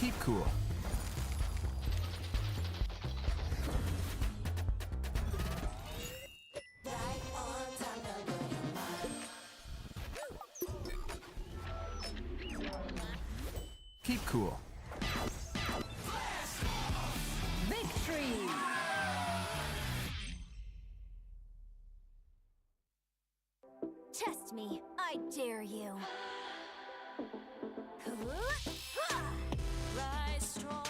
Keep cool. Keep cool. Victory! Test me, I dare you. Rise strong,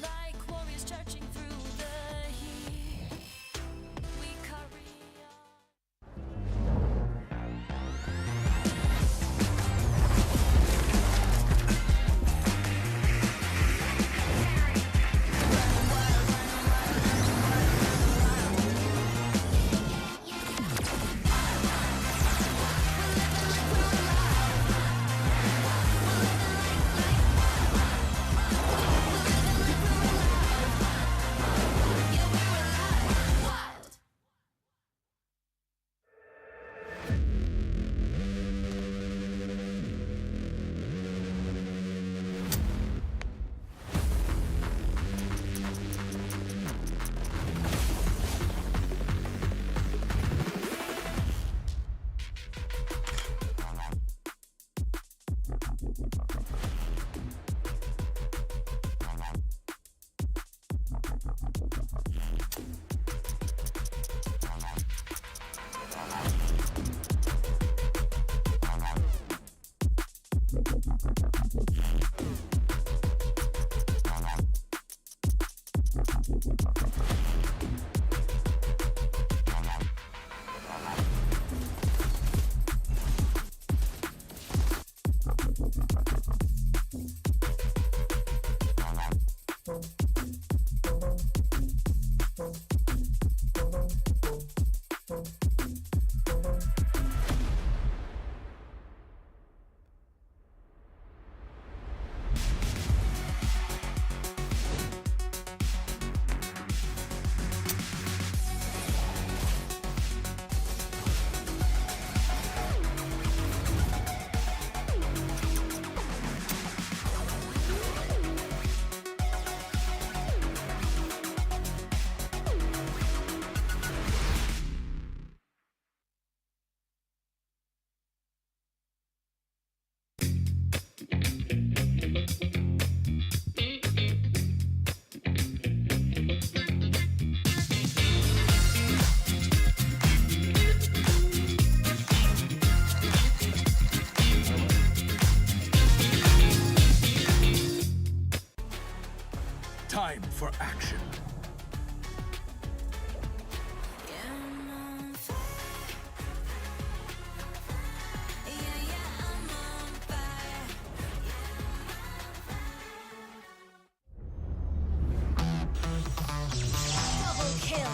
like warriors charging through the heat. We carry on. Time for action. Double kill.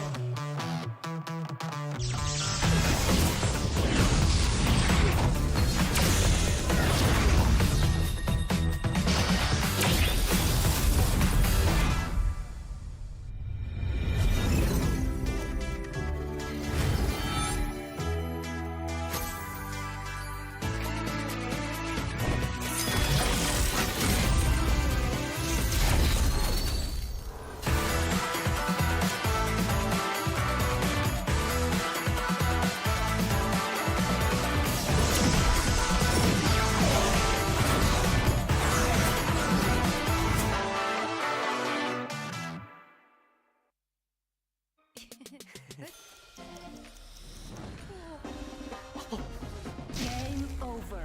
Game over.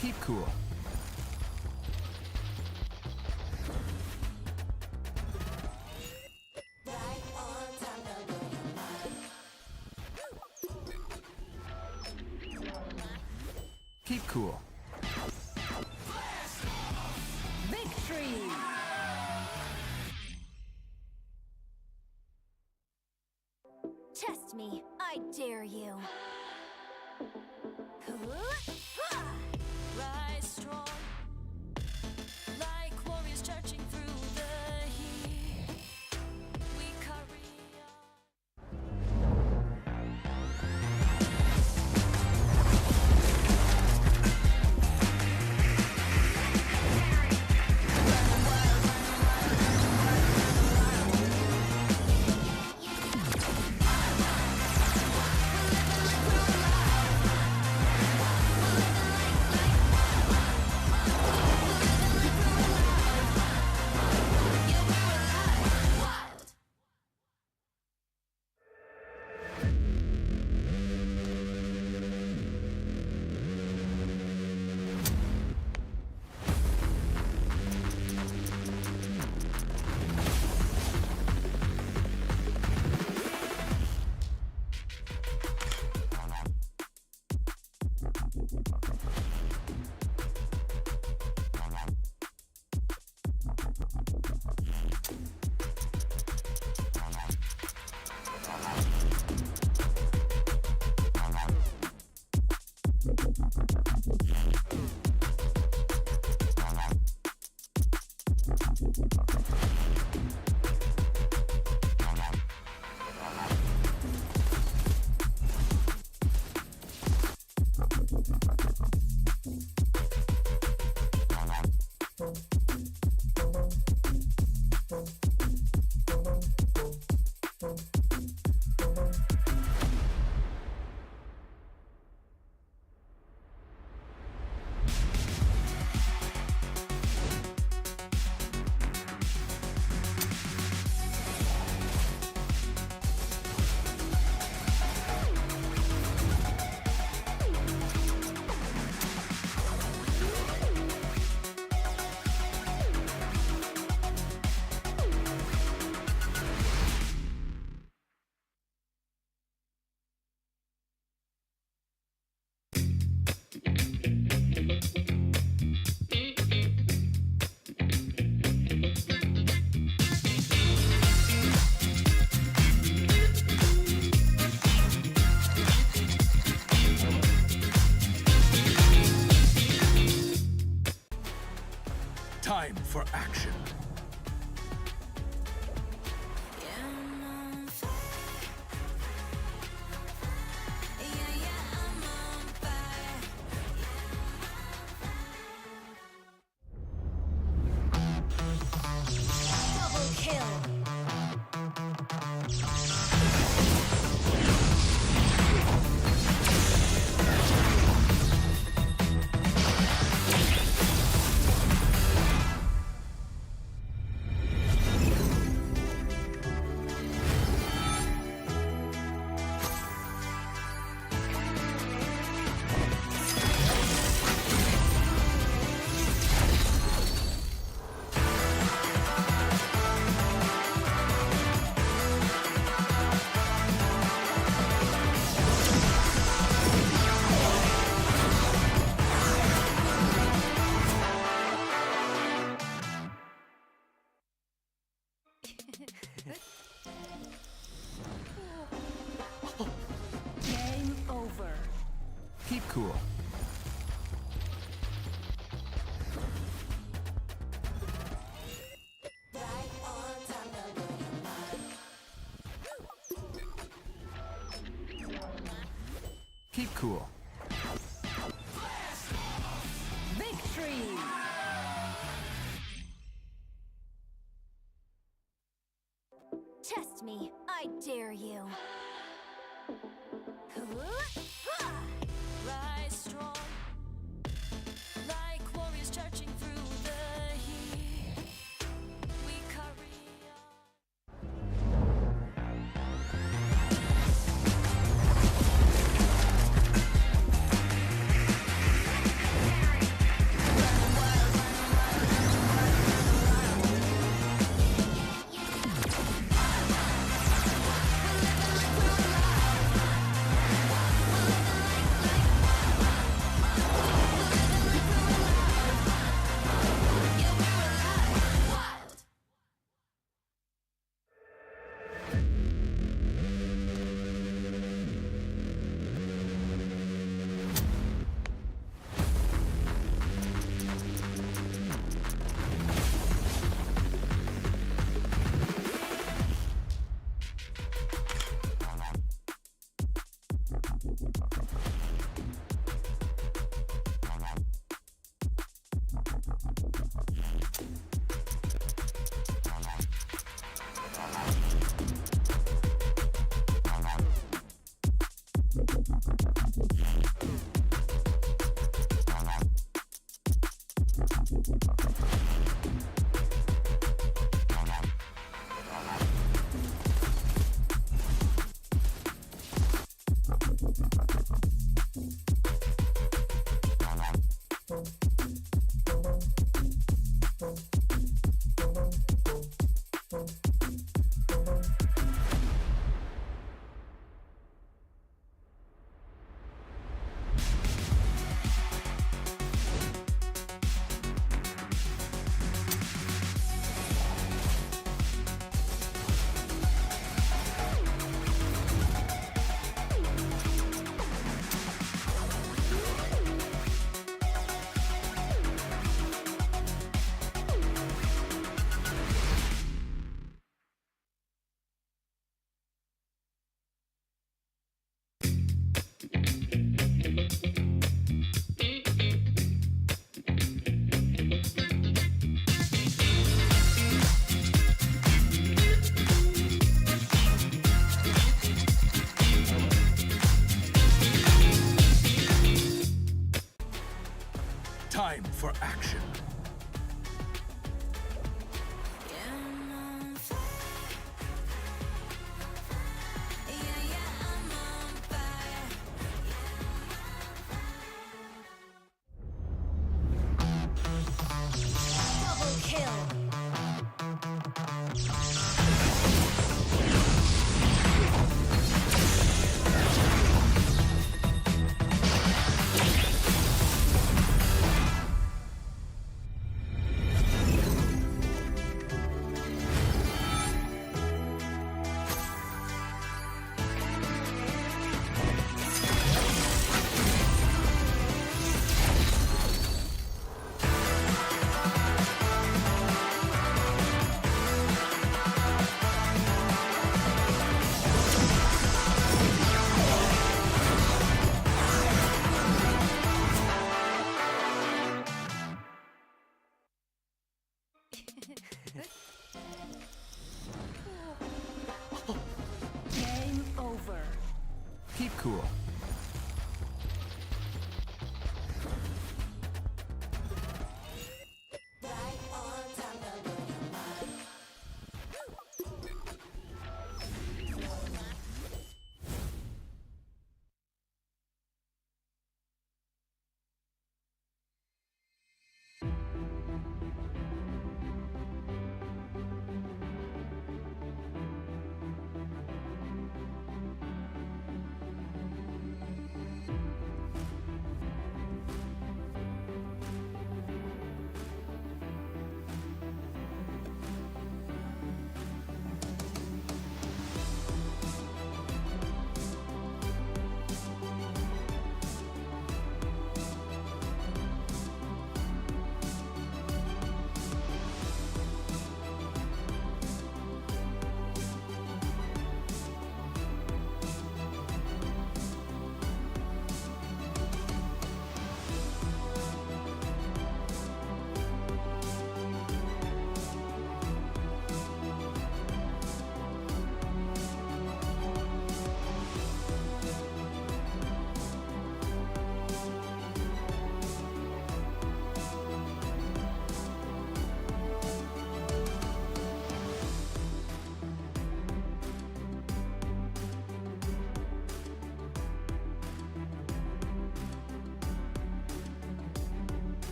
Keep cool. Keep cool. Victory! Test me, I dare you. Rise strong. Time for action. Double kill. Game over. Keep cool. Keep cool. Victory. Test me. I dare you. Rise strong, like warriors charging through the heat. We carry on. for action. Double kill. Game over. Keep cool.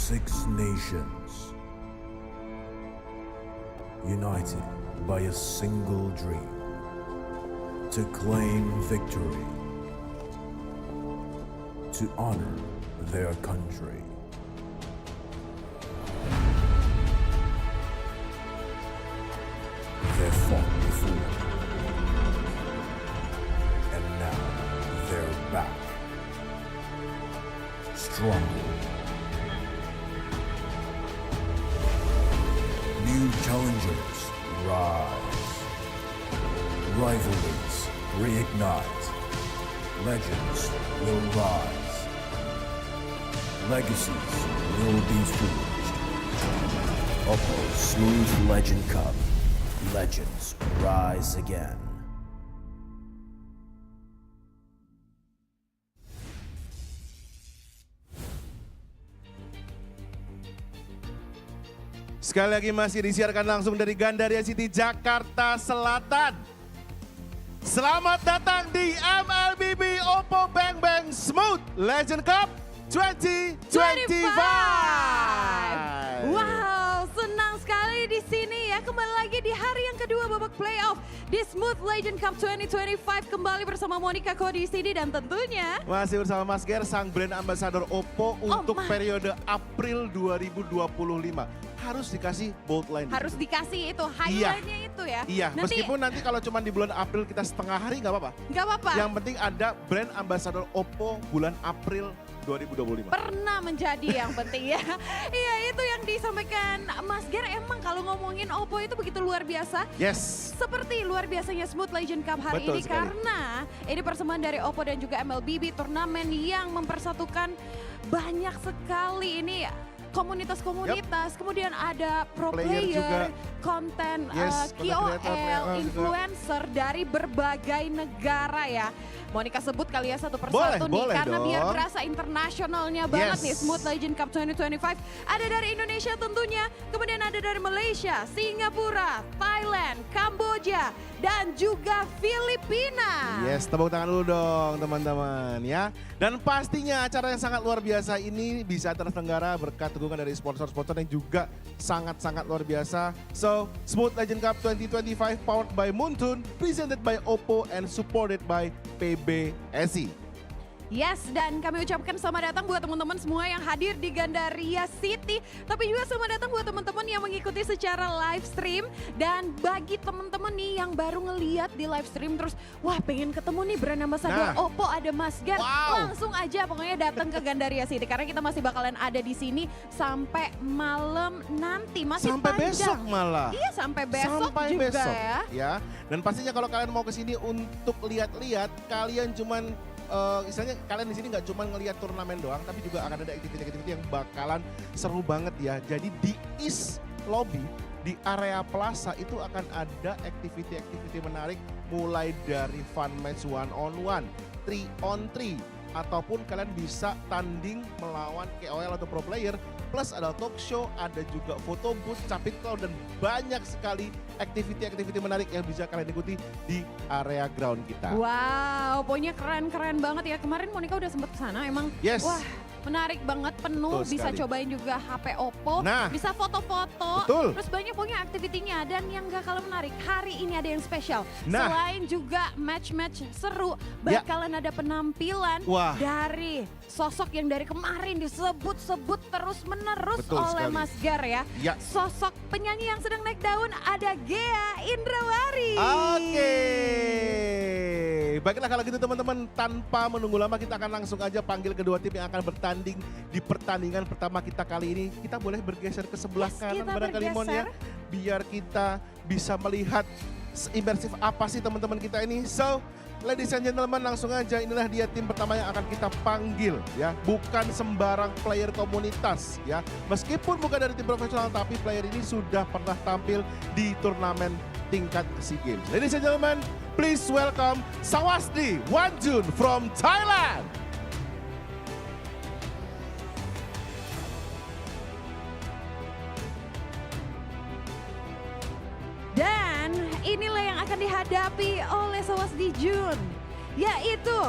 6 nations, united by a single dream to claim victory, to honor their country. They fought before, and now they're back, stronger. New challengers rise, rivalries reignite, legends will rise, legacies will be forged. OPPO Smooth Legend Cup, legends rise again. Sekali lagi masih disiarkan langsung dari Gandaria City, Jakarta Selatan. Selamat datang di MLBB OPPO Bang Bang Smooth Legend Cup 2025. Wow, senang sekali di sini ya. Kembali lagi di hari yang kedua babak playoff di Smooth Legend Cup 2025. Kembali bersama Monica Ko di sini dan tentunya masih bersama Mas Ger, sang brand ambassador OPPO untuk periode April 2025. Harus dikasih bold line. Harus dikasih itu, highlightnya itu ya. Iya, meskipun nanti kalau cuma di bulan April kita setengah hari nggak apa-apa. Nggak apa-apa. Yang penting ada brand ambassador OPPO bulan April 2025. Pernah menjadi yang penting ya. Iya, itu yang disampaikan Mas Ger. Emang kalau ngomongin OPPO itu begitu luar biasa. Yes. Seperti luar biasanya Smooth Legend Cup hari Betul ini sekali. karena ini persembahan dari OPPO dan juga MLBB, turnamen yang mempersatukan banyak sekali ini komunitas-komunitas, kemudian ada pro Player juga. player, konten Yes, KOL, content creator, influencer dari berbagai negara ya. Monica sebut kali ya satu persatu nih, Boleh karena biar dong. berasa internasionalnya banget Yes. nih Smooth Legend Cup 2025. Ada dari Indonesia tentunya, kemudian ada dari Malaysia, Singapura, Thailand, Kamboja, dan juga Filipina. Yes, tepuk tangan dulu dong teman-teman ya. Dan pastinya acara yang sangat luar biasa ini bisa terselenggara berkat dukungan dari sponsor-sponsor yang juga sangat-sangat luar biasa. So, Smooth Legend Cup 2025 powered by Muntun, presented by OPPO and supported by PBSI. Yes, dan kami ucapkan selamat datang buat teman-teman semua yang hadir di Gandaria City. Tapi juga selamat datang buat teman-teman yang mengikuti secara live stream. Dan bagi teman-teman nih yang baru ngeliat di live stream terus, wah pengen ketemu nih brand ambassador OPPO, ada Mas Gar. Wow. Langsung aja pokoknya datang ke Gandaria City. Karena kita masih bakalan ada di sini sampai malam nanti. Masih Sampai panjang. besok malah. Iya, sampai besok Sampai juga besok, ya. Dan pastinya kalau kalian mau ke sini untuk lihat-lihat, kalian cuman istilahnya kalian di sini nggak cuma ngelihat turnamen doang, tapi juga akan ada aktiviti-aktiviti yang bakalan seru banget ya. Jadi di East Lobby, di area plaza itu akan ada aktiviti-aktiviti menarik mulai dari fun match 1-on-1, 3-on-3, ataupun kalian bisa tanding melawan KOL atau pro player, plus ada talk show, ada juga foto booth, capit cloud, dan banyak sekali aktiviti-aktiviti menarik yang bisa kalian ikuti di area ground kita. Wow, pokoknya keren-keren banget ya. Kemarin Monica udah sempet kesana, emang Yes. wah menarik banget, penuh. Betul Bisa sekali. cobain juga HP OPPO, Nah. bisa foto-foto. Betul. Terus banyak pokoknya aktivitinya, dan yang gak kalah menarik, hari ini ada yang spesial. Nah. Selain juga match-match seru, Ya. bakalan ada penampilan Wah. dari sosok yang dari kemarin disebut-sebut terus-menerus Betul oleh sekali. Mas Gar ya. Ya. Sosok penyanyi yang sedang naik daun, ada Ghea Indrawari. Oke, baiklah kalau gitu teman-teman, tanpa menunggu lama kita akan langsung aja panggil kedua tim yang akan bertanding di pertandingan pertama kita kali ini. Kita boleh bergeser ke sebelah Yes, kanan kita barangkali Mon ya, bergeser. biar kita bisa melihat imersif apa sih teman-teman kita ini. So, ladies and gentlemen, langsung aja inilah dia tim pertama yang akan kita panggil ya. Bukan sembarang player komunitas ya. Meskipun bukan dari tim profesional, tapi player ini sudah pernah tampil di turnamen tingkat SEA Games. Ladies and gentlemen, please welcome Sawasdi Wanjun from Thailand. Dan inilah yang akan dihadapi oleh Sawasdi Jun, yaitu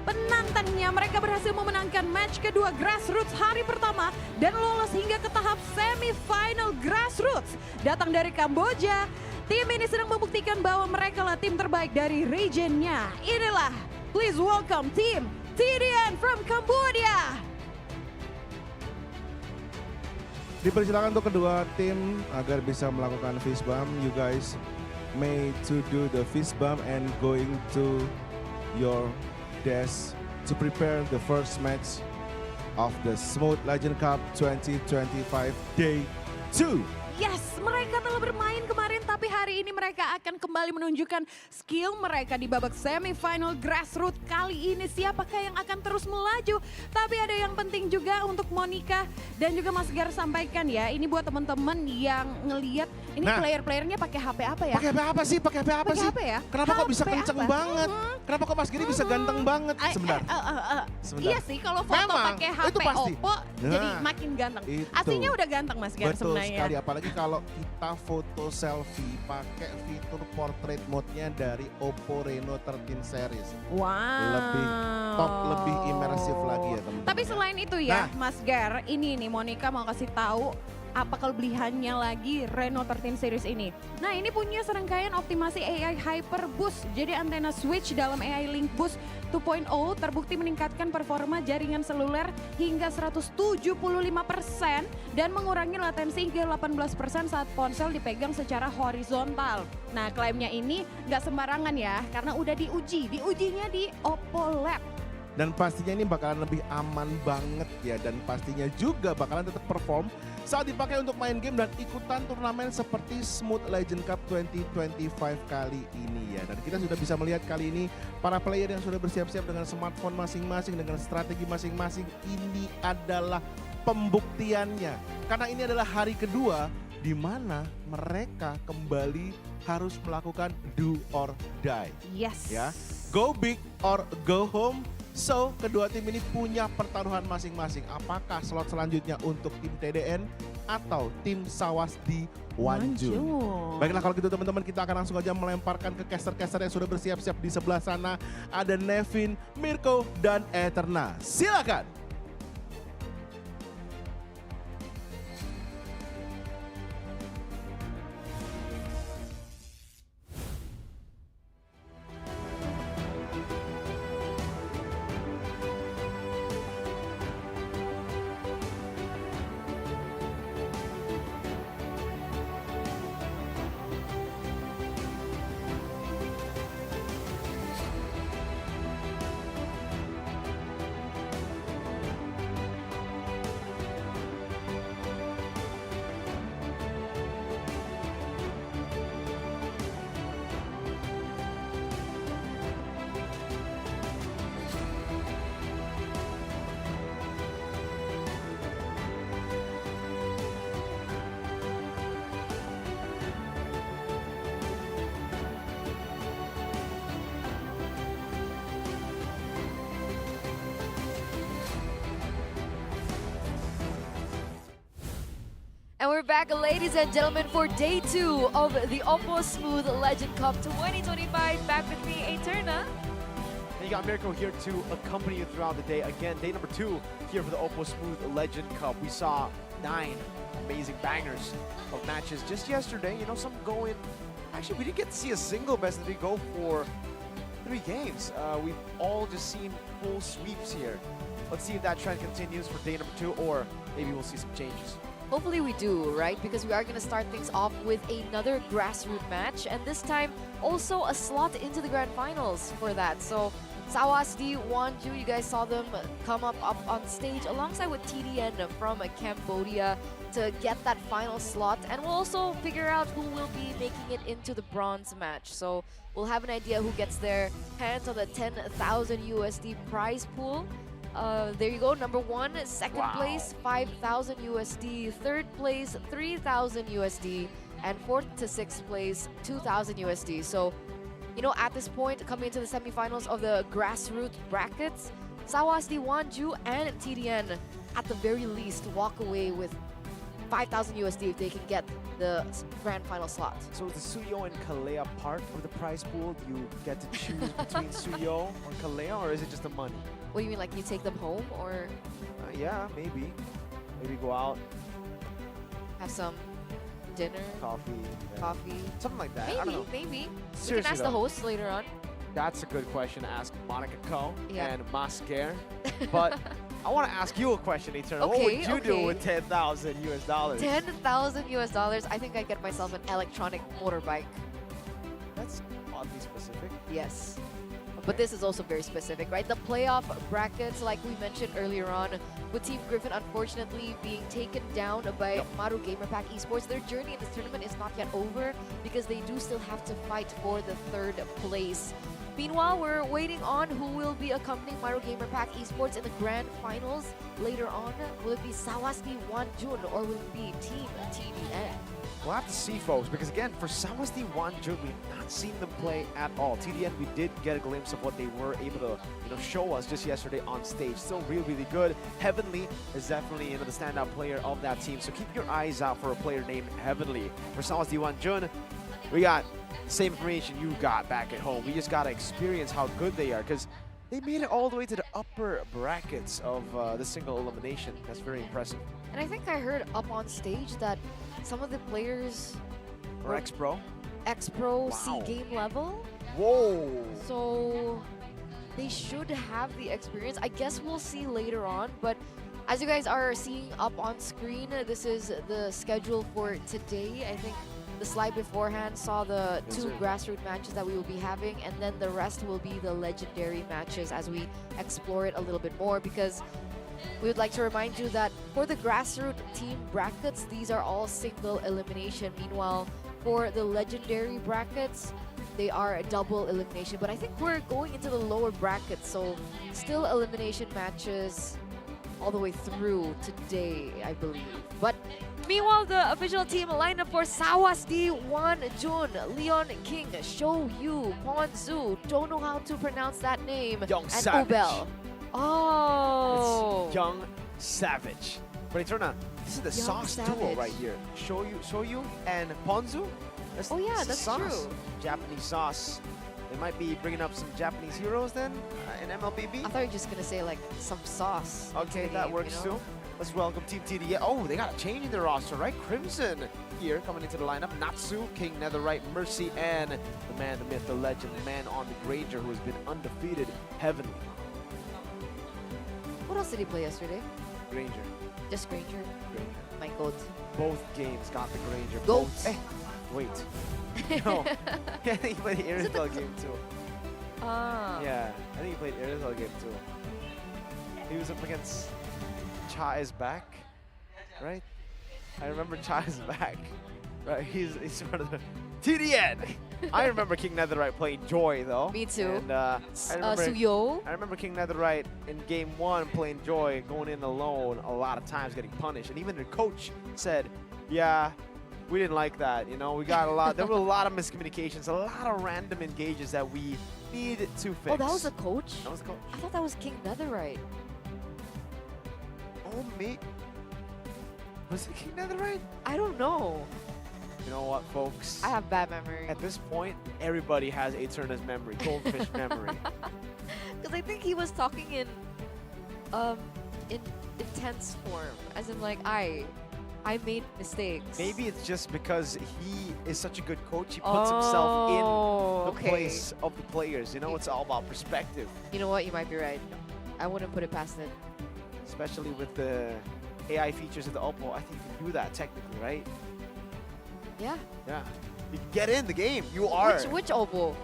penantangnya mereka berhasil memenangkan match kedua grassroots hari pertama dan lolos hingga ke tahap semifinal grassroots. Datang dari Kamboja, tim ini sedang membuktikan bahwa mereka lah tim terbaik dari regionnya. Inilah, please welcome tim TDN from Cambodia. Dipersilakan untuk kedua tim agar bisa melakukan fist bump. You guys may to do the fist bump and going to your desk to prepare the first match of the Smooth Legend Cup 2025 Day 2. Yes, mereka telah bermain kemarin tapi hari ini mereka akan kembali menunjukkan skill mereka di babak semifinal grassroots. Kali ini siapakah yang akan terus melaju? Tapi ada yang penting juga untuk Monica dan juga Mas Gar sampaikan ya. Ini buat teman-teman yang ngelihat ini player-playernya pakai HP apa ya? Pakai HP apa sih? Pakai HP apa Pakai sih? HP ya? Kenapa kok bisa HP kenceng apa? banget? Kenapa kok Mas Giri bisa ganteng banget? Sebentar. Sebentar. Iya sih, kalau foto Memang, pakai itu HP pasti. OPPO jadi Nah, makin ganteng. itu. Aslinya udah ganteng Mas Gar Betul sebenarnya. sekali, apalagi kalau kita foto selfie pakai fitur portrait mode-nya dari OPPO Reno 13 series. Wow. Lebih top, lebih imersif lagi ya teman-teman. Tapi selain itu ya, Nah. Mas Gar, ini nih Monica mau kasih tahu apa kelebihannya lagi Reno 13 series ini. Nah, ini punya serangkaian optimasi AI Hyper Boost. Jadi antena switch dalam AI Link Boost 2.0 terbukti meningkatkan performa jaringan seluler hingga 175% dan mengurangi latensi hingga 18% saat ponsel dipegang secara horizontal. Nah, klaimnya ini nggak sembarangan ya, karena udah diujinya di OPPO Lab. Dan pastinya ini bakalan lebih aman banget ya, dan pastinya juga bakalan tetap perform saat dipakai untuk main game dan ikutan turnamen seperti Smooth Legend Cup 2025 kali ini ya. Dan kita sudah bisa melihat kali ini para player yang sudah bersiap-siap dengan smartphone masing-masing, dengan strategi masing-masing. Ini adalah pembuktiannya. Karena ini adalah hari kedua di mana mereka kembali harus melakukan do or die. Yes. Ya, go big or go home. So, kedua tim ini punya pertaruhan masing-masing. Apakah slot selanjutnya untuk tim TDN atau tim Sawas di Wanjun? Baiklah kalau gitu teman-teman, kita akan langsung aja melemparkan ke caster-caster yang sudah bersiap-siap di sebelah sana. Ada Nevin, Mirko, dan Eterna. Silakan! And we're back, ladies and gentlemen, for day 2 of the OPPO Smooth Legend Cup 2025. Back with me, Eterna. And you got Mirko here to accompany you throughout the day. Again, day number 2 here for the OPPO Smooth Legend Cup. We saw 9 amazing bangers of matches just yesterday. You know, some going. Actually, we didn't get to see a single best of 3 go for 3 games. We've all just seen full sweeps here. Let's see if that trend continues for day number 2, or maybe we'll see some changes. Hopefully we do, right? Because we are going to start things off with another grassroots match, and this time also a slot into the grand finals for that. So Sawasdi, Wanju, you guys saw them come up on stage alongside with TDN from Cambodia to get that final slot, and we'll also figure out who will be making it into the bronze match. So we'll have an idea who gets their hands on the 10,000 USD prize pool. There you go, number 1, second place, 5,000 USD, third place, 3,000 USD, and 4th to 6th place, 2,000 USD. So, you know, at this point, coming into the semifinals of the grassroots brackets, Sawasdi, Wanju, and TDN, at the very least, walk away with 5,000 USD if they can get the grand final slot. So the Suyo and Kalea part of the prize pool, do you get to choose between Suyo or Kalea, or is it just the money? What do you mean, like you take them home or Yeah, maybe. Maybe go out, have some dinner, coffee, yeah. coffee? Something like that. I don't know. Maybe. We can Seriously ask the though, host later on. that's a good question to ask Monica Ko Yeah. and Masker. But I want to ask you a question, Eternal. Okay, What would you do okay. with 10,000 US dollars? 10,000 US dollars. I think I'd get myself an electronic motorbike. That's oddly specific. Yes. But this is also very specific, right? The playoff brackets, like we mentioned earlier on, with Team Griffin unfortunately being taken down by Yep. Maru Gamerpack Esports. Their journey in this tournament is not yet over because they do still have to fight for the 3rd place. Meanwhile, we're waiting on who will be accompanying Maru Gamerpack Esports in the grand finals later on. Will it be Sawasdi Wanjun or will it be Team TDN? We'll have to see, folks, because again, for Sawasdi Wanjun, we've not seen them play at all. TDN, we did get a glimpse of what they were able to, show us just yesterday on stage. Still really good. Heavenly is definitely, the standout player of that team. So keep your eyes out for a player named Heavenly. For Sawasdi Wanjun, we got the same information you got back at home. We just got to experience how good they are, because they made it all the way to the upper brackets of the single elimination. That's very impressive. And I think I heard up on stage that some of the players Or X-Pro. X-Pro Wow. C-game level. Whoa! So they should have the experience. I guess we'll see later on. But as you guys are seeing up on screen, this is the schedule for today. I think the slide beforehand saw the Yes, two sir. grassroots matches that we will be having. And then the rest will be the legendary matches as we explore it a little bit more. Because we would like to remind you that for the grassroots team brackets, these are all single elimination. Meanwhile, for the legendary brackets, they are a double elimination. But I think we're going into the lower brackets, so still elimination matches all the way through today, I believe. But meanwhile, the official team lineup for Sawasdi Wanjun, Leon King, Show Yu, Ponzu, don't know how to pronounce that name, Young and Savage. Ubel. Oh, It's Young Savage. But Eterna, this is the Young sauce duo Savage. right here. Shoyu and Ponzu. Oh yeah, the that's sauce. true. Japanese sauce. They might be bringing up some Japanese heroes then in MLBB. I thought you were just gonna say like some sauce. into Okay, the that game, works you know? too. Let's welcome Team TDN. Oh, they got a change in their roster, right? Crimson here coming into the lineup. Natsu, King Netherite, Mercy, and the man, the myth, the legend, the man on the Granger who has been undefeated, Heavenly. What else did he play yesterday? Granger. Just Granger. Granger. My goat. Both games got the Granger. Goat. Both. Wait. No. I think he played the Is it the Arizal game too. Ah. Yeah, I think he played Arizal game too. He was up against Cha is back, right? I remember Cha is back. Right, he's sort of the TDN. I remember King Netherite playing Joy though. Me too. And I remember Suyo. I remember King Netherite in game 1 playing Joy, going in alone a lot of times, getting punished. And even the coach said, yeah, we didn't like that. We got a lot, there were a lot of miscommunications, a lot of random engages that we need to fix. Oh, that was the coach? That was the coach. I thought that was King Netherite. Oh, me. Was it King Netherite? I don't know. You know what, folks? I have bad memory. At this point, everybody has Eterna's memory, goldfish memory. Because I think he was talking in intense form, as in like I made mistakes. Maybe it's just because he is such a good coach, he puts himself in the okay. place of the players. It's all about perspective, You know what? You might be right. I wouldn't put it past it. especially with the AI features of the OPPO. I think you can do that technically, right? Yeah. Yeah. You can get in the game. You are. Which OPPO?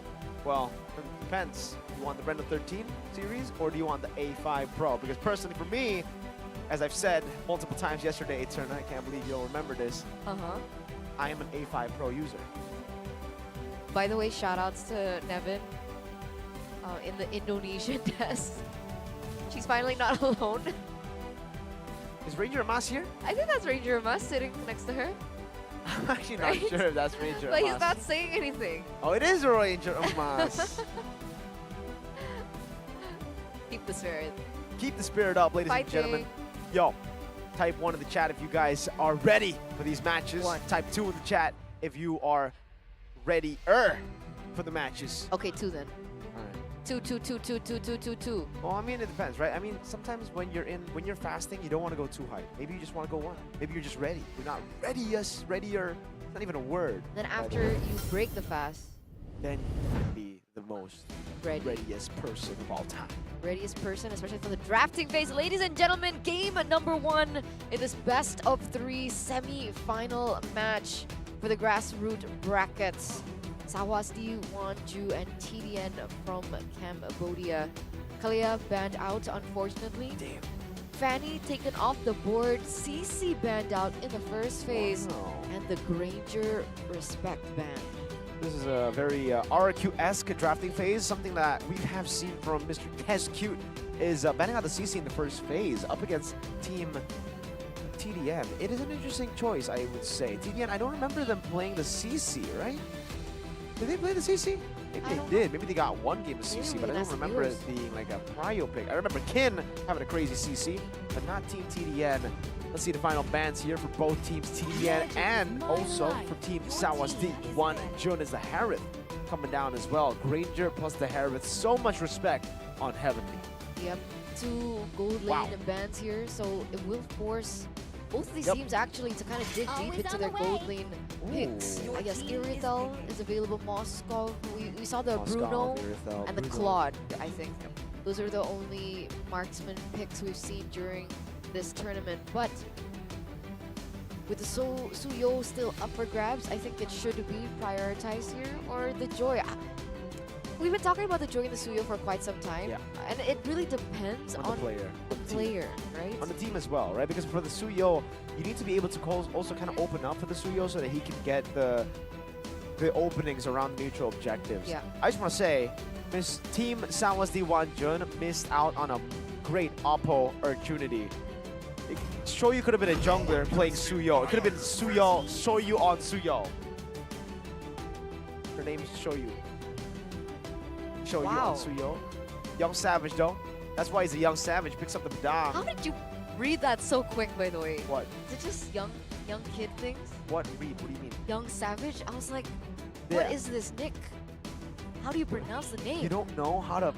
Well, it depends. You want the Reno 13 series or do you want the A5 Pro? Because personally for me, as I've said multiple times yesterday, Eterna, I can't believe you'll remember this, I am an A5 Pro user. By the way, shout outs to Nevin in the Indonesian test. She's finally not alone. Is Ranger Amas here? I think that's Ranger Amas sitting next to her. I'm actually not Right? sure if that's Ranger But Amas. he's not saying anything. Oh, it is a Ranger Amas. Keep the spirit. Keep the spirit up, ladies and Fighting. gentlemen. Yo, Type 1 in the chat if you guys are ready for these matches. One. Type 2 in the chat if you are ready-er for the matches. Okay, 2 then. Alright. 2, 2, 2, 2, 2, 2, 2, 2. Well, I mean, it depends, right? I mean, sometimes when you're fasting, you don't want to go too high. Maybe you just want to go 1. Maybe you're just ready. You're not ready-est, ready-er. It's not even a word. Then by the after way. you break the fast, Then you can be the most readiest person of all time. readiest person, especially for the drafting phase. Ladies and gentlemen, game number 1 in this best of 3 semi-final match for the grassroots brackets. Sawasdi, Wonju, and TDN from Cambodia. Kalia banned out, unfortunately. Damn. Fanny taken off the board. CC banned out in the first phase. Wow. And the Granger respect ban. This is a very RQ-esque drafting phase. Something that we have seen from Mr. Cute is banning out the CC in the first phase up against Team TDN. It is an interesting choice, I would say. TDN, I don't remember them playing the CC, right? Did they play the CC? Maybe I they don't did. Maybe they got one game of Maybe CC, but I that's don't remember yours. it being like a prio pick. I remember Kin having a crazy CC, but not Team TDN. Let's see the final bans here for both teams, TDN and also for Team Sawasdi. One Jun is the Harith coming down as well. Granger plus the Harith. So much respect on Heavenly. Yep, 2 gold lane Wow. bans here, so it will force both of these Yep. teams actually to kind of dig deep Always into on their the gold way. lane picks. Ooh. I guess Irital is available, Moskov. We saw the Moskov, Bruno Irithel, and the Bruno. Claude, I think. Those are the only marksman picks we've seen during this tournament. But with the Suyo still up for grabs, I think it should be prioritized here. Or the Joy. We've been talking about the Joy and the Suyo for quite some time. Yeah. And it really depends On on the player. the On the team. player, right? On the team as well, right? Because for the Suyo, you need to be able to also kind of open up for the Suyo so that he can get the openings around mutual objectives. Yeah. I just want to say, Team Sawasdi Wanjun missed out on a great OPPO opportunity. Shoyu could have been a jungler playing Suyo. It could have been Shoyu on Suyo. Her name's Shoyu. Shoyu Wow. on Suyo. Young Savage though. That's why he's a young savage. Picks up the Badang. How did you read that so quick, by the way? What? Is it just young kid things? What read? What do you mean? Young Savage? I was like, Yeah. what is this nick? How do you pronounce the name? You don't know how to.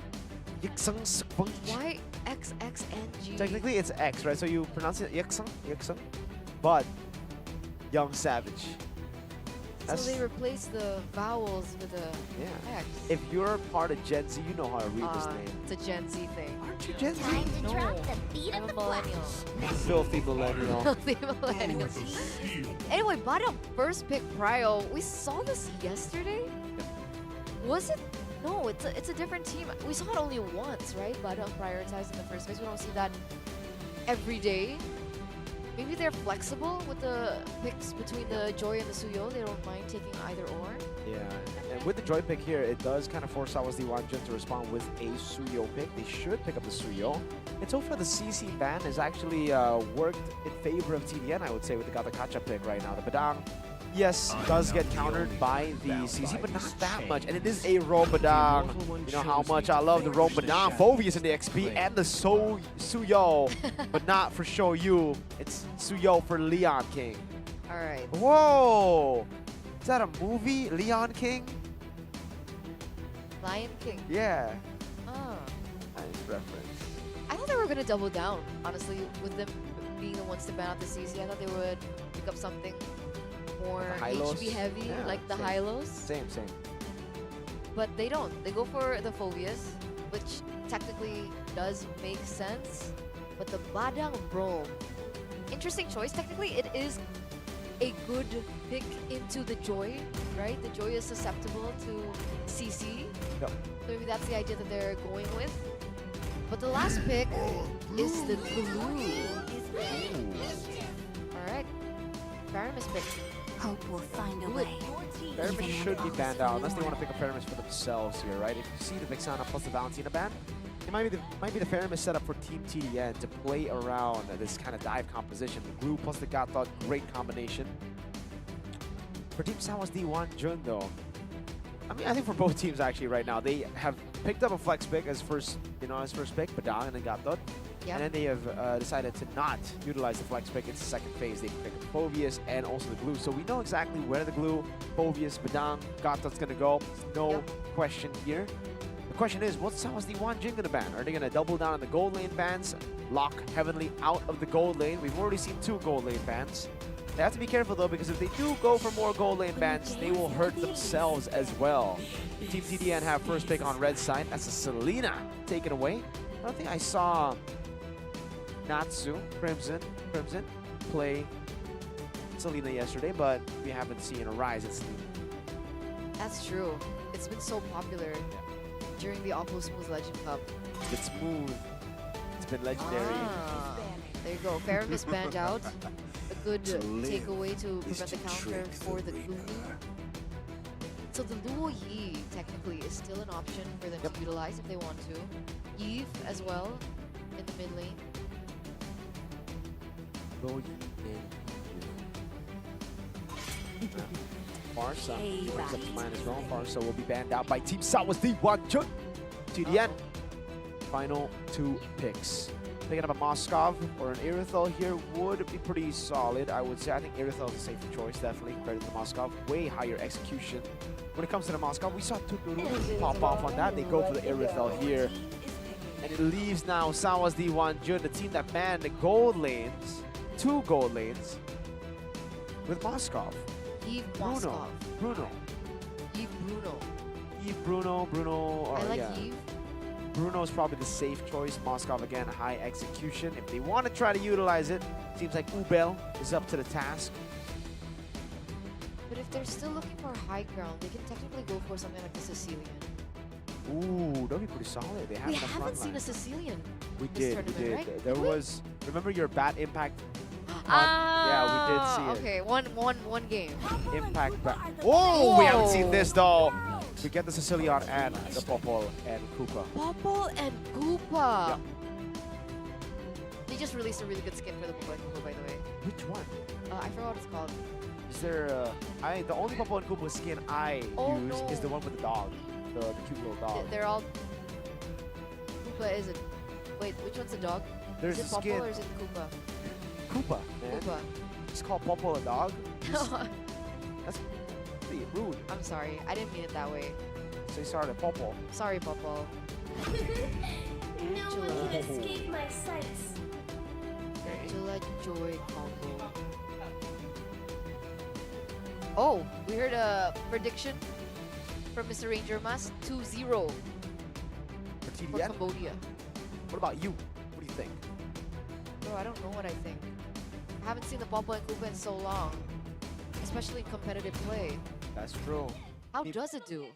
Why XXNG? Technically, it's X, right? So you pronounce it Yixung, but Young Savage. So they replaced the vowels with a Yeah. X. If you're part of Gen Z, you know how to read this name. It's a Gen Z thing. Aren't you Gen Z? Time to No. drop the beat I'm of a the millennial. Filthy millennial. The millennials. Anyway, bottom first pick Prio. We saw this yesterday. Was it? No, it's a different team. We saw it only once, right? Bottom prioritized in the first place. We don't see that every day. Maybe they're flexible with the picks between the Joy and the Suyo. They don't mind taking either or. Yeah, and with the Joy pick here, it does kind of force Sawasdi Wanjun to respond with a Suyo pick. They should pick up the Suyo. And so far, the CC ban has actually worked in favor of TDN, I would say, with the Gatakacha pick right now. The Badang, yes, does get countered by the CC, but not that much. And it is a Roam Badang. You know how much I love the Roam Badang. Phobius in the XP and the Suyo, but not for Shoyu. It's Suyo for Leon King. All right. Whoa! Is that a movie, Leon King? Lion King. Yeah. Ah. Nice reference. I thought they were gonna double down, honestly, with them being the ones to ban out the CC. I thought they would pick up something more Like the Hylos? HB heavy, Yeah, like the same. Hylos. Same. But they don't. They go for the Phobias, which technically does make sense. But the Badang Roam, interesting choice. Technically, it is a good pick into the Joy, right? The Joy is susceptible to CC. Yep. So maybe that's the idea that they're going with. But the last pick is the Blue. Alright. Paramis pick. Hope will find a Do it. way. Paramis should be banned out unless they want to pick a Paramis for themselves here, right? If you see the Vixana plus the Valentina ban, it might be the Paramis setup for Team TDN to play around this kind of dive composition. The Glue plus the Gatot, great combination. For Team Sawasdi Wanjun though, I mean, I think for both teams actually right now, they have picked up a flex pick as first pick, Badang and then Gatot. Yep. And then they have decided to not utilize the flex pick. It's the second phase. They pick Phovius and also the glue. So we know exactly where the glue, Phovius, Badang, Gata's going to go. No Yep. question here. The question is, what's Sawas the Wan Jin going to ban? Are they going to double down on the gold lane bans? Lock Heavenly out of the gold lane. We've already seen 2 gold lane bans. They have to be careful though, because if they do go for more gold lane bans, they will hurt themselves as well. Team TDN have first pick on red side. That's a Selena taken away. I don't think I saw Natsu, Crimson play Selena yesterday, but we haven't seen a rise at Selena. That's true. It's been so popular during the OPPO Smooth Legend Cup. It's been smooth. It's been legendary. Ah, there you go. Farum is banned out. A good takeaway to prevent the counter for the Glue. So the Luo Yi technically is still an option for them to utilize if they want to. Eve as well in the mid lane. Farsa brings up to mine as well. Farsa will be banned out by Team Sawas the Wanchun. TDN. Final 2 picks. Picking up a Moskov or an Irithel here would be pretty solid, I would say. I think Irithel is a safer choice, definitely, compared to the Moskov. Way higher execution. When it comes to the Moskov, we saw Tuturu pop off on that. They go for the Irithel here. And it leaves now Sawas the Wanjun, the team that banned the gold lanes, 2 gold lanes, with Moskov. Eve Bruno. Moskov. Bruno. Eve Bruno. Eve Bruno. I like Eve. Bruno is probably the safe choice. Moskov, again, high execution. If they want to try to utilize it, seems like Ubel is up to the task. But if they're still looking for high ground, they can technically go for something like the Sicilian. Ooh, that'd be pretty solid. They have We enough haven't front seen line. a Sicilian. We this did. tournament, right? There Did we? was. Remember your bat impact? Ah, yeah, we did see it. Okay, one game. Impact bat. Oh, we haven't seen this though. We get the Sicilian and the Popol and Koopa. Popol and Koopa. Yeah. They just released a really good skin for the Popol and Koopa, by the way. Which one? I forgot what it's called. Is there? The only Popol and Koopa skin I use is the one with the dog, the cute little dog. They're all. Koopa is it? Wait, which one's the dog? There's is a it skin. Popol or is it Koopa? Koopa, man. Koopa. It's called Popol a dog. That's pretty rude. I'm sorry, I didn't mean it that way. Say sorry to Popol. Sorry, Popol. No one can escape my sights. Angela Joy combo. Oh, we heard a prediction from Mr. Ranger Mas 2-0 For for TDN? Cambodia. What about you? What do you think? Bro, I don't know what I think. I haven't seen the Popol and Koopa in so long, especially in competitive play. That's true. How does it do?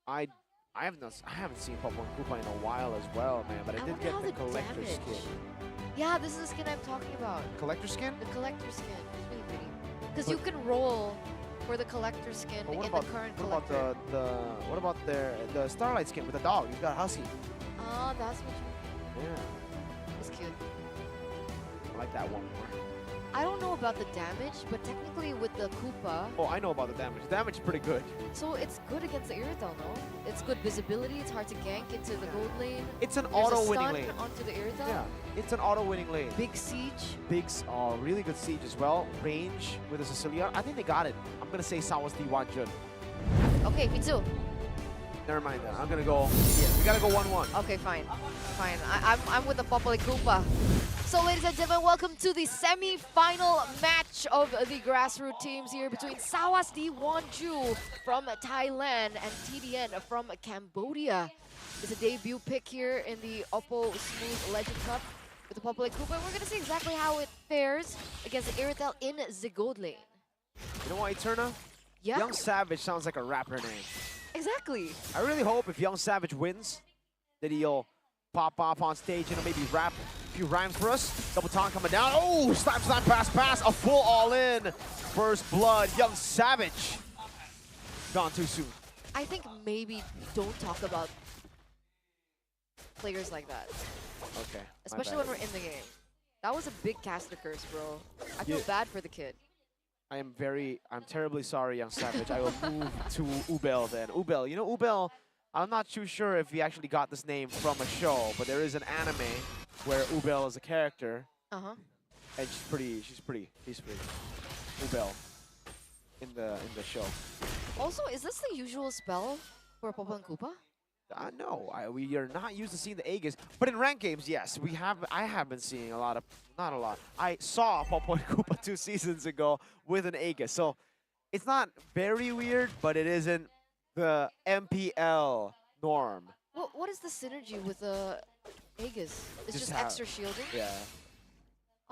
I haven't seen Popol and Koopa in a while as well, man. But I did wonder get how the collector damage. skin. Yeah, this is the skin I'm talking about. Collector skin? The collector skin. It's really pretty. Because you can roll for the collector skin But in what about the current what collector. about the what about the Starlight skin with the dog? You've got Husky. Ah, that's what you Yeah, It's cute. I like that one more. I don't know about the damage, but technically with the Koopa, Oh, I know about the damage. The damage is pretty good. so it's good against the Irithel, no? It's good visibility, it's hard to gank into the gold lane. It's an There's a auto-winning stun lane. onto the Irithel. Yeah, it's an auto-winning lane. Big siege. Really good siege as well. Range with the Sicilian. I think they got it. I'm gonna say Sawas the Wanjun. Okay, me too. Never mind that. I'm gonna go. Yeah, we gotta go 1-1. Okay, fine. Fine. I'm with the Popol and Koopa. So ladies and gentlemen, welcome to the semi-final match of the grassroots teams here between Sawas the Wonju from Thailand and TDN from Cambodia. It's a debut pick here in the OPPO Smooth Legend Cup with the Popol and Koopa. We're gonna see exactly how it fares against the Irithel in the gold lane. You know what, Eterna? Yeah, Young Savage sounds like a rapper name. exactly. I really hope if Young Savage wins, that he'll pop off on stage and maybe rap a few rhymes for us. Double tongue coming down. Oh, slap, pass. A full all-in. First blood. Young Savage. Gone too soon. I think maybe don't talk about players like that. Okay. my Especially bad. when we're in the game. That was a big caster curse, bro. I feel Yeah. bad for the kid. I'm terribly sorry, Young Savage. I will move to Ubel then. Ubel, you know Ubel, I'm not too sure if he actually got this name from a show, but there is an anime where Ubel is a character, Uh-huh. and she's pretty. Ubel in the show. Also, is this the usual spell for OPPO and Koopa? No, we are not used to seeing the Aegis, but in ranked games, yes, we have. I have been seeing a lot of, not a lot. I saw OPPO and Koopa 2 seasons ago with an Aegis, so it's not very weird, but it isn't the MPL norm. What is the synergy with the Aegis? It's just how- extra shielding? Yeah.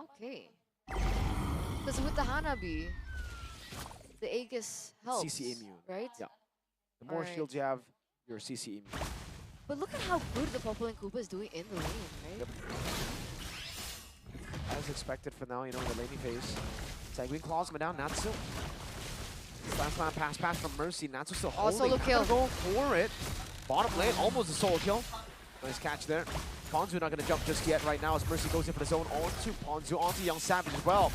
Okay. Because with the Hanabi, the Aegis helps. CC immune. Right? Yeah. The more Alright. shields you have, your CC immune. But look at how good the OPPO and Koopa is doing in the lane, right? Yep. As expected for now, you know, in the laning phase. Sanguine Claws coming down, Natsu. Slam, pass from Mercy. Natsu still holding. solo Not kill. gonna go for it. Bottom lane, almost a solo kill. Nice catch there. Ponzu not gonna jump just yet right now as Mercy goes in for the zone onto Ponzu, onto Young Savage as well.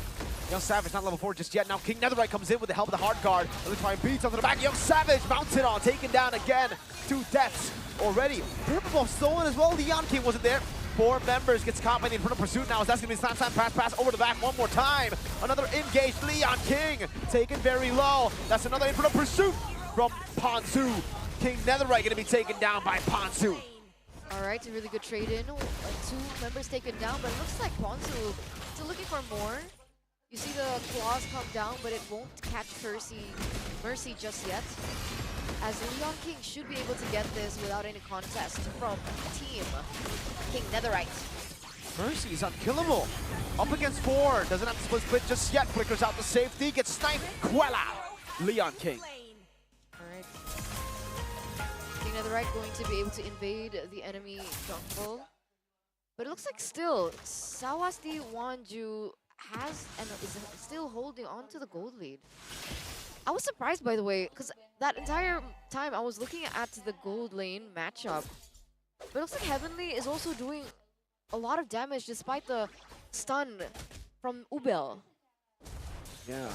Young Savage not level 4 just yet. Now King Netherite comes in with the help of the hard guard. Really trying beats onto the back. Young Savage mounted on, taken down again. 2 deaths already. Purple Buff stolen as well. Leon King wasn't there. 4 members gets caught by the Infernal Pursuit now. As that's gonna be slam, pass over the back one more time. Another engaged Leon King taken very low. That's another Infernal Pursuit from Ponzu. King Netherite gonna be taken down by Ponzu. All right, a really good trade-in. 2 members taken down, but it looks like Ponzu still looking for more. You see the claws come down, but it won't catch Mercy just yet. As Leon King should be able to get this without any contest from Team King Netherite. Mercy is unkillable. Up against 4. Doesn't have to split just yet. Flickers out the safety. Gets sniped. Quella. Leon King. All right. King Netherite going to be able to invade the enemy jungle. But it looks like still, Sawasdi Wanju has and is still holding on to the gold lead. I was surprised, by the way, because that entire time I was looking at the gold lane matchup. But it looks like Heavenly is also doing a lot of damage despite the stun from Ubel. Yeah.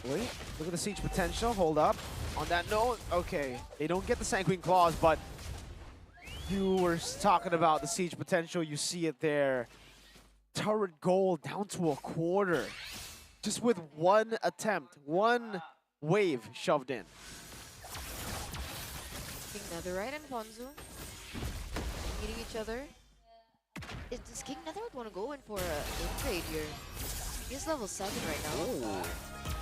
Wait, look at the siege potential. Hold up. On that note, okay, they don't get the Sanguine Claws, but you were talking about the siege potential. You see it there. Turret gold down to a quarter. Just with one attempt, one wave shoved in. King Netherite and Ponzu meeting each other. Does King Netherite want to go in for a trade here? He's level 7 right now. Ooh.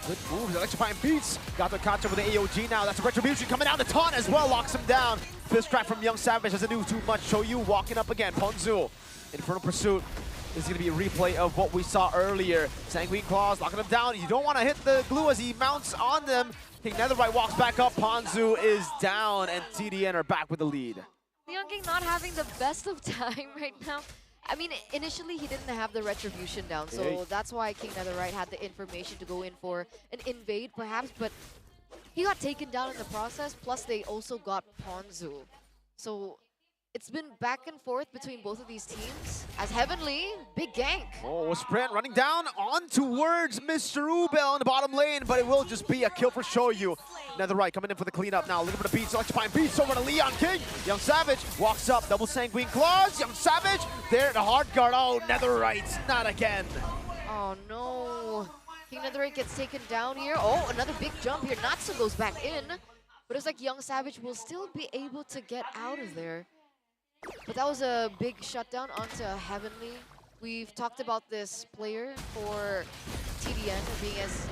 Good moves, electrifying beats. Got the catch up with the AOG now. That's a retribution coming down. The taunt as well locks him down. Fist trap from Young Savage doesn't do too much. Show you walking up again. Ponzu, Infernal Pursuit. This is going to be a replay of what we saw earlier. Sanguine Claws locking him down. You don't want to hit the glue as he mounts on them. King Netherite walks back up. Ponzu is down, and TDN are back with the lead. Leon King not having the best of time right now. I mean, initially he didn't have the retribution down, so Hey. that's why King Netherite had the information to go in for an invade, perhaps, but he got taken down in the process, plus they also got Ponzu. So it's been back and forth between both of these teams. As Heavenly, big gank. Oh, a sprint running down on towards Mr. Ubel in the bottom lane, but it will just be a kill for Shoyu. Netherite coming in for the cleanup now, looking for the beats, electrifying beats over to Leon King. Young Savage walks up, double Sanguine Claws. Young Savage, there the hard guard. Oh, Netherite, not again. Oh no. King Netherite gets taken down here. Oh, another big jump here. Natsu goes back in. But it's like Young Savage will still be able to get out of there. But that was a big shutdown onto Heavenly. We've talked about this player for TDN being as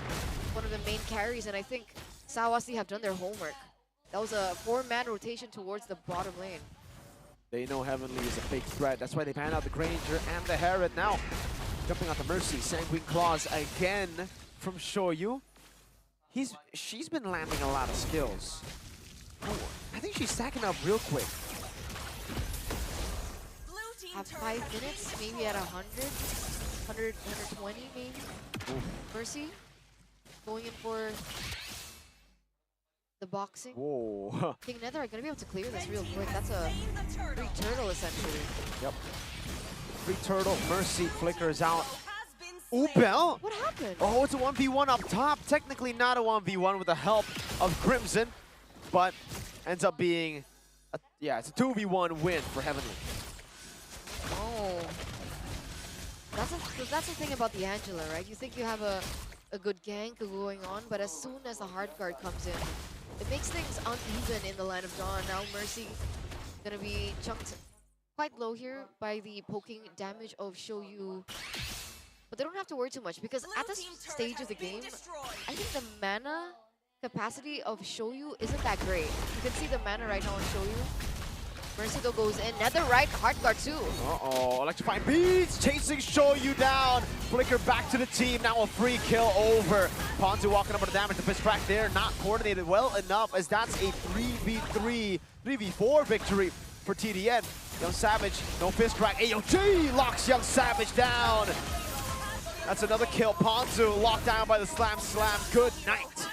one of the main carries, and I think Sawasdi have done their homework. That was a 4-man rotation towards the bottom lane. They know Heavenly is a big threat. That's why they pan out the Granger and the Herod. Now, jumping out the Mercy, Sanguine Claws again from Shoyu. She's been landing a lot of skills. Oh, I think she's stacking up real quick. Have 5 minutes, maybe at 100, 120 maybe. Oof. Mercy going in for the boxing. Whoa. King Netherite gonna be able to clear this real quick. That's a free turtle essentially. Yep. Free turtle, Mercy flickers out. Ubel? What happened? Oh, it's a 1v1 up top. Technically not a 1v1 with the help of Crimson, but ends up being, it's a 2v1 win for Heavenly. Oh, That's the thing about the Angela, right? You think you have a good gank going on, but as soon as the hard guard comes in, it makes things uneven in the Land of Dawn. Now Mercy gonna be chunked quite low here by the poking damage of Shoyu. But they don't have to worry too much because at this stage of the game, I think the mana capacity of Shoyu isn't that great. You can see the mana right now on Shoyu. Mercy though goes in. Netherite, hard guard too. Uh-oh, electrifying beats, chasing Shoyu down. Flicker back to the team, now a free kill over. Ponzu walking over the damage, the fist crack there, not coordinated well enough as that's a 3v3, 3v4 victory for TDN. Young Savage, no fist crack. AOG locks Young Savage down. That's another kill. Ponzu locked down by the slam. Good night.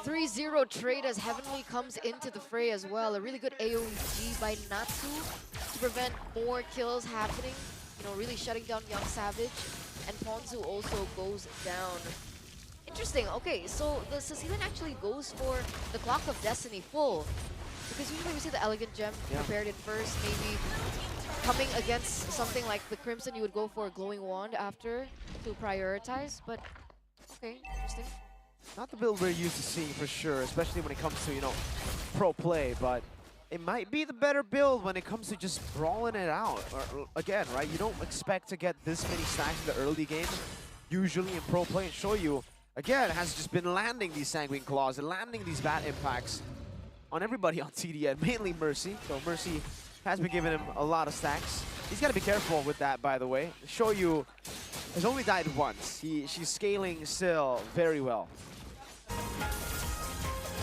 3-0 trade as Heavenly comes into the fray as well. A really good AOG by Natsu to prevent more kills happening. You know, really shutting down Young Savage. And Ponzu also goes down. Interesting. Okay, so the Sicilian actually goes for the Clock of Destiny full. Because usually we see the Elegant Gem prepared in first, maybe coming against something like the Crimson, you would go for a Glowing Wand after to prioritize, but okay, interesting. Not the build we're used to seeing for sure, especially when it comes to, you know, pro play, but it might be the better build when it comes to just brawling it out. Or, again, right, you don't expect to get this many stacks in the early game, usually in pro play, and Shoyu, again, has just been landing these Sanguine Claws and landing these bad impacts on everybody on TDN, mainly Mercy. So Mercy has been giving him a lot of stacks. He's got to be careful with that, by the way. Shoyu has only died once. She's scaling still very well.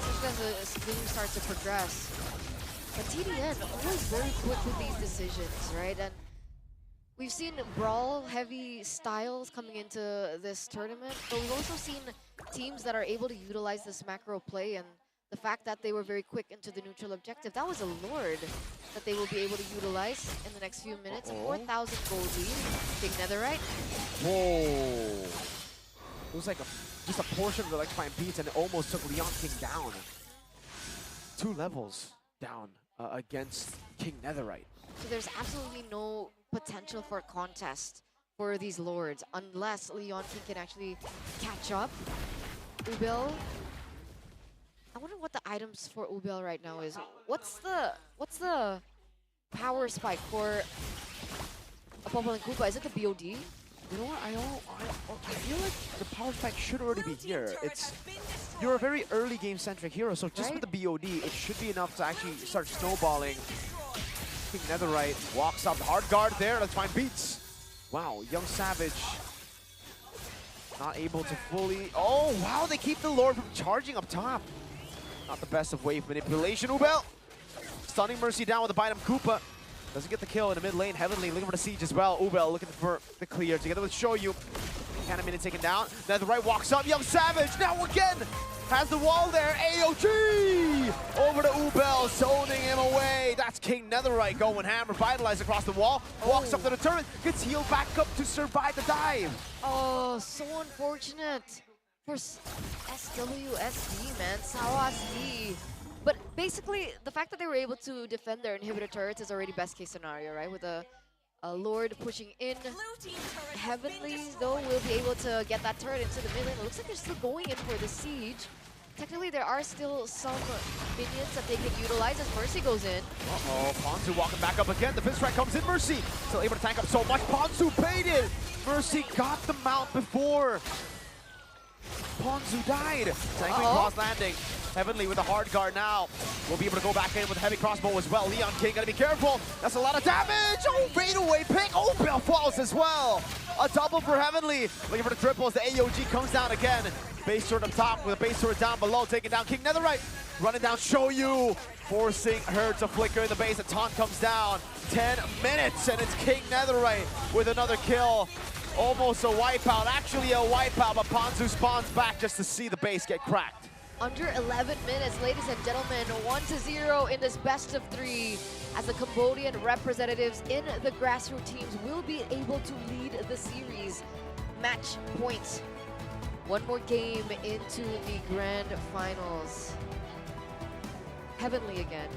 Especially as the game starts to progress. But TDN always very quick with these decisions, right? And we've seen brawl-heavy styles coming into this tournament, but we've also seen teams that are able to utilize this macro play, and the fact that they were very quick into the neutral objective, that was a Lord that they will be able to utilize in the next few minutes. 4,000 gold lead. Big Netherite. Whoa. It was like just a portion of the electrifying beats, and it almost took Leon King down. 2 levels down against King Netherite. So there's absolutely no potential for a contest for these Lords unless Leon King can actually catch up. Ubel, I wonder what the items for Ubel right now is. What's the power spike for OPPO and Koopa? Is it the BOD? You know what? I feel like the power spike should already be here. You're a very early game centric hero, so just with the BOD, it should be enough to actually start snowballing. King Netherite walks up, hard guard there. Let's find beats. Wow, Young Savage not able to fully. Oh wow, they keep the Lord from charging up top. Not the best of wave manipulation. Ubel stunning Mercy down with the bite of Koopa. Doesn't get the kill in the mid lane. Heavenly looking for the siege as well. Ubel looking for the clear together with Shoyu. Cannon taken down. Netherite walks up. Young Savage now again has the wall there. AOG over to Ubel, zoning him away. That's King Netherite going hammer, vitalized across the wall. Walks up to the turret, gets healed back up to survive the dive. Oh, so unfortunate for SWSD, man. SWSD. But basically, the fact that they were able to defend their inhibitor turrets is already best case scenario, right? With a Lord pushing in. Heavenly, though, will be able to get that turret into the mid lane. It looks like they're still going in for the siege. Technically, there are still some minions that they can utilize as Mercy goes in. Uh-oh, Ponzu walking back up again. The fist strike comes in. Mercy still able to tank up so much. Ponzu baited. Mercy got the mount before Ponzu died. Sanguine Claws landing. Heavenly with a hard guard now. We'll be able to go back in with a heavy crossbow as well. Leon King gotta be careful. That's a lot of damage. Oh, fade away pick. Oh, Bell falls as well. A double for Heavenly. Looking for the triples. The AOG comes down again. Base sword up top with a base sword down below. Taking down King Netherite. Running down Shoyu. Forcing her to flicker in the base. A taunt comes down. 10 minutes and it's King Netherite with another kill. Almost a wipeout. Actually a wipeout, but Ponzu spawns back just to see the base get cracked. Under 11 minutes, ladies and gentlemen, 1-0 in this best of 3 as the Cambodian representatives in the grassroots teams will be able to lead the series. Match points. One more game into the grand finals. Heavenly again,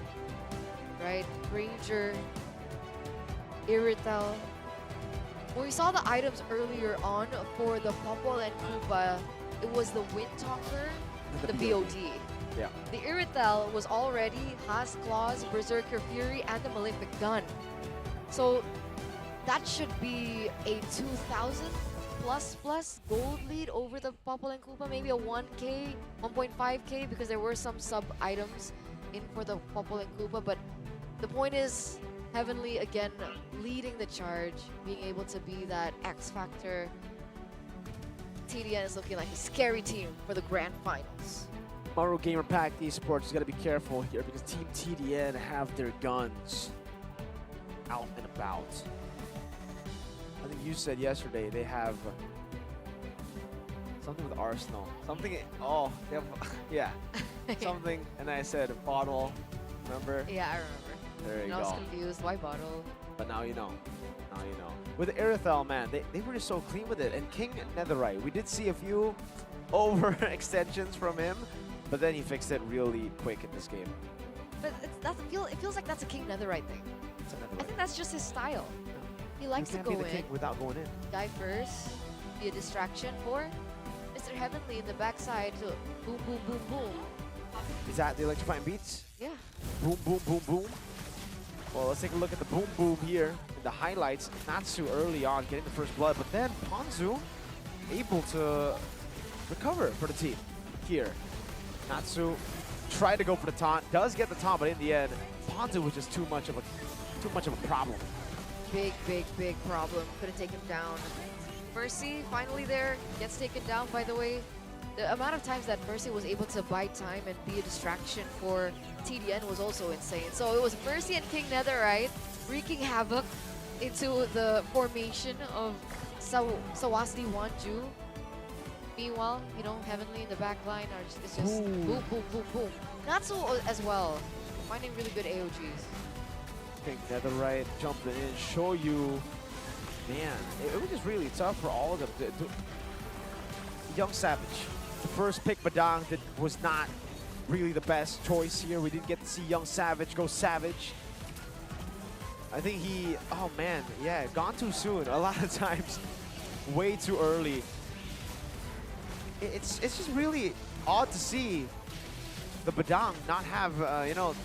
right? Ranger, Iritel, When we saw the items earlier on for the Popol and Koopa, it was the Windtalker, the BOD. Yeah. The Irritel was already Has Claws, Berserker Fury, and the Malefic Gun. So that should be a 2,000 plus gold lead over the Popol and Koopa, maybe a 1K, 1.5K, because there were some sub items in for the Popol and Koopa. But the point is, Heavenly again leading the charge, being able to be that X factor. TDN is looking like a scary team for the grand finals. Maru Gamer Pack Esports has got to be careful here because Team TDN have their guns out and about. I think you said yesterday they have something with Arsenal. Something, oh, they have, yeah. Something, and I said bottle, remember? Yeah, I remember. There you And go. I was confused, why bottle? But now you know. Now you know. With Irithel, man, they were just so clean with it. And King Netherite, we did see a few overextensions from him, but then he fixed it really quick in this game. But it feels like that's a King Netherite thing. It's a I Netherite. think that's just his style. He likes you to can't go be the in, king without going in. die first, be a distraction for Mr. Heavenly in the backside to boom, boom, boom, boom. Is that the electrifying beats? Yeah. Boom, boom, boom, boom. Well, let's take a look at the boom, boom here in the highlights. Natsu early on getting the first blood, but then Ponzu able to recover for the team here. Natsu tried to go for the taunt, does get the taunt, but in the end, Ponzu was just too much of a problem. Big problem. Couldn't take him down. Mercy finally there, gets taken down by the way. The amount of times that Mercy was able to buy time and be a distraction for TDN was also insane. So it was Mercy and King Netherite wreaking havoc into the formation of Sawasdi Wanju. Meanwhile, you know, Heavenly in the back line is just boom, boom, boom, boom. Natsu as well, finding really good AOGs. King Netherite jumping in, show you. Man, it was just really tough for all of them. Young Savage, the first pick Badang that was not really the best choice here. We didn't get to see Young Savage go Savage. I think he, oh man, yeah, gone too soon. A lot of times, way too early. It's just really odd to see the Badang not have, you know,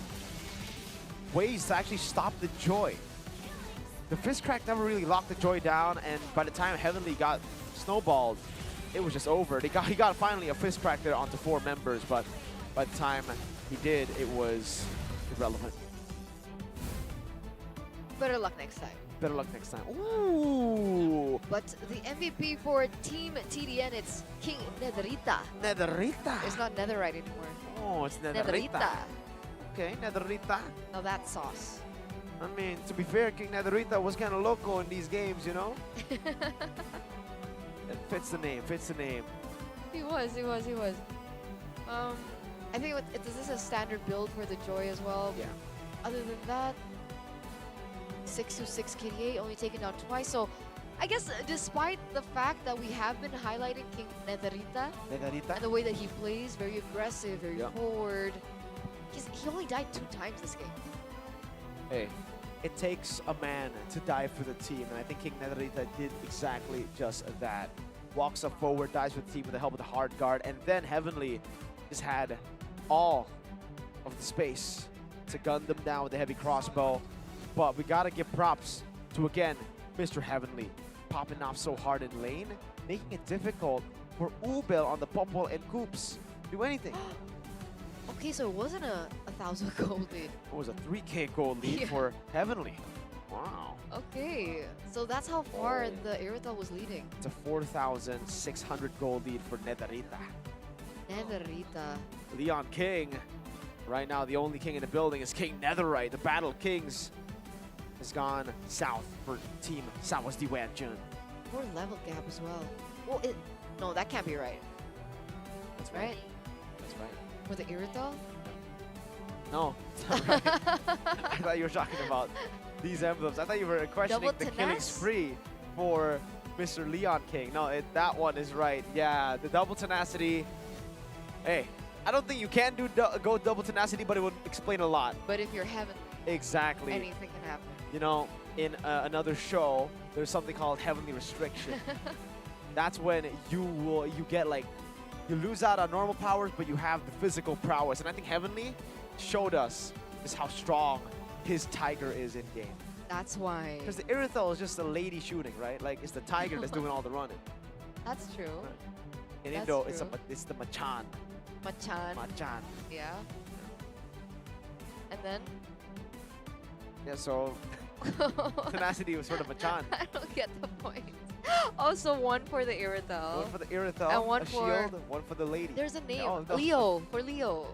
ways to actually stop the Joy. The Fist Crack never really locked the Joy down, and by the time Heavenly got snowballed, it was just over. He got finally a Fist Crack there onto 4 members, but by the time he did, it was irrelevant. Better luck next time. Better luck next time. Ooh! But the MVP for Team TDN, it's King Netherita. Netherita! It's not Netherite anymore. Oh, it's Netherita. Okay, Netherita. Now that's sauce. I mean, to be fair, King Netherita was kind of loco in these games, you know? It fits the name, fits the name. He was. I think this is a standard build for the Joy as well. Yeah. Other than that, 626 KDA only taken down twice. So I guess despite the fact that we have been highlighting King Netherita and the way that he plays, very aggressive, very forward, he only died 2 times this game. Hey, it takes a man to die for the team, and I think King Netherita did exactly just that. Walks up forward, dies for the team with the help of the hard guard, and then Heavenly just had all of the space to gun them down with the heavy crossbow. But we gotta give props to, again, Mr. Heavenly, popping off so hard in lane, making it difficult for Ubel on the Popol and Coops do anything. Okay, so it wasn't a 1,000 gold lead. It was a 3K gold lead for Heavenly. Wow. Okay, so that's how far the Irithel was leading. It's a 4,600 gold lead for Netherita. Netherita. Leon King. Right now, the only king in the building is King Netherite. The Battle Kings has gone south for Team Sawasdi Wanjun. 4 level gap as well. Well, no, that can't be right. That's Right? That's right. For the Irithel? No, it's not right. I thought you were talking about these emblems. I thought you were questioning Double the killing Tenace? spree for Mr. Leon King. No, that one is right. Yeah, the double tenacity. Hey, I don't think you can go double tenacity, but it would explain a lot. But if you're Heavenly, Exactly. Anything can happen. You know, in another show, there's something called heavenly restriction. That's when you get like, you lose out on normal powers, but you have the physical prowess. And I think Heavenly showed us just how strong his tiger is in game. That's why. Because the Irithel is just a lady shooting, right? Like it's the tiger that's doing all the running. That's true. In That's Indo, true. it's the Machan. Machan. Machan. Yeah. And then? Yeah, so Tenacity was sort of Machan. I don't get the point. Also, one for the Irithel. One for the Irithel, And one a for- shield, one for the lady. There's a name. No. Leo. For Leo.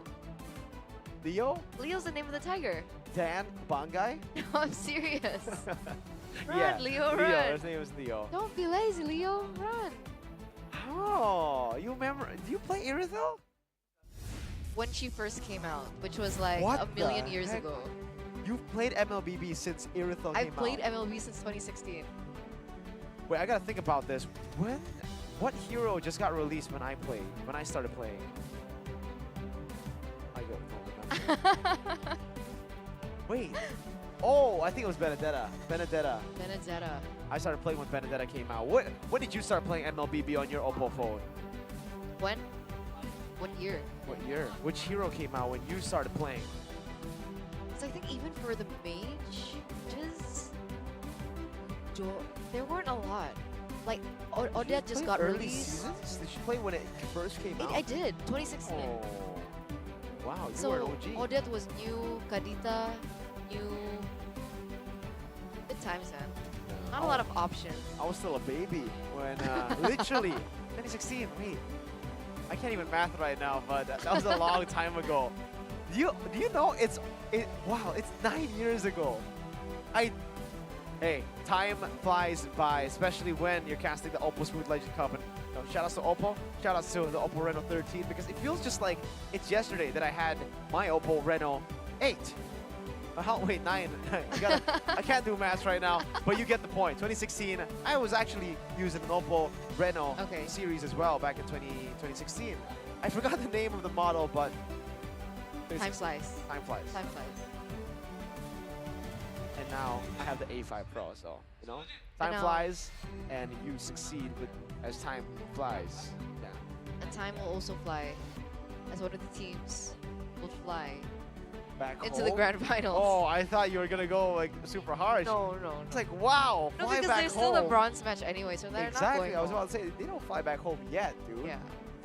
Leo, Leo's the name of the tiger. Dan, Bangai. No, I'm serious. Run, Yeah, Leo, Leo, run. his name is Leo. Don't be lazy, Leo. Run. Oh, you remember? Do you play Irithel? When she first came out, which was like What a million the years heck? ago. You've played MLBB since Irithel came I've played out. MLB since 2016. Wait, I gotta think about this. What hero just got released when I started playing? I don't remember. Wait. Oh, I think it was Benedetta. Benedetta. Benedetta. I started playing when Benedetta came out. When did you start playing MLBB on your OPPO phone? When? What year? What year? Which hero came out when you started playing? So I think even for the mages, there weren't a lot. Like, Odette just got early released. seasons? Did you play when it first came out? I did, 2016. Oh. Wow, you So were an OG. Odette was new, Kadita, new. Good times, man. Not a lot of options. I was still a baby when, literally, 2016, wait. I can't even math right now, but that was a long time ago. Do you know wow, it's 9 years ago. Hey, time flies by, especially when you're casting the OPPO Smooth Legend Cup. And shout outs to OPPO, shout outs to the OPPO Reno 13, because it feels just like it's yesterday that I had my OPPO Reno 8. Wait, 9. I can't do math right now, but you get the point. 2016, I was actually using an OPPO Reno series as well back in 2016. I forgot the name of the model, but Time flies. Time flies. Time flies. And now I have the A5 Pro, so you know, time now- flies, and you succeed as time flies. Yeah. And time will also fly, as one of the teams will fly Back into home? the grand finals. Oh, I thought you were gonna go like super harsh. No, no, no. It's like wow, No, fly because back there's home. still a bronze match anyway, so they're not Exactly. going I was home. about to say they don't fly back home yet, dude. Yeah.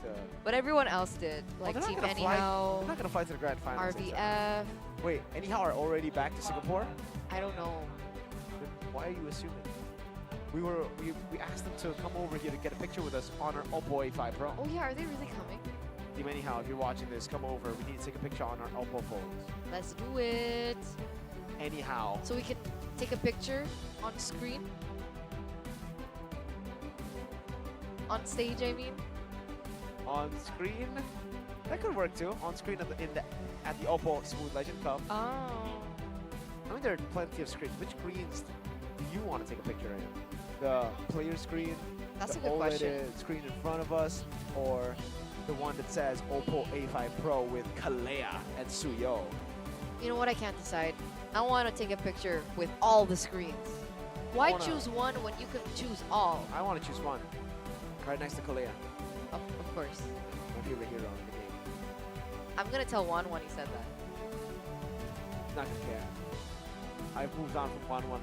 Uh, But everyone else did, like they're not Team gonna fly- Anyhow, They're not gonna fly to the grand finals. RVF. Wait, Anyhow are already back to Singapore? I don't know. Then why are you assuming? We asked them to come over here to get a picture with us on our OPPO A5 Pro. Oh yeah, are they really coming? Team Anyhow, if you're watching this, come over. We need to take a picture on our OPPO phones. Let's do it. Anyhow. So we can take a picture on screen. On stage, I mean. On screen, that could work too. On screen at the OPPO Smooth Legend Cup. Oh. I mean, there are plenty of screens. Which screens do you want to take a picture in? The player screen, That's the a good OLED question. screen in front of us, or the one that says OPPO A5 Pro with Kalea and Suyo? You know what? I can't decide. I want to take a picture with all the screens. Why wanna- choose one when you can choose all? I want to choose one. Right next to Kalea, Of course. my favorite hero in the game. I'm gonna tell Juan when he said that. Not gonna care. I've moved on from 1-1.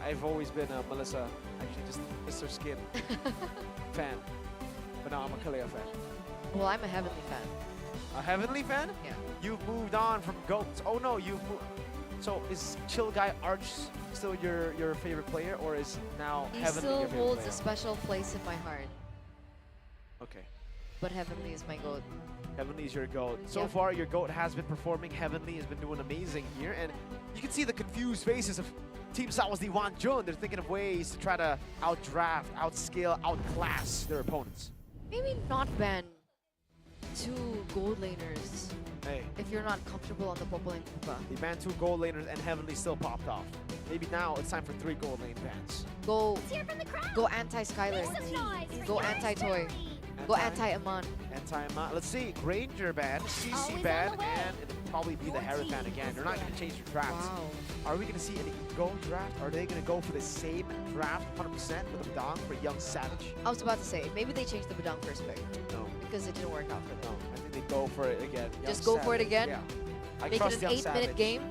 I've always been a Melissa, actually just Mr. Skin fan. But now I'm a Kalea fan. Well, I'm a Heavenly fan. A Heavenly fan? Yeah. You've moved on from GOATs. Oh no, you've moved. So is Chill Guy Arch still your favorite player, or is now He Heavenly still your favorite holds player? a special place in my heart, Okay. but Heavenly is my goat. Heavenly is your GOAT. So Yep. far, your GOAT has been performing. Heavenly has been doing amazing here, and you can see the confused faces of Team Sawas Wan Jun. They're thinking of ways to try to outdraft, outscale, outclass their opponents. Maybe not ban 2 gold laners Hey, if you're not comfortable on the Popo lane Pupa. they banned 2 gold laners, and Heavenly still popped off. Maybe now it's time for 3 gold lane bans. Go, Let's hear from the crowd. go anti-Skylar. Make some noise for Go yours anti-toy. truly. Go anti-Aman. Anti-Aman. Let's see. Granger ban, CC Always ban, on the way. and it'll probably be the Harith ban again. They're not going to change their drafts. Wow. Are we going to see an Ego draft? Are they going to go for the same draft 100% with a Badang for Young Savage? I was about to say, maybe they changed the Badang first pick No. because it didn't work out for No. them. I think they go for it again. Young Just go for it Savage. again? Yeah. I Make trust it an Young 8-minute Savage. game.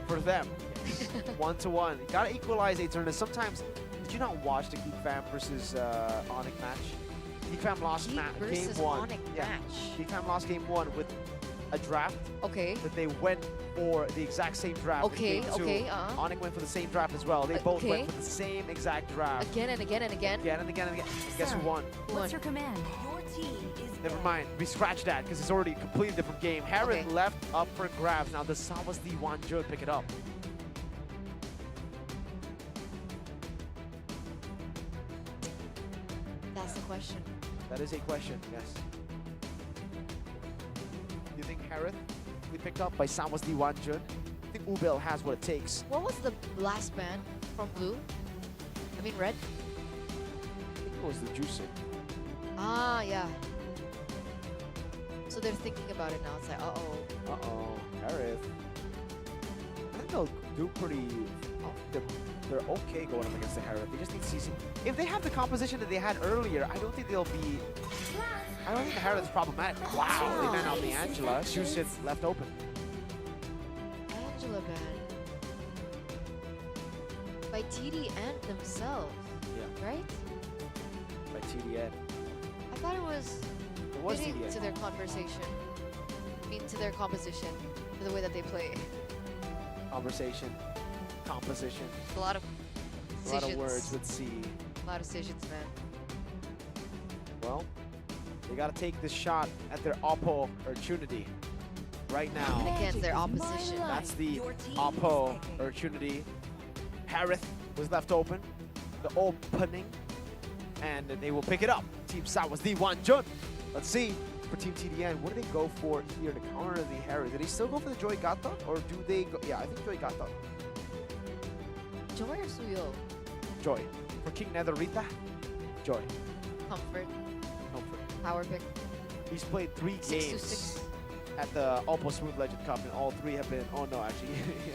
For them. 1-1. You gotta equalize a tournament. Sometimes, did you not watch the Geek Fam versus Onyx match? Geek Fam lost Geek game versus 1. Onyx Yeah. match. Geek Fam lost game 1 with a draft Okay. that they went for the exact same draft. Okay, in game 2. okay, Onyx went for the same draft as well. They both okay. went for the same exact draft. Again and again and again. Again and again and again. Guess who won? Who won? command? Your team is Never mind. We scratched that because it's already a completely different game. Harith Okay. left up for grabs. Now, does Sawas the Wanjun pick it up? That's the question. That is a question, yes. You think Harith will be picked up by Sawas the Wanjun? I think Ubel has what it takes. What was the last ban from blue? I mean red? I think it was the juicing. Ah, yeah. So they're thinking about it now. It's like, uh-oh. Uh-oh, Harith. I think they'll do pretty... They're okay going up against the Harith. They just need CC. If they have the composition that they had earlier, I don't think they'll be... I don't think the Harith is problematic. Wow, they ran out the Angela. Shushin left open. Angela ban. By TD and themselves, Yeah, right? by TDN. I thought it was It was fitting TDN. to their conversation. I mean, to their composition, to the way that they play. Conversation, composition, A lot of a lot of decisions. words with C. A lot of decisions, man. Well, they got to take this shot at their OPPO opportunity right now. Against their opposition. That's the OPPO opportunity. Harith was left open, the opening, and they will pick it up. Team South was the Wanjun. Let's see for Team TDN, what do they go for here to counter the Harith? Did they still go for the Joy Gata, or do they go? Yeah, I think Joy Gata. Joy or Suyo? Joy. For King Netherita, Joy. Comfort. Comfort. Power pick. He's played 3 6 to games 6. at the OPPO Smooth Legend Cup, and all 3 have been, oh no, actually,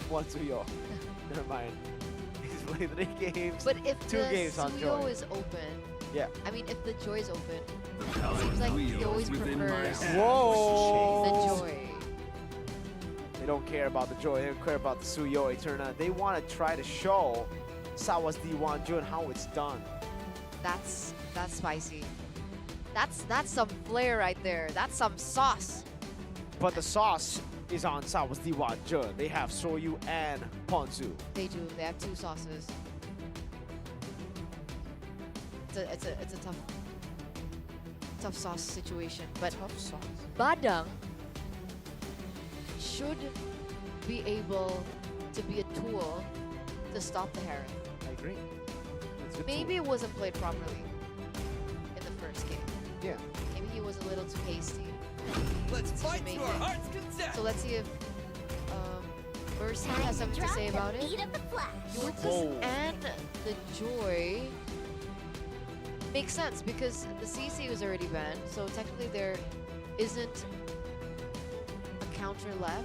one Suyo. Never mind. He's played 3 games. But if 2 the games on Suyo Joy. is open, Yeah. I mean, if the Joy is open, it seems like he always prefers Whoa! the Joy. They don't care about the Joy, they don't care about the Suyo Eterna. They want to try to show Sawas D Wanjun how it's done. That's spicy. That's some flair right there. That's some sauce. But the sauce is on Sawas D Wanjun. They have Soyu and Ponzu. They do. They have 2 sauces. It's a tough sauce situation. But Tough sauce. Badang should be able to be a tool to stop the Harith. I agree. That's a good Maybe tool. it wasn't played properly in the first game. Yeah. Maybe he was a little too hasty. Let's fight Decision to our making. heart's content. So let's see if Mercy has something to say about it. Beat of the flash. Lucas Whoa. and the Joy makes sense because the CC was already banned, so technically there isn't a counter left.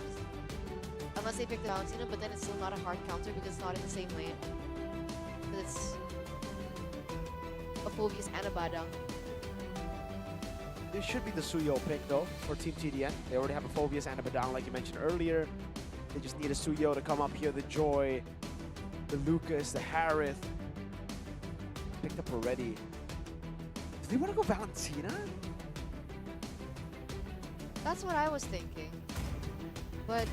Unless they pick the Valentina, but then it's still not a hard counter because it's not in the same lane. But it's a Phobius and a Badang. This should be the Suyo pick though for Team TDN. They already have a Phobius and a Badang like you mentioned earlier. They just need a Suyo to come up here. The Joy, the Lucas, the Harith. Picked up already. Do they want to go Valentina? That's what I was thinking. But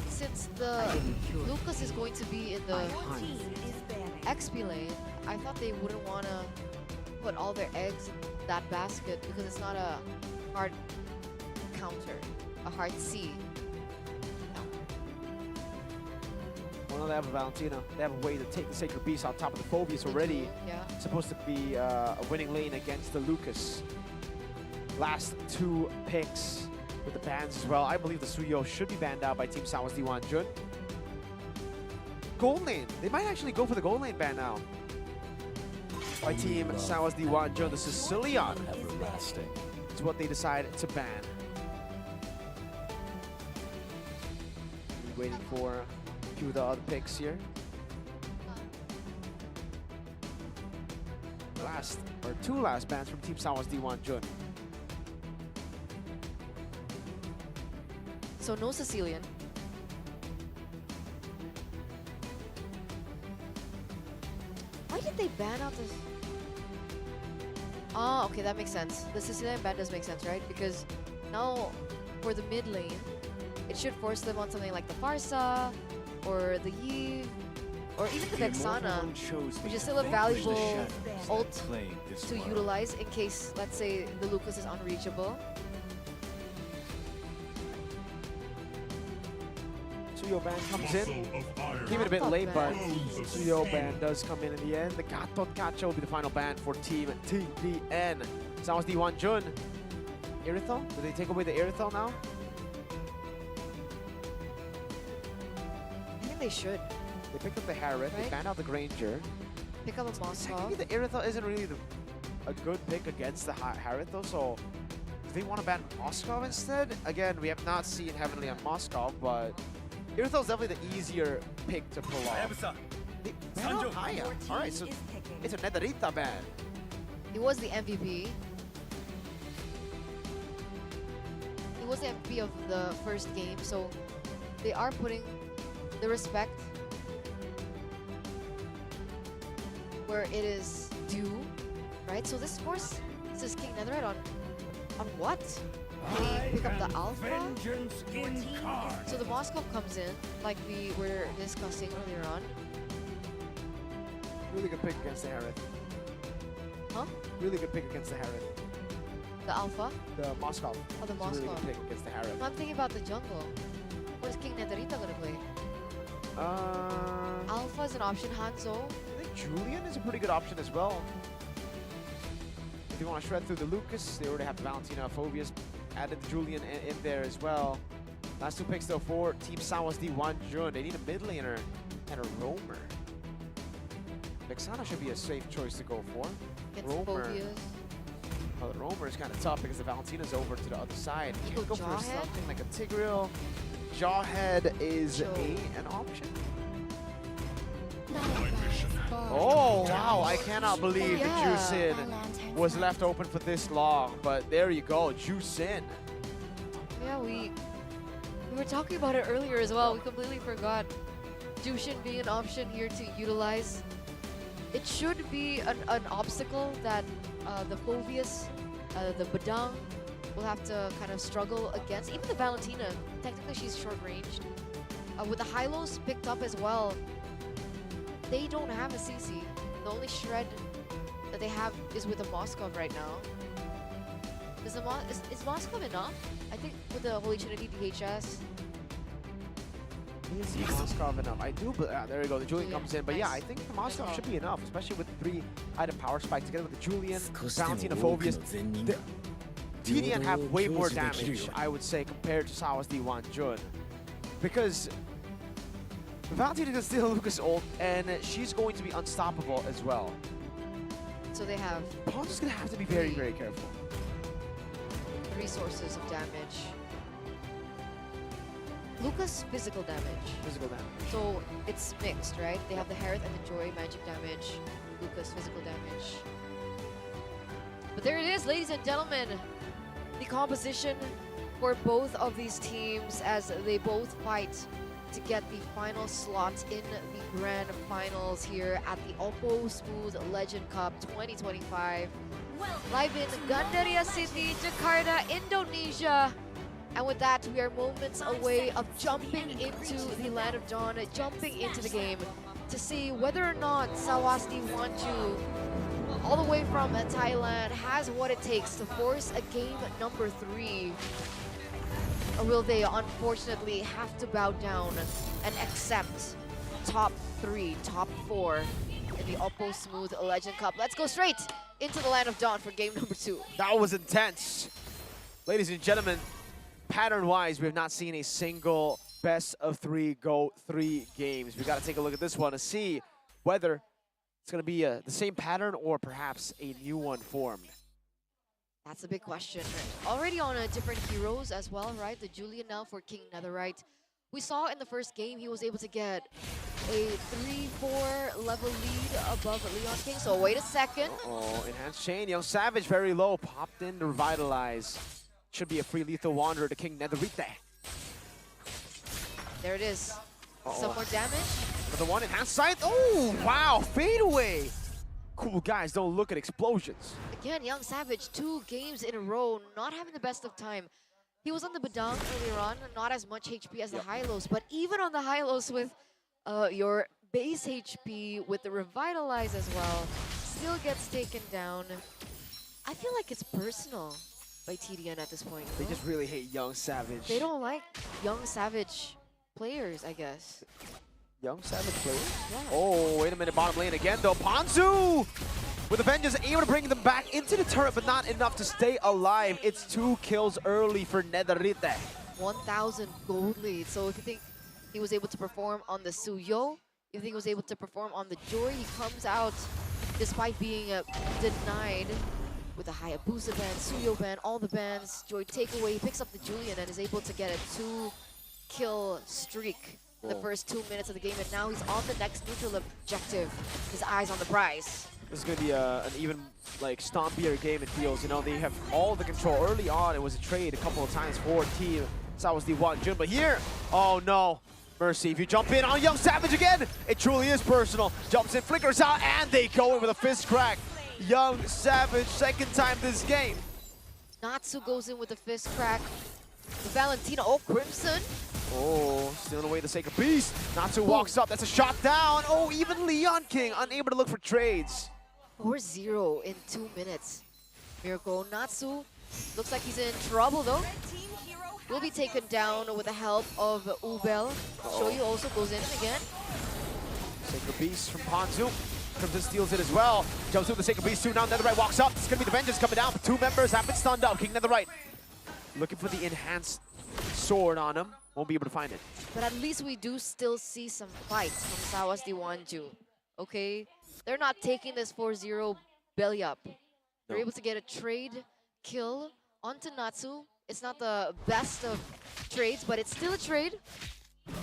since the Lucas is going to be in the XP lane, I thought they wouldn't want to put all their eggs in that basket because it's not a hard counter, a hard C. Well, they have a Valentina. They have a way to take the Sacred Beast on top of the Phobius They already. do, yeah. Supposed to be a winning lane against the Lucas. Last 2 picks with the bans as well. I believe the Suyo should be banned out by Team Sawas D Wanjun. Gold lane. They might actually go for the gold lane ban now. by Team Sawas D1 the Sicilian. Everlasting. It's what they decided to ban. Waiting for a few of the other picks here. Two last bans from Team Sawas D1. So no Sicilian. Why did they ban out this? Ah, okay, that makes sense. The Sicilian ban does make sense, right? Because now for the mid lane, it should force them on something like the Farsa or the Eve or even the Vexana, which is still a valuable ult to utilize in case, let's say, the Lucas is unreachable. Suyo ban comes in. Came in a bit late, but Suyo ban does come in the end. The Gatot Kacha will be the final ban for Team TPN. Sawas D1 Jun. Irithel? Do they take away the Irithel now? I think they should. They picked up the Harriet, they Right. banned out the Granger. Pick up a Moscow. Technically, the Irithel isn't really a good pick against the Harriet though, so if they want to ban Moscow instead, again, we have not seen Heavenly on Moscow, but Irithel's definitely the easier pick to pull off. They ban out Haya. Alright, so it's a Nederita ban. It was the MVP. It was the MVP of the first game, so they are putting the respect where it is due, right? So this, of course, this is King Netherite on what? They pick up the Alpha. So the Moscow comes in, like we were discussing earlier on. Really good pick against the Harriet. Huh? Really good pick against the Harriet. The Alpha? The Moscow. Oh, the It's a really Moscow. good pick against the Harriet. I'm thinking about the jungle. What is King Netherita gonna play? Alpha is an option, Hanzo. I think Julian is a pretty good option as well. If you want to shred through the Lucas, they already have Valentina, Phobius, added Julian in there as well. Last two picks though for Team Sawas D1 Jun. They need a mid laner and a roamer. Vexana should be a safe choice to go for. Against Roamer. Phobias. Well, the roamer is kind of tough because the Valentina's over to the other side. You Go can go for Jawhead? something like a Tigreal. Jawhead is Sure. an option. Oh wow, I cannot believe Yeah. that Juicin was left open for this long, but there you go, Juicin. Yeah, we were talking about it earlier as well. We completely forgot Jushin being an option here to utilize. It should be an obstacle that the Phobius, the Badang, will have to kind of struggle against. Even the Valentina, technically she's short-ranged. With the Hylos picked up as well, they don't have a CC. The only shred that they have is with the Moskov right now. Is Moskov enough? I think with the Holy Trinity DHS. Is Moskov enough? I do, but there you go, the Julian Julian, comes in. But yeah, I nice. think the Moskov call. should be enough, especially with the 3-item power spike together with the Julian, Valentina, Phobius. The TDN have way more damage, I would say, compared to Sawas D1 Jun. Because Valentina can steal Lucas' ult, and she's going to be unstoppable as well. So they have Paul's just going to have to be very, very careful. 3 sources of damage. Lucas, physical damage. Physical damage. So it's mixed, right? They have the Harith and the Joy, magic damage. Lucas, physical damage. But there it is, ladies and gentlemen. The composition for both of these teams as they both fight to get the final slot in the grand finals here at the OPPO Smooth Legend Cup 2025. Live in Gandaria City, Jakarta, Indonesia. And with that, we are moments away of jumping into the Land of Dawn, jumping into the game to see whether or not Sawasdi Wanju, all the way from Thailand, has what it takes to force a game number 3. Or will they unfortunately have to bow down and accept top 3, top 4 in the OPPO Smooth Legend Cup? Let's go straight into the Land of Dawn for game number 2. That was intense. Ladies and gentlemen, pattern-wise, we have not seen a single best of 3 go 3 games. We got to take a look at this one to see whether it's going to be the same pattern or perhaps a new one formed? That's a big question. Already on different heroes as well, right? The Julian now for King Netherite. We saw in the first game he was able to get a 3-4 level lead above Leon King. So wait a second. Oh, enhanced chain. Young Savage very low. Popped in to revitalize. Should be a free lethal wanderer to King Netherite. There it is. Some more damage. Another one. Enhanced sight. Oh, wow. Fade away. Cool guys don't look at explosions. Again, Young Savage, 2 games in a row, not having the best of time. He was on the Badang earlier on, not as much HP as the high-lows, but even on the high-lows with your base HP, with the Revitalize as well, still gets taken down. I feel like it's personal by TDN at this point. They just really hate Young Savage. They don't like Young Savage players, I guess. Young Savage players? Yeah. Oh, wait a minute. Bottom lane again, though. Ponzu! With the Vengeance able to bring them back into the turret, but not enough to stay alive. It's 2 kills early for Netherite. 1,000 gold lead. So if you think he was able to perform on the Suyo, if you think he was able to perform on the Joy, he comes out despite being denied with a Hayabusa ban, Suyo ban, all the bans. Joy takeaway, he picks up the Julian and is able to get a 2-kill streak in the first 2 minutes of the game. And now he's on the next neutral objective. His eyes on the prize. This is going to be an even stompier game, it feels. You know, they have all the control. Early on, it was a trade a couple of times for Team Southwest D1 Jun. But here, oh no. Mercy, if you jump in on Young Savage again, it truly is personal. Jumps in, flickers out, and they go in with a fist crack. Young Savage, second time this game. Natsu goes in with a fist crack. The Valentina, oh, Crimson. Oh, stealing away the Sacred Beast. Natsu walks up, that's a shot down. Oh, even Leon King unable to look for trades. 4-0 in 2 minutes. Miracle Natsu looks like he's in trouble though. Will be taken down with the help of Ubel. Shoyu also goes in again. Sacred Beast from Ponzu. Crimson steals it as well. Jumps through the Sacred Beast too. Now Netherite walks up. It's going to be the Vengeance coming down. 2 members have been stunned up. King Netherite looking for the enhanced sword on him. Won't be able to find it. But at least we do still see some fights from Sawas Diwanju. Okay? They're not taking this 4-0 belly up. They're able to get a trade kill onto Natsu. It's not the best of trades, but it's still a trade.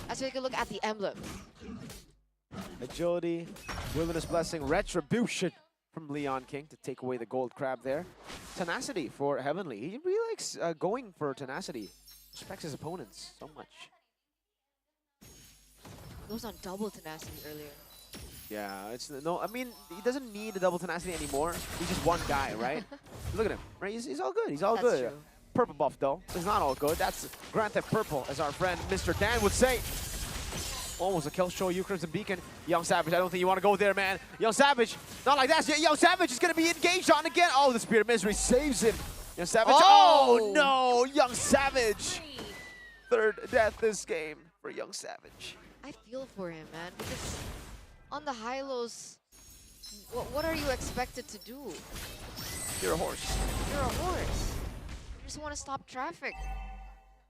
As we take a look at the emblem. Agility, Wilderness Blessing, Retribution from Leon King to take away the gold crab there. Tenacity for Heavenly. He really likes going for tenacity. Respects his opponents so much. Goes on double tenacity earlier. Yeah, it's no. I mean, he doesn't need a double tenacity anymore. He's just one guy, right? Look at him, right? He's all good. He's all That's good. True. Purple buff though. It's not all good. That's Grand Theft Purple, as our friend Mr. Dan would say. Almost a kill show, you Crimson Beacon. Young Savage, I don't think you want to go there, man. Young Savage, not like that. Young Savage is going to be engaged on again. Oh, the Spirit of Misery saves him. Young Savage, oh no, Young Savage. 3rd death this game for Young Savage. I feel for him, man, because on the high-lows, what are you expected to do? You're a horse. You're a horse. You just want to stop traffic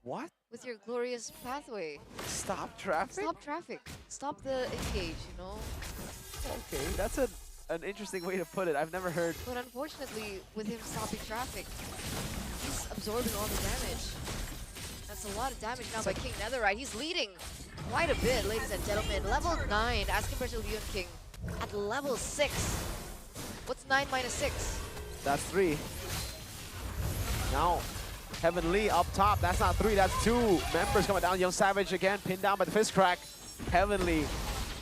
What? with your glorious pathway. Stop traffic? Stop traffic. Stop the engage, you know? Okay, that's an interesting way to put it. I've never heard. But unfortunately, with him stopping traffic, he's absorbing all the damage. That's a lot of damage now by King Netherite. He's leading quite a bit, ladies and gentlemen. Level 9, as compared to Leon King. At level 6. What's 9 minus 6? That's 3. Now, Heavenly up top. That's not 3, that's 2. Members coming down. Young Savage again, pinned down by the fist crack. Heavenly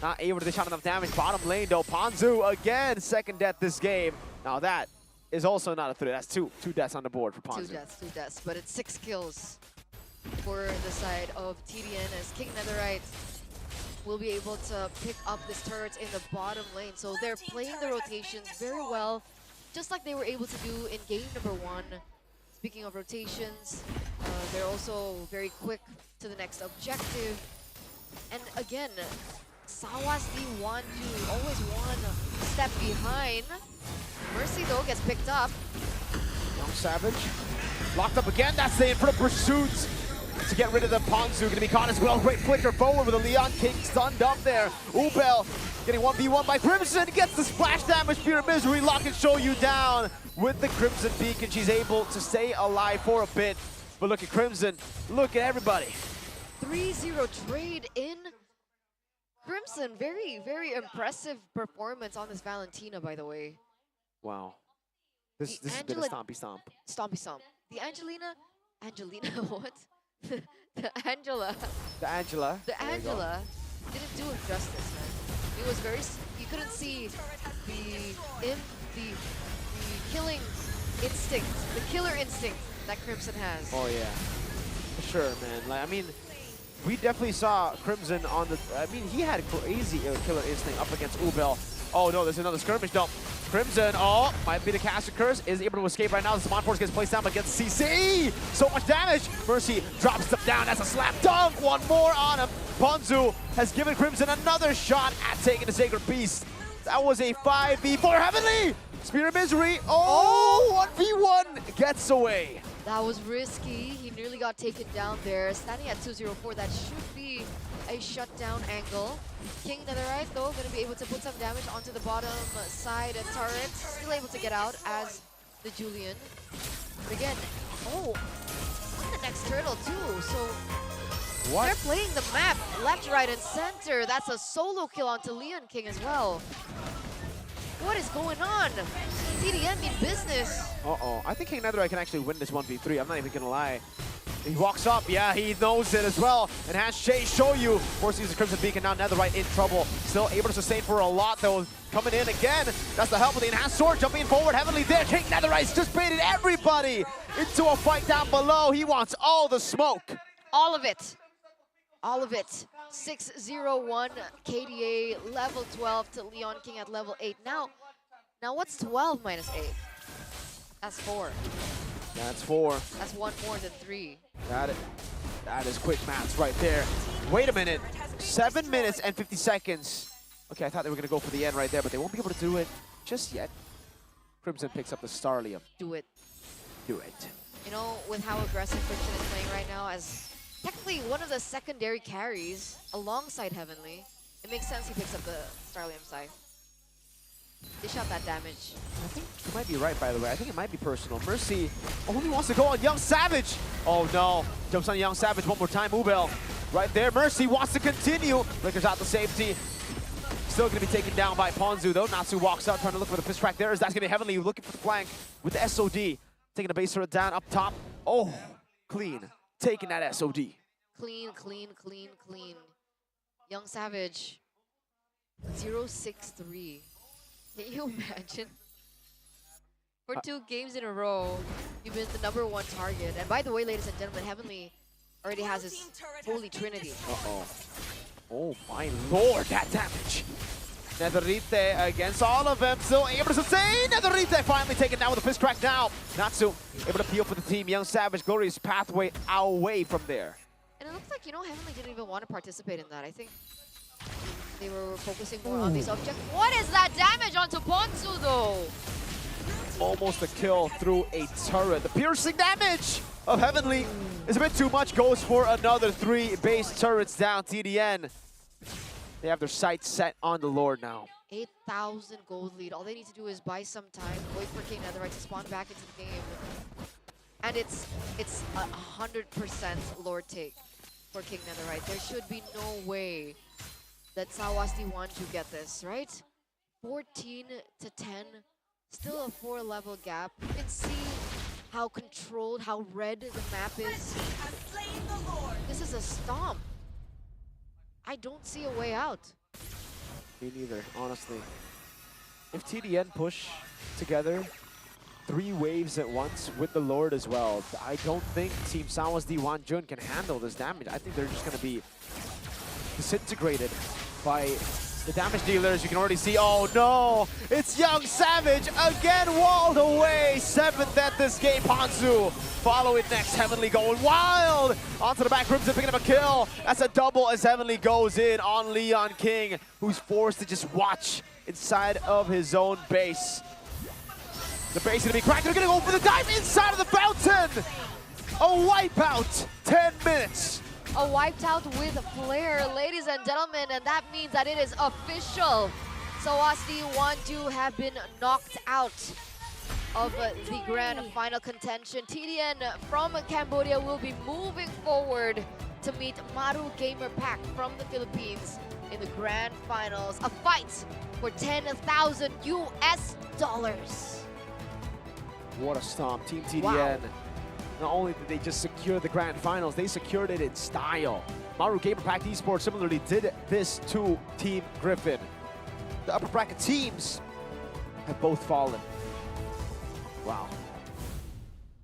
not able to dish out enough damage. Bottom lane though. Ponzu again, 2nd death this game. Now that is also not a 3. That's 2. 2 deaths on the board for Ponzu. 2 deaths. But it's 6 kills for the side of TDN as King Netherite will be able to pick up this turret in the bottom lane. So they're playing the rotations very well, just like they were able to do in game number 1. Speaking of rotations, they're also very quick to the next objective. And again, Sawas D1 to always one step behind. Mercy though gets picked up. Young Savage locked up again. That's the in front of pursuit to get rid of the Ponzu. Gonna be caught as well. Great flicker forward with a Leon King stunned up there. Ubel Getting 1v1 by Crimson, gets the splash damage, Fear of Misery, lock and show you down with the Crimson Beacon. She's able to stay alive for a bit. But look at Crimson, look at everybody. 3-0 trade in. Crimson, very, very impressive performance on this Valentina, by the way. Wow. This The has been a Angela- stompy stomp. Stompy stomp. The Angelina, what? The Angela, The Angela. the There you go. Angela didn't do him justice, man. It was very, you couldn't see the killing instinct, the killer instinct that Crimson has. Oh yeah, for sure, man. Like, I mean, we definitely saw Crimson on the. I mean, he had crazy killer instinct up against OPPO. Oh no, there's another skirmish. No, Crimson. Oh, might be the caster curse. Is able to escape right now. The Spawn Force gets placed down against CC. So much damage. Mercy drops them down. That's a slam dunk. One more on him. Ponzu has given Crimson another shot at taking the Sacred Beast. That was a 5v4 Heavenly. Spear of Misery. Oh, 1v1 gets away. That was risky. He nearly got taken down there. Standing at 204, that should be a shutdown angle. King Netherite, though, going to be able to put some damage onto the bottom side turret. Still able to get out as the Julian. But again, oh, on the next turtle, too. So What? they're playing the map left, right, and center. That's a solo kill onto Leon King as well. What is going on? TDM mean business. Uh-oh. I think King Netherite can actually win this 1v3. I'm not even gonna lie. He walks up. Yeah, he knows it as well. Enhanced Chase show you. Force uses Crimson Beacon. Now Netherite in trouble. Still able to sustain for a lot, though. Coming in again. That's the help with the Enhanced Sword. Jumping forward. Heavenly there. King Netherite's just baited everybody into a fight down below. He wants all the smoke. All of it. All of it. 6-0-1 KDA, level 12 to Leon King at level 8. Now what's 12 minus 8? That's 4. That's 4. That's 1 more than 3. That is quick maths right there. Wait a minute. 7 minutes and 50 seconds. Okay, I thought they were going to go for the end right there, but they won't be able to do it just yet. Crimson picks up the Starlium. Do it. Do it. You know, with how aggressive Friction is playing right now as technically one of the secondary carries alongside Heavenly, it makes sense he picks up the Starlium side. Dish out that damage. I think you might be right, by the way. I think it might be personal. Mercy only wants to go on Young Savage. Oh no. Jumps on Young Savage one more time. Ubel right there. Mercy wants to continue. Flickers out the safety. Still going to be taken down by Ponzu, though. Natsu walks up, trying to look for the fist track there. That's going to be Heavenly looking for the flank with the SOD. Taking the base turret down up top. Oh, clean. Taking that SOD. Clean, clean, clean, clean. Young Savage. 0-6-3. Can you imagine? For 2 games in a row, you've been the #1 target. And by the way, ladies and gentlemen, Heavenly already has his Holy Trinity. Uh-oh. Oh my lord, that damage. Netherite against all of them, still able to sustain. Netherite finally taken down with a fist crack now. Natsu able to peel for the team. Young Savage, glorious pathway away from there. And it looks like, you know, Heavenly didn't even want to participate in that. I think they were focusing more on these objects. What is that damage onto Ponzu, though? Almost a kill through a turret. The piercing damage of Heavenly is a bit too much. Goes for another 3 base turrets down. TDN. They have their sights set on the Lord now. 8,000 gold lead. All they need to do is buy some time, wait for King Netherite to spawn back into the game. And it's 100% Lord take for King Netherite. There should be no way that Sawasdi wants to get this, right? 14 to 10. Still a 4-level gap. You can see how controlled, how red the map is. This is a stomp. I don't see a way out. Me neither, honestly. If TDN push together 3 waves at once with the Lord as well, I don't think Team Sawasdi Wanjun can handle this damage. I think they're just going to be disintegrated by the damage dealers. You can already see, oh no, it's Young Savage again, walled away. 7th at this game. Ponzu follow it next. Heavenly going wild onto the back. Crimson picking up a kill. That's a double as Heavenly goes in on Leon King, who's forced to just watch inside of his own base. The base is gonna be cracked. They're gonna go for the dive inside of the fountain. A wipeout. 10 minutes a wiped out with Flair, ladies and gentlemen, and that means that it is official. Sawasdi Wonju have been knocked out of the grand final contention. TDN from Cambodia will be moving forward to meet Maru Gamer Pack from the Philippines in the grand finals. A fight for 10,000 US dollars. What a stomp. Team TDN. Wow. Not only did they just secure the grand finals, they secured it in style. Maru Gamer Pack Esports similarly did this to Team Griffin. The upper bracket teams have both fallen. Wow.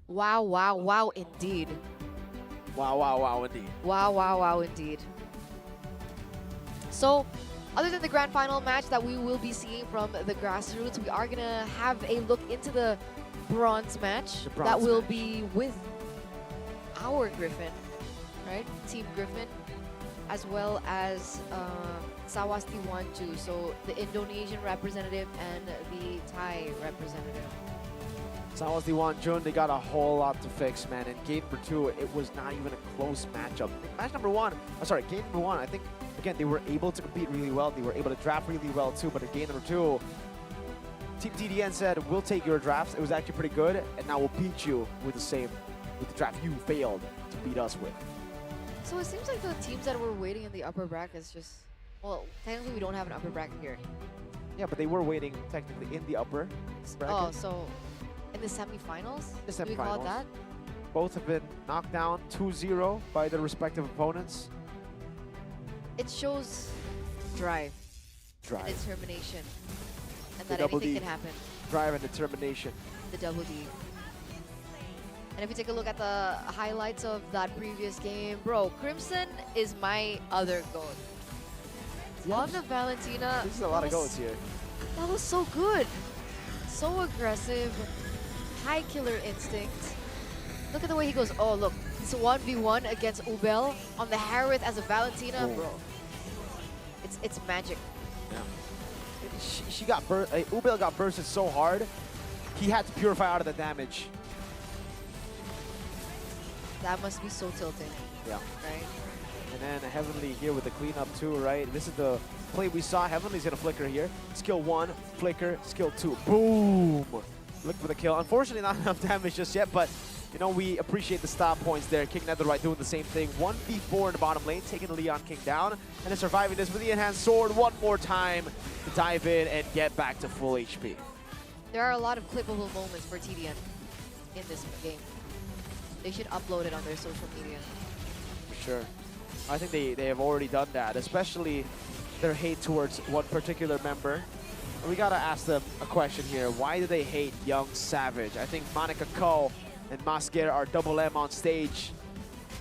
Wow, wow, wow, indeed. Wow, wow, wow, indeed. Wow, wow, wow, indeed. So, other than the grand final match that we will be seeing from the grassroots, we are gonna have a look into the bronze match that will be with our Griffin, right? Team Griffin, as well as Sawasdi Wonju, so the Indonesian representative and the Thai representative. Sawasdi Wonju, they got a whole lot to fix, man. In game number 2, it was not even a close matchup. Match number 1, game number 1, I think, again, they were able to compete really well. They were able to draft really well too, but in game number 2, Team TDN said, we'll take your drafts. It was actually pretty good, and now we'll beat you with the draft you failed to beat us with. So it seems like the teams that were waiting in the upper brackets just, well, technically we don't have an upper bracket here. Yeah, but they were waiting technically in the upper bracket. Oh, so in the semifinals? The Do we call it semifinals. that? Both have been knocked down 2-0 by their respective opponents. It shows drive and Drive. determination, and The that double anything D. can happen. Drive and determination. The double D. And if you take a look at the highlights of that previous game, bro, Crimson is my other goat. On the Valentina, This is a lot of that goals was- here. That was so good. So aggressive, high killer instinct. Look at the way he goes, oh look, it's a 1v1 against Ubel on the Harith as a Valentina, Boom. bro. It's magic. Yeah. She got Ubel got bursted so hard, he had to purify out of the damage. That must be so tilting, Yeah. right? And then Heavenly here with the cleanup too, right? This is the play we saw. Heavenly's gonna flicker here. Skill 1, flicker, skill 2. Boom! Look for the kill. Unfortunately, not enough damage just yet, but you know, we appreciate the stop points there. King Netherite doing the same thing. 1v4 in the bottom lane, taking the Leon King down, and then surviving this with the enhanced sword one more time to dive in and get back to full HP. There are a lot of clippable moments for TDN in this game. They should upload it on their social media. For sure. I think they have already done that, especially their hate towards one particular member. And we gotta ask them a question here. Why do they hate Young Savage? I think Monica Ko and Masquer are double M on stage.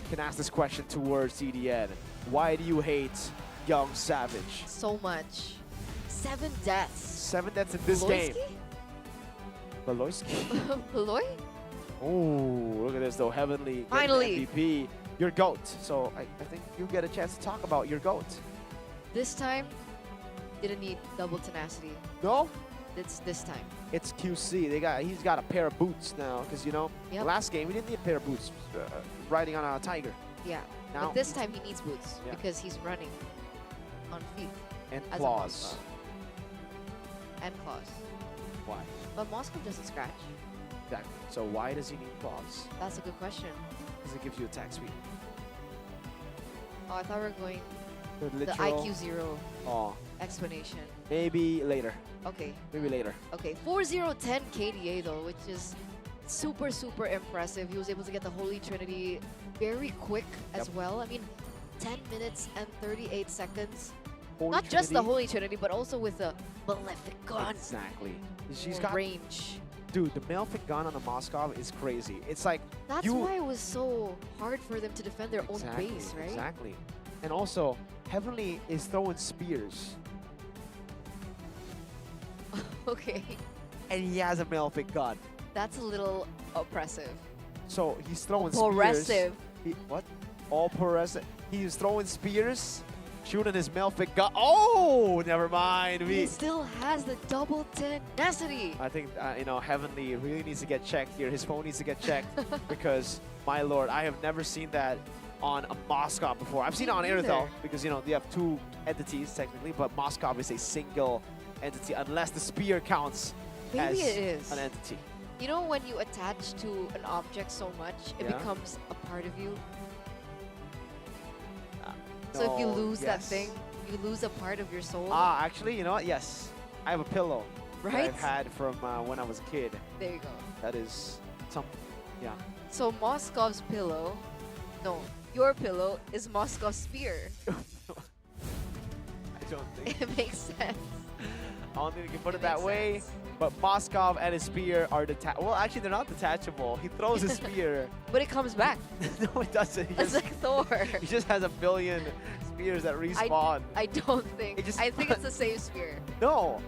Can ask this question towards CDN. Why do you hate Young Savage? So much. 7 deaths. 7 deaths in this game. Beloyski? Beloy? Oh, look at this though. Heavenly getting the Finally. MVP. Your GOAT. So I think you get a chance to talk about your GOAT. This time, didn't need double tenacity. No? It's this time. It's QC. He's got a pair of boots now, because you know, Yep. last game he didn't need a pair of boots riding on a tiger Yeah. Now- But this time he needs boots Yeah. because he's running on feet and as a claws. Moscow. And claws. Why? But Moscow doesn't scratch. Exactly. So why does he need claws? That's a good question. Because it gives you attack speed. Oh, I thought we were going The the literal. IQ 0 Oh, explanation. maybe later. Okay. Maybe later. Okay, 4010 KDA though, which is super, super impressive. He was able to get the Holy Trinity very quick as Yep. well. I mean, 10 minutes and 38 seconds. Holy Not just the Trinity. Holy Trinity, but also with the Malefic Gun. Exactly. She's More got range. dude. The Malefic gun on the Moskov is crazy. It's like That's you why it was so hard for them to defend their own base, right? Exactly. And also, Heavenly is throwing spears, Okay, and he has a Malefic gun. that's a little oppressive. So he's throwing Oppressive. spears. What? All progressive. He's throwing spears, shooting his Malefic gun. Oh, never mind. He still has the double tenacity. I think you know, Heavenly really needs to get checked here. His phone needs to get checked because, my lord, I have never seen that on a Moskov before. I've seen it on Me Airtel neither. because, you know, they have two entities technically, but Moskov is a single entity unless the spear counts as Maybe it is. an entity. You know when you attach to an object so much, it Yeah. becomes a part of you? So if you No, lose that yes. thing, you lose a part of your soul. Ah, actually, you know what? Yes. I have a pillow that Right? I've had from when I was a kid. There you go. That is something. Yeah. So Moskov's pillow, no, your pillow is Moskov's spear. I don't think. It makes sense. I don't think you can put It it that makes way. sense. But Moskov and his spear are detached. Well, actually, they're not detachable. He throws his spear. But it comes back. No, it doesn't. He It's just, like Thor. he just has a billion spears that respawn. I don't think. It just- I think it's the same spear. No.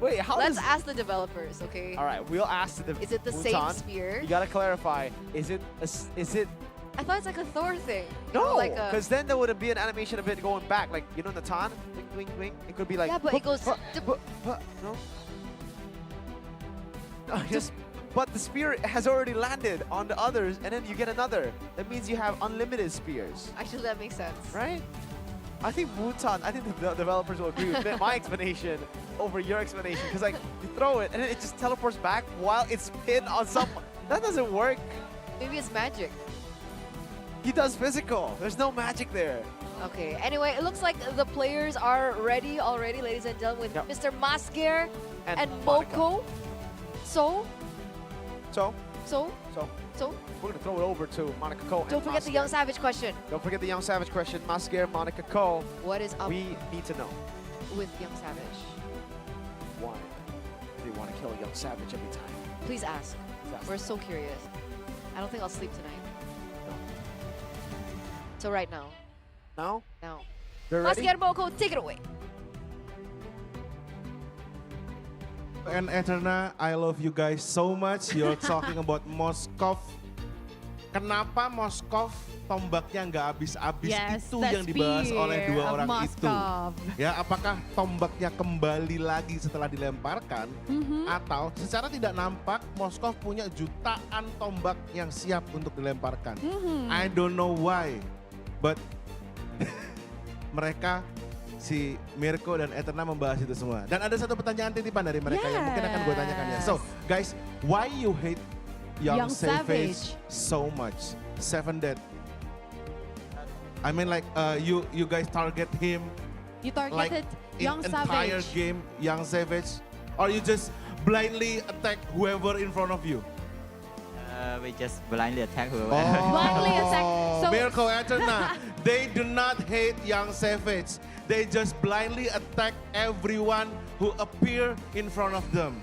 Wait, how Let's does... ask the developers, okay? All right, we'll ask the Is it the same Bhutan. spear? You gotta clarify. Is it... Is it... I thought it's like a Thor thing. You know, No, like a, because then there would be an animation of it going back. Like, you know, Natan? Wing, wing, wing. It could be like... Yeah, but it goes... No? No, just... But the spear has already landed on the others, and then you get another. That means you have unlimited spears, Actually, that makes sense. right? I think Bhutan, I think the developers will agree with my explanation over your explanation. Because, like, you throw it, and then it just teleports back while it's pinned on someone. That doesn't work. Maybe it's magic. He does physical. There's no magic there. Okay, anyway, it looks like the players are ready already, ladies and gentlemen, with Yep. Mr. Masker and Monica. Moko. So, So, so, so, so, we're going to throw it over to Monica Ko. and don't forget the Masker. Young Savage question. Don't forget the Young Savage question. Masker, Monica Ko. What is up We need to know with Young Savage? why do you want to kill Young Savage every time? Please ask. Please We're so curious. I don't think I'll sleep tonight. No. So right now, Now? now. They're ready? Masker, Moko, take it away. And Eterna, I love you guys so much. You're talking about Moskov. Kenapa Moskov tombaknya nggak habis-habis? Yes, Itu the yang dibahas oleh spear dua of orang itu. Moskov. Ya, apakah tombaknya kembali lagi setelah dilemparkan? Atau secara tidak nampak Moskov punya jutaan tombak yang siap untuk dilemparkan? I don't know why, but mereka si Mirko dan Eterna membahas itu semua. Dan ada satu pertanyaan titipan dari mereka yang mungkin akan gue tanyakan ya. So, guys, why you hate Young Young Savage Savage. so much? 7 Dead. I mean, like, you guys target him You like targeted in Young entire Savage. game, Young Savage, or you just blindly attack whoever in front of you? We just blindly attack whoever. Blindly attack. So- Mirko Eterna, they do not hate Young Savage. They just blindly attack everyone who appear in front of them.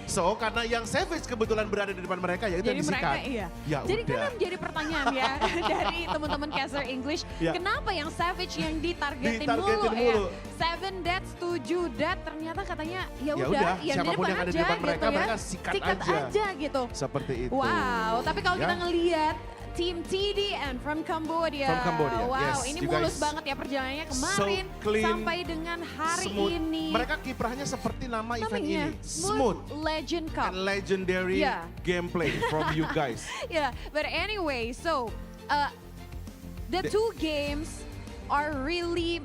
So, karena Young Savage kebetulan berada di depan mereka, ya itu Jadi yang mereka disikat. iya. Ya Jadi udah. kan menjadi pertanyaan ya dari teman-teman caster English, Ya. kenapa yang Savage yang ditargetin Ditargetin mulu. ya? 7 deaths, 7 death, ternyata katanya ya Ya udah, udah, yang di siapapun depan yang ada di aja depan mereka, gitu ya. mereka sikat aja. aja gitu. Seperti itu. Wow, tapi kalau Ya. kita ngelihat Team TDN from Cambodia. From Cambodia, Wow, yes, ini you mulus guys. banget ya perjalanannya kemarin clean, sampai dengan hari Smooth. ini. Mereka kiprahnya seperti nama event Namanya ini. Smooth. Legend Cup. And legendary Yeah. gameplay from you guys. Yeah, but anyway, so the two games are really,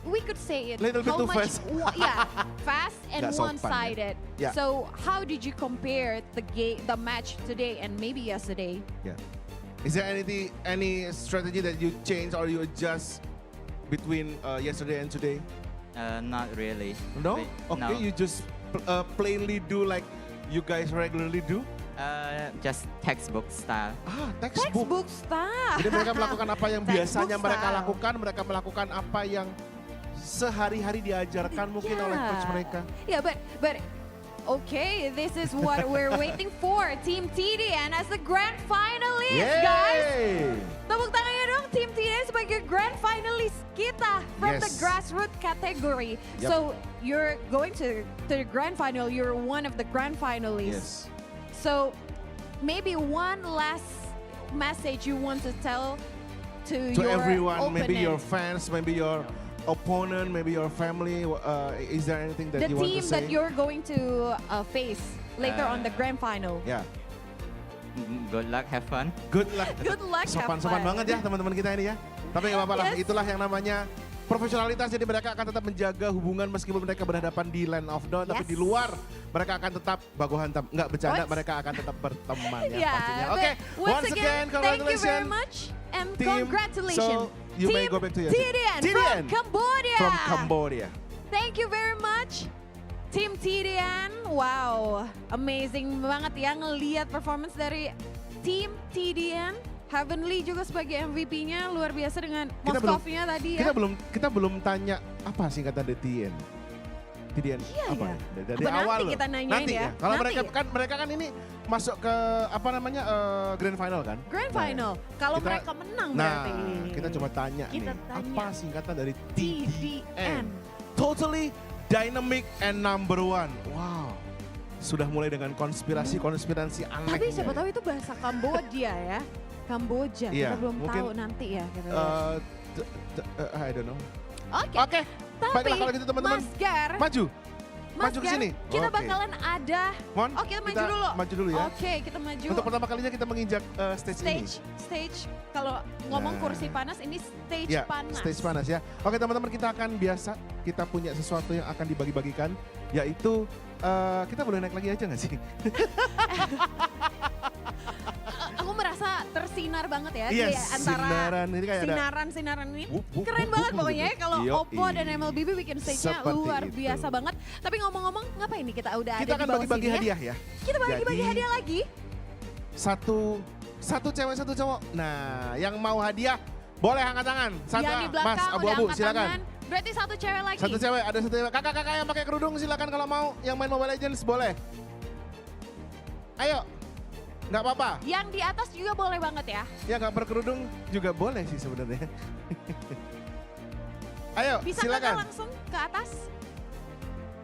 we could say it, Little bit how too much, fast. yeah, fast and Nggak sopan, one-sided. ya. So how did you compare the match today and maybe yesterday? Yeah. Is there any strategy that you change or you adjust between yesterday and today? Not really. No? We- Okay, no. you just plainly do like you guys regularly do? Just textbook style. Ah, textbook. Textbook style. Jadi mereka melakukan apa yang biasanya Textbook mereka style. lakukan, mereka melakukan apa yang sehari-hari diajarkan mungkin oleh coach mereka. Yeah, but okay, this is what we're waiting for. Team TDN as the grand finalists, guys. Yay! Tepuk tangannya dong Tim TDN sebagai grand finalist kita from the Yes. grassroots category. Yep. So you're going to the grand final. You're one of the grand finalists. Yes. So maybe one last message you want to tell to To your everyone, opponent. maybe your fans, maybe your opponent, maybe your family. Is there anything that the you want team to say? that you're going to face later on the Uh, grand final. Yeah. Good luck, have fun. Good luck. Good luck, have Sopan-sopan fun. banget ya teman-teman kita ini ya. Tapi nggak apa-apa lah, Yes. itulah yang namanya profesionalitas. Jadi mereka akan tetap menjaga hubungan meskipun mereka berhadapan di Land of Dawn. Tapi Yes. di luar mereka akan tetap baku hantam. Nggak bercanda, What? mereka akan tetap berteman ya Yeah, pastinya. but Oke, once once again, thank you very congratulations. much and Team. congratulations. So, you may Team go back to your seat. TDN TDN from Cambodia. From Cambodia. Thank you very much. Tim TDN, wow, amazing banget ya ngelihat performance dari tim TDN. Heavenly juga sebagai MVP-nya luar biasa dengan Kita belum- Moskovnya tadi ya. Kita belum tanya apa singkatan dari TDN. TDN Iya, apa iya. ya? Dari Apa awal nanti loh. kita nanyain Nanti ya? Kalau Nanti mereka kan ini masuk ke apa namanya grand final kan? Grand Nah, final. Kalau kita- mereka menang Nah, berarti. kita coba tanya Kita nih, tanya. apa singkatan dari TDN. TDN? Totally dynamic and number one. Wow. Sudah mulai dengan konspirasi aneh. Tapi siapa tahu itu bahasa Kamboja ya. Kamboja, Iya, kita belum mungkin, tahu nanti ya. Kita lihat. I don't know. Oke, Oke, tapi baiklah kalau gitu teman-teman. Mas Gar, Maju. Mas Maju ke Gar, sini. kita Oke. bakalan ada. Mon, Oh, kita maju dulu. Maju dulu ya. Oke, kita maju. Untuk pertama kalinya kita menginjak stage ini. Stage. Kalau ngomong Nah. kursi panas, ini stage Ya, panas. stage panas ya. Oke teman-teman, kita akan biasa, kita punya sesuatu yang akan dibagi-bagikan, yaitu kita boleh naik lagi aja nggak sih? Aku merasa tersinar banget ya di Yes, antara sinaran ini kayak ada. sinaran ini. Wup, wup, Keren wup, banget wup, pokoknya ya gitu. kalau Yoi. OPPO dan MLBB bikin stage-nya Seperti luar itu. biasa banget. Tapi ngomong-ngomong, ngapain nih kita udah Kita ada akan di bawah bagi-bagi sini ya? hadiah ya. Kita bagi-bagi Jadi, hadiah lagi. Satu cewek, satu cowok. Nah, yang mau hadiah boleh angkat tangan. Satu, Yang di belakang Mas udah abu-abu, angkat silakan. tangan. Berarti satu cewek lagi. Satu cewek, ada satu cewek. Kakak-kakak yang pakai kerudung silakan kalau mau. Yang main Mobile Legends boleh. Ayo, nggak apa-apa. Yang di atas juga boleh banget ya. Yang nggak berkerudung juga boleh sih sebenarnya. Ayo, Bisa silakan. kakak langsung ke atas?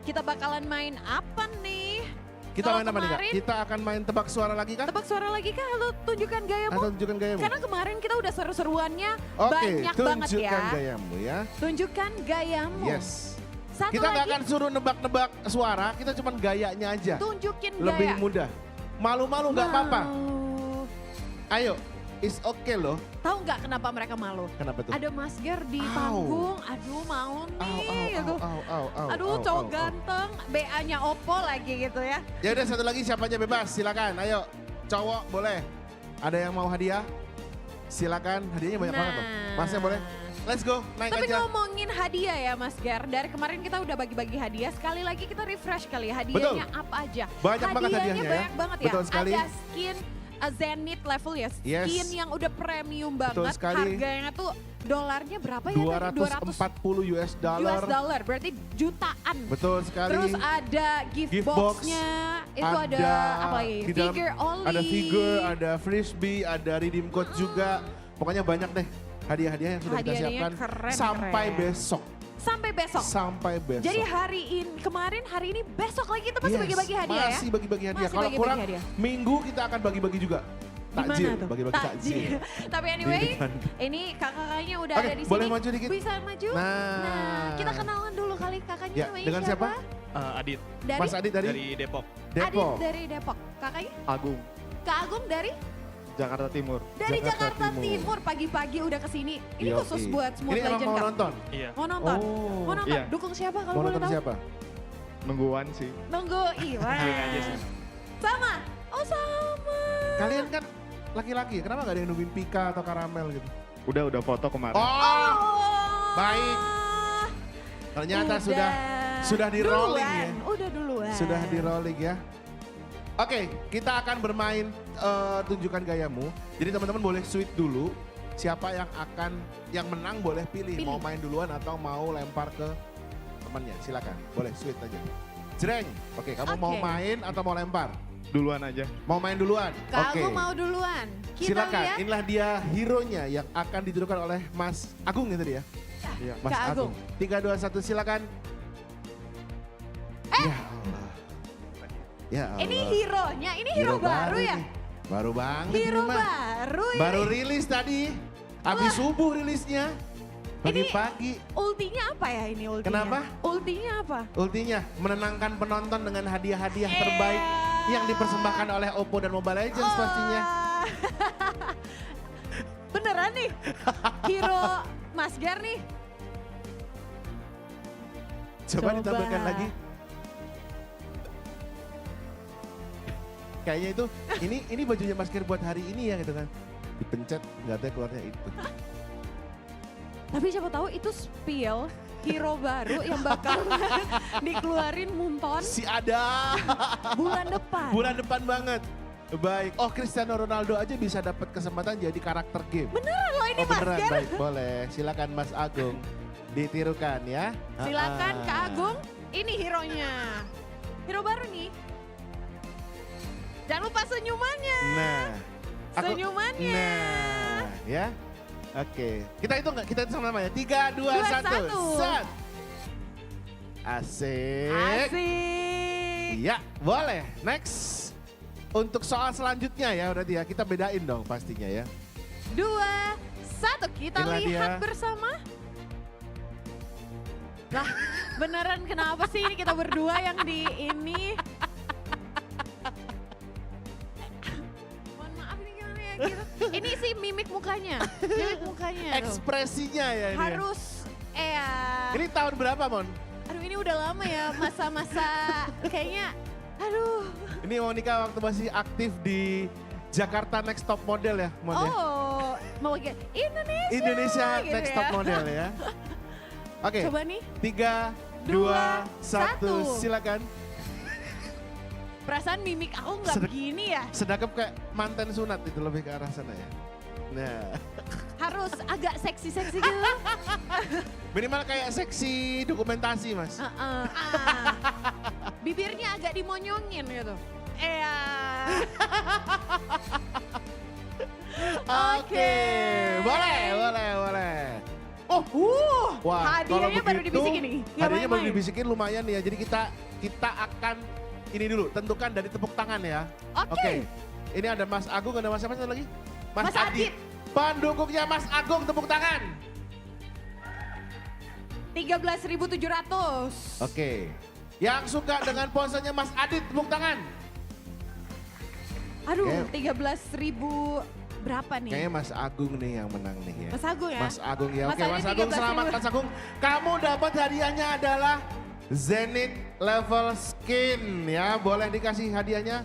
Kita bakalan main apa nih? Kita Kalau main apa nih Kak? kemarin- Kita akan main tebak suara lagi kah? Tebak suara lagi kah? Lo tunjukkan gayamu. Atau tunjukkan gayamu? Karena kemarin kita udah seru-seruannya Oke, banyak banget ya. tunjukkan gayamu ya. Tunjukkan gayamu. Yes. Satu Kita nggak lagi, akan suruh nebak-nebak suara, kita cuma gayanya aja. tunjukin Lebih gaya. mudah. Malu-malu nggak apa-apa. Mau. Ayo, it's okay loh. Tahu nggak kenapa mereka malu? Kenapa tuh? Ada Mas Gar di Au. panggung. Aduh mau nih. gitu. Aduh cowok ganteng. BA-nya OPPO lagi gitu ya. Ya udah satu lagi siapa aja bebas, silakan. Ayo, cowok boleh. Ada yang mau hadiah? Silakan. Hadiahnya banyak banget loh. Masnya boleh? Let's go, naik Tapi aja. ngomongin hadiah ya Mas Gar, dari kemarin kita udah bagi-bagi hadiah, sekali lagi kita refresh kali ya, hadiahnya apa aja. Banyak banget hadiahnya ya. banyak banget ya. Betul sekali. Ada skin Zenith level ya, Yes. skin yang udah premium banget, Betul sekali. harganya tuh dolarnya berapa ya? tadi? 240 US dollar. berarti jutaan. Betul sekali. Terus ada gift, Gift box, box-nya, itu ada apa lagi? di dalam- Figure Oli. Ada figure, ada frisbee, ada redeem code juga. Pokoknya banyak deh hadiah-hadiah yang sudah kita Hadiahnya siapkan keren, sampai keren. besok. Sampai besok. Sampai besok. Jadi kemarin, hari ini, besok lagi kita masih Yes, bagi-bagi hadiah ya? Masih bagi-bagi hadiah. Masih Kalau bagi-bagi kurang hadiah. minggu kita akan bagi-bagi juga. Gimana Takjil, tuh? bagi-bagi takjil. Tapi Di anyway, depan. ini kakak-kakaknya udah Oke, ada di sini. boleh maju dikit? Bisa maju? Nah. Kita kenalan dulu kali kakaknya Ya, namanya dengan siapa? Adit Dari Mas Adit dari, Depok. Depok. Adit dari Depok. Kakaknya? Agung, Kak Agung dari? Jakarta Timur. Dari Jakarta Jakarta Timur. Timur. Pagi-pagi udah kesini. Ini Yoi. khusus buat Smooth Ini emang Legend mau Cup. nonton? Iya. Mau nonton? Oh. Mau nonton? Iya. Dukung siapa kalau Mau boleh nonton tahu? siapa? Nungguan sih. Nunggu Iwan. Feeling aja sih. Sama? Oh sama. Kalian kan laki-laki, kenapa gak ada yang nungguin Pika atau Karamel gitu? Udah foto kemarin. Oh, baik. Ternyata sudah di rolling ya. Udah duluan. Sudah di rolling ya. Oke, kita akan bermain tunjukkan gayamu. Jadi teman-teman boleh sweet dulu. Siapa yang menang boleh pilih. Pilih. Mau main duluan atau mau lempar ke temannya. Silakan, boleh sweet aja. Jreng, oke kamu mau Oke. main atau mau lempar? Duluan aja. Mau main duluan? Kak Oke. Agung mau duluan. Kita Silakan, lihat. inilah dia hero-nya yang akan dituduhkan oleh Mas Agung ya tadi ya? Iya. Mas Kak Agung. 3, 2, 1 silakan. Ya Allah. Ya Allah. Ini hero-nya, ini hero baru ya? nih. Baru banget Hero ini mah. baru ini. Baru rilis tadi. Habis subuh rilisnya. Pagi-pagi. Ultinya apa ya ini ultinya? Kenapa? Ultinya apa? Ultinya menenangkan penonton dengan hadiah-hadiah terbaik Yang dipersembahkan oleh OPPO dan Mobile Legends pastinya. Beneran nih, hero Mas Gar nih. Coba ditampilkan lagi. Kayaknya itu, ini bajunya Mas Gar buat hari ini ya gitu kan. Dipencet, nggak ada keluarnya itu. Tapi siapa tahu itu spill hero baru yang bakal dikeluarin Munton Si ada. bulan depan. Bulan depan banget. Baik. Oh, Cristiano Ronaldo aja bisa dapat kesempatan jadi karakter game. Beneran loh ini Oh Mas beneran, Gar. baik boleh. Silakan Mas Agung ditirukan ya. Silakan Kak Agung, ini hero-nya. Hero baru nih. Jangan lupa senyumannya. Nah. Senyumannya. Nah, ya. Oke. Kita hitung nggak? Kita hitung sama-sama ya. 3, 2, 1. Set. Asik. Asik. Iya, boleh. Next. Untuk soal selanjutnya ya, berarti ya. Kita bedain dong pastinya ya. 2, 1. Kita Inilah lihat dia. bersama. Lah, beneran kenapa sih ini kita berdua yang di ini? Mohon maaf ini gimana ya gitu. Ini sih mimik mukanya. Mimik mukanya. tuh. Ekspresinya ya ini. ya. Harus Ini tahun berapa, Mon? aduh ini udah lama ya masa-masa kayaknya aduh. Ini Monica waktu masih aktif di Jakarta Next Top Model ya, Mon ya? Oh, mau kayak Indonesia. Indonesia gitu Next ya. Top Model ya. Oke, Coba nih, 3, 2, 1, silakan. perasaan mimik aku nggak Sedek- begini ya. Sedakap kayak mantan sunat itu lebih ke arah sana ya. Nah, Harus agak seksi-seksi gitu. minimal kayak seksi dokumentasi mas. Bibirnya agak dimonyongin gitu. Oke, boleh. Oh, wah, hadiahnya kalau baru begitu, dibisikin nih. Nggak Hadiahnya baru main-main. dibisikin lumayan ya. Jadi kita akan ini dulu, tentukan dari tepuk tangan ya. Oke. Ini ada Mas Agung, ada Mas siapa satu lagi? Mas Adit. Pendukungnya Mas Agung, tepuk tangan. 13.700. Oke. Yang suka dengan posenya Mas Adit, tepuk tangan. Aduh, Oke. 13.000 berapa nih? Kayaknya Mas Agung nih yang menang nih ya. Mas Agung ya? Mas Agung ya. Mas Oke, Adit Mas Agung 13.000. selamat Mas Agung. Kamu dapat hadiahnya adalah Zenith level skin ya. Boleh dikasih hadiahnya?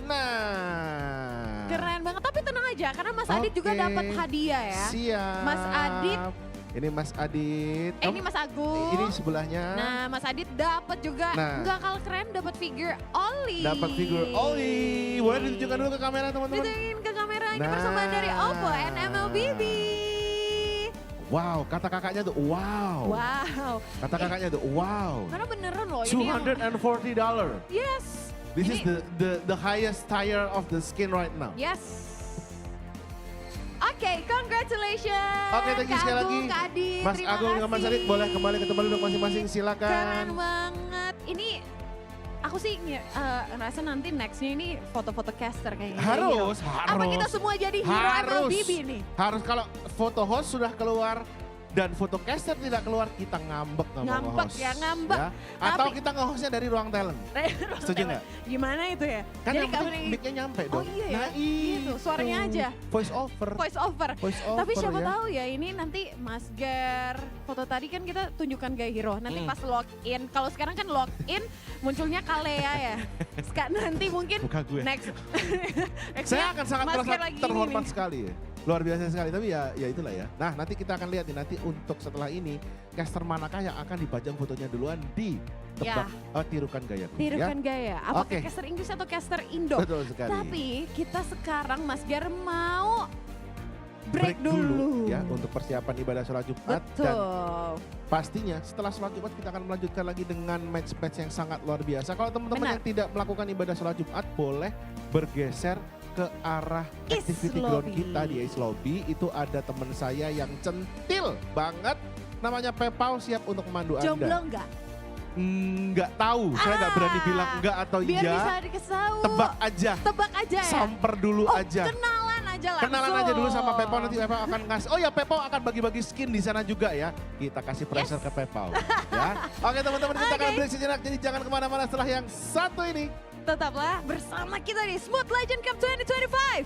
Nah. Keren banget, tapi tenang aja karena Mas Adit juga Oke. dapat hadiah ya. Siap. Mas Adit. Ini Mas Adit. Ini Mas Agung. Ini sebelahnya. Nah, Mas Adit dapat juga. Nah. Nggak kalah keren, dapat figure Oli. Dapat figur Oli. Boleh ditunjukkan dulu ke kamera teman-teman. Ditungguin ke kamera. Ini Nah. persembahan dari OPPO and MLBB. Wow, kata kakaknya tuh wow. Wow. Kata kakaknya tuh wow. Karena beneran loh ini yang... $240. Yes. This Ini- is the highest tier of the skin right now. Yes. Oke, congratulations. Oke, thank you Kak sekali Agung, lagi. Kak Adit, Mas terima Agung dengan Mas kasih. Adit boleh kembali ke tempat duduk masing-masing, Keren silakan. banget. Ini aku sih ngerasa nanti nextnya ini foto-foto caster kayaknya. Harus, Apa harus. kita semua jadi hero MLBB nih? Harus kalau foto host sudah keluar dan foto caster tidak keluar, kita ngambek sama Ngambek host. ya, ngambek. Atau Tapi- kita nge-hostnya dari ruang talent. Setuju nggak? Gimana itu ya? Kan Jadi yang penting kami mic-nya nyampe Oh dong. iya ya, Nah gitu, suaranya aja. Voice over. voice over. Voice over Tapi siapa ya. tahu ya ini nanti Mas Gar foto tadi kan kita tunjukkan gaya hero. Nanti pas login, kalau sekarang kan login munculnya Kalea ya. Nanti mungkin Bukan gue. next. Saya akan sangat Mas merasa Gar lagi ini terhormat nih. sekali ya. Luar biasa sekali, tapi ya itulah ya. Nah nanti kita akan lihat nih, nanti untuk setelah ini, caster manakah yang akan dipajang fotonya duluan di tebak, tirukan gaya. Tirukan gaya. Apakah Oke. caster Inggris atau caster Indo? Betul sekali. Tapi kita sekarang Mas Gar mau break dulu ya untuk persiapan ibadah sholat Jumat. Dan Betul. pastinya setelah sholat Jumat kita akan melanjutkan lagi dengan match-match yang sangat luar biasa. Kalau teman-teman Benar. yang tidak melakukan ibadah sholat Jumat boleh bergeser ke arah East activity ground Lobby. kita di East Lobby. Itu ada teman saya yang centil banget, namanya Pepau, siap untuk memandu Jomblo Anda. enggak? Nggak tahu, saya nggak berani bilang enggak atau Biar iya. bisa dikasih tahu. Tebak aja, Tebak aja ya? samper dulu Oh, aja. kenalan aja langsung. Kenalan aja dulu sama Pepau, nanti Pepau akan ngasih. Oh ya, Pepau akan bagi-bagi skin di sana juga ya. Kita kasih pressure ke Pepau ya. Oke teman-teman, kita akan Oke. break sejenak, jadi jangan kemana-mana setelah yang satu ini. Tetaplah bersama kita di Smooth Legend Cup 2025.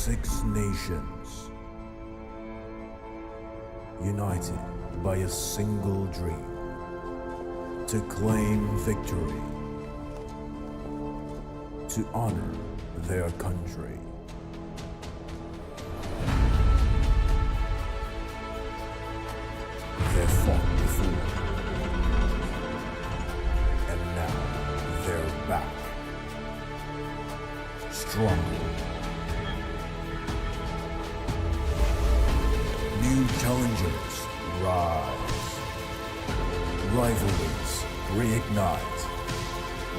Six nations, united by a single dream, to claim victory, to honor their country. They fought before, and now they're back, stronger. New challenges rise. Rivalries reignite.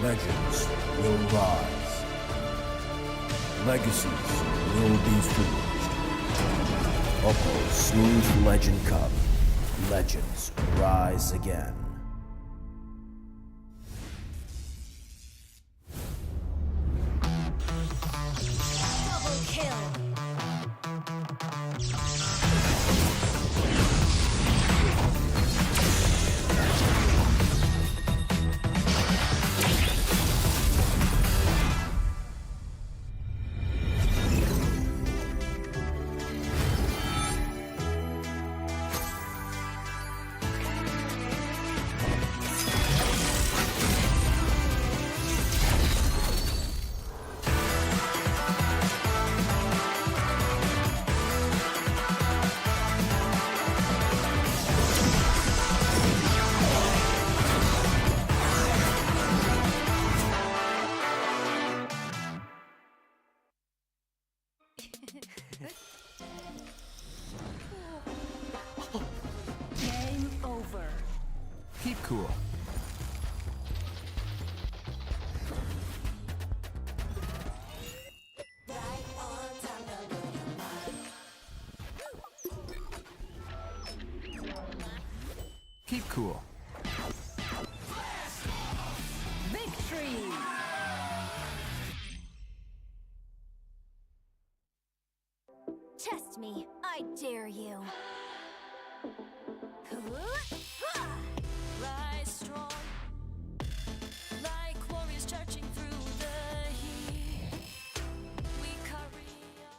Legends will rise. Legacies will be forged. OPPO Smooth Legend Cup. Legends rise again. Double kill. Game over. Keep cool. Keep cool. Victory. Test me. I dare you. Rise strong, like warriors charging through the heat. We carry on.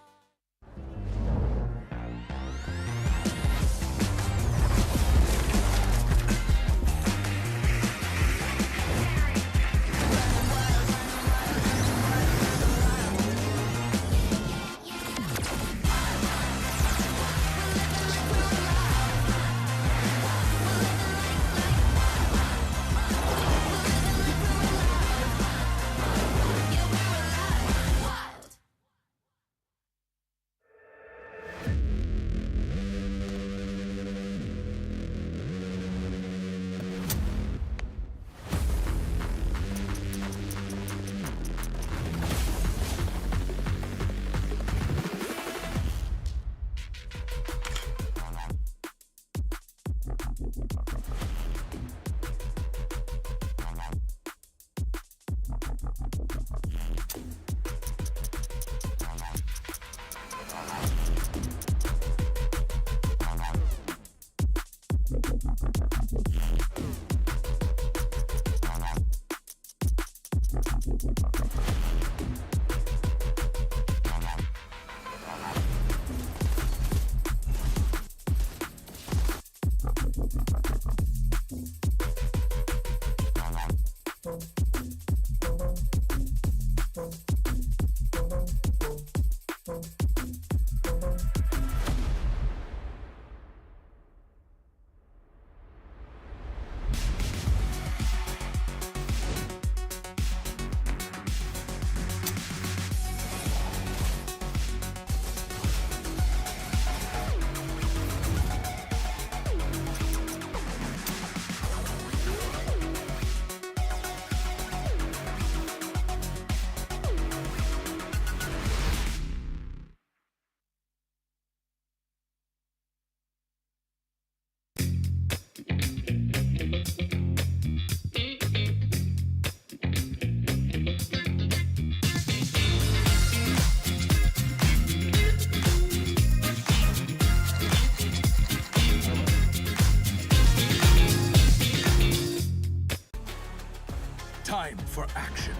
for action.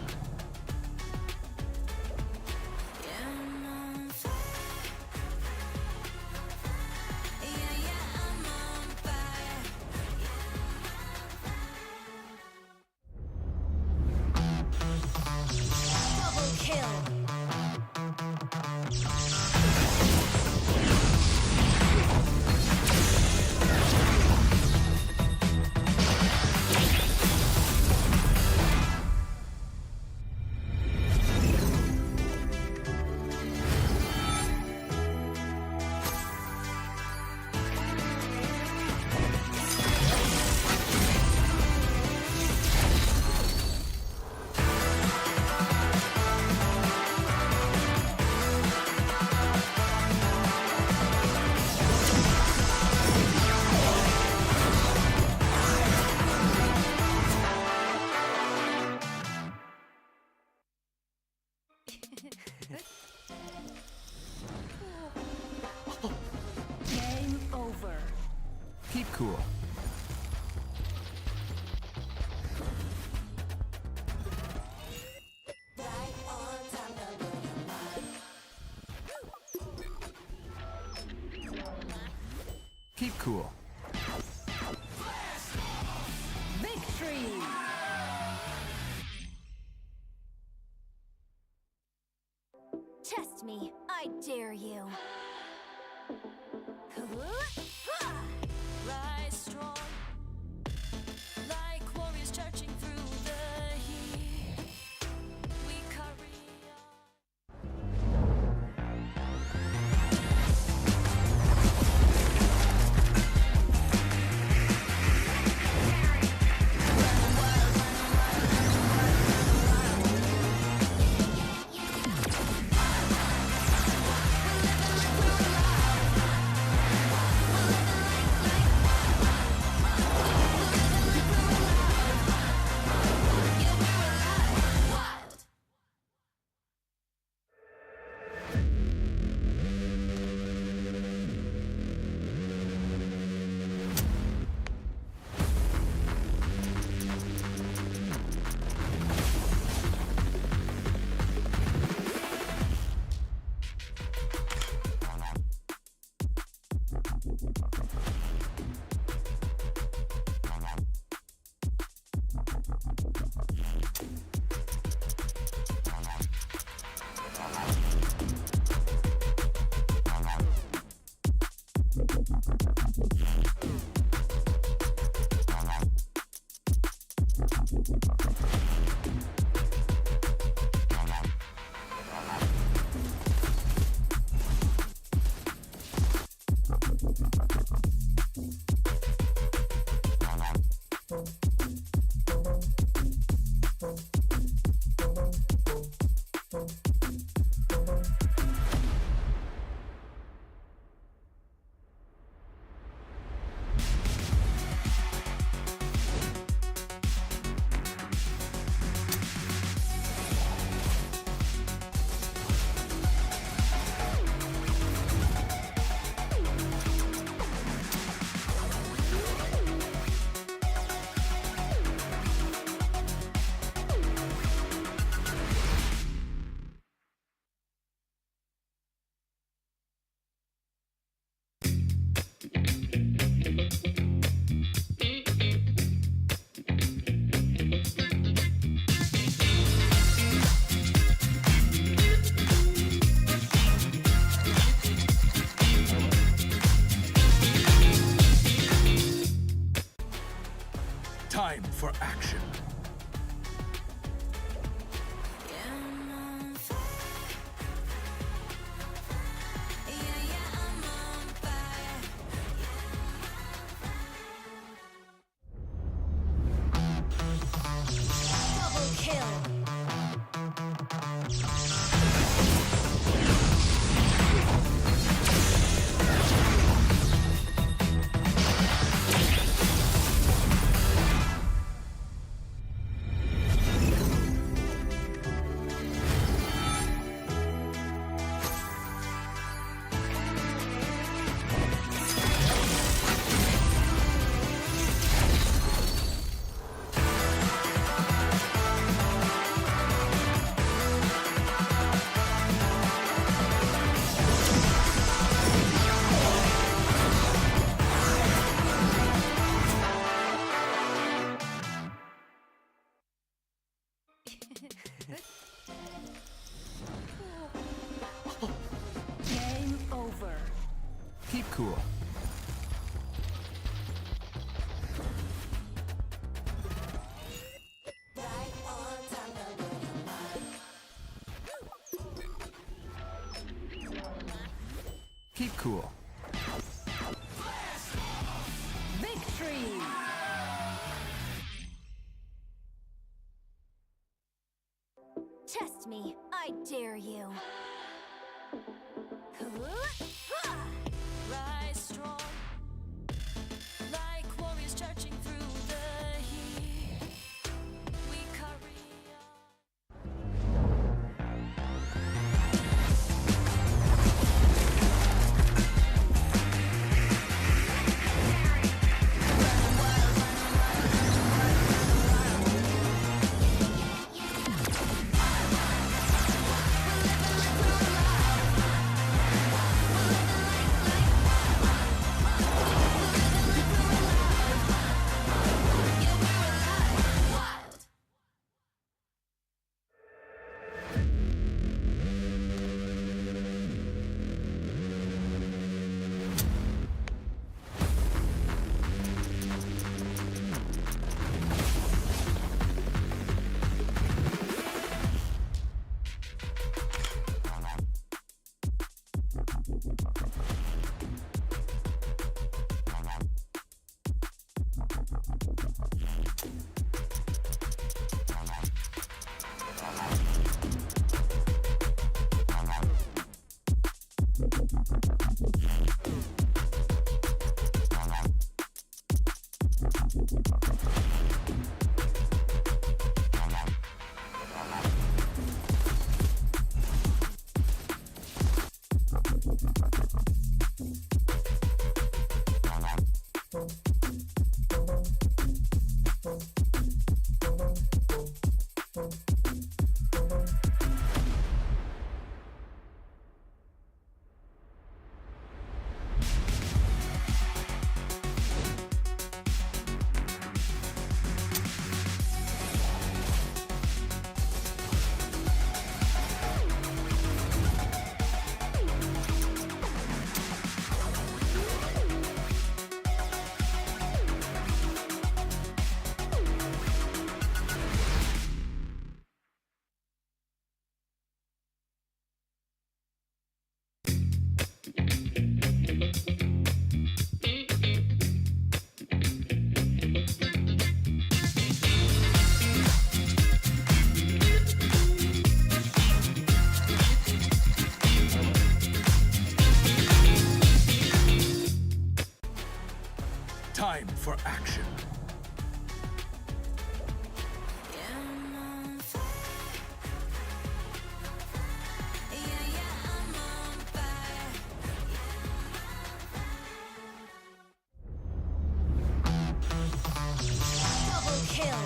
Double kill. Game over. Keep cool. Keep cool. Victory. Test me. I dare you. Rise strong, like warriors charging through the heat. We carry on. Time for action. Double kill. cool. Keep cool. Victory! Test me, I dare you. Rise strong, like warriors charging through the heat. We carry on. Time for action. Double kill.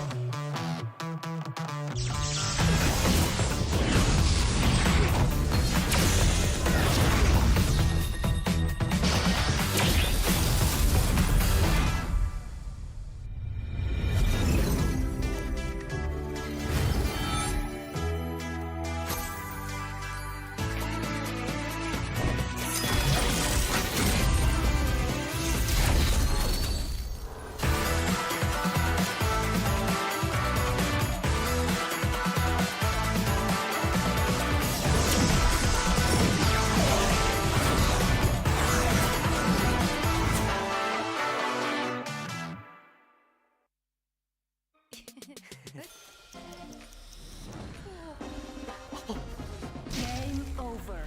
Game over.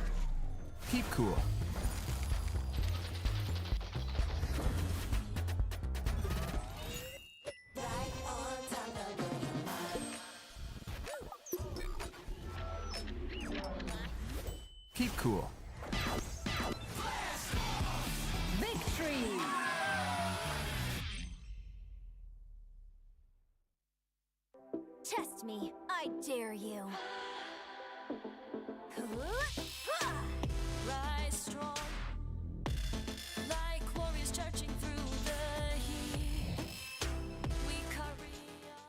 Keep cool. Keep cool. Victory! Test me, I dare you. Rise strong, like warriors charging through the heat. We carry on.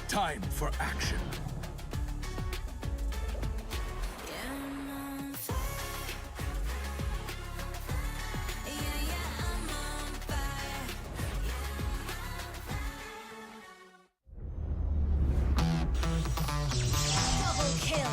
Time for action. Double kill.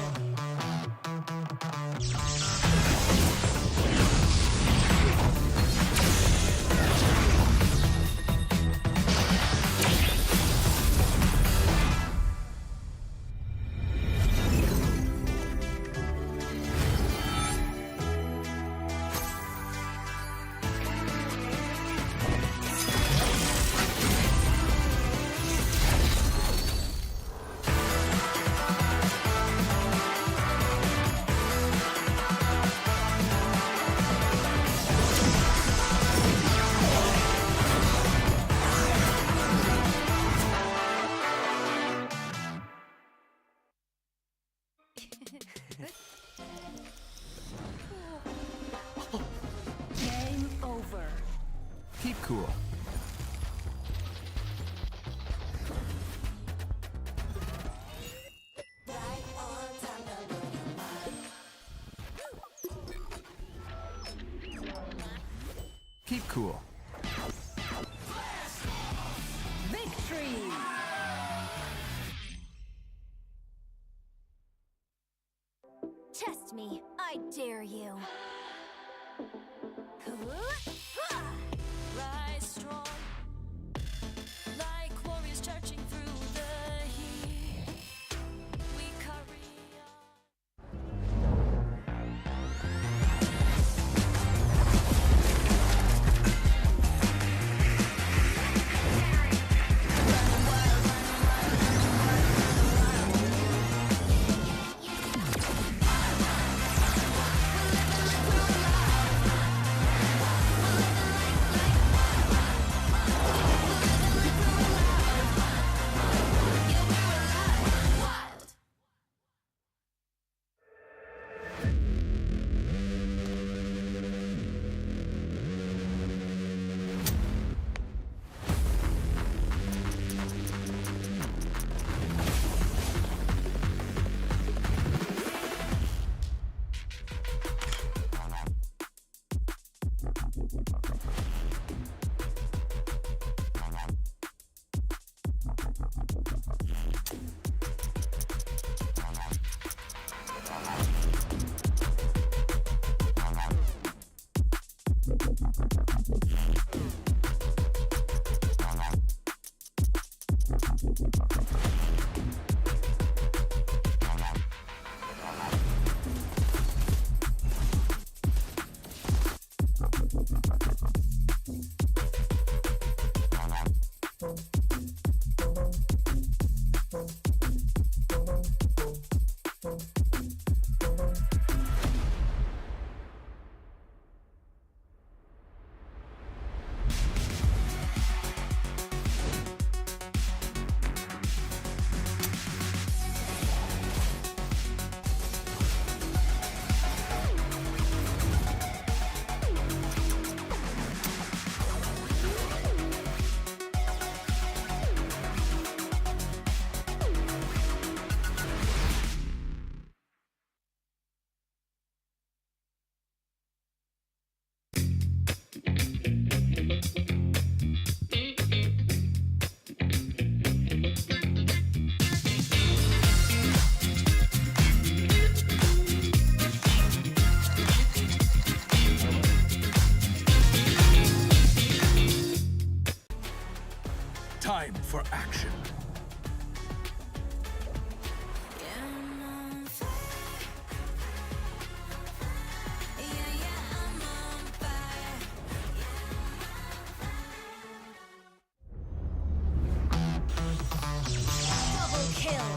Game over. Keep cool. Keep cool. Victory. Test me. I dare you. Rise strong, like warriors charging through the heat. We carry on. for action. Double kill.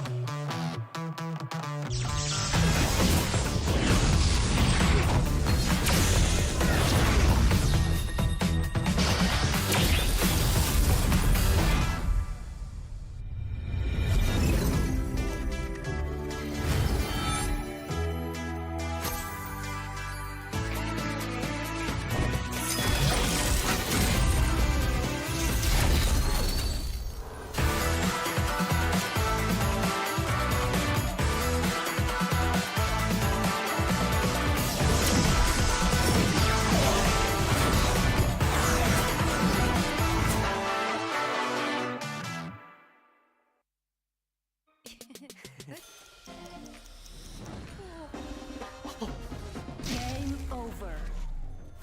Game over.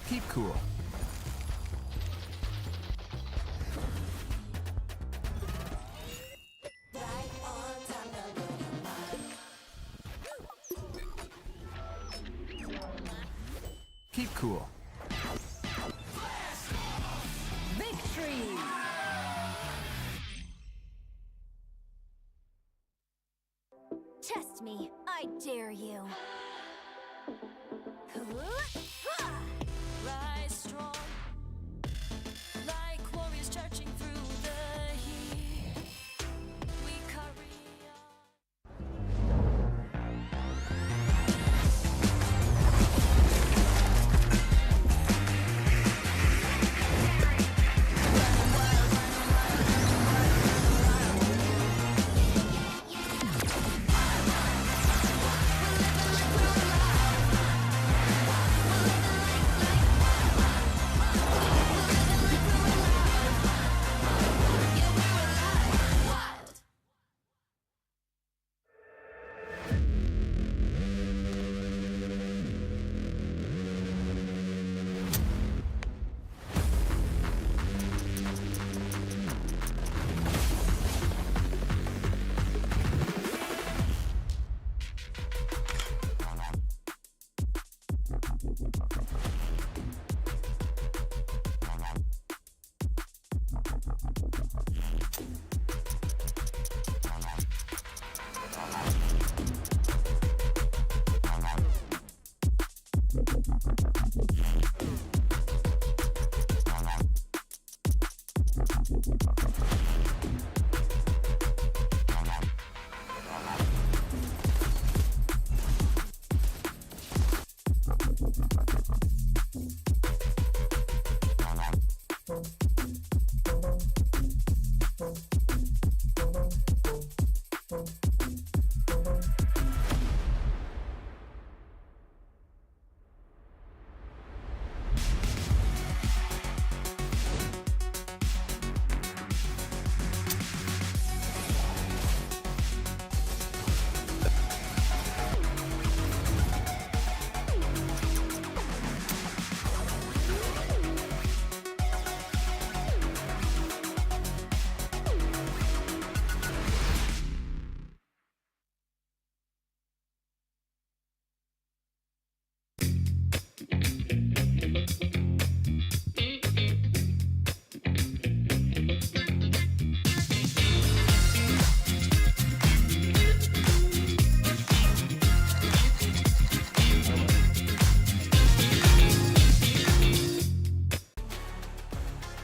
Keep cool. Keep cool. Victory. Test me. I dare you. Rise strong, like warriors charging through the heat. We carry on.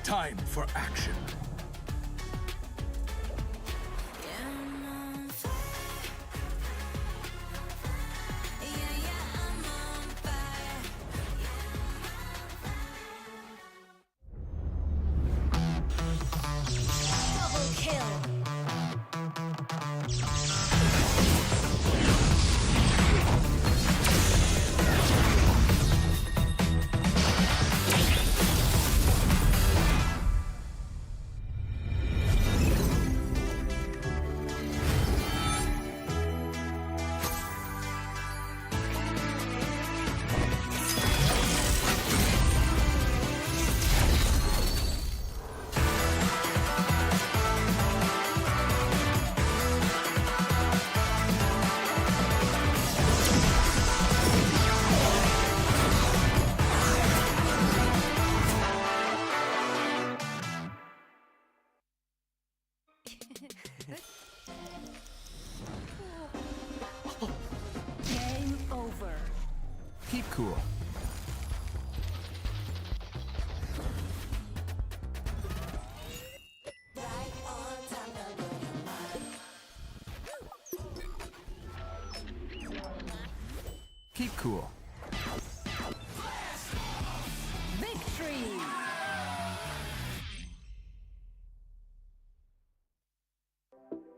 Time for action. Double kill. cool. Keep cool. Victory!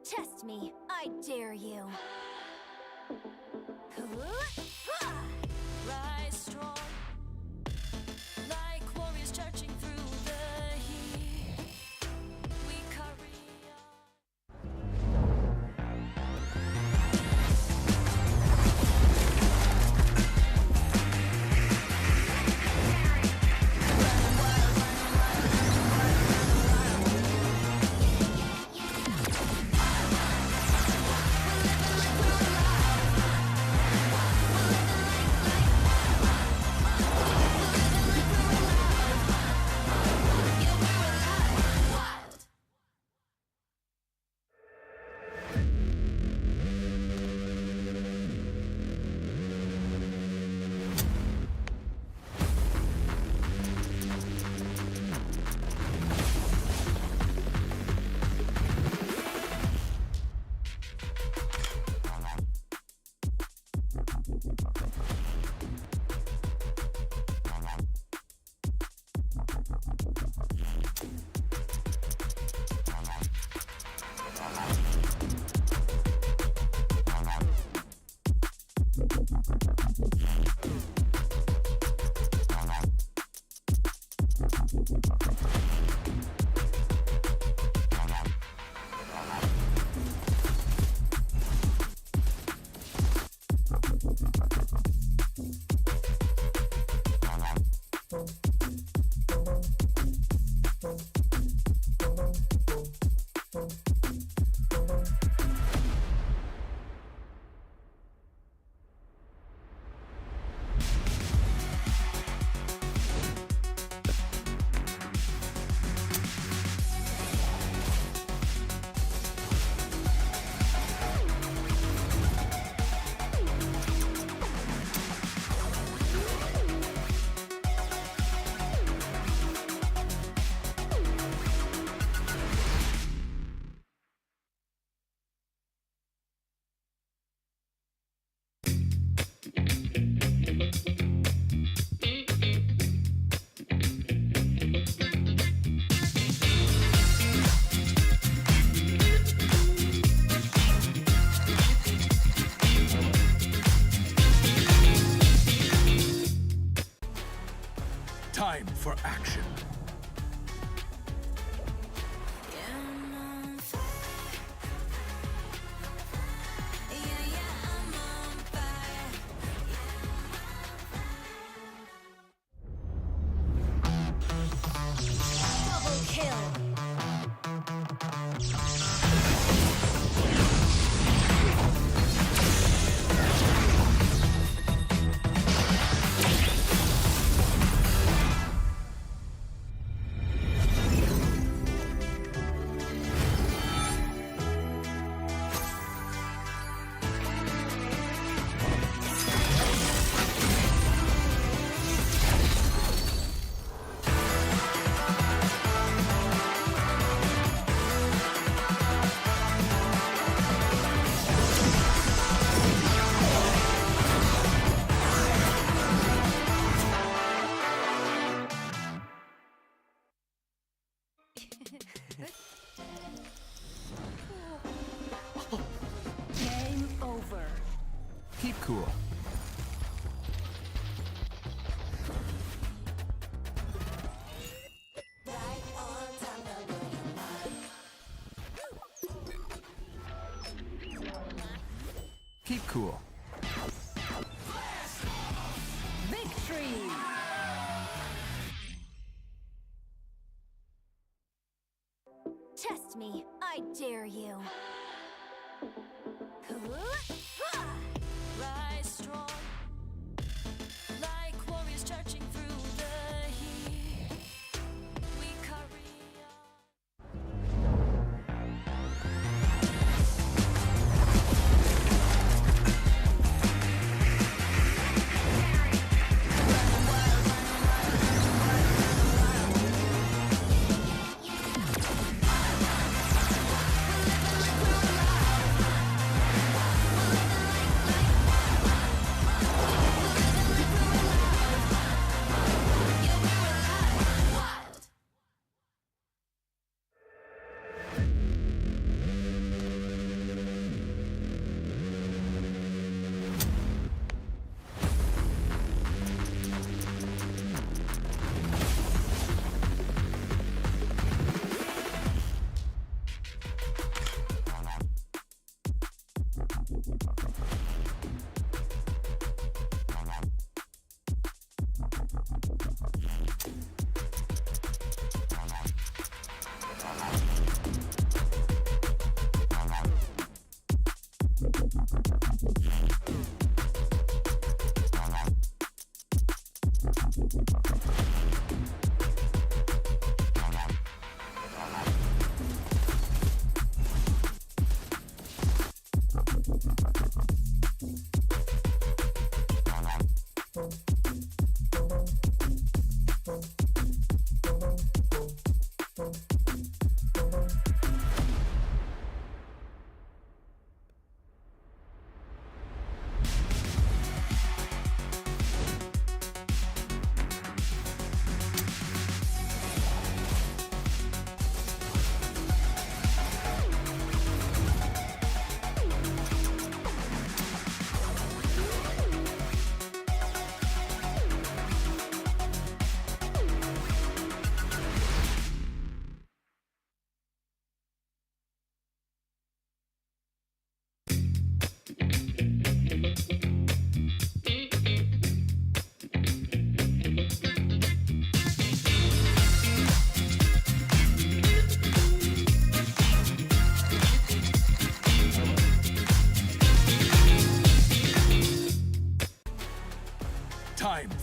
Test me, I dare you. Rise strong, like warriors charging through the heat. We carry on. Time for action. Double kill. Game over. Keep cool. Keep cool. Victory! Test me, I dare you. Rise strong, like warriors charging through the heat. We carry on.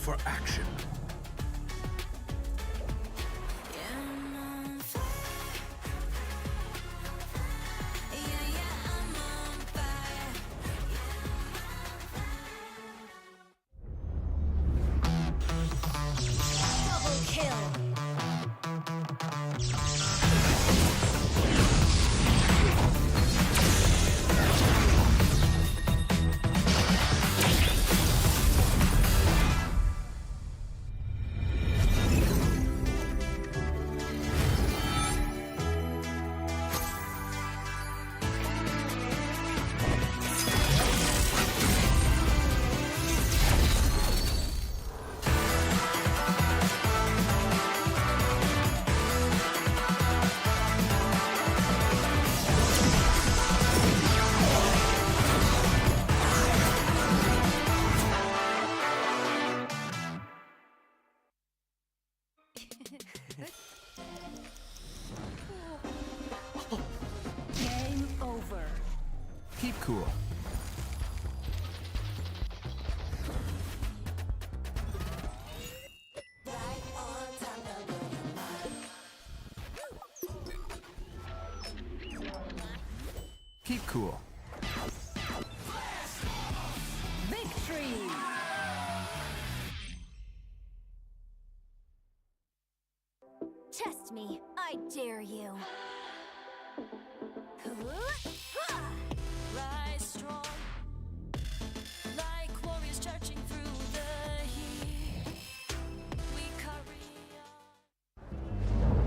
for action. Double kill. Game over. Keep cool. Keep cool. Victory. Test me, I dare you. Rise strong, like warriors charging through the heat. We carry on.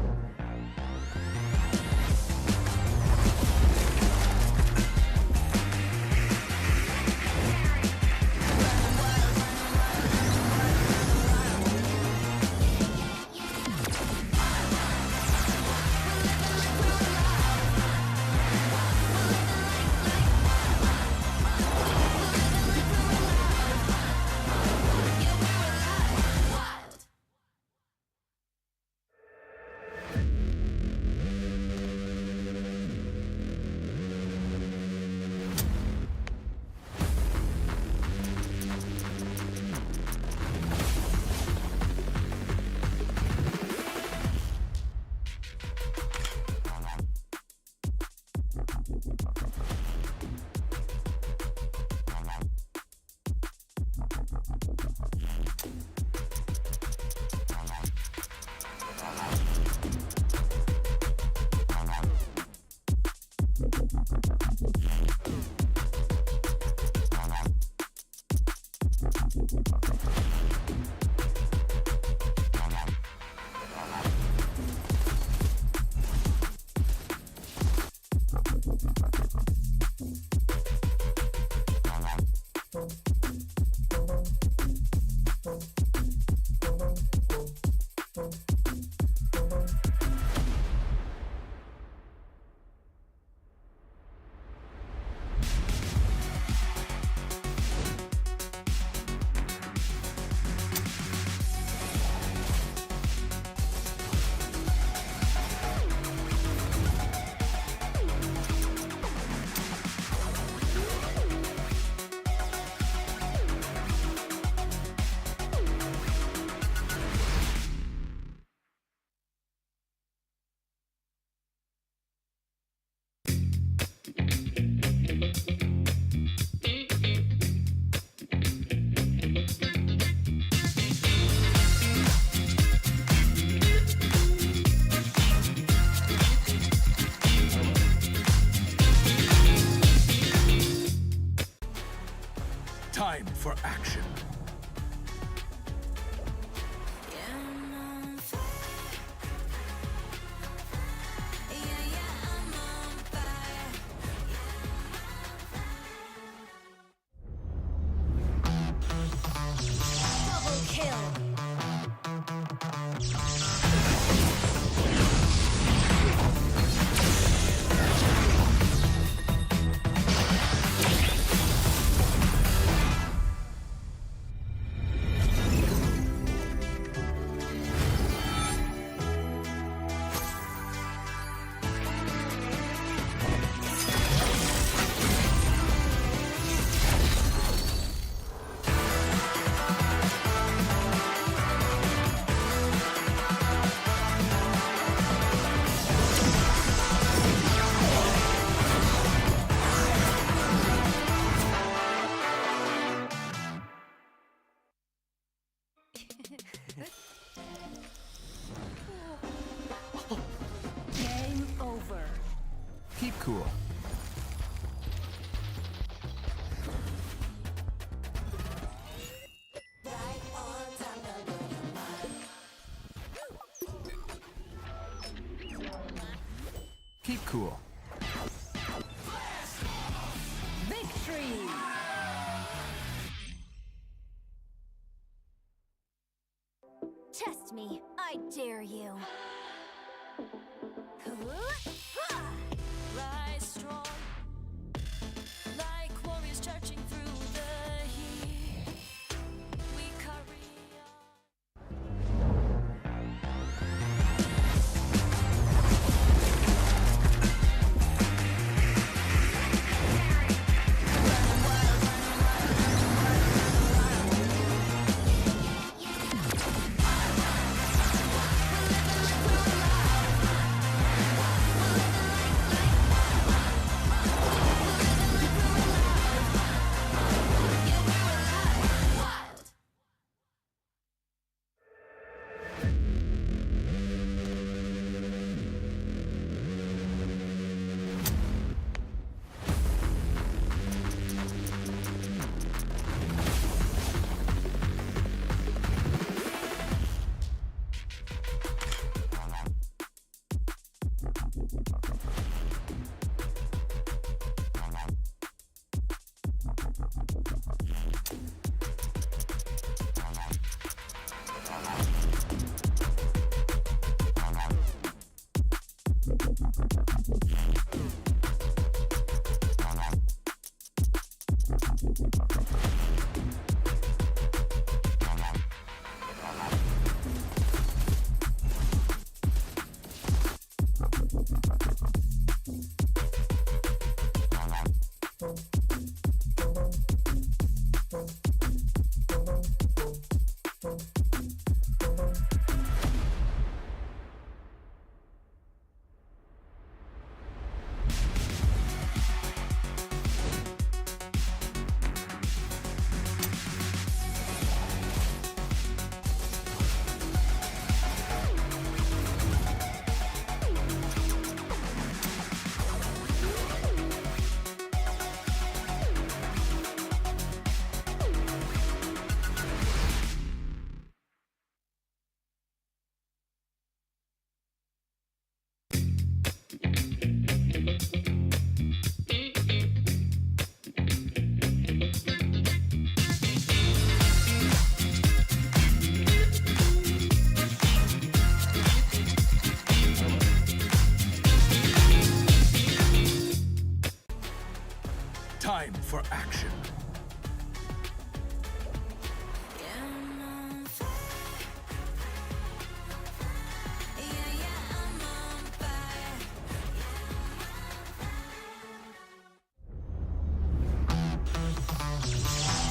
Time for action. Double kill. Victory! Test me, I dare you. Rise strong, like warriors charging through the heat. We carry on. Time for action.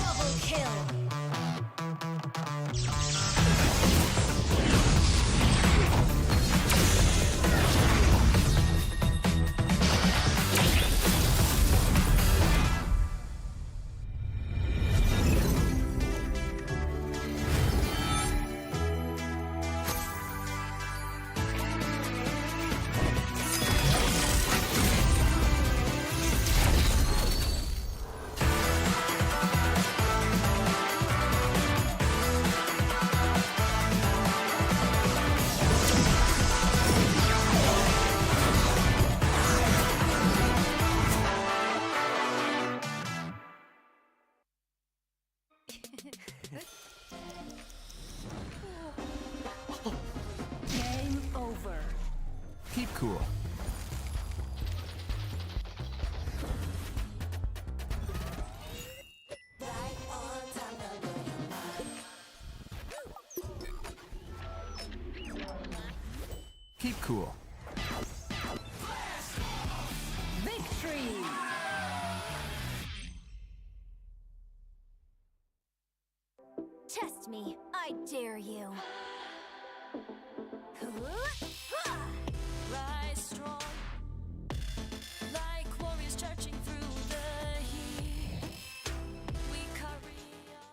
Double kill. Game over. Keep cool. Keep cool. Victory! Test me, I dare you. Rise strong, like warriors charging through the heat. We carry on.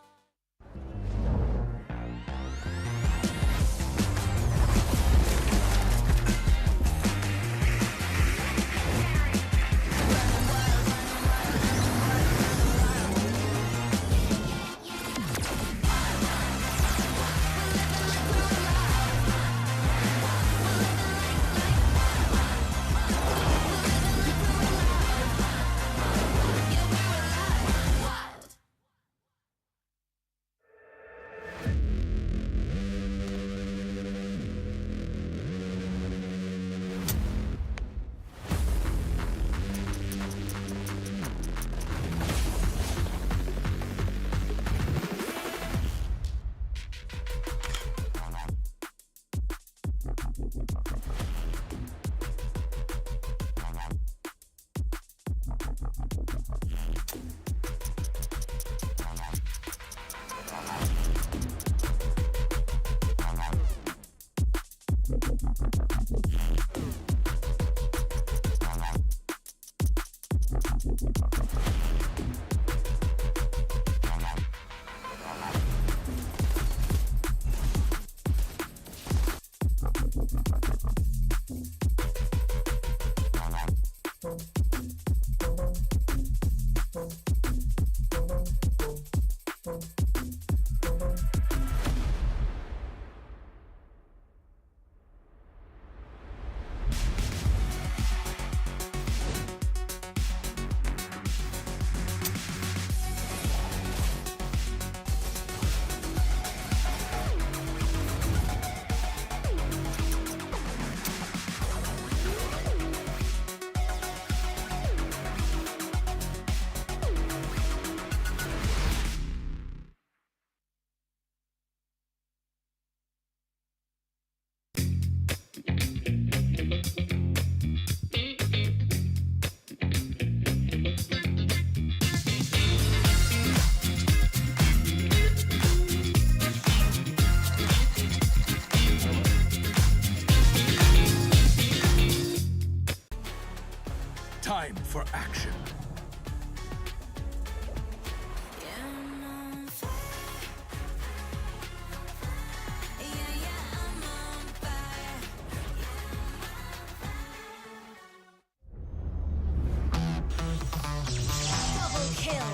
Time for action. Double kill.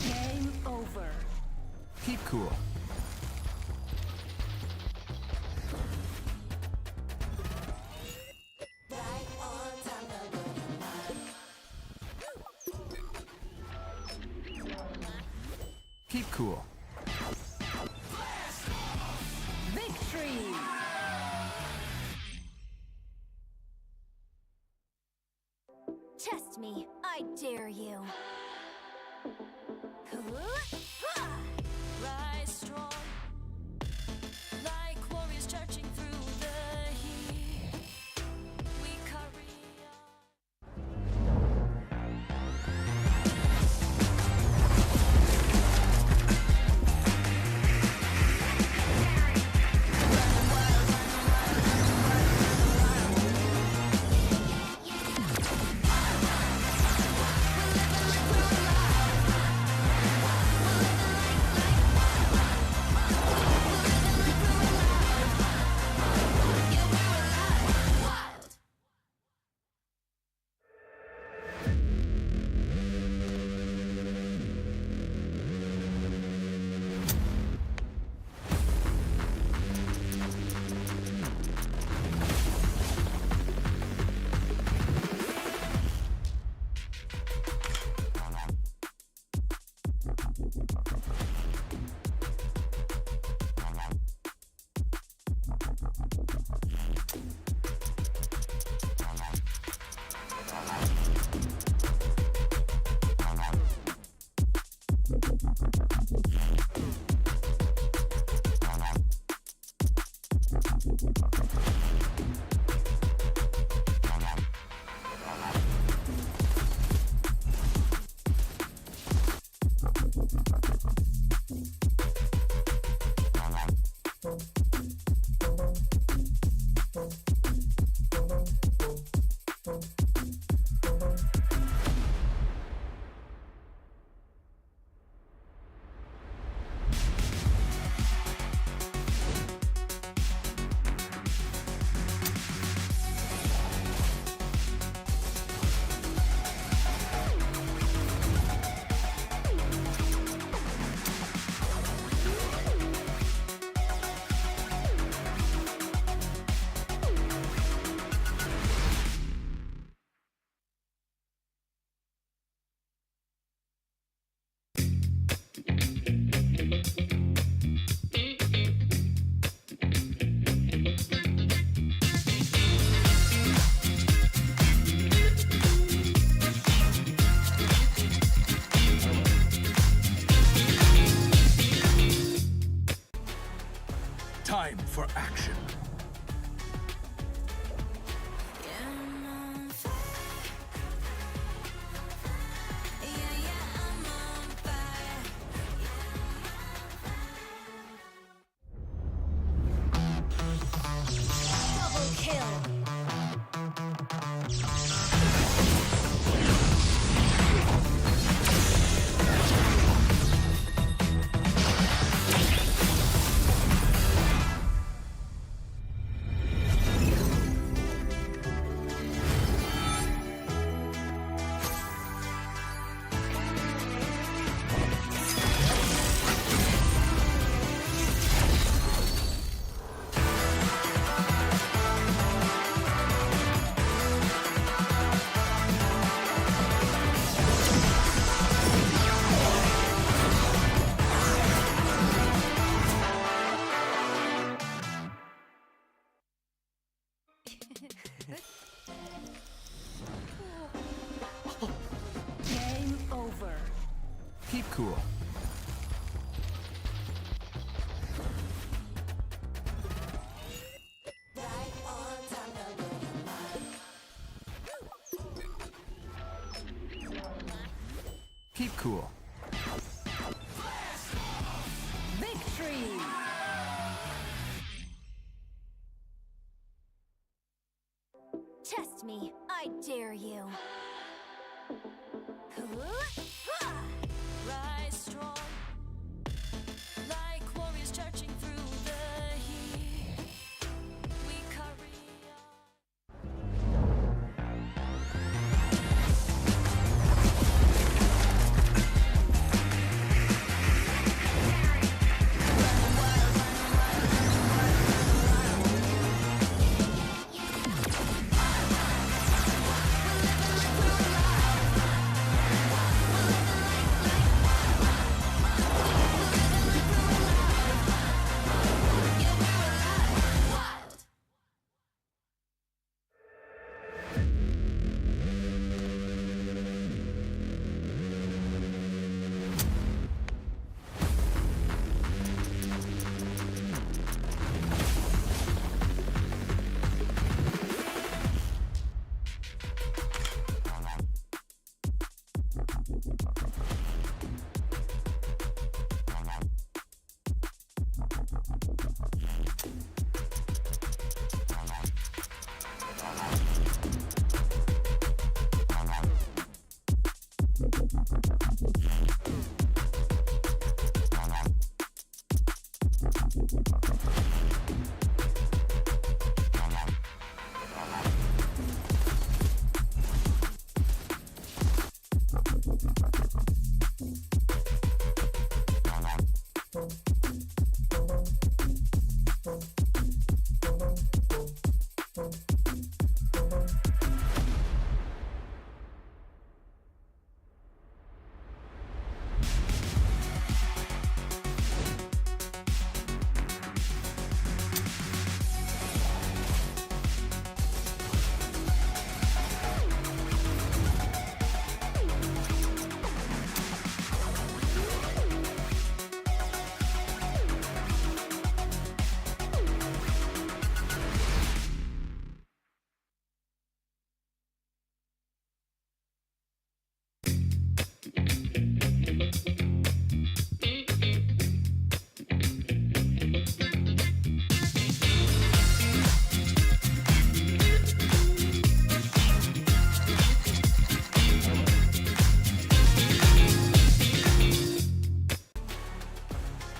Game over. Keep cool. Keep cool. Victory. Test me, I dare you. Rise strong, like warriors charging through the heat. We carry on. for action. Double kill. Game over. Keep cool. Keep cool. Victory. Test me. I dare you. Rise strong, like warriors charging through the heat. We carry on.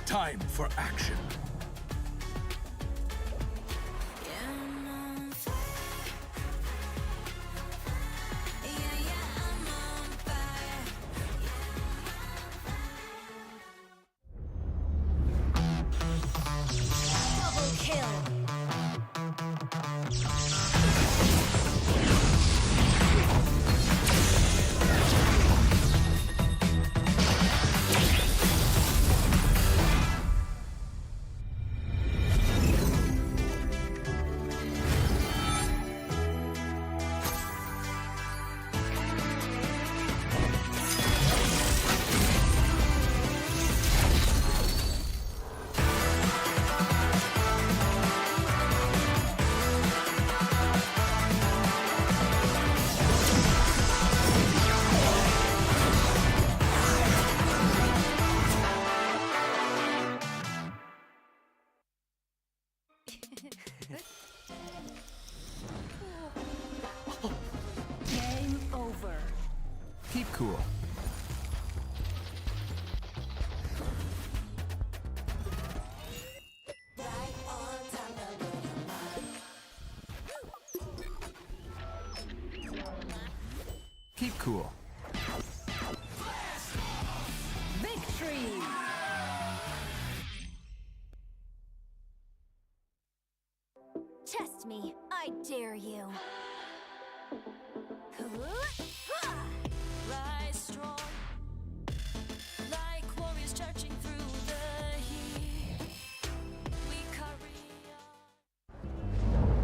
Time for action. Double kill. cool. Keep cool. Victory! Test me, I dare you. Rise strong, like warriors charging through the heat. We carry on.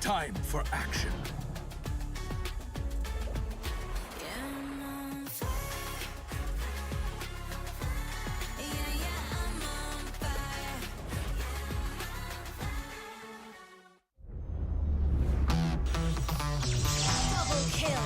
Time for action. Double kill.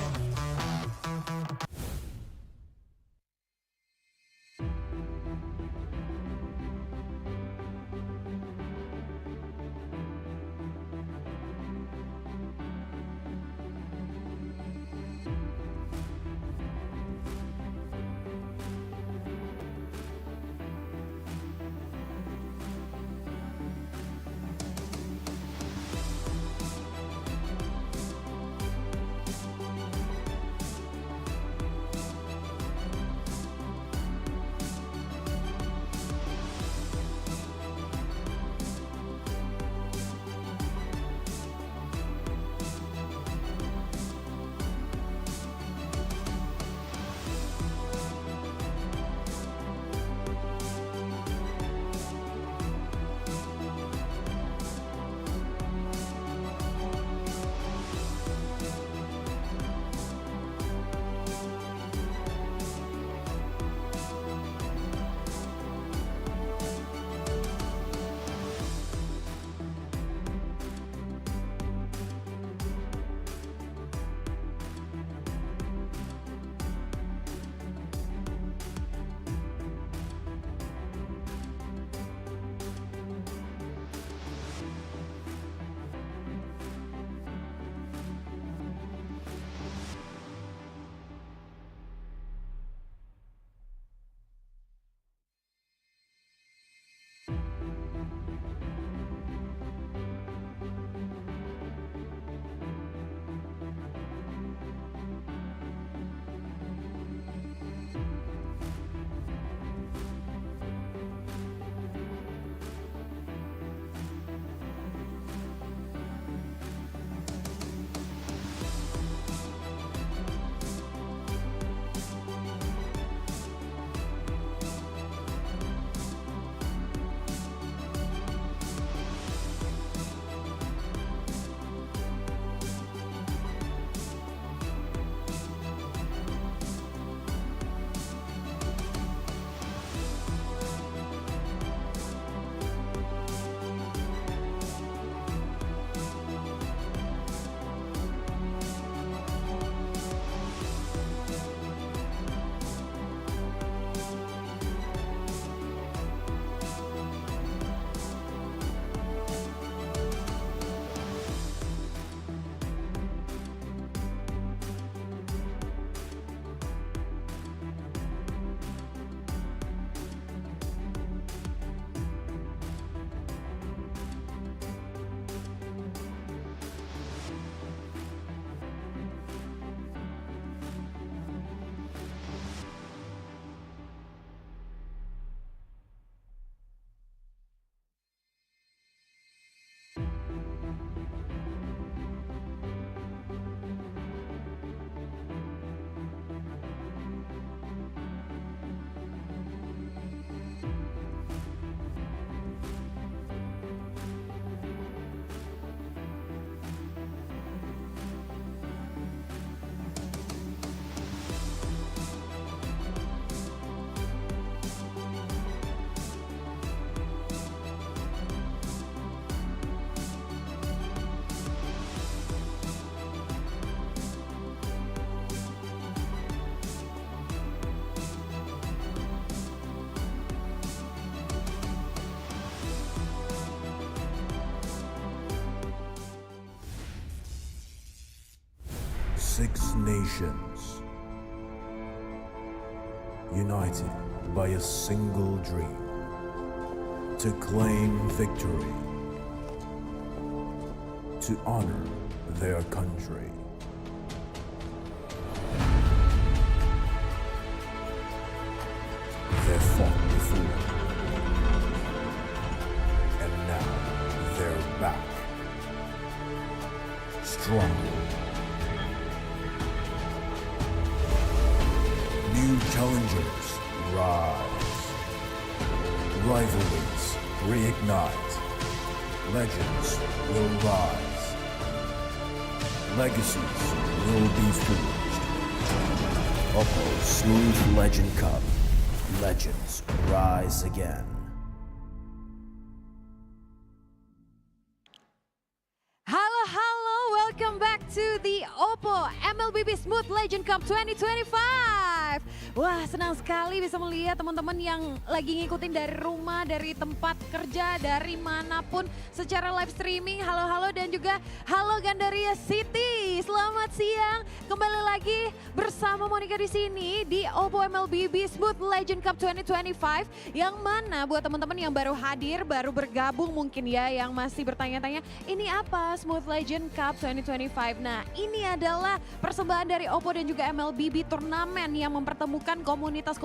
6 nations, united by a single dream to claim victory, to honor their country. They fought before, and now they're back, stronger. New challengers rise. Rivalries reignite. Legends will rise. Legacies will be forged. OPPO Smooth Legend Cup. Legends rise again. Halo, welcome back to the OPPO MLBB Smooth Legend Cup 2025. Wah, senang sekali bisa melihat teman-teman yang lagi ngikutin dari rumah, dari tempat kerja, dari manapun secara live streaming. Halo dan juga halo Gandaria City. Selamat siang. Kembali lagi bersama Monica di sini di OPPO MLBB Smooth Legend Cup 2025. Yang mana buat teman-teman yang baru hadir, baru bergabung mungkin ya, yang masih bertanya-tanya, ini apa Smooth Legend Cup 2025? Nah, ini adalah persembahan dari OPPO dan juga MLBB turnamen yang mempertemukan komunitas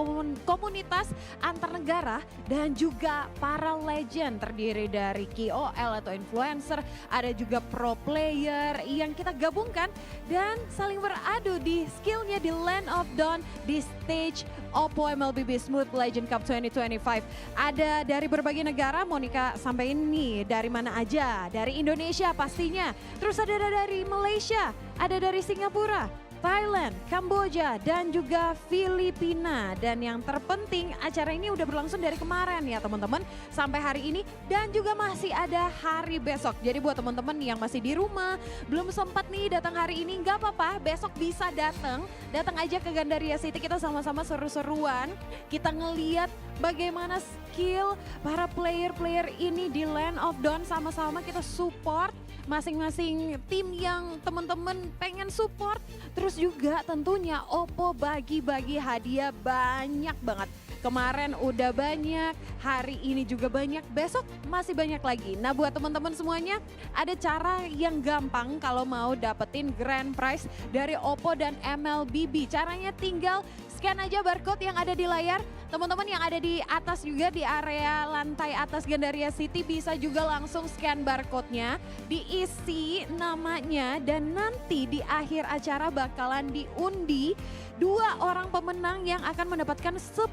antar negara dan juga para legend, terdiri dari KOL atau influencer, ada juga pro player yang kita gabungkan dan saling beradu di skillnya di Land of Dawn di stage OPPO MLBB Smooth Legend Cup 2025. Ada dari berbagai negara, Monica sampai ini dari mana aja? Dari Indonesia pastinya, terus ada dari Malaysia, ada dari Singapura, Thailand, Kamboja, dan juga Filipina. Dan yang terpenting acara ini udah berlangsung dari kemarin ya teman-teman sampai hari ini dan juga masih ada hari besok. Jadi buat teman-teman yang masih di rumah belum sempat nih datang hari ini, nggak apa-apa, besok bisa datang aja ke Gandaria City, kita sama-sama seru-seruan. Kita ngeliat bagaimana skill para player-player ini di Land of Dawn, sama-sama kita support masing-masing tim yang teman-teman pengen support. Terus juga tentunya OPPO bagi-bagi hadiah banyak banget. Kemarin udah banyak, hari ini juga banyak, besok masih banyak lagi. Nah buat teman-teman semuanya ada cara yang gampang kalau mau dapetin grand prize dari OPPO dan MLBB. Caranya tinggal scan aja barcode yang ada di layar. Teman-teman yang ada di atas juga di area lantai atas Gandaria City bisa juga langsung scan barcode-nya, diisi namanya dan nanti di akhir acara bakalan diundi 2 orang pemenang yang akan mendapatkan 10.000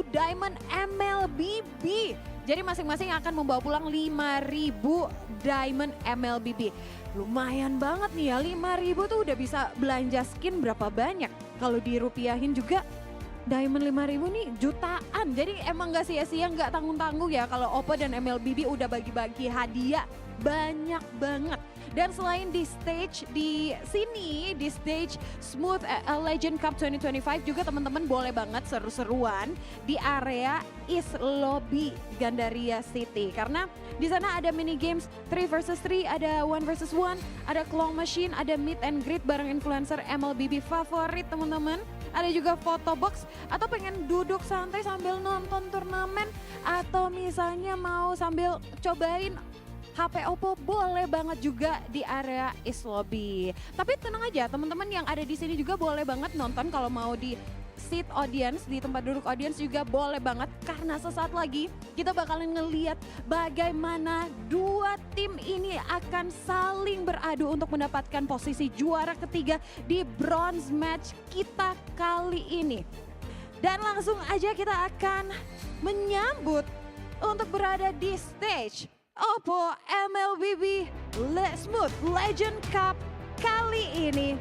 diamond MLBB. Jadi masing-masing akan membawa pulang 5.000 diamond MLBB. Lumayan banget nih ya, 5.000 tuh udah bisa belanja skin berapa banyak. Kalau dirupiahin juga Diamond 5.000 nih jutaan, jadi emang gak sia-sia, gak tanggung-tanggung ya kalau OPPO dan MLBB udah bagi-bagi hadiah banyak banget. Dan selain di stage di sini, di stage Smooth Legend Cup 2025 juga teman-teman boleh banget seru-seruan di area East Lobby Gandaria City. Karena di sana ada mini games 3 versus 3, ada 1 versus 1, ada claw machine, ada meet and greet bareng influencer MLBB favorit teman-teman. Ada juga photo box atau pengen duduk santai sambil nonton turnamen atau misalnya mau sambil cobain HP OPPO, boleh banget juga di area East Lobby. Tapi tenang aja teman-teman yang ada di sini juga boleh banget nonton, kalau mau di seat audience, di tempat duduk audience juga boleh banget, karena sesaat lagi kita bakalan ngeliat bagaimana 2 tim ini akan saling beradu untuk mendapatkan posisi juara ketiga di bronze match kita kali ini. Dan langsung aja kita akan menyambut untuk berada di stage OPPO MLBB Smooth Legend Cup kali ini.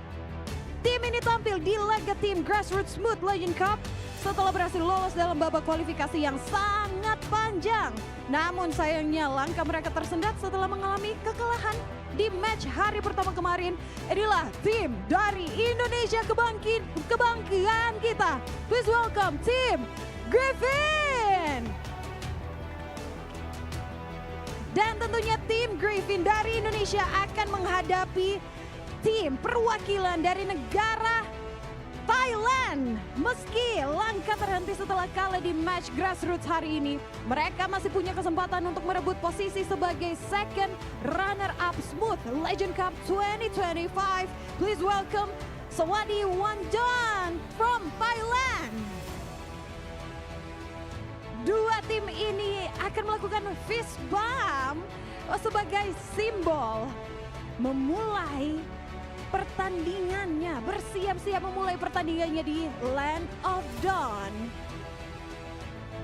Tim ini tampil di laga tim Grassroots Smooth Legend Cup setelah berhasil lolos dalam babak kualifikasi yang sangat panjang. Namun sayangnya langkah mereka tersendat setelah mengalami kekalahan di match hari pertama kemarin. Inilah tim dari Indonesia, kebangkitan kita. Please welcome tim Griffin. Dan tentunya tim Griffin dari Indonesia akan menghadapi tim perwakilan dari negara Thailand. Meski langkah terhenti setelah kalah di match grassroots hari ini, mereka masih punya kesempatan untuk merebut posisi sebagai second runner-up Smooth Legend Cup 2025. Please welcome Sawadi Wanjon from Thailand. Dua tim ini akan melakukan fist bump sebagai simbol memulai pertandingannya, bersiap-siap memulai pertandingannya di Land of Dawn.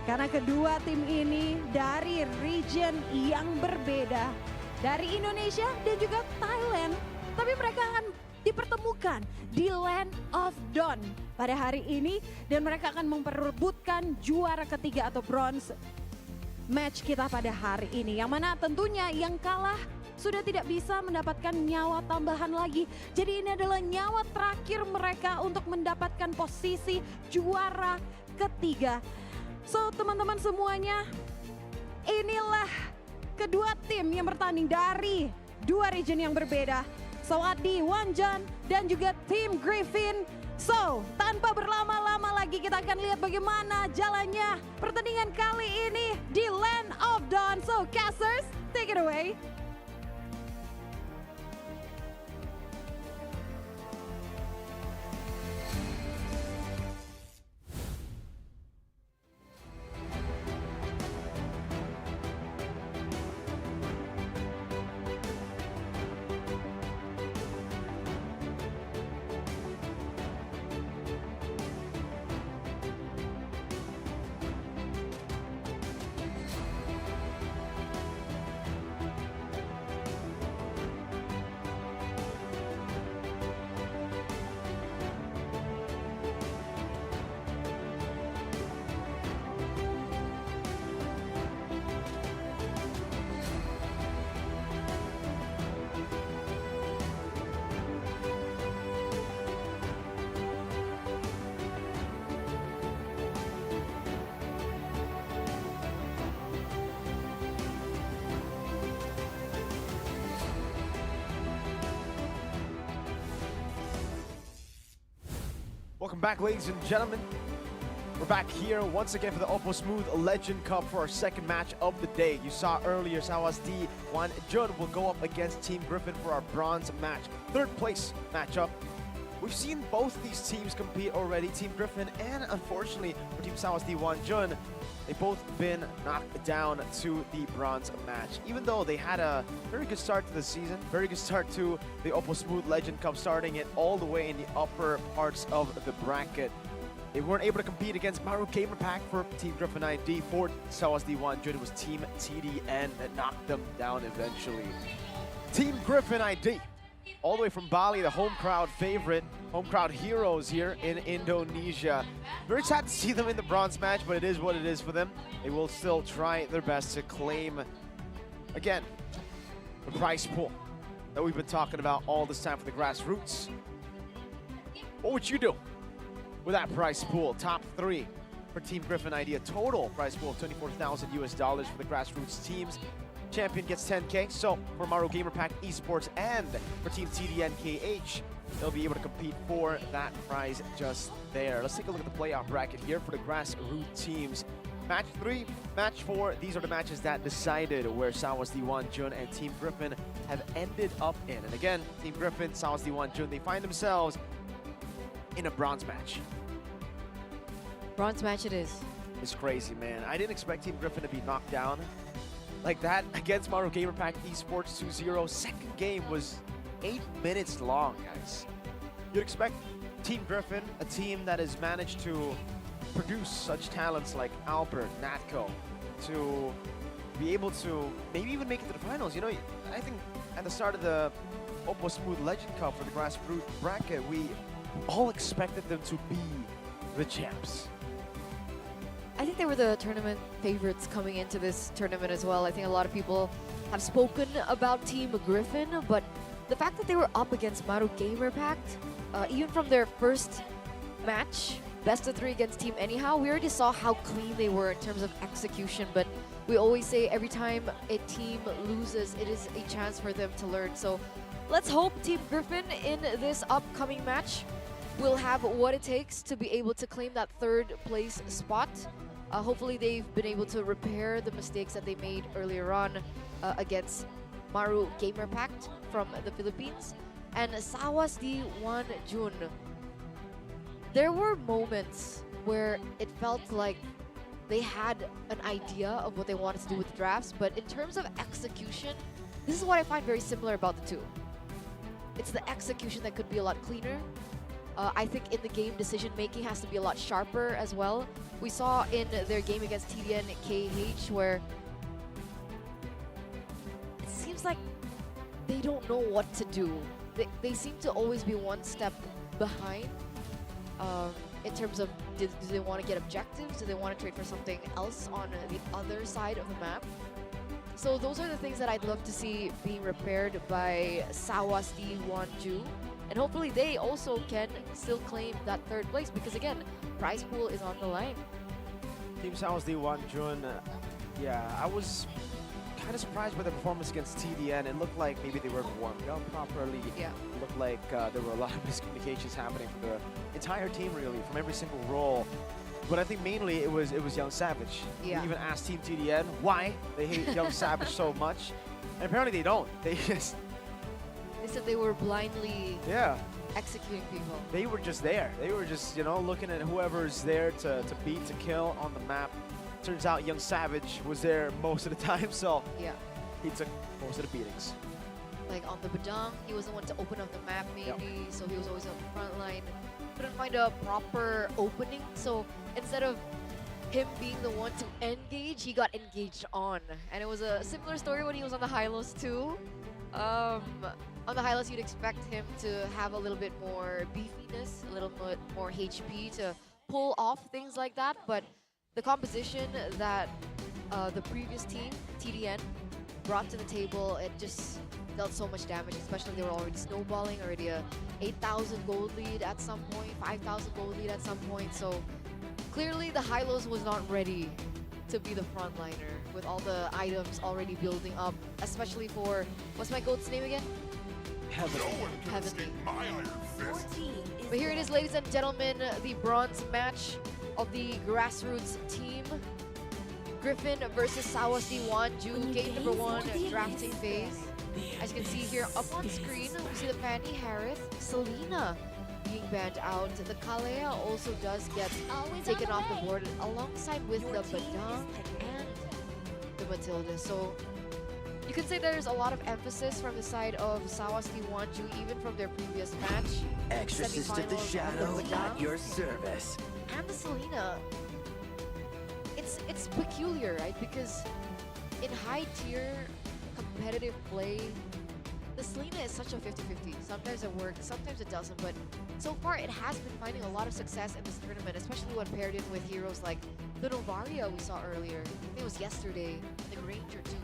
Karena kedua tim ini dari region yang berbeda, dari Indonesia dan juga Thailand, tapi mereka akan dipertemukan di Land of Dawn pada hari ini dan mereka akan memperebutkan juara ketiga atau bronze match kita pada hari ini. Yang mana tentunya yang kalah sudah tidak bisa mendapatkan nyawa tambahan lagi. Jadi ini adalah nyawa terakhir mereka untuk mendapatkan posisi juara ketiga. So teman-teman semuanya, inilah kedua tim yang bertanding dari dua region yang berbeda. Sawadi Wanjon dan juga tim Griffin. So, tanpa berlama-lama lagi kita akan lihat bagaimana jalannya pertandingan kali ini di Land of Dawn. So, casters, take it away. Welcome back, ladies and gentlemen. We're back here once again for the OPPO Smooth Legend Cup for our second match of the day. You saw earlier Sawasdi Wanjon will go up against Team Griffin for our bronze match. Third place matchup. We've seen both these teams compete already, Team Griffin and unfortunately for Team Sawasdi Wanjon. They've both been knocked down to the bronze match. Even though they had a very good start to the season, very good start to the OPPO Smooth Legend Cup, starting it all the way in the upper parts of the bracket. They weren't able to compete against Maru Gamer Pack for Team Griffin ID. For Sawasdi Wanjon, it was Team TDN that knocked them down eventually. Team Griffin ID, all the way from Bali, the home crowd favorite, home crowd heroes here in Indonesia. Very sad to see them in the bronze match, but it is what it is for them. They will still try their best to claim, again, the prize pool that we've been talking about all this time for the grassroots. What would you do with that prize pool? Top three for Team Griffin ID, a total prize pool of $24,000 US for the grassroots teams. Champion gets 10K, so for Maru Gamer Pack Esports and for Team TDNKH, they'll be able to compete for that prize just there. Let's take a look at the playoff bracket here for the grassroots teams. Match 3, Match 4, these are the matches that decided where Sawasdi Wanjon and Team Griffin have ended up in. And again, Team Griffin, Sawasdi Wanjon, they find themselves in a bronze match. Bronze match it is. It's crazy, man. I didn't expect Team Griffin to be knocked down like that against Maru Gamer Pack Esports 2-0. Second game was 8 minutes long, guys. You'd expect Team Griffin, a team that has managed to produce such talents like Albert, Natko, to be able to maybe even make it to the finals. You know, I think at the start of the OPPO Smooth Legend Cup for the grassroots bracket, we all expected them to be the champs. I think they were the tournament favorites coming into this tournament as well. I think a lot of people have spoken about Team Griffin, but the fact that they were up against Maru Gamer Pack, even from their first match, best of 3 against Team Anyhow, we already saw how clean they were in terms of execution. But we always say every time a team loses, it is a chance for them to learn. So let's hope Team Griffin in this upcoming match will have what it takes to be able to claim that third place spot. Hopefully they've been able to repair the mistakes that they made earlier on against Maru Gamer Pact from the Philippines and Sawas D Jun. There were moments where it felt like they had an idea of what they wanted to do with the drafts, but in terms of execution, this is what I find very similar about the two. It's the execution that could be a lot cleaner. I think in the game, decision making has to be a lot sharper as well. We saw in their game against TDN KH where it seems like they don't know what to do. They seem to always be one step behind in terms of do they want to get objectives? Do they want to trade for something else on the other side of the map? So those are the things that I'd love to see being repaired by Sawas D Wonju. And hopefully they also can still claim that third place because again, prize pool is on the line. Team Sawas D Jun, yeah, I was kind of surprised by the performance against TDN. It looked like maybe they weren't warmed up properly. Yeah. It looked like there were a lot of miscommunications happening for the entire team really, from every single role. But I think mainly it was Young Savage. Yeah. We even asked Team TDN why they hate Young Savage so much. And apparently they don't. They just... They said they were blindly executing people. They were just there. They were just, you know, looking at whoever's there to beat, to kill on the map. Turns out Young Savage was there most of the time, so yeah, he took most of the beatings. Like on the Badang, he was the one to open up the map maybe, so he was always on the front line. Couldn't find a proper opening, so instead of him being the one to engage, he got engaged on. And it was a similar story when he was on the Hylos too. On the Hylos, you'd expect him to have a little bit more beefiness, a little bit more HP to pull off things like that, but the composition that the previous team, TDN, brought to the table, it just dealt so much damage, especially they were already snowballing, already a 8,000 gold lead at some point, 5,000 gold lead at some point, so clearly the Hylos was not ready to be the frontliner with all the items already building up, especially for, what's my goat's name again? Heavenly. But here it is, ladies and gentlemen, the bronze match of the grassroots team. Griffin versus Sawas D Wonju, game number 1, drafting phase. As you can see here up on screen, we see the Fanny Harris, Selena being banned out. The Kalea also does get taken off the board alongside with the Badang and the Matilda. So you could say there's a lot of emphasis from the side of Sawas D Wonju, even from their previous match. Exorcist of the Shadow at your service. And the Selena. It's peculiar, right? Because in high tier competitive play, the Selena is such a 50-50. Sometimes it works, sometimes it doesn't, but so far it has been finding a lot of success in this tournament, especially when paired in with heroes like the Novaria we saw earlier. I think it was yesterday, the Granger too.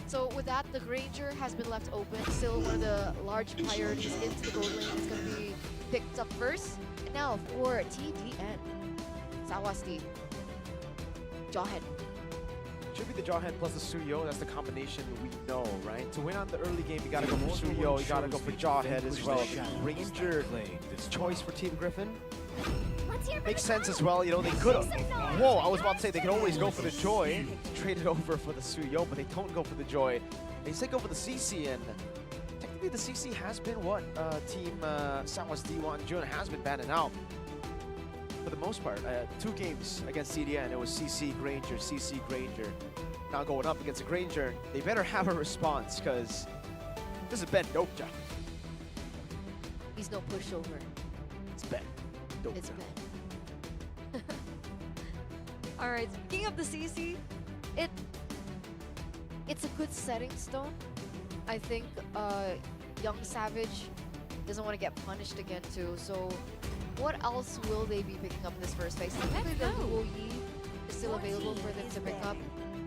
So with that, the Granger has been left open. Still one of the large priorities into the gold lane. It's going to be picked up first. And now for TDN, Sawas D, Jawhead. Should be the Jawhead plus the Suyo. That's the combination we know, right? To win on the early game, you gotta go for Suyo, you gotta go for Jawhead as well. Ranger choice for Team Griffin. Makes sense as well, you know, they could have. Whoa, I was about to say they could always go for the Joy to trade it over for the Suyo, but they don't go for the Joy. They say go for the CC, and technically the CC has been what Team Sawas D Wonju has been banning out. For the most part, 2 games against CDN, it was CC Granger, CC Granger. Now going up against a Granger, they better have a response, because this is Ben Dokja. He's no pushover. It's Ben Dokja. It's Ben. All right, speaking of the CC, it's a good setting stone. I think Young Savage doesn't want to get punished again too, so what else will they be picking up in this first phase? Technically, the Luo Yi is still available for them to pick up.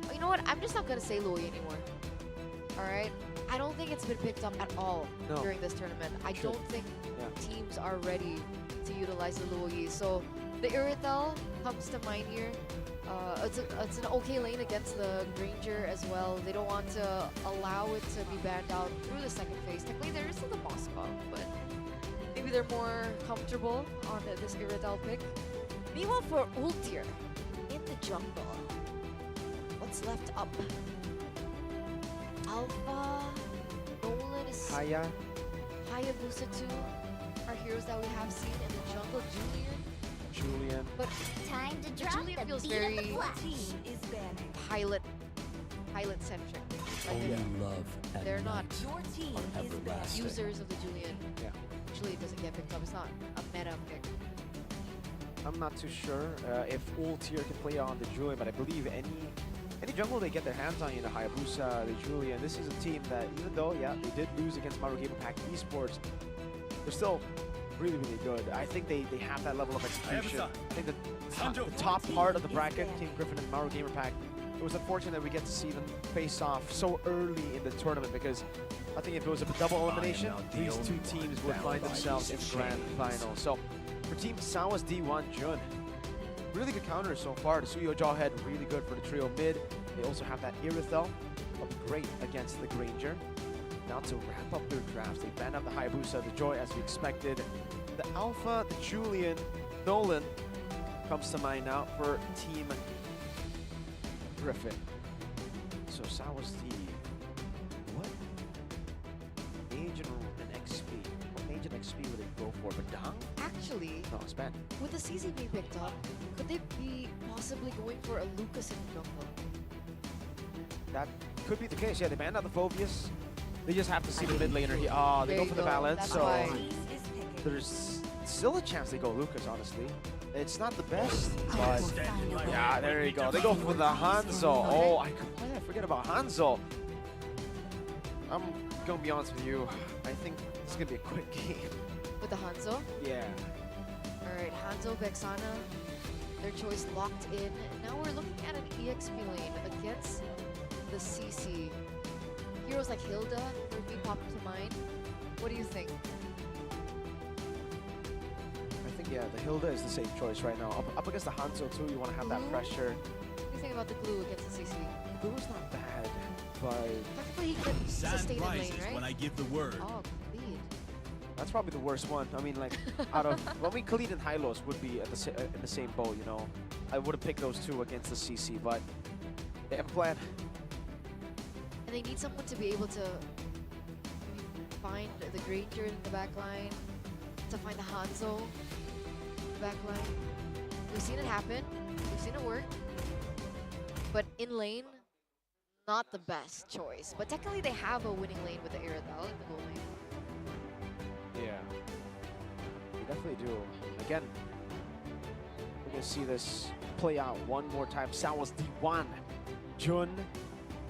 Oh, you know what? I'm just not going to say Luo Yi anymore. All right? I don't think it's been picked up at all during this tournament. I don't think teams are ready to utilize the Luo Yi. So the Iritel comes to mind here. It's an okay lane against the Granger as well. They don't want to allow it to be banned out through the second phase. Technically, there is still the boss buff, but maybe they're more comfortable on this Iridal pick. Meanwhile, for Ultir, in the jungle, what's left up? Alpha, Nolan is Hayabusa 2 are heroes that we have seen in the jungle. Julian. But Time to drop Julian the feels beat very of the flash. pilot-centric. Only love at They're not night Your team are is banned. everlasting. users of the Julian. Yeah. Usually it doesn't get picked up. It's not a meta pick. I'm not too sure if Ultir can play on the Julian, but I believe any jungle they get their hands on, the Hayabusa, the Julian, this is a team that even though, yeah, they did lose against Maru Gamer Pack Esports, they're still really, really good. I think they have that level of execution. I think the top part of the bracket, Team Griffin and Maru Gamer Pack, it was unfortunate that we get to see them face off so early in the tournament because I think if it was a double elimination, these two teams would find themselves in the grand final. So for Team Sawas D1 Jun, really good counters so far. The Suyo Jawhead, really good for the trio mid. They also have that Irithel, great against the Granger. Now to wrap up their drafts, they banned out the Hayabusa, the Joy as we expected. The Alpha, the Julian, Nolan comes to mind now for Team Griffin. So Sawas D, what age and XP? What age and XP would it go for? Badang? Actually, No, it's banned. with the CZ being picked up, could they be possibly going for a Lucas in the jungle? That could be the case. Yeah, they banned out the Phobius. They just have to see the mid laner here. Oh, they There go for you the go. balance. That's So why. there's still a chance they go Lucas, honestly. It's not the best, but yeah, there you go. They go for the Hanzo. Oh, why did I forget about Hanzo? I'm gonna be honest with you. I think it's gonna be a quick game. With the Hanzo? Yeah. Alright, Hanzo, Vexana, their choice locked in. Now we're looking at an EXP lane against the CC. Heroes like Hilda would be popping to mind. What do you think? I think, yeah, the Hilda is the safe choice right now. Up against the Hanzo, too, you want to have that Glue? pressure. What do you think about the glue against the CC? Glue's not bad, but Technically he can sustain in lane, right? when I give the word. Oh, Khalid. that's probably the worst one. I mean, like, out of... Well, I mean, Khalid and Hylos would be at in the same boat, you know. I would have picked those two against the CC, but they have a plan. And they need someone to be able to find the Granger in the back line, to find the Hanzo in the back line. We've seen it happen. We've seen it work. But in lane, not the best choice. But technically they have a winning lane with the Iridal in the goal lane. Yeah. They definitely do. Again, we're going to see this play out one more time. Sawas D1. Jun.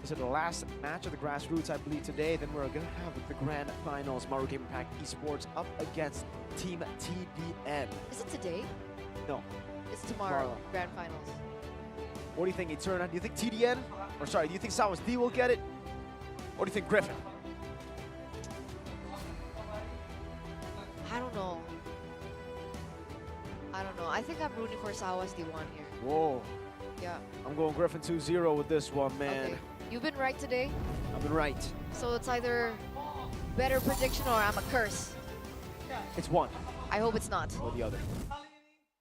This is the last match of the grassroots, I believe, today. Then we're going to have the grand finals. Maru Gamer Pack Esports up against Team TDN. Is it today? No. It's tomorrow, Tomorrow. grand finals. What do you think, Eterna? Do you think TDN? Or sorry, do you think Sawas D will get it? Or do you think Griffin? I don't know. I don't know. I think I'm rooting for Sawas D1 here. Whoa. Yeah. I'm going Griffin 2-0 with this one, man. Okay. You've been right today. I've been right. So it's either better prediction or I'm a curse. It's one I hope it's not. or the other.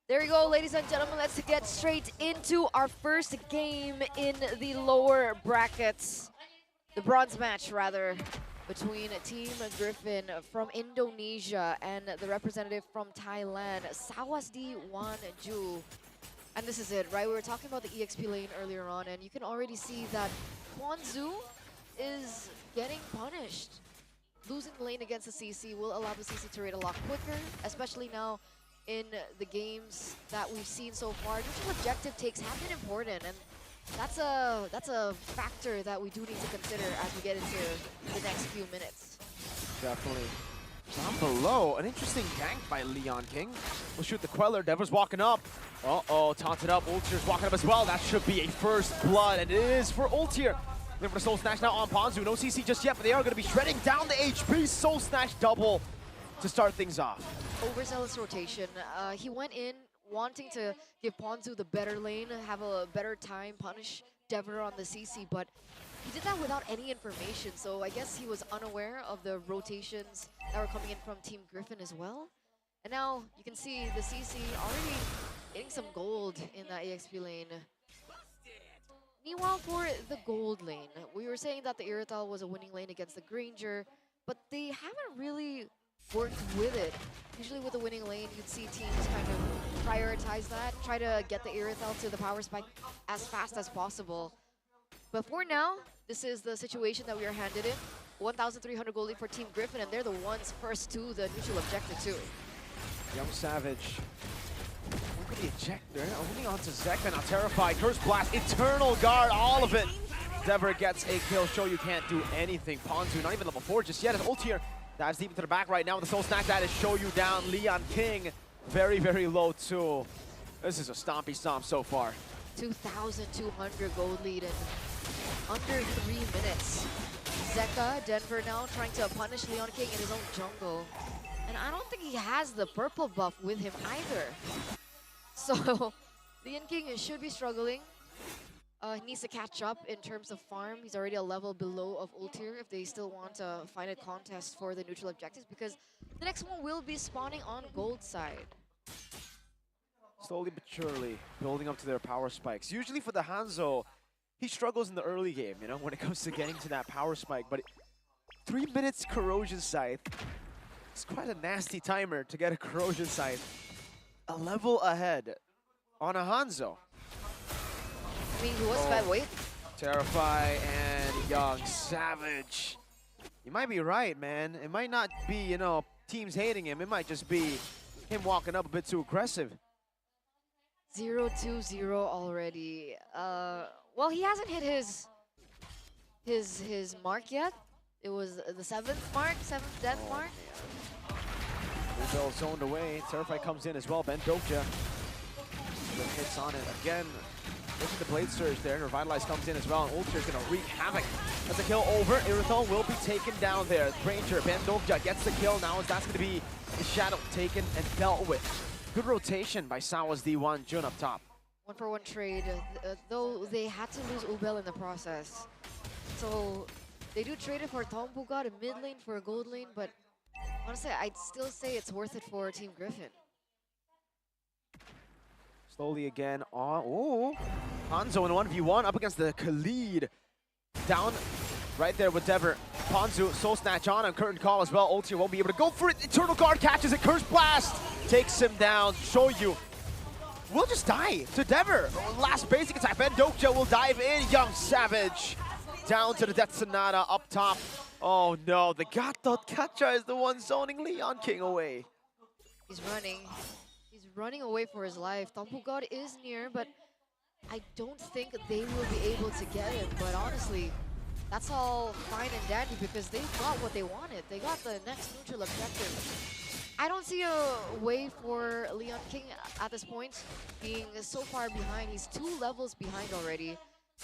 There you go, ladies and gentlemen. Let's get straight into our first game in the lower brackets. The bronze match, rather, between Team Griffin from Indonesia and the representative from Thailand, Sawas D1 Ju. And this is it, right? We were talking about the EXP lane earlier on, and you can already see that Kwanzu is getting punished. Losing the lane against the CC will allow the CC to rate a lot quicker, especially now in the games that we've seen so far. Neutral objective takes have been important, and that's a factor that we do need to consider as we get into the next few minutes. Definitely. Down below, an interesting gank by Leon King. We'll shoot the Queller. Devor's walking up. Uh-oh, taunted up. Ultir's walking up as well. That should be a first blood, and it is for Ultir. Looking for the Soul Snatch now on Ponzu. No CC just yet, but they are going to be shredding down the HP. Soul Snatch double to start things off. Overzealous rotation. He went in wanting to give Ponzu the better lane, have a better time, punish Dever on the CC, but he did that without any information, so I guess he was unaware of the rotations that were coming in from Team Griffin as well. And now you can see the CC already getting some gold in that EXP lane. Meanwhile, for the gold lane, we were saying that the Irithal was a winning lane against the Granger, but they haven't really worked with it. Usually with the winning lane, you'd see teams kind of prioritize that, try to get the Irithal to the power spike as fast as possible. But for now, this is the situation that we are handed in. 1,300 gold lead for Team Griffin, and they're the ones first to the neutral objective too. Young Savage. Look at the ejector. Holding on to Zekka now, terrified. Curse Blast, Eternal Guard, all of it. Dever gets a kill. Show you can't do anything. Ponzu, not even level 4 just yet. His ult here dives deep into the back right now with the soul snack. That is Show You down. Leon King, very, very low too. This is a stompy stomp so far. 2,200 gold lead in under 3 minutes. Zekka, Denver now trying to punish Leon King in his own jungle. And I don't think he has the purple buff with him either. So, Leon King should be struggling. He needs to catch up in terms of farm. He's already a level below of Ultir if they still want to find a contest for the neutral objectives, because the next one will be spawning on gold side. Slowly but surely building up to their power spikes. Usually for the Hanzo, he struggles in the early game, you know, when it comes to getting to that power spike. But 3 minutes Corrosion Scythe. It's quite a nasty timer to get a Corrosion Scythe a level ahead on a Hanzo. I mean, he was bad weight. Terrify and Young Savage. You might be right, man. It might not be, you know, teams hating him. It might just be him walking up a bit too aggressive. 0-2-0 already. Well, he hasn't hit his mark yet. It was the 7th mark, 7th death mark. Bell zoned away. Terrify comes in as well. Ben Dokja hits on it again. Look at the Blade Surge there. And Revitalize comes in as well. And Ultir's going to wreak havoc. That's a kill over. Irithal will be taken down there. Ranger, Ben Dokja gets the kill now, as that's going to be the Shadow taken and dealt with. Good rotation by Sawa's D1, Jun up top. 1-for-1 trade, though they had to lose Ubel in the process. So they do trade it for Tombugad, a mid lane for a gold lane, but honestly, I'd still say it's worth it for Team Griffin. Slowly again on. Oh, Hanzo in 1v1 up against the Khalid. Down right there with Dever. Ponzu, Soul Snatch on him, Curtain Call as well. Ulti won't be able to go for it. Eternal Guard catches it. Curse Blast takes him down. Show you. We'll just die to Dever. Last basic attack. Ben Dokja will dive in. Young Savage down to the Death Sonata up top. Oh no, the Gato Kacha is the one zoning Leon King away. He's running. He's running away for his life. Tombugad is near, but I don't think they will be able to get him. But honestly, that's all fine and dandy because they got what they wanted. They got the next neutral objective. I don't see a way for Leon King at this point being so far behind. He's 2 levels behind already.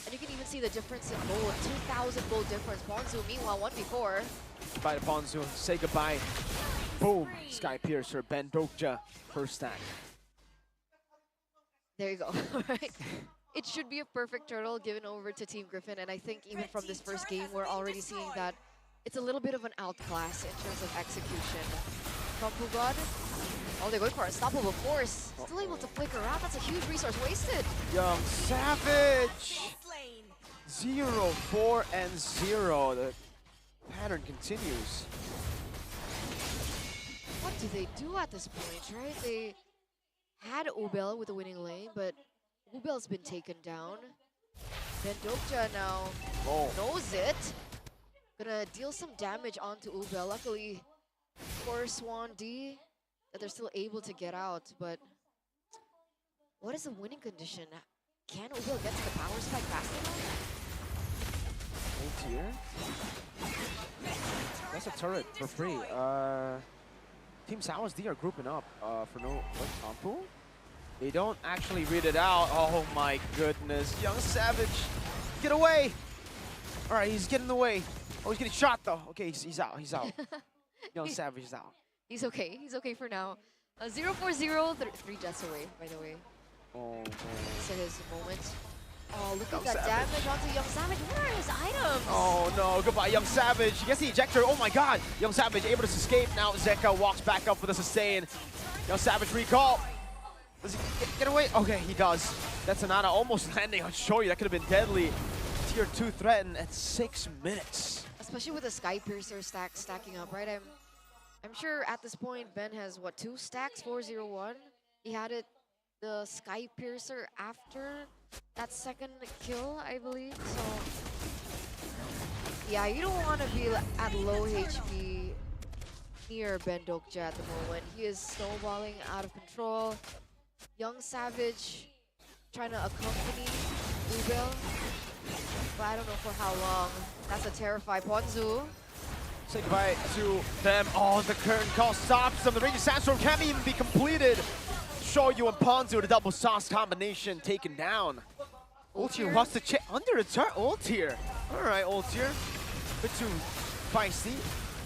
And you can even see the difference in gold. 2,000 gold difference. Ponzu, meanwhile, 1v4. Goodbye to Ponzu. Say goodbye. Boom. Sky Piercer. Ben Dokja. First stack. There you go. Alright. It should be a perfect turtle given over to Team Griffin. And I think even from this first game, we're already seeing that it's a little bit of an outclass in terms of execution. Tombugad. Oh, they're going for unstoppable force. Still able to flicker out. That's a huge resource wasted. Young Savage. 0, 4, and 0. The pattern continues. What do they do at this point, right? They had Ubel with the winning lane, but Ubel's been taken down. Ben Dokja now knows it. Gonna deal some damage onto Ubel. Luckily, for Swan D, that they're still able to get out, but what is the winning condition? Can Ubel get to the power spike fast enough? Ult here. That's a turret for free. Team Sawas D are grouping up for no Tampu. They don't actually read it out. Oh my goodness. Young Savage, get away. All right, he's getting away. Oh, he's getting shot though. Okay, he's out. He's out. Young Savage is out. He's okay. He's okay for now. 0-4-0, 3 deaths away, by the way. Oh, So his moment. Oh, look Young at that Savage. damage onto Young Savage. Where are his items? oh no, goodbye, Young Savage. He gets the ejector. Oh my god. Young Savage able to escape. Now Zeka walks back up for the sustain. Young Savage recall. Does he get away? Okay, he does. That's Anana almost landing on Shoyu. That could have been deadly. Tier 2 threatened at 6 minutes. Especially with the Sky Piercer stacking up, right? I'm sure at this point Ben has what, 2 stacks, 4-0-1. He had it, the Sky Piercer after that second kill, I believe. So yeah, you don't want to be at low HP near Ben Dokja at the moment. He is snowballing out of control. Young Savage trying to accompany Ubel, but I don't know for how long. That's a terrified Ponzu. Say goodbye to them. Oh, the curtain call stops them. The Raging Sandstorm can't even be completed. Shoyu and Ponzu, the double sauce combination taken down. Ultier wants to check under the turret. Ultier. All right, Ultier. Bit too feisty.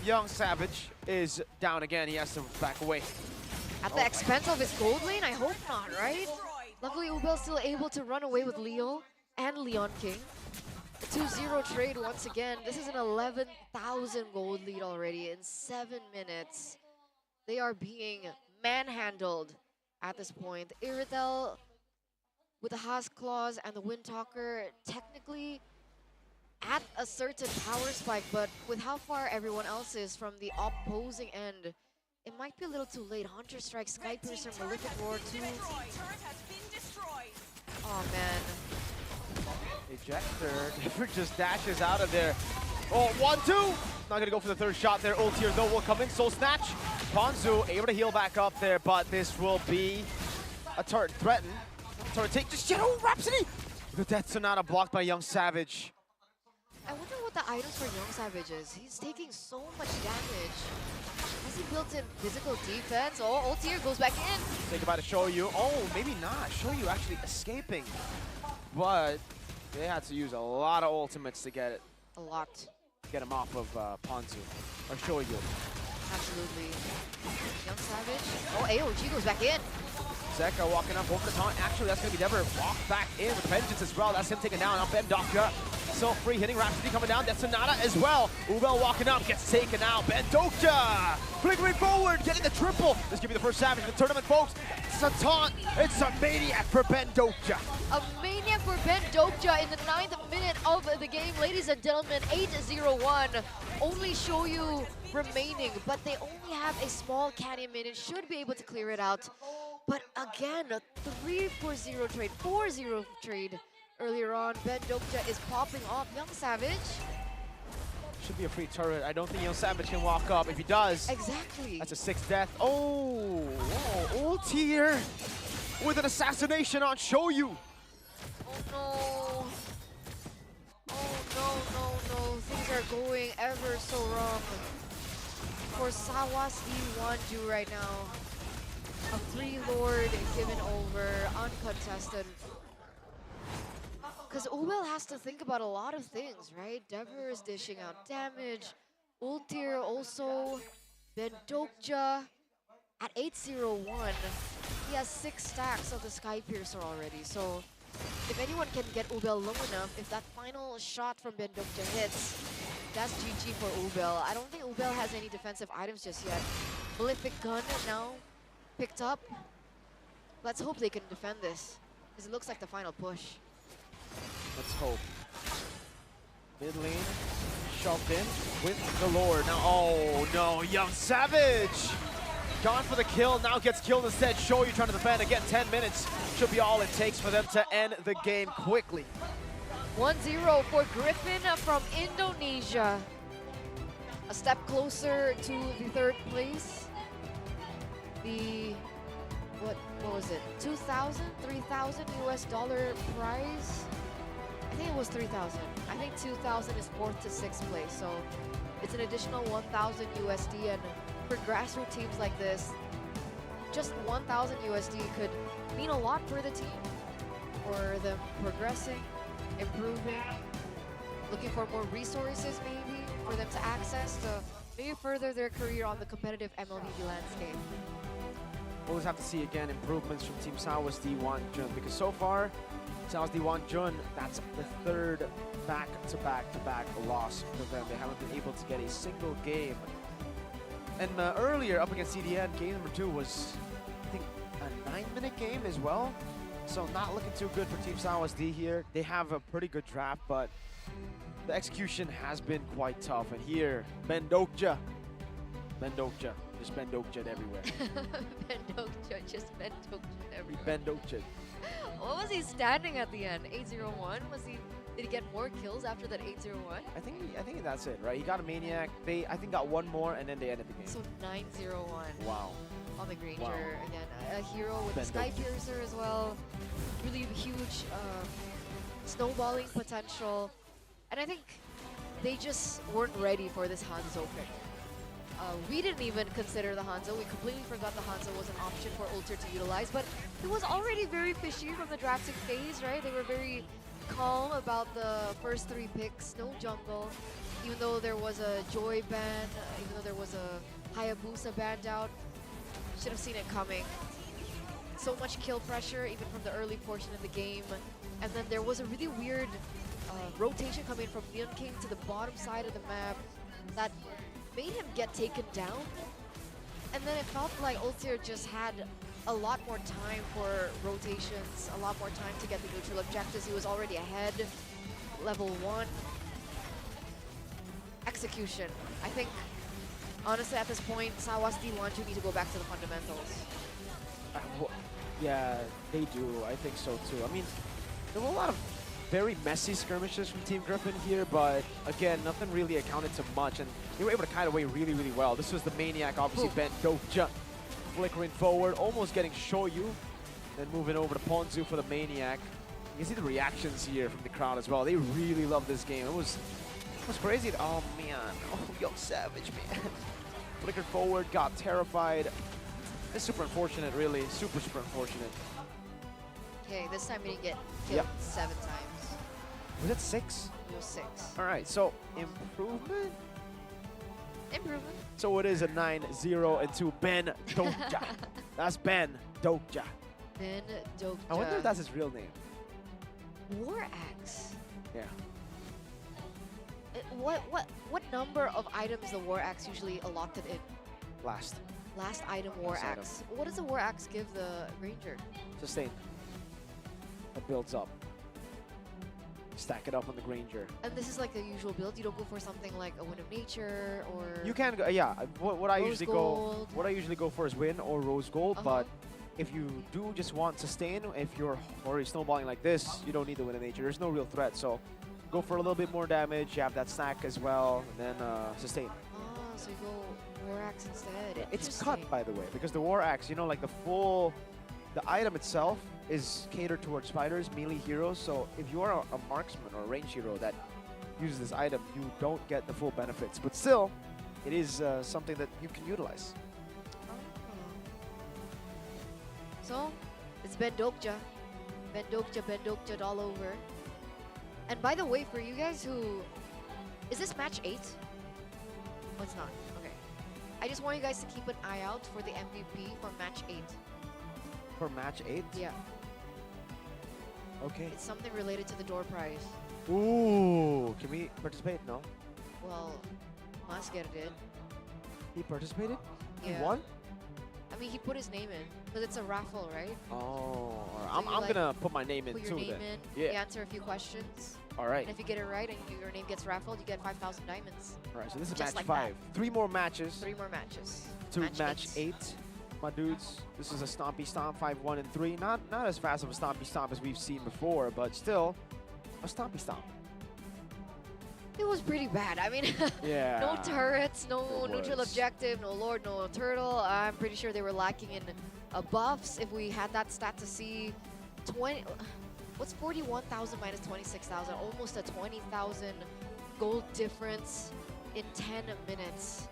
Young Savage is down again. He has to back away. At the expense of his gold lane? I hope not, right? Luckily, Ubel's still able to run away with Leo and Leon King. The 2-0 trade once again. This is an 11,000 gold lead already in 7 minutes. They are being manhandled at this point. Iritel with the Haas Claws and the Windtalker technically at a certain power spike, but with how far everyone else is from the opposing end, it might be a little too late. Hunter Strike, Sky Piercer, Malefic Roar 2. Oh man. Ejector. Differ just dashes out of there. Oh, 1-2. Not gonna go for the third shot there. Ultier though will come in. Soul Snatch. Ponzu able to heal back up there, but this will be a turret threaten. Turret take just Shadow Rhapsody. The Death Sonata blocked by Young Savage. I wonder what the items for Young Savage is. He's taking so much damage. Has he built in physical defense? Oh, Ultier goes back in. Say goodbye to Shoyu. Oh, maybe not. Shoyu actually escaping. But they had to use a lot of ultimates to get it. A lot. Get him off of Ponzu. Or Shoyu. Absolutely. Young Savage. Oh, AOG goes back in. Zeka walking up, Volkaton. Actually, that's going to be Dever. Walk back in with Vengeance as well. That's him taken down. Now Ben Dokja. Still free, hitting Rhapsody coming down. That's Sonata as well. Ubel walking up, gets taken out. Ben Dokja flickering forward, getting the triple. This could be the first Savage of the tournament, folks. It's a taunt. It's a maniac for Ben Dokja. A maniac for Ben Dokja in the 9th minute of the game. Ladies and gentlemen, 8-0-1. Only Shoyu remaining, but they only have a small cannon minute. Should be able to clear it out. But again, a 3-4-0 trade, 4-0 trade earlier on. Ben Dokja is popping off. Young Savage. Should be a free turret. I don't think Young Savage can walk up. If he does, Exactly. that's a 6th death. Oh, whoa, Ultier with an assassination on Shoyu. Oh no. Oh no. Things are going ever so wrong for Sawas D1Ju right now. A free Lord given over, uncontested. Because Ubel has to think about a lot of things, right? Dever is dishing out damage. Ultier also. Ben Dokja at 8-0-1. He has 6 stacks of the Sky Piercer already. So if anyone can get Ubel low enough, if that final shot from Ben Dokja hits, that's GG for Ubel. I don't think Ubel has any defensive items just yet. Malefic Gun now picked up. Let's hope they can defend this, because it looks like the final push. Let's hope. Mid lane shoved in with the Lord. Now, oh no, Young Savage! Gone for the kill, now gets killed instead. Shoyu trying to defend again, 10 minutes. Should be all it takes for them to end the game quickly. 1-0 for Griffin from Indonesia. A step closer to the 3rd place. The, what was it? 2,000, 3,000 US dollar prize? I think it was 3,000. I think 2,000 is 4th to 6th place. So it's an additional 1,000 USD. And for grassroots teams like this, just 1,000 USD could mean a lot for the team. For them progressing, improving, looking for more resources maybe for them to access to maybe further their career on the competitive MLBB landscape. We'll just have to see again improvements from Team Sawas D Wanjun, because so far, Sawas D Wanjun, that's the third back-to-back loss for them. They haven't been able to get a single game. And earlier, up against CDN, game number 2 was, I think, a 9-minute game as well. So not looking too good for Team Sawas D here. They have a pretty good draft, but the execution has been quite tough. And here, Bendokja. Just Bendokja everywhere. Bendokja, just Bendokja everywhere. Bendokja. What was he standing at the end? 801? Did he get more kills after that 801? I think that's it, right? He got a Maniac. They, I think, got one more, and then they ended the game. So 901. Wow. On the Granger. Wow. Again, a hero with the Sky Piercer as well. Really huge snowballing potential. And I think they just weren't ready for this Hanzo pick. We didn't even consider the Hanzo. We completely forgot the Hanzo was an option for Ulter to utilize, but it was already very fishy from the drafting phase, right? They were very calm about the first 3 picks, no jungle, even though there was a Joy ban, even though there was a Hayabusa banned out. Should have seen it coming. So much kill pressure, even from the early portion of the game. And then there was a really weird rotation coming from Neon King to the bottom side of the map that made him get taken down. And then it felt like Ultir just had a lot more time for rotations, a lot more time to get the neutral objectives. He was already ahead, level 1. Execution. I think, honestly, at this point, Sawas D Wanju need to go back to the fundamentals. Yeah, they do. I think so too. I mean, there were a lot of very messy skirmishes from Team Griffin here, but again, nothing really accounted to much, and they were able to kite away really, really well. This was the Maniac, obviously, Bendokja, flickering forward, almost getting Shoyu, then moving over to Ponzu for the Maniac. You can see the reactions here from the crowd as well. They really love this game. It was crazy. Oh man, oh yo, savage man. Flickered forward, got terrified. It's super unfortunate, really. Super unfortunate. Okay, this time he didn't get killed 7 times. Was it 6? It was 6. All right, so improvement? Improvement. So it is a 9-0 into Ben Dokja. That's Ben Dokja. Ben Dokja. I wonder if that's his real name. War Axe. Yeah. What number of items the War Axe usually allotted in? Last. Last item War Last Axe. What does the War Axe give the Ranger? Sustain. It builds up. Stack it up on the Granger. And this is like the usual build. You don't go for something like a Wind of Nature or. You can go, yeah. What I Rose usually Gold. go, what I usually go for is Win or Rose Gold. But if you do just want Sustain, if you're already snowballing like this, you don't need the Wind of Nature. There's no real threat. So go for a little bit more damage. You have that stack as well, and then Sustain. Oh, so you go War Axe instead. It's cut, by the way, because the War Axe, you know, like the item itself is catered towards fighters, melee heroes. So if you are a marksman or a range hero that uses this item, you don't get the full benefits. But still, it is something that you can utilize. So, it's Bendokja. Bendokja all over. And by the way, for you guys who... Is this match 8? Oh, it's not. Okay. I just want you guys to keep an eye out for the MVP for match 8. For match 8? Yeah. Okay. It's something related to the door prize. Ooh, can we participate? No. Well, Masker did. He participated? Yeah. He won? I mean, he put his name in. Because it's a raffle, right? Oh, all right. So I'm like, gonna put my name in put too your name then. in, Yeah. you answer a few questions. All right. And if you get it right and your name gets raffled, you get 5,000 diamonds. All right, so this is Just match like 5. 3 more matches 3 more matches. to match 8. My dudes, this is a stompy stomp, 5-1 and 3. Not as fast of a stompy stomp as we've seen before, but still a stompy stomp. It was pretty bad. I mean, Yeah. no turrets, no It neutral was. objective, no Lord, no Turtle. I'm pretty sure they were lacking in buffs. If we had that stat to see, 20. What's 41,000 minus 26,000? Almost a 20,000 gold difference in 10 minutes.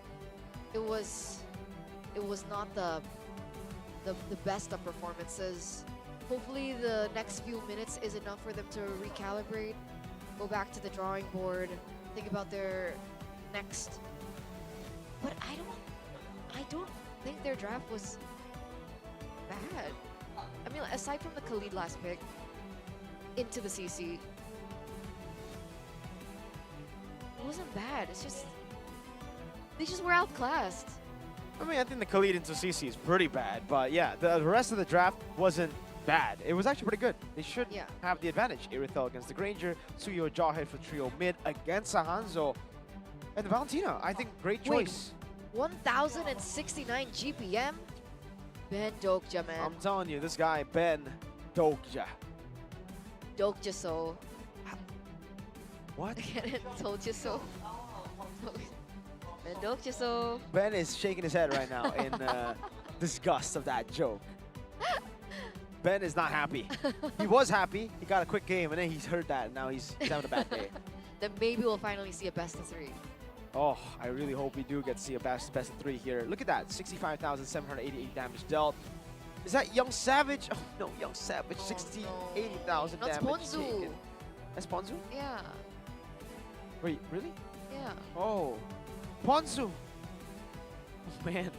It was not the best of performances. Hopefully the next few minutes is enough for them to recalibrate, go back to the drawing board, think about their next. But I don't think their draft was bad. I mean, aside from the Khalid last pick into the CC, it wasn't bad. It's just they just were outclassed. I mean, I think the Khalid into CC is pretty bad, but yeah, the rest of the draft wasn't bad. It was actually pretty good. They should have the advantage. Irithel against the Granger, Suyo Jawhead for trio mid against Sahanzo, and the Valentina. I think great choice. 1,069 GPM. Ben Dokja, man. I'm telling you, this guy, Ben Dokja. Dokja so. What? Told you so. Ben Dokja so. Ben is shaking his head right now in disgust of that joke. Ben is not happy. He was happy. He got a quick game, and then he's heard that, and now he's having a bad day. Then maybe we'll finally see a best of 3. Oh, I really hope we do get to see a best of 3 here. Look at that, 65,788 damage dealt. Is that Young Savage? Oh no, Young Savage, 80,000 That's damage Ponzu. taken. That's Ponzu? Yeah. Wait, really? Yeah. Oh, Ponzu. Oh, man,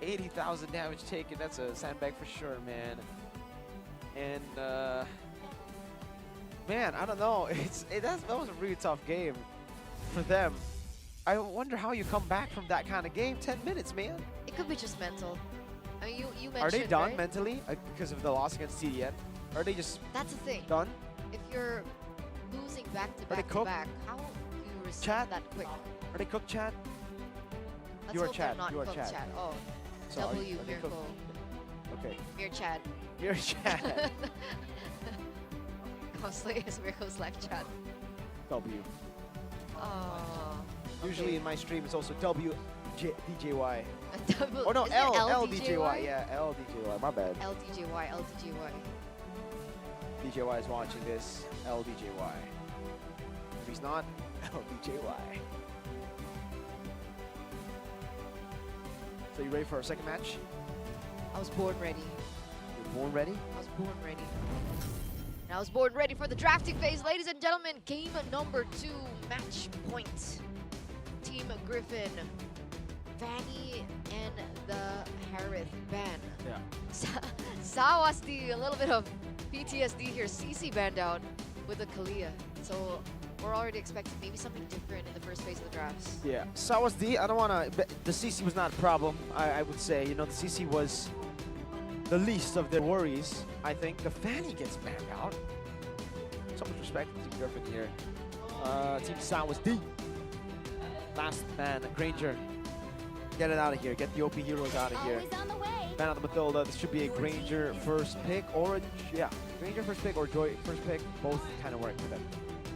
80,000 damage taken. That's a sandbag for sure, man. And man, I don't know. That was a really tough game for them. I wonder how you come back from that kind of game. 10 minutes, man. It could be just mental. I mean, you mentioned, Are they done right? mentally because of the loss against TDN? Are they just That's the thing. done? If you're losing back to Are they back to cooked? back, how do you reset Chat? that quick? Are they cooked, Chad? Let's You are hope they're Chad. not You are cooked, Chad. Oh, So are W, they Miracle. cooked? Okay. Mir Chad. You're Chad. Cosplay as Miracle's live chat. W. Oh. Usually in my stream it's also DJY. Double, Oh no, isn't it LDJY. Yeah, LDJY. My bad. LDJY, LDJY. DJY is watching this. LDJY. If he's not, LDJY. So you ready for our second match? I was born ready. You're born ready? I was born ready. And I was born ready for the drafting phase, ladies and gentlemen. Game number 2, match point. Team Griffin, Fanny, and the Harith ban. Yeah. Sawasti, a little bit of PTSD here. CC banned out with the Kalia. So we're already expecting maybe something different in the first phase of the drafts. Yeah. Sawas D, I don't want to. The CC was not a problem, I would say. You know, the CC was the least of their worries. I think the Fanny gets banned out. So much respect to Team Griffin here. Team Sawas D. Last man, Granger. Get it out of here. Get the OP heroes out of here. Always on the way. Ban out the Matilda. This should be a Granger first pick or a, yeah, Granger first pick or Joy first pick. Both kind of work for them.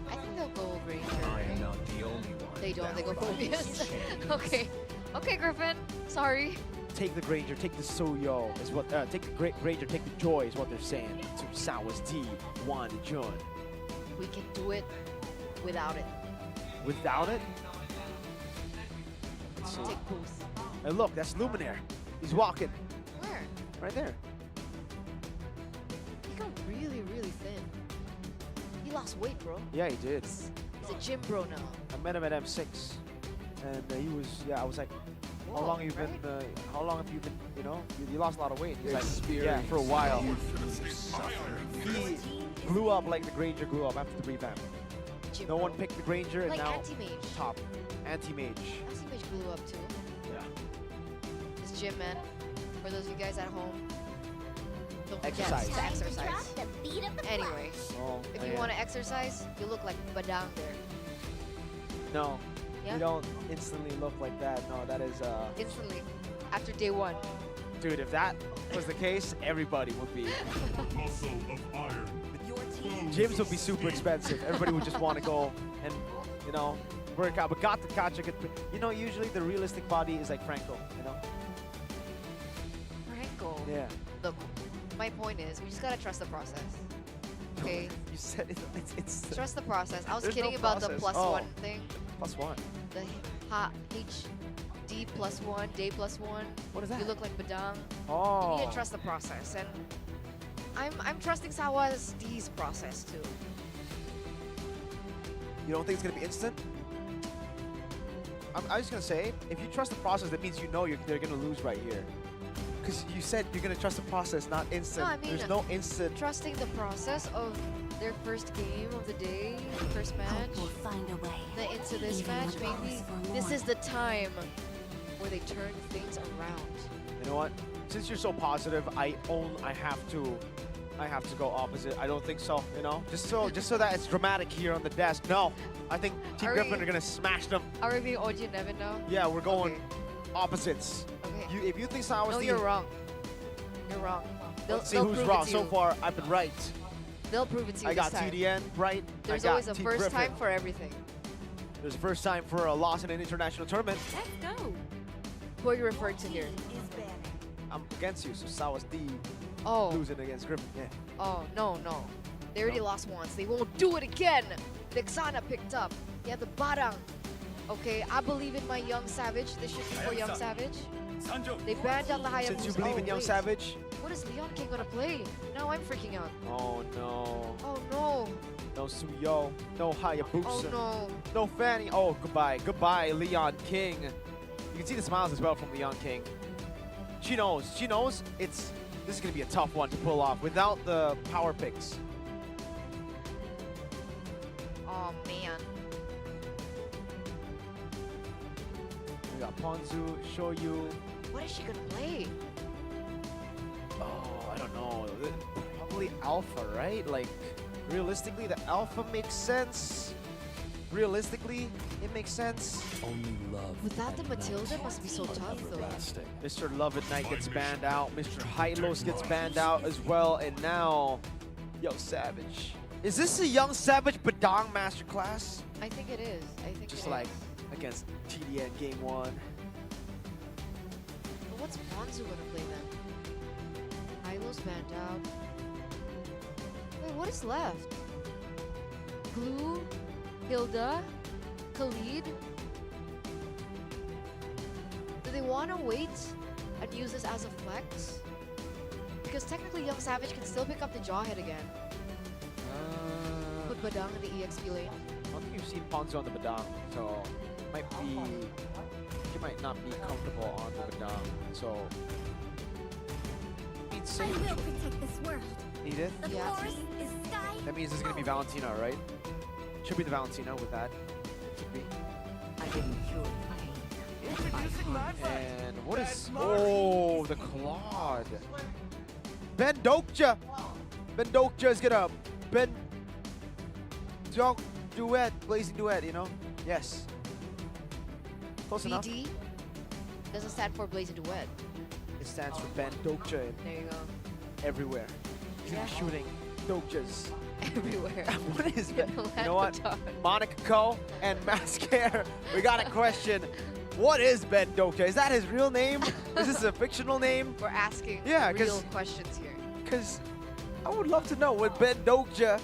I think they'll go Granger. I am not the only one. They don't, they go that follows Phobius. champions. Okay. Okay, Griffin. Sorry. Take the Granger, take the Soyo is what. Take the Granger, take the Joy is what they're saying to Sawas D, Juan Jun. We can do it without it. Without it, let's see. Take boost. And look, that's Luminaire. He's walking Where? right there. He got really, really thin. He lost weight, bro. Yeah, he did. He's a gym bro now. I met him at M6, and he was. Yeah, I was like, how Whoa, long have you right? been? How long have you been? You know, you lost a lot of weight. He's like, Experience yeah, for a while. suffering. He grew up like the Granger grew up after the revamp. Gym No bro. one picked the Granger, and Like now anti-mage. top anti-mage. Anti-mage blew up too. Yeah. This gym, man. For those of you guys at home, don't forget Exercise. to Time to exercise. drop the beat of the Anyway, Oh, if you man. want to exercise, you look like Badang there. No, Yeah? you don't instantly look like that. No, that is Instantly, after day 1. dude. If that was the case, everybody would be. Muscle of iron. Gyms would be super expensive. Everybody would just want to go and, you know, work out. But Kacha could, you know, usually the realistic body is like Franco, you know? Franco. Yeah. Look, my point is, we just gotta trust the process. Okay? You said it's Trust the process. I was There's kidding no about the process. +1 thing. +1. The HD +1, day +1. What is that? You look like Badang. Oh. You need to trust the process, and I'm trusting Sawa's D's process too. You don't think it's gonna be instant? I'm just gonna say, if you trust the process, that means you know they're gonna lose right here. Because you said you're gonna trust the process, not instant. No, I mean, There's no instant. trusting the process of their first game of the day, first match, Hope will find a way. then into this Even match, when it maybe calls for this more. is the time where they turn things around. You know what? Since you're so positive, I have to go opposite. I don't think so. You know, just so that it's dramatic here on the desk. No, I think Team Are Griffin we- are gonna smash them. Are we being OG Nevin now? Yeah, we're going Okay. opposites. Okay. If you think Sawas No, you're wrong. You're wrong. Let's see they'll who's prove wrong. it to So you. far, I've been right. They'll prove it to you I got this time. TDN right. There's I got always a Team first Griffin. time for everything. There's a first time for a loss in an international tournament. Let's go. Who are you referring to here? Is better. I'm against you, so Sawas D Oh, losing against Griffin. Yeah. oh, no. They already No? lost once. They won't do it again. Vexana picked up. He had the Barang. Okay, I believe in my Young Savage. This should be for Young Savage. They banned out the Hayabusa. Since you believe in Young wait. Savage. What is Leon King gonna play? Now I'm freaking out. Oh no. Oh no. No Suyo. No Hayabusa. Oh no. No Fanny. Oh, goodbye. Goodbye, Leon King. You can see the smiles as well from Leon King. She knows. She knows this is going to be a tough one to pull off without the power picks. Oh man. We got Ponzu, Shoyu. What is she gonna play? Oh, I don't know. Probably Alpha, right? Like, realistically, the Alpha makes sense. Realistically, it makes sense. Only love. Without the and Matilda magic must be so are tough though. everlasting. Mr. Love at Night gets banned out. Mr. Hylos gets banned out as well. And now, Young Savage. Is this a Young Savage Badang Masterclass? I think it is. I think Just it like is. against TDN Game 1. But what's Ponzu gonna play then? Hylo's banned out. Wait, what is left? Glue, Hilda, Khalid. Do they want to wait and use this as a flex? Because technically Young Savage can still pick up the Jawhead again. Put Badang in the EXP lane. I don't think you've seen Ponzo on the Badang, so he might not be comfortable on the Badang. So needs I Sage. will protect this world. Edith. The Yeah. forest is sky. That means it's gonna be Valentina, right? Should be the Valentina with that. Should be. I didn't cure And what is? Oh, the Claude. Ben Dokja. Ben Dokja is gonna duet, blazing duet. You know? Yes. Close enough. BD doesn't stand for Blazing Duet. It stands for Ben Dokja and There you go. everywhere. He's gonna be shooting Dokjas. Everywhere. What is In that? the You land know of what? Todd. Monica Ko and Mascare. We got a question. What is Ben Dokja? Is that his real name? Is this a fictional name? We're asking Yeah, real 'cause- questions here. Because I would love to know what Ben Dokja.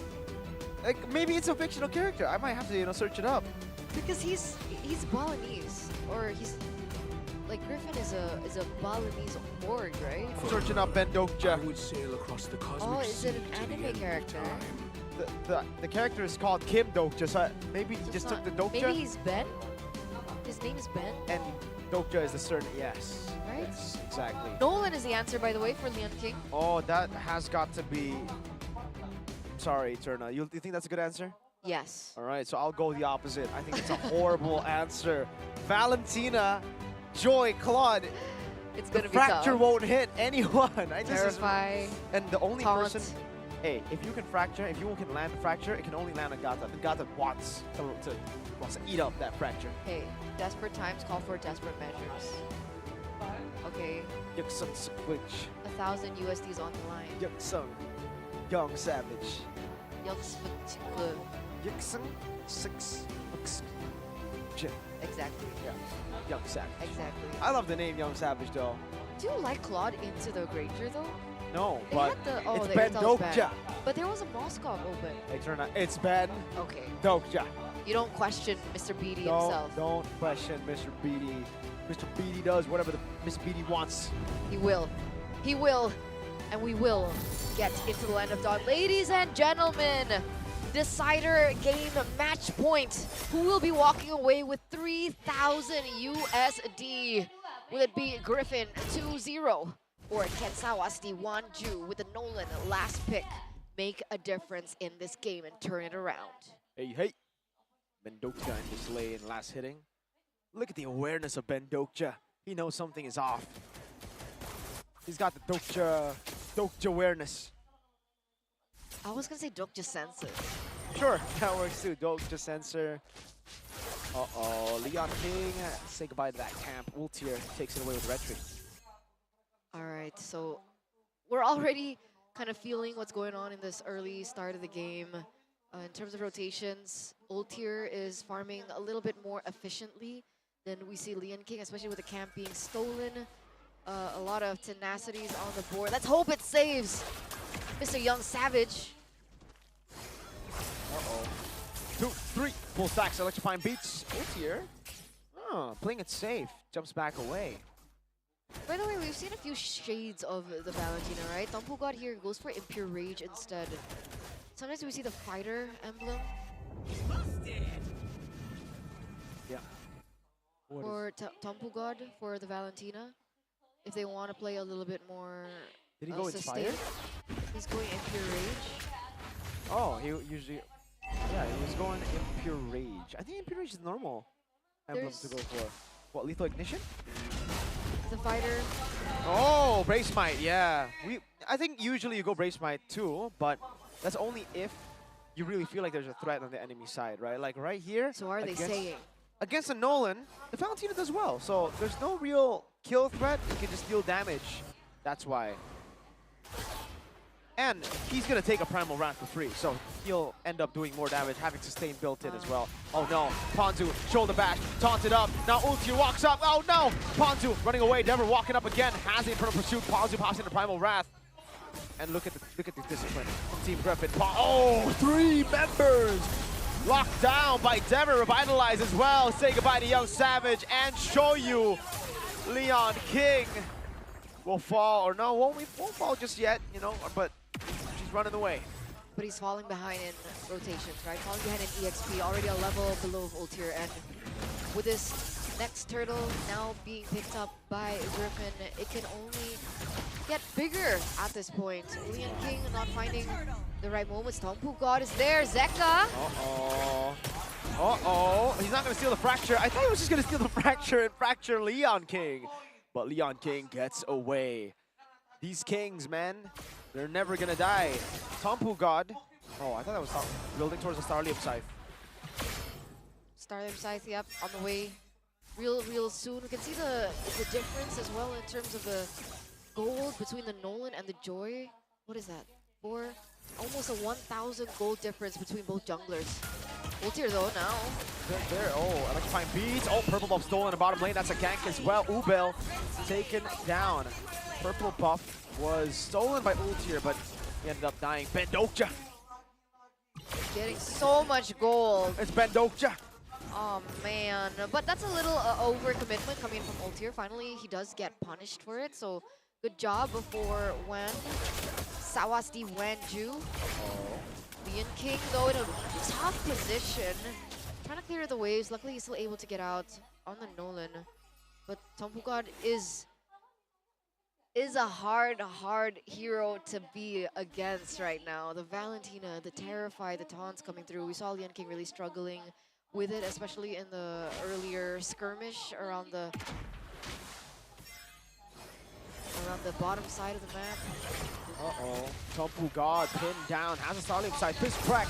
Like maybe it's a fictional character. I might have to search it up. Because he's Balinese, or he's like Griffin is a Balinese org, right? Searching up Ben Dokja. would sail across the cosmic Oh, is it an anime character? The character is called Kim Dokja. So maybe he So just it's took the not- Dokja. Maybe he's Ben. His name is Ben, And Dokja is the surname. Yes. right? Yes, exactly. Nolan is the answer, by the way, for Leon King. Oh, that has got to be. Sorry, Eterna. You think that's a good answer? Yes. All right, so I'll go the opposite. I think it's a horrible answer. Valentina, Joy, Claude. It's The gonna be fracture tough. won't hit anyone. Terrify. And the only Taunt. person. Hey, if you can fracture, if you can land the fracture, it can only land on Gata. And Gata wants to eat up that fracture. Hey, desperate times call for desperate measures. Okay, Yuksung Switch. 1,000 USDs on the line. Yuksung. Young Savage. Yuksung 6. Exactly. Yeah. Young Savage. Exactly. I love the name Young Savage though. Do you like Claude into the Granger though? No, They but had the it's the Ben Airtel was banned. Dokja. But there was a Moskov open. It's Ben Okay. Dokja. You don't question Mr. BD Don't, himself. don't question Mr. Beatty. Mr. Beatty does whatever Mr. Beatty wants. He will. He will. And we will get into the land of Dawn. Ladies and gentlemen, decider game match point. Who will be walking away with 3,000 USD? Will it be Griffin 2-0? Or can Sawasdi Wanju with the Nolan last pick make a difference in this game and turn it around? Hey. Bendokja in this lane, last hitting. Look at the awareness of Bendokja. He knows something is off. He's got the Dokja awareness. I was gonna say Dokja sensor. Sure, that works too. Dokja sensor. Uh-oh, Leon King, say goodbye to that camp. Ultier takes it away with Retri. All right, so we're already kind of feeling what's going on in this early start of the game. In terms of rotations, Ultier is farming a little bit more efficiently than we see Leon King, especially with the camp being stolen. A lot of tenacities on the board. Let's hope it saves Mr. Young Savage. Uh-oh. 2, 3, full stacks, electrifying beats. Ultier, playing it safe, jumps back away. By the way, we've seen a few shades of the Valentina, right? Tompu God here goes for Impure Rage instead. Sometimes we see the fighter emblem. Yeah. For Tompu God for the Valentina. If they want to play a little bit more Did he go sustained. Inspired? He's going Impure Rage. Oh, he usually... Yeah, he was going Impure Rage. I think Impure Rage is normal emblem to go for. What, Lethal Ignition? The fighter. Oh, Brace Might, yeah. I think usually you go Brace Might too, but that's only if you really feel like there's a threat on the enemy side, right? Like right here. So are they saying? Against a Nolan, the Valentina does well. So there's no real kill threat. You can just deal damage. That's why. And he's going to take a Primal Wrath for free, so he'll end up doing more damage, having Sustain built in as well. Oh no, Ponzu, shoulder bash, taunted up. Now Ulti walks up. Oh no, Ponzu running away. Dever walking up again, has the Infernal Pursuit. Ponzu pops into Primal Wrath. And look at the discipline from Team Griffin. Oh, 3 members locked down by Dever. Revitalize as well. Say goodbye to Young Savage and show you Leon King will fall, or no, won't fall just yet, you know, but she's running away. But he's falling behind in rotations, right? Falling behind in EXP, already a level below Ultier, and with this next turtle now being picked up by Griffin, it can only get bigger at this point. Leon King not finding the right moments. Tompu God is there, Zeka. He's not gonna steal the fracture. I thought he was just gonna steal the fracture and fracture Leon King. But Leon King gets away. These kings, man, they're never gonna die. Tompu God. Oh, I thought that was building towards the Starlium Scythe. Starlium Scythe, yep, on the way real soon. We can see the difference as well in terms of the gold between the Nolan and the Joy. What is that? Almost a 1,000 gold difference between both junglers. Ultier though now. There, electrifying beats. Oh, purple buff stolen in the bottom lane. That's a gank as well. Ubel taken down. Purple buff was stolen by Ultier, but he ended up dying. Bendokja. Getting so much gold. It's Bendokja. Oh man, but that's a little overcommitment coming from Ultier. Finally, he does get punished for it, so good job before when Sawasdi Wanju. Leon King though in a tough position, trying to clear the waves. Luckily, he's still able to get out on the Nolan. But Tompu God is a hard hero to be against right now. The Valentina, the Terrify, the taunts coming through. We saw Leon King really struggling with it, especially in the earlier skirmish around the bottom side of the map. Tompu God pinned down, has a Starlium Scythe, fist crack.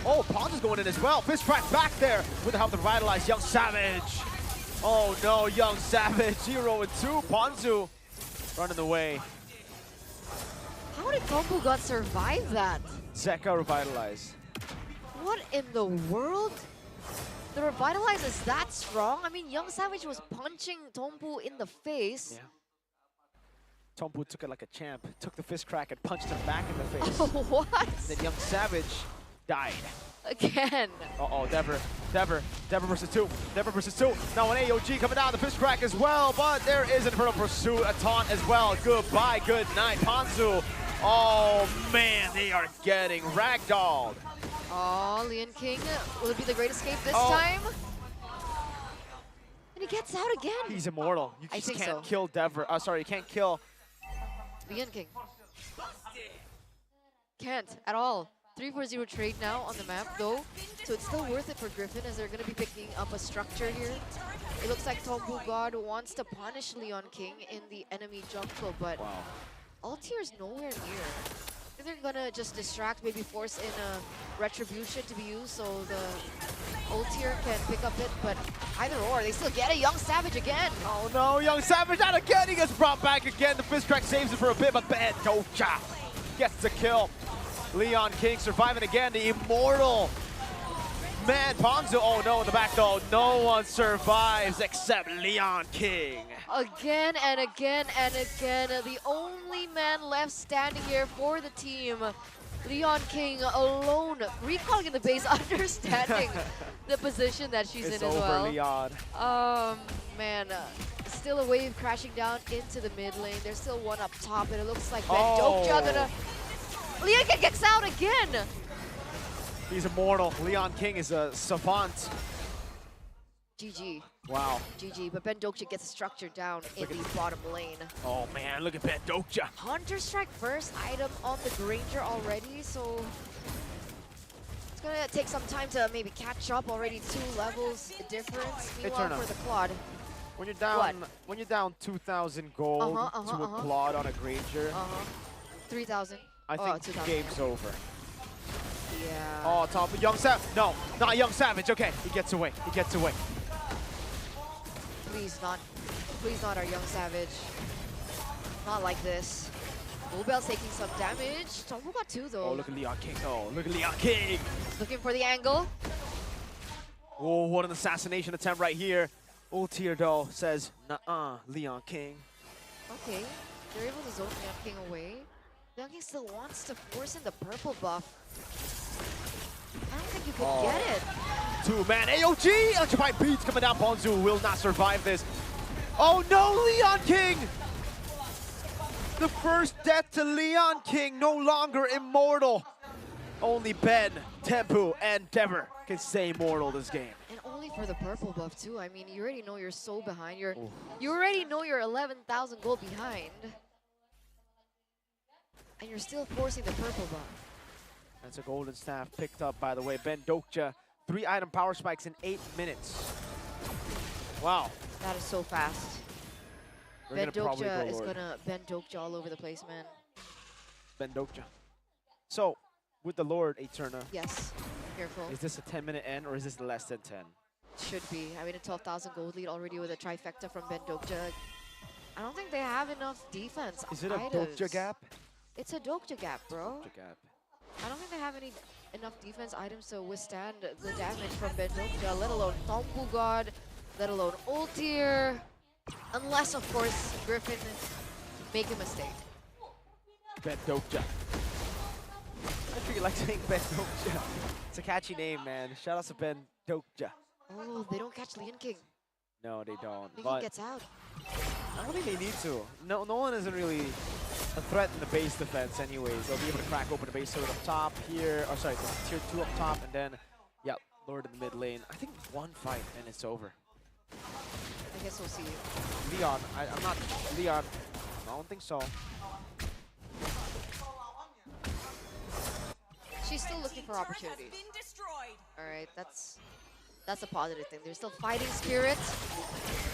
Oh, Pons is going in as well. Fist crack back there with the help of Revitalize Young Savage. Oh no, Young Savage, 0-2. Ponzu running away. How did Tompu God survive that? Zeka Revitalize. What in the world? The Revitalize is that strong? I mean, Young Savage was punching Tompu in the face. Yeah. Tompu took it like a champ, took the fist crack and punched him back in the face. What? Then Young Savage died. Again. Dever versus 2. Dever versus 2. Now an AOG coming down, the fist crack as well, but there is an Infernal Pursuit, a taunt as well. Goodbye, good night, Ponzu. Oh man, they are getting ragdolled. Oh, Leon King, will it be the Great Escape this time? And he gets out again. He's immortal. You just can't so. kill Dever. Sorry, you can't kill Leon King. Can't at all. 3-4-0 trade now on the map though, so it's still worth it for Griffin as they're going to be picking up a structure here. It looks like Tombu God wants to punish Leon King in the enemy jungle, but Altier is nowhere near. I think they're gonna just distract, maybe force in a retribution to be used so the Altier can pick up it, but either or, they still get a Young Savage again. Oh no, Young Savage out again. He gets brought back again. The fist crack saves it for a bit, but Ben Docha gets the kill. Leon King surviving again, the immortal man. Pongzu, oh no, in the back though. No one survives except Leon King. Again and again and again, the only man left standing here for the team. Leon King alone, recalling in the base, understanding the position that she's in as well. It's over, Leon. Man, still a wave crashing down into the mid lane. There's still one up top, and it looks like Ben Dokja gonna... Leon King gets out again! He's immortal. Leon King is a savant. GG. Wow. GG, but Ben Dokja gets a structure down in the bottom lane. Oh man, look at Ben Dokja. Hunter Strike first item on the Granger already, so it's gonna take some time to maybe catch up. Already 2 levels difference. Meanwhile, for the Claude, when you're down 2,000 gold to a Claude on a Granger, 3,000. I think 2,000. game's over. Yeah. Oh, top of Young Savage. No, not Young Savage. Okay, he gets away. He gets away. Please not our Young Savage. Not like this. Bluebell's taking some damage. Tombu got 2 though. Oh, look at Leon King. Oh, look at Leon King. Looking for the angle. Oh, what an assassination attempt right here. Altier though says, nuh-uh, Leon King. Okay, they're able to zone Leon King away. Leon King still wants to force in the purple buff. I don't think you could get it. 2-man AOG! Electrifying beats coming down. Bonzu will not survive this. Oh no, Leon King! The first death to Leon King, no longer immortal. Only Ben, Tempu, and Dever can stay immortal this game. And only for the purple buff too. I mean, you already know you're so behind. You already know you're 11,000 gold behind. And you're still forcing the purple buff. That's a golden staff picked up, by the way. Ben Dokja, 3 item power spikes in 8 minutes. Wow. That is so fast. We're Ben Dokja is gonna Ben Dokja all over the place, man. Ben Dokja. So, with the Lord, Eterna. Yes, careful. Is this a 10-minute end or is this less than 10? Should be. I mean, a 12,000 gold lead already with a trifecta from Ben Dokja. I don't think they have enough defense. Is it a items. Dokja gap? It's a Dokja gap, bro. Dokja gap. I don't think they have enough defense items to withstand the damage from Ben Dokja, let alone Tombu God, let alone Altier. Unless, of course, Griffin make a mistake. Ben Dokja. I think you like saying Ben Dokja. It's a catchy name, man. Shout out to Ben Dokja. Oh, they don't catch Leon King. No, they don't. Leon But King gets out. I don't think they need to. No one isn't really a threat in the base defense anyways. They'll be able to crack open the base sword up top here. Oh, sorry, the tier 2 up top, and then, yeah, Lord in the mid lane. I think one fight and it's over. I guess we'll see. Leon, I'm not, Leon, I don't think so. She's still looking for opportunities. All right, that's a positive thing. There's still fighting spirit.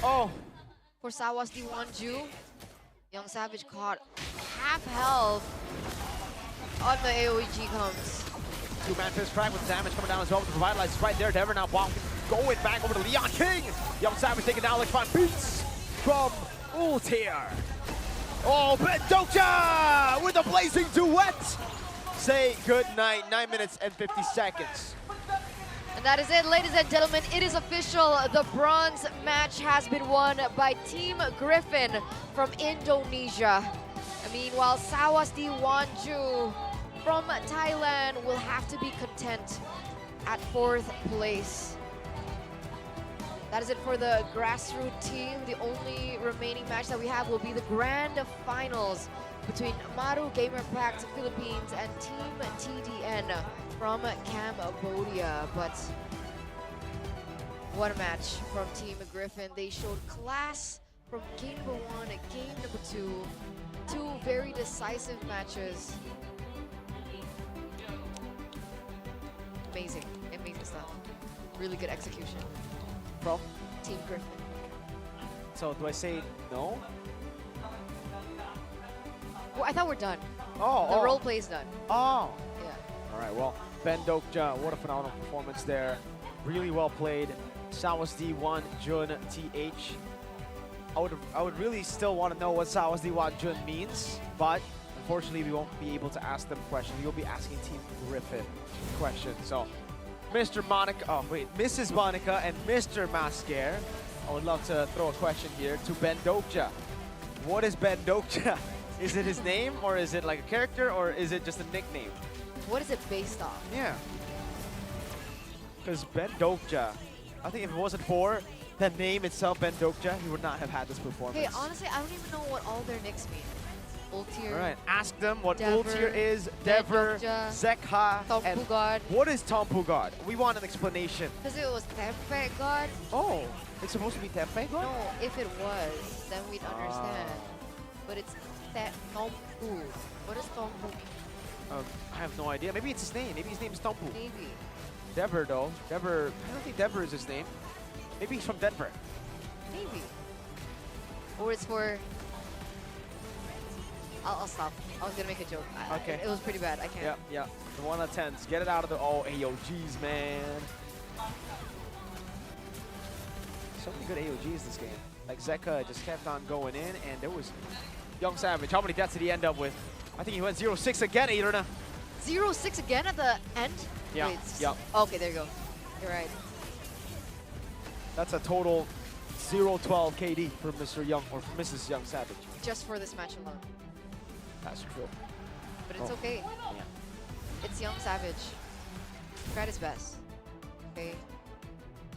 Oh. For Sawas D1Ju. Young Savage caught half health on the AOEG comes. 2-man fist crack with damage coming down as well with the Revitalize right there. Dever now going back over to Leon King. Young Savage taking down electrifying beats from Altier. Oh, Ben Dokja with a blazing duet. Say good night. 9 minutes and 50 seconds. And that is it, ladies and gentlemen. It is official. The bronze match has been won by Team Griffin from Indonesia. Meanwhile, Sawas D1Ju from Thailand will have to be content at 4th place. That is it for the grassroots team. The only remaining match that we have will be the grand finals between Maru Gamer Pact Philippines and Team TDN from Cambodia. But what a match from Team Griffin. They showed class from game number 1 and game number 2. Two very decisive matches. Amazing, amazing stuff. Really good execution. From? Team Griffin. So do I say no? Well, I thought we're done. Oh, The oh. role play is done. Oh. Yeah. All right, well, Ben Dokja, what a phenomenal performance there. Really well played. Sawas D1, Jun TH. I would really still want to know what Sawas D1 Jun means, but unfortunately we won't be able to ask them questions. We'll be asking Team Griffin questions. So, Mr. Monica, oh wait, Mrs. Monica and Mr. Masker, I would love to throw a question here to Ben Dokja. What is Ben Dokja? Is it his name, or is it like a character, or is it just a nickname? What is it based on? Yeah. Because Ben Dokja, I think if it wasn't for the name itself, Ben Dokja, he would not have had this performance. Hey, honestly, I don't even know what all their nicks mean. Ultier. All right, ask them what Dever, Ultier is, Ben Dever, Dokja, Zekha, and Tompu God. what is Tompu God? We want an explanation. Because it was Tempe God. Oh, it's supposed to be Tempe God? No, if it was, then we'd understand. But it's Tompu. What does Tompu mean? I have no idea. Maybe it's his name. Maybe his name is Tompu. Maybe. Dever, though. Dever, I don't think Dever is his name. Maybe he's from Denver. Maybe. Or it's for... I'll stop. I was gonna make a joke. Okay. It was pretty bad. I can't. Yeah, yeah. The 1 out of 10s. Get it out of the... Oh, AOGs, man. So many good AOGs this game. Like, Zekha just kept on going in, and there was Young Savage. How many deaths did he end up with? I think he went 0-6 again, Adriana. 0-6 again at the end? Yeah, Wait, yeah. Okay, there you go. You're right. That's a total 0-12 KD for Mr. Young, or for Mrs. Young Savage. Just for this match alone. That's true. But it's Oh. okay. Yeah. It's Young Savage. Tried his best. Okay.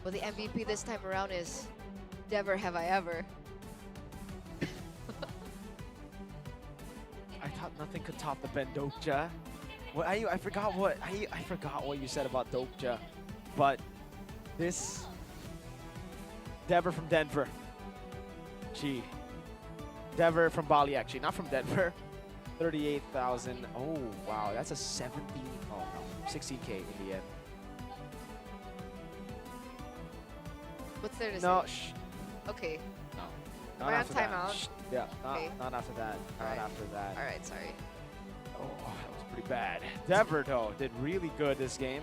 But the MVP this time around is Never Have I Ever. I thought nothing could top the Ben Dokja. What I forgot what you said about Dokja, but this Dever from Denver. Gee. Dever from Bali, actually, not from Denver. 38,000. Oh wow, that's a 17. Oh no, 16K in the end. What's there to No, say? shh. Okay. No. Am Not I on after that. timeout? Shh. Yeah, Okay. not after that. Not Alright. after that. Alright, sorry. Oh, that was pretty bad. Dever, though, did really good this game.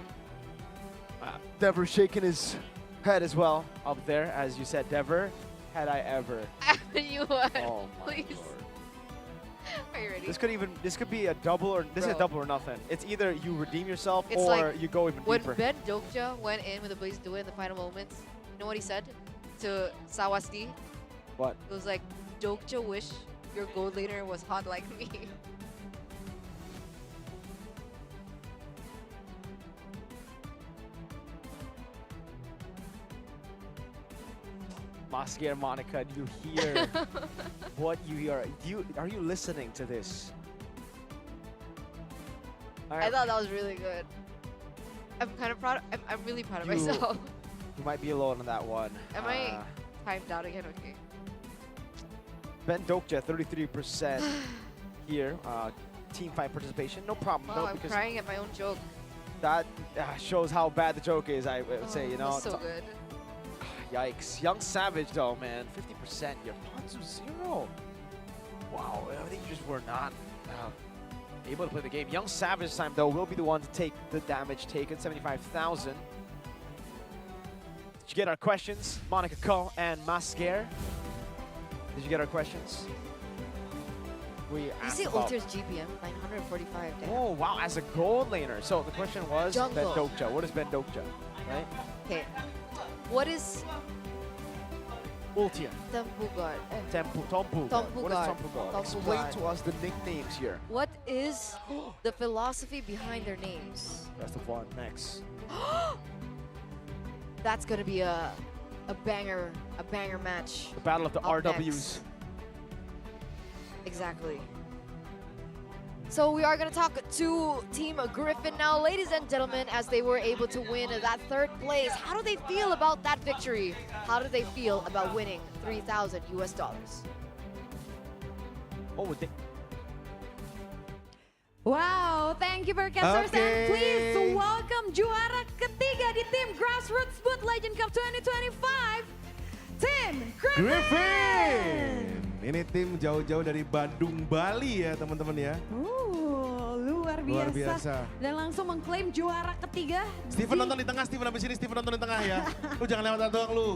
Dever shaking his head as well up there, as you said, Dever. Had I ever. You won. Oh my Please. lord. Are you ready? This could be a double, or this is Bro. double or nothing. It's either you redeem yourself It's or like you go even When deeper. Ben Dokja went in with the Blaze Do It in the final moments, you know what he said to Sawasdi? What? It was like, Dokja wish your gold laner was hot like me. Masker, Monica, do you hear what you hear? Are you listening to this? I thought that was really good. I'm kind of proud. I'm really proud of myself. You might be alone on that one. Am I timed out again? Okay. Ben Dokja, 33% here. Team fight participation, no problem. Wow, no, I'm because crying at my own joke. that shows how bad the joke is. I would say, you know. That's so good. Yikes. Young Savage, though, man. 50%. You're 1-0. Wow. I think you just were not able to play the game. Young Savage this time, though, will be the one to take the damage taken. 75,000. Did you get our questions? Monica Ko and Masker. Did you get our questions? We You asked see about... Ulter's GPM? 945. Damn. Oh, wow. As a gold laner. So the question was, Ben Jungle. Dokja. What is Ben Dokja? Right? Okay. What is Ultia. Tempu God? Tompu God. Tompu What is God. Tompu God? Tompu Explain God. to us the nicknames here. What is the philosophy behind their names? Best of one, next. That's gonna be a banger match. The battle of the Up RWs. next. Exactly. So we are going to talk to Team Griffin now, ladies and gentlemen, as they were able to win that third place. How do they feel about that victory? How do they feel about winning $3,000 US? Oh, Wow, thank you for casters Oke. and please welcome juara ketiga di tim Grassroots Boot Legend Cup 2025, Tim Griffin. Ini tim jauh-jauh dari Bandung, Bali ya teman-teman ya. Luar biasa. Luar biasa. Dan langsung mengklaim juara ketiga. Steven nonton di tengah, Steven habis ini Steven nonton di tengah ya. Lu jangan lewat doang lu.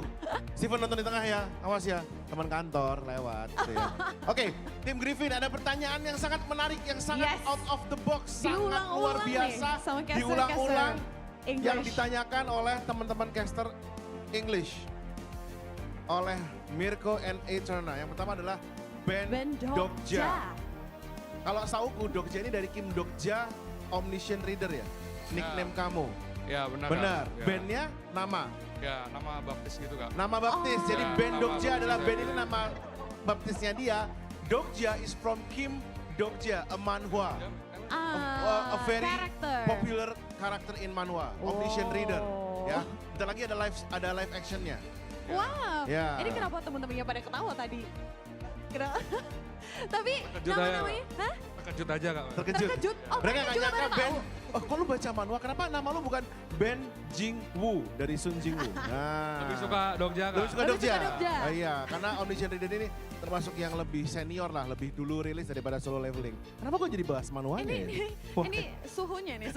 Steven nonton di tengah ya, awas ya. Teman kantor lewat gitu ya. Oke, tim Griffin ada pertanyaan yang sangat menarik, yang sangat out of the box, sangat luar Diulang-ulang biasa. nih sama caster-caster Diulang-ulang English. yang ditanyakan oleh teman-teman caster English. Oleh Mirko and Eterna. Yang pertama adalah Ben Dokja. Kalau sauku Dokja ini dari Kim Dokja Omniscient Reader ya? Nickname kamu? Ya benar. Benar. Kak. Ya. Bandnya nama? Ya nama baptis gitu Kak. Nama baptis. Jadi Ben Nama Dokja baptis adalah saya. band ini nama baptisnya dia. Dokja is from Kim Dokja, a manhwa. A very Karakter. popular character in manhwa. Omniscient Reader. Ya. Bentar lagi ada live actionnya. Wow, Ya. ini kenapa teman-temannya pada ketawa tadi? Kenapa? Tapi Terkejut aja, nama-namanya, hah? Terkejut aja Kak. Terkejut. Terkejut? Oh, Mereka mereka nggak juga nyangka pada Ben. tahu. Oh, kok lu baca manhwa? Kenapa nama lu bukan Ben Jingwoo dari Sun Jingwoo? Nah. Lebih suka Dokja Kak. Lebih suka Lebih Dokja. suka Dokja. Iya, karena Omniscient Reader ini termasuk yang lebih senior lah, lebih dulu rilis daripada Solo Leveling. Kenapa kok jadi bahas manhwanya ya? Ini suhunya nih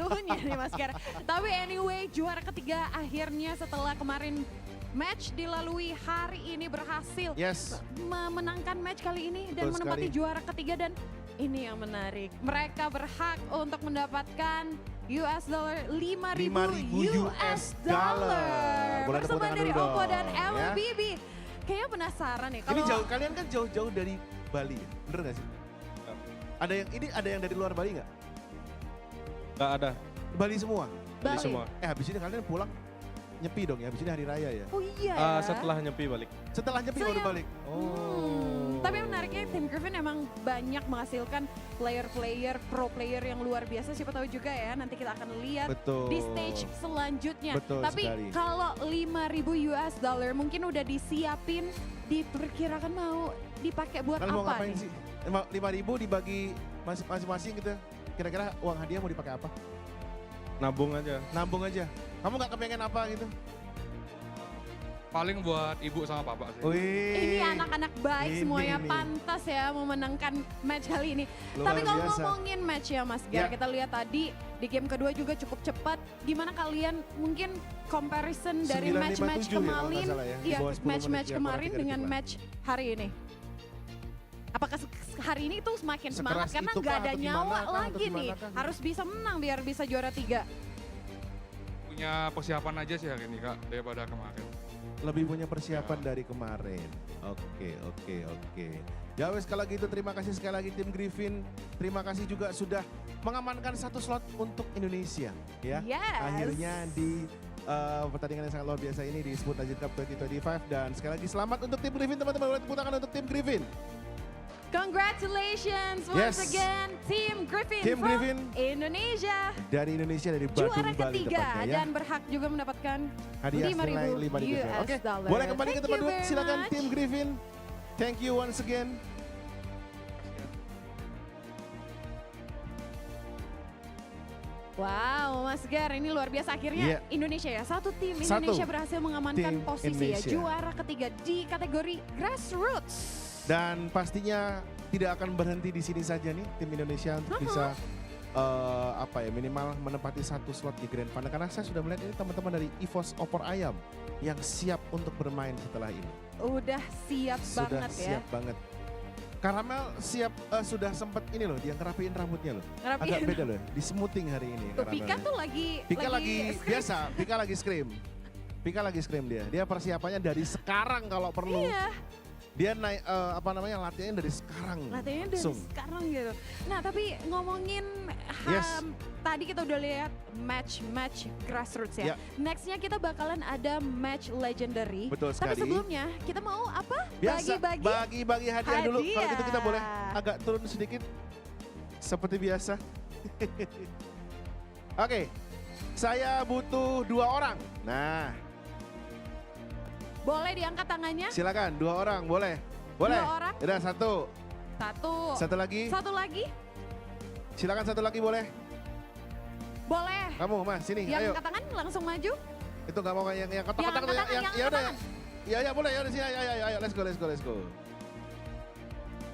Mas Gar. Tapi anyway, juara ketiga akhirnya setelah kemarin match dilalui hari ini berhasil Yes. memenangkan match kali ini dan Betul menempati sekali. juara ketiga dan ini yang menarik. Mereka berhak untuk mendapatkan US dollar 5.000 US dollar. Boleh tepuk Persembahan tangan dari dulu OPPO dong, dan ya. MLBB. Kayaknya penasaran nih Ini kalau kalian kan jauh-jauh dari Bali ya? Bener gak sih? Ada yang dari luar Bali nggak? Nggak ada. Bali semua? Bali. semua. Habis ini kalian pulang nyepi dong ya, habis ini hari raya ya? Oh iya ya. Setelah nyepi balik. Setelah nyepi baru balik? Tapi menariknya tim Griffin emang banyak menghasilkan player-player, pro player yang luar biasa. Siapa tahu juga ya nanti kita akan lihat Betul. di stage selanjutnya. Betul Tapi sekali. kalau 5.000 US dollar mungkin udah disiapin, diperkirakan mau dipakai buat Kalian mau apa ngapain nih? sih? 5.000 dibagi masing-masing gitu. Kira-kira uang hadiah mau dipakai apa? Nabung aja. Nabung aja. Kamu nggak kepengen apa gitu? Paling buat ibu sama bapak sih. Wih. Ini anak-anak baik Ini semuanya nih. pantas ya memenangkan match kali ini. Luar Tapi kalau biasa. ngomongin match ya Mas Gar, Ya. kita lihat tadi di game kedua juga cukup cepat. Gimana kalian mungkin comparison dari 957 match-match ya, kalau nggak kemarin, salah ya. Di iya bawah 10 match-match menit, ya, kemarin kurang 3 dengan detik lah. match hari ini? Apakah hari ini tuh semakin semangat Sekeras karena itu nggak kah, ada atau nyawa gimana kah, lagi atau nih, gimana kah? harus bisa menang biar bisa juara 3. Punya persiapan aja sih hari ini Kak daripada kemarin. Lebih punya persiapan dari kemarin. Oke. Ya wes kalau gitu terima kasih sekali lagi tim Griffin. Terima kasih juga sudah mengamankan satu slot untuk Indonesia. Ya. Yes. Akhirnya di pertandingan yang sangat luar biasa ini di Smooth Legend Cup 2025. Dan sekali lagi selamat untuk tim Griffin teman-teman. Boleh tepuk tangan untuk tim Griffin. Congratulations once Yes. again Team Griffin Tim from Griffin. Indonesia. Dari Indonesia, dari Bandung, Juara Bali ketiga tepatnya ya. dan berhak juga mendapatkan Hadiah 5.000 senilai 5.000 US Oke, dollar. boleh kembali ke Thank tempat you duduk. very Silakan much. tim Griffin. Thank you once again. Wow, Mas Gar, ini luar biasa akhirnya Iya. Indonesia ya. Satu tim Satu Indonesia berhasil mengamankan tim posisi Indonesia. ya. Juara ketiga di kategori grassroots. Dan pastinya tidak akan berhenti di sini saja nih tim Indonesia untuk bisa minimal menempati satu slot di Grand Final. Karena saya sudah melihat ini teman-teman dari EVOS Opor Ayam yang siap untuk bermain setelah ini. Udah siap Sudah banget ya. siap banget. Karamel siap sudah sempat ini loh, dia ngerapiin rambutnya loh. Ngerapiin. Agak beda loh, di smoothing hari ini. Tuh, Karamel. Pika tuh lagi Pika lagi scream. biasa, Pika lagi scream. Pika lagi scream dia. Dia persiapannya dari sekarang kalau perlu. Iya, Dia naik latihannya dari sekarang. latihannya dari Langsung. sekarang gitu. Nah tapi ngomongin Yes. tadi kita udah lihat match grassroots ya. Ya. Nextnya kita bakalan ada match legendary. Betul Tapi sekali. sebelumnya kita mau apa? Biasa bagi-bagi hadiah dulu. Kalau gitu kita boleh Hadiah. agak turun sedikit. Seperti biasa. Oke, saya butuh 2 orang. Nah, Boleh diangkat tangannya? silakan 2 orang, boleh. Boleh. Dua orang? Udah 1. Satu. Satu lagi. Satu lagi. Silakan satu lagi boleh. Boleh. Kamu Mas, sini, Yang ayo. angkat tangan langsung maju. Itu nggak mau yang kotak-kotak Yang tuh, angkat tangan, yang ya angkat udah ya. tangan. Ya boleh, ya udah sini, ayo, let's go.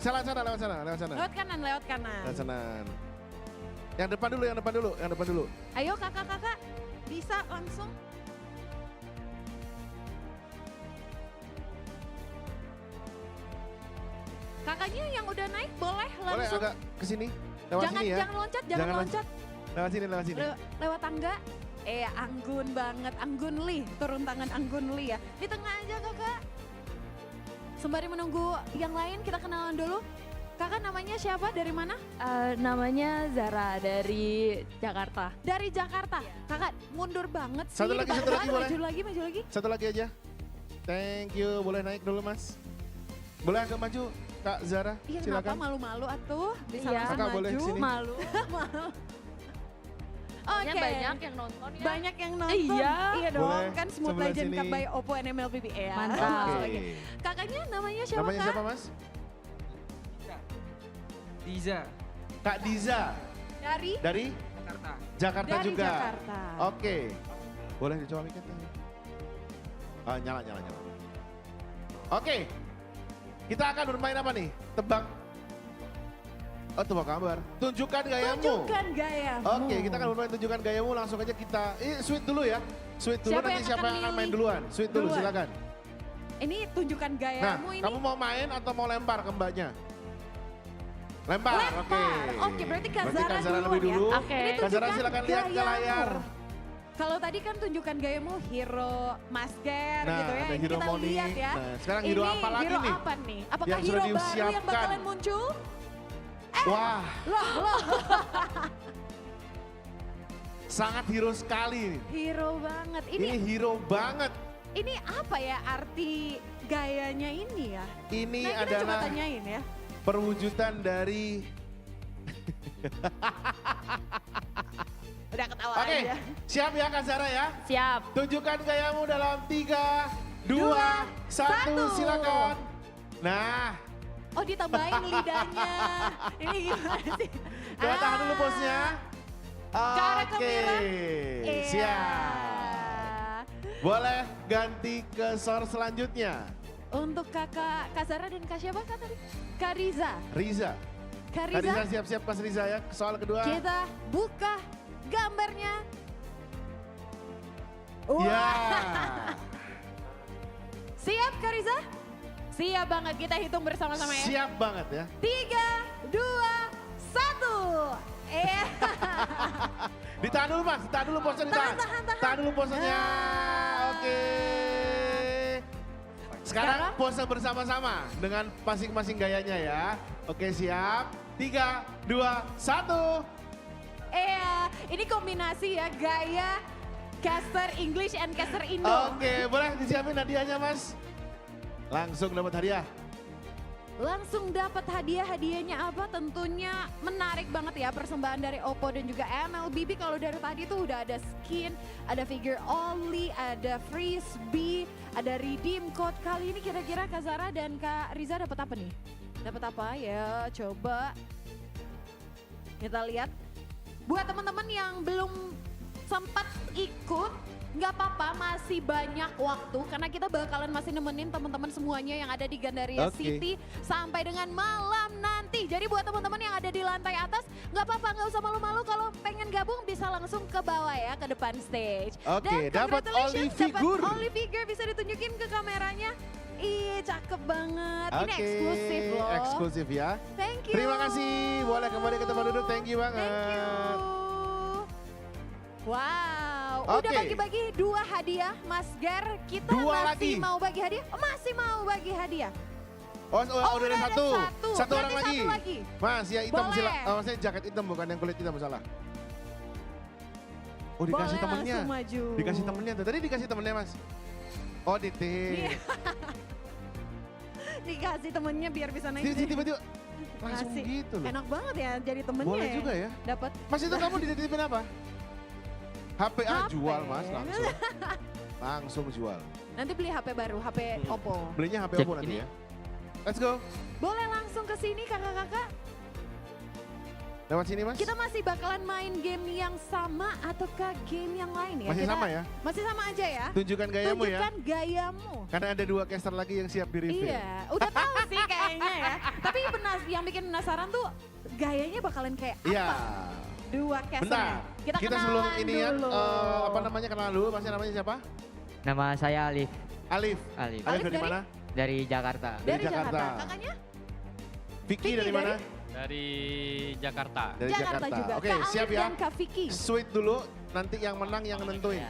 Lewat sana. Lewat kanan. Lewat sana. Yang depan dulu. Ayo kakak-kakak, bisa langsung. Kakaknya yang udah naik boleh Boleh langsung. agak ke sini. Lewat Jangan sini ya. jangan loncat, jangan loncat. Lewat sini. Lewat tangga. Anggun banget, Anggun Li, turun tangan Anggun Li ya. Di tengah aja kakak. Sembari menunggu yang lain, kita kenalan dulu. Kakak namanya siapa, dari mana? Namanya Zara dari Jakarta. Dari Jakarta. Kakak mundur banget sih. Satu lagi boleh. Maju lagi. Satu lagi aja. Thank you, boleh naik dulu Mas. Boleh agak maju Kak Zara, Iya kenapa silakan. malu-malu atuh, bisa Iya. langsung Kakak boleh maju. sini. Malu. Oke. Banyak yang nonton ya. Banyak yang nonton. Iya. Iya dong, Boleh, kan Smooth sebelah Legend sini. Cup by OPPO and MLBB ya. Mantap. Oke. Kakaknya namanya siapa Namanya Kak? siapa Mas? Diza. Kak Diza. Dari? Dari Jakarta. Jakarta Dari juga. Jakarta. Oke. Boleh dicoba mikirnya. Nyala. Oke. Kita akan bermain apa nih? Tebak. Oh, tebak kabar. Tunjukkan gayamu. Tunjukkan gayamu. Oke, kita akan bermain tunjukkan gayamu. Langsung aja kita, sweet dulu ya. Sweet dulu, Siapa nanti yang siapa akan yang akan main milih? duluan. Sweet dulu, Duluan. silakan. Ini tunjukkan Nah, gayamu ini. kamu mau main atau mau lempar ke mbaknya? Lempar, oke. Oke, berarti Kak Zara Kak Zara duluan lebih dulu. ya. Oke. Ini Kak Zara tunjukkan silakan lihat ke gayamu. layar. Kalau tadi kan tunjukkan gayamu hero masker Nah, gitu ya. ada Ini hero kita Moni. lihat ya. Nah, sekarang hero Ini apa lagi hero nih? apa nih? Apakah Yang hero sudah baru yang disiapkan. bakalan muncul? Wah, Loh. sangat hero sekali nih. Hero banget. Ini hero banget. Ini apa ya arti gayanya ini ya? Ini Nah, kita coba adalah tanyain ya. perwujudan dari... Udah ketawa Oke, aja. siap ya Kak Zara ya? Siap. Tunjukkan gayamu dalam 3, 2, 1, silakan. Nah, Oh ditambahin lidahnya. Ini gimana sih? coba tahan dulu bosnya. Ke arah Oke, kamera. siap. Boleh ganti ke source selanjutnya. Untuk Kak Zara dan Kak siapa Kak tadi? Kak Riza. Riza. Kak Kak Riza Riza, siap-siap Mas Riza ya. Soal kedua. kita buka gambarnya. Ya. Siap Kak Riza? Siap banget, kita hitung bersama-sama ya. Siap banget ya. 3, 2, 1. Ditahan dulu Mas, ditahan dulu posnya ditahan. Tahan. Tahan dulu posenya. Oke. Sekarang pose bersama-sama dengan masing-masing gayanya ya. Oke siap. 3, 2, 1. Ini kombinasi ya gaya caster English and caster Indo. Oke, boleh disiapin hadiahnya Mas. Langsung dapat hadiah. Langsung dapat hadiahnya apa? Tentunya menarik banget ya persembahan dari OPPO dan juga MLBB. Kalau dari tadi tuh udah ada skin, ada figure only, ada frisbee, ada redeem code. Kali ini kira-kira Kak Zara dan Kak Riza dapat apa nih? Dapat apa ya? Coba kita lihat. Buat teman-teman yang belum sempat ikut, nggak apa-apa, masih banyak waktu karena kita bakalan masih nemenin teman-teman semuanya yang ada di Gandaria City sampai dengan malam nanti. Jadi buat teman-teman yang ada di lantai atas, nggak apa-apa, nggak usah malu-malu, kalau pengen gabung bisa langsung ke bawah ya, ke depan stage. Oke, Dan dapat congratulations, Oli figure. dapat Oli figure, bisa ditunjukin ke kameranya. Iya, cakep banget. Ini Oke, eksklusif loh. eksklusif ya. Thank you. Terima kasih, boleh kembali ke tempat duduk, thank you banget. Thank you. Wow, udah Oke. bagi-bagi 2 hadiah, Mas Ger. Kita Dua masih lagi. mau bagi hadiah? Masih mau bagi hadiah. Oh, udah ada satu. Satu orang Berarti lagi. satu lagi. Mas, ya hitam Boleh. maksudnya jaket hitam bukan yang kulit hitam salah. Oh, dikasih Boleh temennya. langsung maju. Dikasih temennya tuh. Tadi dikasih temennya, Mas. Oh, Iya. Dikasih temennya biar bisa naik. Sini tiba-tiba langsung Ngasih. gitu loh. Enak banget ya jadi temennya. Boleh juga ya. Dapat. Mas itu kamu dititipin apa? HP. HP. Jual Mas langsung. Langsung jual. Nanti beli HP baru, HP OPPO. Belinya HP Cek Oppo nanti ini. ya. Let's go. Boleh langsung ke sini kakak-kakak. Lewat sini Mas. Kita masih bakalan main game yang sama ataukah game yang lain ya? Masih Kita sama ya? Masih sama aja ya? Tunjukkan gayamu ya. Tunjukkan gayamu. Karena ada 2 caster lagi yang siap di reveal. Iya, udah tahu sih kayaknya ya. Tapi yang bikin penasaran tuh gayanya bakalan kayak apa? Iya. 2 caster. Bentar. Kita sebelum kenalan ini ya, dulu. apa namanya, kenalan dulu. Masnya namanya siapa? Nama saya Alif. Alif. Alif. Alif dari mana? Dari Jakarta. Dari Jakarta. Jakarta. Kakaknya? Vicky dari mana? Dari Jakarta. Dari Jakarta juga. Oke, Kak siap Alif ya. dan Kak Vicky. Sweet dulu, nanti yang menang yang nentuin.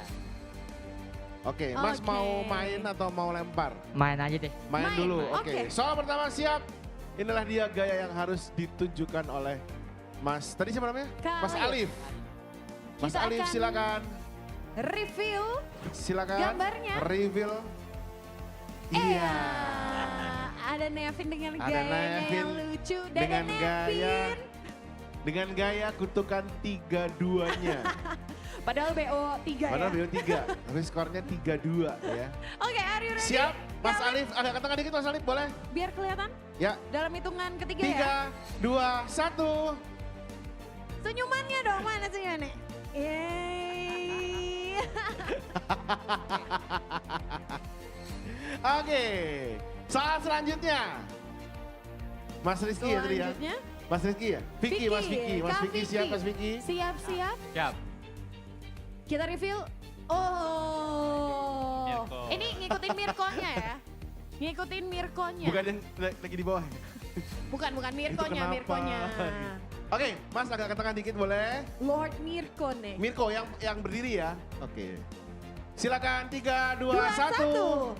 Oke, Mas Oke. mau main atau mau lempar? Main aja deh. Main Main, dulu, oke. oke. Soal pertama siap. Inilah dia gaya yang harus ditunjukkan oleh Mas, tadi siapa namanya? Kak Mas Alif. Mas Kita Alif akan silakan. Reveal Silakan. gambarnya. Reveal. Iya. Ada Nevin dengan Ada gayanya Nevin yang lucu. Dan dengan ada gaya Nevin. dengan gaya kutukan 3-2-nya. Padahal BO 3 Padahal ya. BO 3, tapi skornya 3-2 ya. Oke, are you ready? Siap, Mas Kak Alif. Agak ke tengah dikit Mas Alif, boleh? Biar kelihatan Ya, dalam hitungan ketiga ya. 3, 2, 1. Senyumannya dong, mana senyumannya? Yeay. Oke, soal selanjutnya. Mas Rizky ya tadi ya? Selanjutnya, Mas Rizky ya? Vicky, Mas Vicky. Mas Kak Vicky siap, Mas Vicky? Siap-siap. Siap. Kita reveal. Oh. Mirko. Ini ngikutin Mirkonya ya. Ngikutin Mirkonya. Bukan yang lagi di bawah. Bukan Mirkonya, kenapa? Mirkonya. Oke, Mas agak ke tengah dikit boleh? Lord Mirko nih. Mirko yang berdiri ya? Oke. Silakan 3, 2, 2, 1.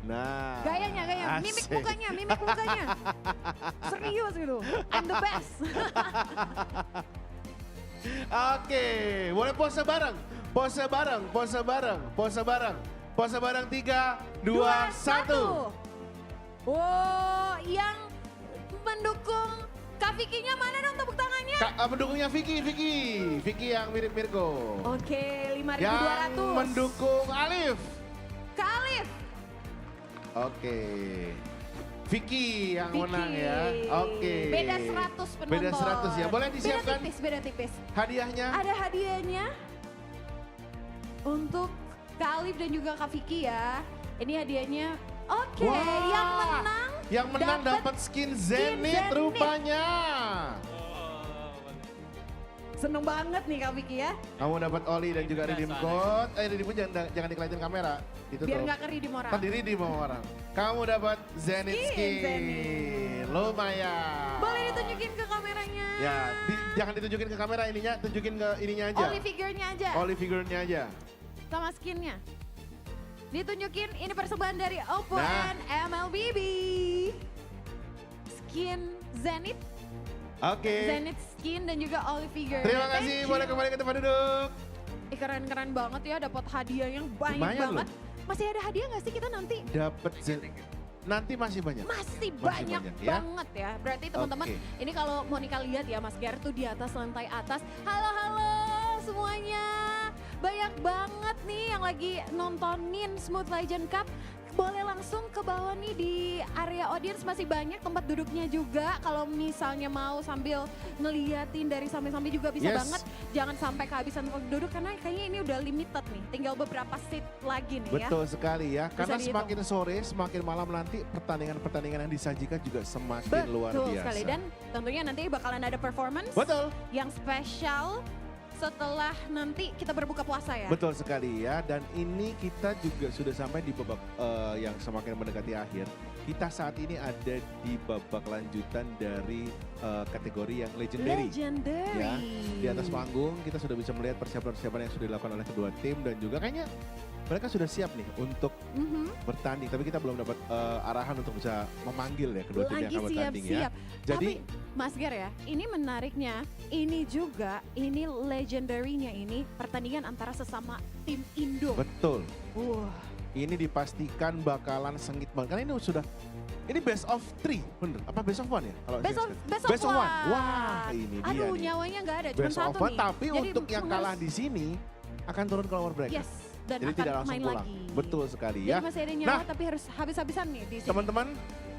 Nah. Gayanya. Mimik asik. mukanya. Serius gitu. I'm the best. Oke, boleh pose bareng. Pose bareng. 3, 2, 1. Wow, yang mendukung Kak Vicky-nya mana dong tepuk tangannya? Pendukungnya Vicky yang mirip Mirko. Oke, 5.200. Yang mendukung Alif. Kak Alif. Oke. Vicky yang Vicky. menang ya. Oke. Beda 100 penonton. Beda 100 ya. Boleh disiapkan Beda tipis. hadiahnya? Ada hadiahnya untuk Kak Alif dan juga Kak Vicky ya. Ini hadiahnya. Oke, Wah, yang menang dapat skin Zenith rupanya. Seneng banget nih Kak Vicky ya. Kamu dapat oli dan juga redeem code. Redeem code jangan dikelihatin kamera. Itu Biar tuh. nggak keri di moral. Kan diri di mau orang. Kamu dapat Zenith skin. Zenith. Lumayan. Boleh ditunjukin ke kameranya. Ya, jangan ditunjukin ke kamera ininya, tunjukin ke ininya aja. Oli figurnya aja. Oli figurnya aja. Sama skinnya. Ditunjukin ini persembahan dari OPPO Nah. and MLBB. Skin Zenith. Oke. Zenith skin dan juga Oli figure. Terima kasih, boleh kembali ke tempat duduk. Keren-keren banget ya, dapat hadiah yang banyak Lumayan banget. Masih ada hadiah nggak sih kita nanti? Dapat nanti masih banyak. Masih Masih banyak banyak, ya. banget ya. Berarti teman-teman, Oke. ini kalau Monica lihat ya Mas Ger tuh di atas lantai atas. Halo semuanya. Banyak banget nih yang lagi nontonin Smooth Legend Cup. Boleh langsung ke bawah nih di area audience, masih banyak tempat duduknya juga. Kalau misalnya mau sambil ngeliatin dari samping-samping juga bisa Yes. banget. Jangan sampai kehabisan tempat duduk karena kayaknya ini udah limited nih. Tinggal beberapa seat lagi nih ya. Betul sekali ya, karena dihitung. semakin sore, semakin malam nanti pertandingan-pertandingan yang disajikan juga semakin luar Betul biasa. sekali, dan tentunya nanti bakalan ada performance Betul. yang spesial setelah nanti kita berbuka puasa ya. Betul sekali ya, dan ini kita juga sudah sampai di babak yang semakin mendekati akhir. Kita saat ini ada di babak lanjutan dari kategori yang legendary. Legendary. Ya, di atas panggung kita sudah bisa melihat persiapan-persiapan yang sudah dilakukan oleh kedua tim dan juga kayaknya mereka sudah siap nih untuk bertanding. Tapi kita belum dapat arahan untuk bisa memanggil ya kedua tim yang akan bertanding ya. Jadi Mas Ger ya, ini menariknya, ini juga, ini legendary-nya ini pertandingan antara sesama tim Indo. betul. Wah, Ini dipastikan bakalan sengit banget. Karena ini sudah, ini best of 3, bener? Apa best of 1 ya? Kalau best best of of 1. one. Wah, ini dia Aduh, nih. nyawanya nggak ada, cuma Best satu of 1, nih. tapi Jadi untuk yang kalah harus- di sini akan turun ke lower bracket. Yes, dan Jadi akan tidak langsung main pulang. lagi. Betul sekali Jadi ya. masih ada nyawa tapi harus habis-habisan nih di sini. Teman-teman,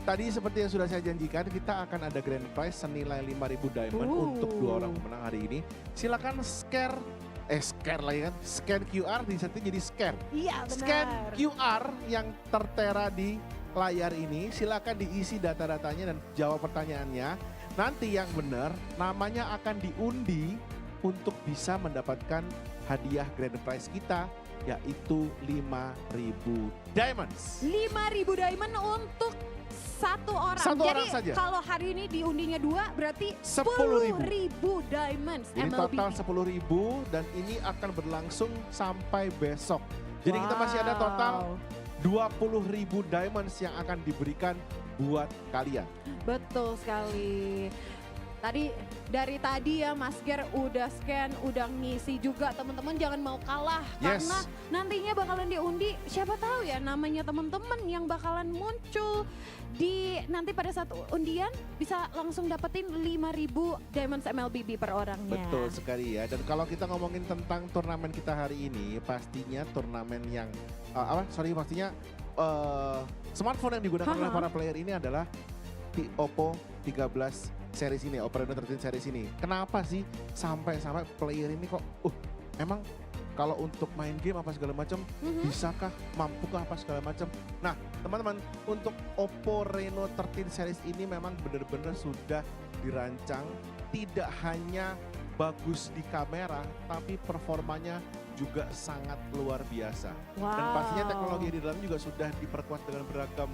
tadi seperti yang sudah saya janjikan, kita akan ada grand prize senilai 5.000 diamond untuk 2 orang pemenang hari ini. Silakan share lagi kan, scan QR di situ jadi scan. Iya benar. Scan QR yang tertera di layar ini, silakan diisi data-datanya dan jawab pertanyaannya. Nanti yang benar namanya akan diundi untuk bisa mendapatkan hadiah grand prize kita, yaitu 5.000 diamonds. 5.000 diamond untuk satu orang. Satu Jadi orang saja. kalau hari ini diundinya 2 berarti 10.000 diamonds Jadi MLBB. total 10.000 dan ini akan berlangsung sampai besok. Jadi kita masih ada total 20.000 diamonds yang akan diberikan buat kalian. Betul sekali. Dari tadi ya Mas Ger udah scan, udah ngisi juga, teman-teman jangan mau kalah karena nantinya bakalan diundi, siapa tahu ya namanya teman-teman yang bakalan muncul di nanti pada saat undian bisa langsung dapetin 5.000 diamonds MLBB per orangnya. Betul sekali ya. Dan kalau kita ngomongin tentang turnamen kita hari ini, pastinya turnamen yang pastinya smartphone yang digunakan oleh para player ini adalah OPPO 13 series ini, OPPO Reno 13 series ini. Kenapa sih sampai player ini kok emang kalau untuk main game apa segala macam bisakah, mampukah apa segala macam. Nah teman-teman, untuk OPPO Reno 13 series ini memang benar-benar sudah dirancang tidak hanya bagus di kamera tapi performanya juga sangat luar biasa. Dan pastinya teknologi di dalam juga sudah diperkuat dengan beragam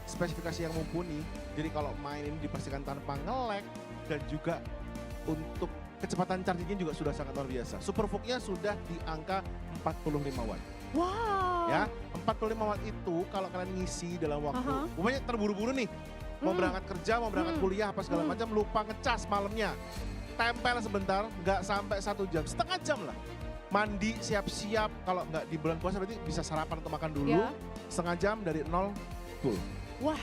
spesifikasi yang mumpuni. Jadi kalau main ini dipastikan tanpa nge-lag dan juga untuk kecepatan chargingnya juga sudah sangat luar biasa. Superfooknya sudah di angka 45 watt. Wow. Ya, 45 watt itu kalau kalian ngisi dalam waktu, umpamanya terburu-buru nih, mau berangkat kerja, mau berangkat kuliah apa segala macam, lupa ngecas malamnya. Tempel sebentar, nggak sampai 1 jam, setengah jam lah. Mandi, siap-siap, kalau nggak di bulan puasa berarti bisa sarapan atau makan dulu, setengah jam dari 0 full. Wah,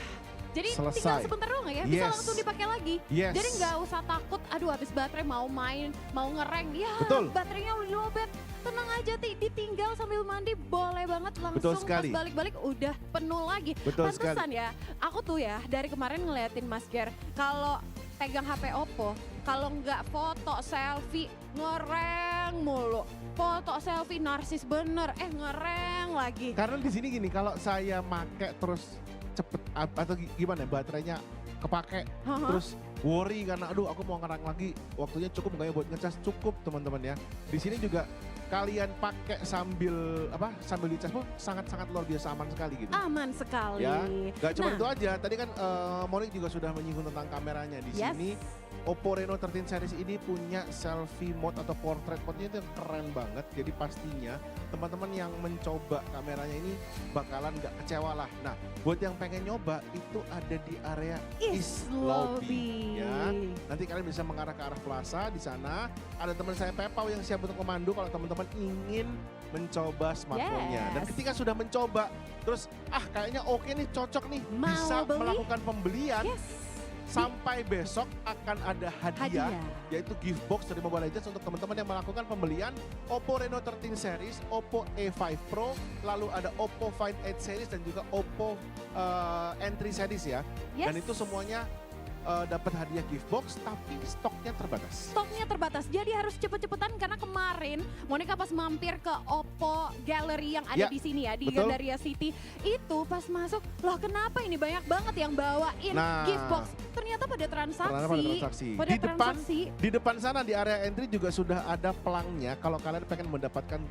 jadi tinggal sebentar doang ya, bisa langsung dipakai lagi. Jadi nggak usah takut, aduh habis baterai mau main, mau ngereng, ya baterainya udah lowbat. Tenang aja ditinggal sambil mandi boleh banget, langsung pas balik-balik udah penuh lagi. Pantesan ya, aku tuh ya dari kemarin ngeliatin Mas Ger, kalau pegang HP OPPO, kalau nggak foto selfie ngereng mulu. Foto selfie narsis bener, ngereng lagi. Karena di sini gini, kalau saya make terus cepet atau gimana baterainya kepake terus worry karena aduh aku mau ngerang lagi, waktunya cukup nggak ya buat ngecas? Cukup teman-teman ya. Di sini juga kalian pakai sambil dicas pun sangat-sangat luar biasa aman sekali gitu. Aman sekali. Ya, gak cuma itu aja. Tadi kan Monik juga sudah menyinggung tentang kameranya di sini. OPPO Reno 13 series ini punya selfie mode atau portrait mode-nya itu yang keren banget. Jadi pastinya teman-teman yang mencoba kameranya ini bakalan gak kecewa lah. Nah, buat yang pengen nyoba itu ada di area East Lobby. Ya. Nanti kalian bisa mengarah ke arah plaza di sana. Ada teman saya Pepau yang siap untuk memandu kalau teman-teman ingin mencoba smartphone-nya. Dan ketika sudah mencoba, terus kayaknya oke nih, cocok nih, bisa melakukan pembelian. Sampai besok akan ada hadiah, yaitu gift box dari Mobile Legends untuk teman-teman yang melakukan pembelian OPPO Reno 13 series, OPPO A5 Pro, lalu ada OPPO Find 8 series dan juga OPPO N3 series ya. Dan itu semuanya dapat hadiah gift box, tapi stoknya terbatas. Stoknya terbatas, jadi harus cepet-cepetan karena kemarin Monica pas mampir ke OPPO Gallery yang ada di sini ya, di Gandaria City, itu pas masuk, loh kenapa ini banyak banget yang bawain gift box? Ternyata pada transaksi. Di depan sana di area entry juga sudah ada pelangnya. Kalau kalian pengen mendapatkan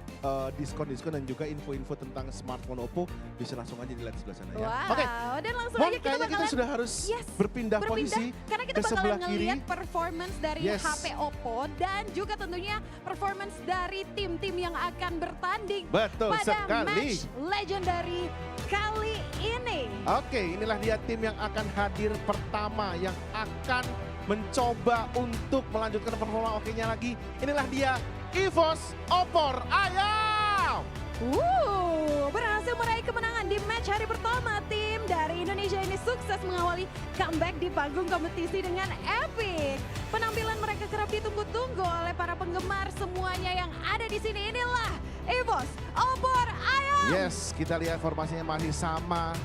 diskon-diskon dan juga info-info tentang smartphone OPPO, bisa langsung aja dilihat di sebelah sana ya. Oke, dan langsung aja kita sudah harus berpindah posisi karena kita bakalan ngelihat performance dari HP OPPO dan juga tentunya performance dari tim-tim yang akan bertanding pada match legendary kali ini. Oke, inilah dia tim yang akan hadir pertama yang akan mencoba untuk melanjutkan performa oke-nya lagi. Inilah dia EVOS Opor. Ayo! Berhasil meraih kemenangan di match hari pertama. Tim dari Indonesia ini sukses mengawali comeback di panggung kompetisi dengan epic. Penampilan mereka kerap ditunggu-tunggu oleh para penggemar semuanya yang ada di sini. Inilah EVOS Opor. Ayo! Yes, kita lihat formasinya masih sama.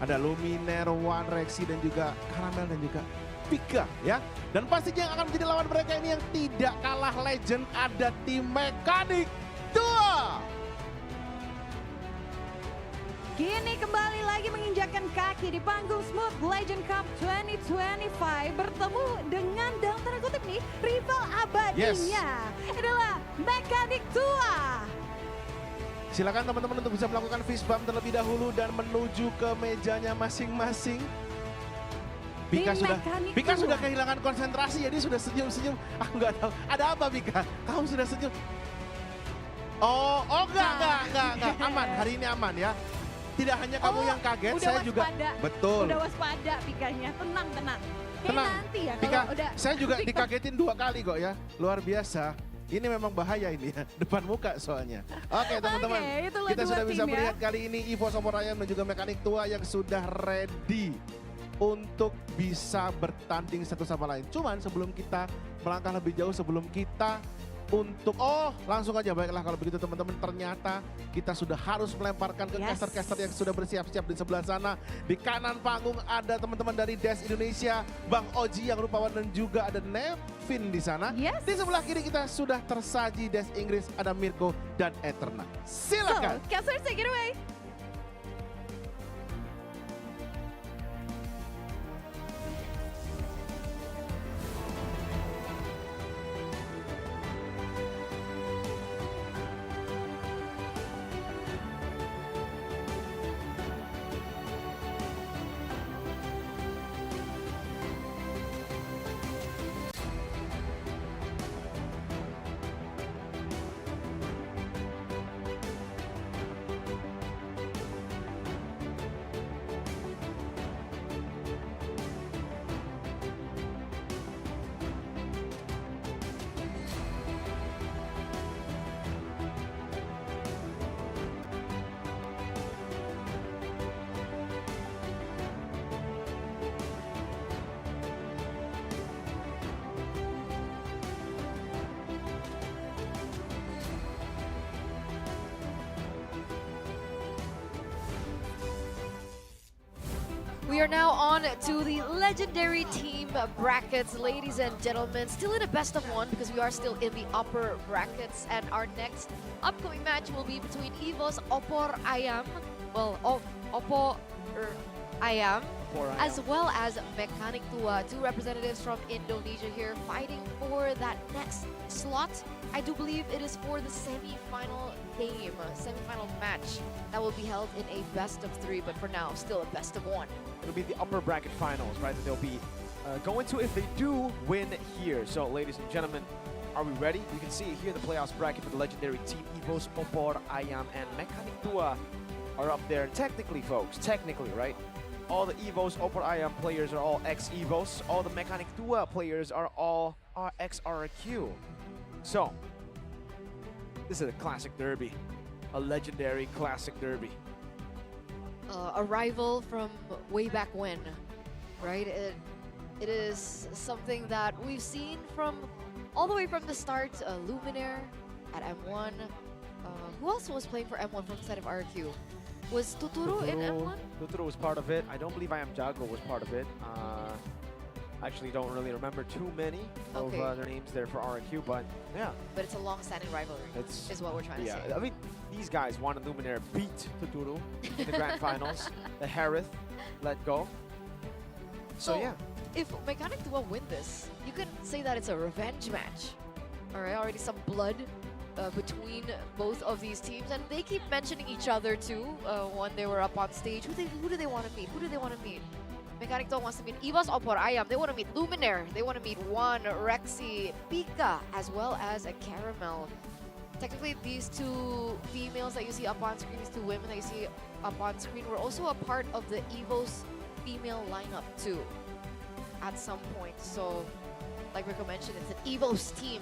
Ada Luminaire, One, Rexy, dan juga Caramel, dan juga Pika ya. Dan pastinya yang akan menjadi lawan mereka ini yang tidak kalah legend, ada tim Mekanik 2. Kini kembali lagi menginjakkan kaki di panggung Smooth Legend Cup 2025 bertemu dengan dalam tanda kutip nih rival abadinya adalah Mekanik 2. Silakan teman-teman untuk bisa melakukan fist bump terlebih dahulu dan menuju ke mejanya masing-masing. Pika sudah kehilangan konsentrasi, jadi sudah senyum-senyum. Aku nggak tahu ada apa Pika. Kamu sudah senyum. Oh enggak. Aman, hari ini aman ya. Tidak hanya kamu yang kaget, saya juga. Betul. Udah waspada Pikanya, tenang. Tenang. Nanti ya Pika, kalau udah. saya juga dikagetin 2 kali kok ya. Luar biasa. Ini memang bahaya ini ya, depan muka soalnya. Oke teman-teman, kita sudah bisa melihat kali ini Evo Soporayam dan juga Mekanik Tua yang sudah ready untuk bisa bertanding satu sama lain. Cuman sebelum kita melangkah lebih jauh, sebelum kita langsung aja baiklah kalau begitu teman-teman, ternyata kita sudah harus melemparkan ke caster-caster yang sudah bersiap-siap di sebelah sana. Di kanan panggung ada teman-teman dari Des Indonesia, Bang Oji yang rupawan dan juga ada Nevin di sana. Di sebelah kiri kita sudah tersaji Des Inggris, ada Mirko dan Eterna. Silakan. So, caster take it away. We are now on to the legendary team brackets, ladies and gentlemen. Still in a best of 1 because we are still in the upper brackets, and our next upcoming match will be between EVO's OPPO Ayam, OPPO Ayam, as well as Mekanik Tua, 2 representatives from Indonesia here fighting for that next slot. I do believe it is for the semi-final game, semi-final match that will be held in a best of 3, but for now, still a best of 1. It'll be the upper bracket finals, right? That they'll be going to if they do win here. So, ladies and gentlemen, are we ready? You can see here the playoffs bracket for the legendary team EVO's OPPO Ayam and Mekanik Tua are up there. Technically, folks, right? All the EVO's OPPO Ayam players are all ex-EVOs. All the Mekanik Tua players are all ex-RQ. So, this is a classic derby, a legendary classic derby. A rival from way back when, right? It is something that we've seen from all the way from the start. Luminaire at M1. Who else was playing for M1 from the side of RQ? Was Tuturu in M1? Tuturu was part of it. I don't believe I Am Jago was part of it. Actually don't really remember too many of their names there for RQ, but yeah. But it's a long-standing rivalry, is what we're trying to say. I mean, these guys, Juan and Luminaire, beat Tuturu in the grand finals. The Harith let go. So yeah. If Mekanik Tua win this, you could say that it's a revenge match. Alright, already some blood between both of these teams, and they keep mentioning each other too when they were up on stage. Who do they want to meet? Who do they want to meet? Mekanik Tua wants to meet EVO's OPPO Ayam. They want to meet Luminaire. They want to meet Juan, Rexy, Pika, as well as a Caramel. Technically, these 2 females that you see up on screen, these 2 women that you see up on screen, were also a part of the EVO's female lineup too at some point. So, like Rico mentioned, it's an EVO's team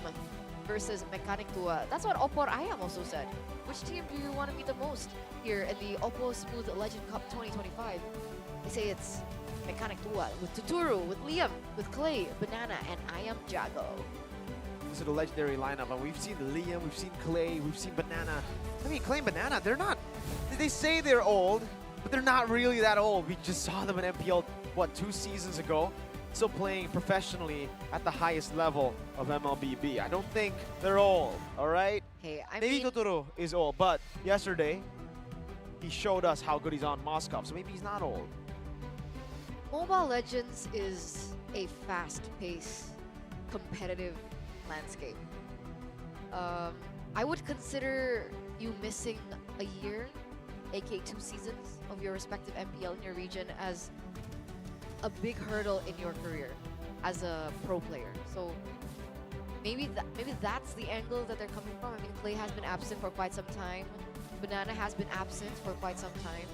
versus Mekanik Tua. That's what OPPO Ayam also said. Which team do you want to meet the most here in the OPPO Smooth Legend Cup 2025? They say it's Mekanik Tua with Tuturu, with Liam, with Clay, Banana, and Ayam Jago. This is the legendary lineup, and we've seen Liam, we've seen Clay, we've seen Banana. I mean, Clay and Banana, they're not. They say they're old, but they're not really that old. We just saw them in MPL, what, 2 seasons ago? Still playing professionally at the highest level of MLBB. I don't think they're old, all right? Hey, I Maybe mean, Totoro is old, but yesterday, he showed us how good he's on Moscow, so maybe he's not old. Mobile Legends is a fast-paced, competitive landscape. I would consider you missing a year, aka 2 seasons of your respective MPL in your region as a big hurdle in your career as a pro player. So maybe that's the angle that they're coming from. I mean, Clay has been absent for quite some time. Banana has been absent for quite some time.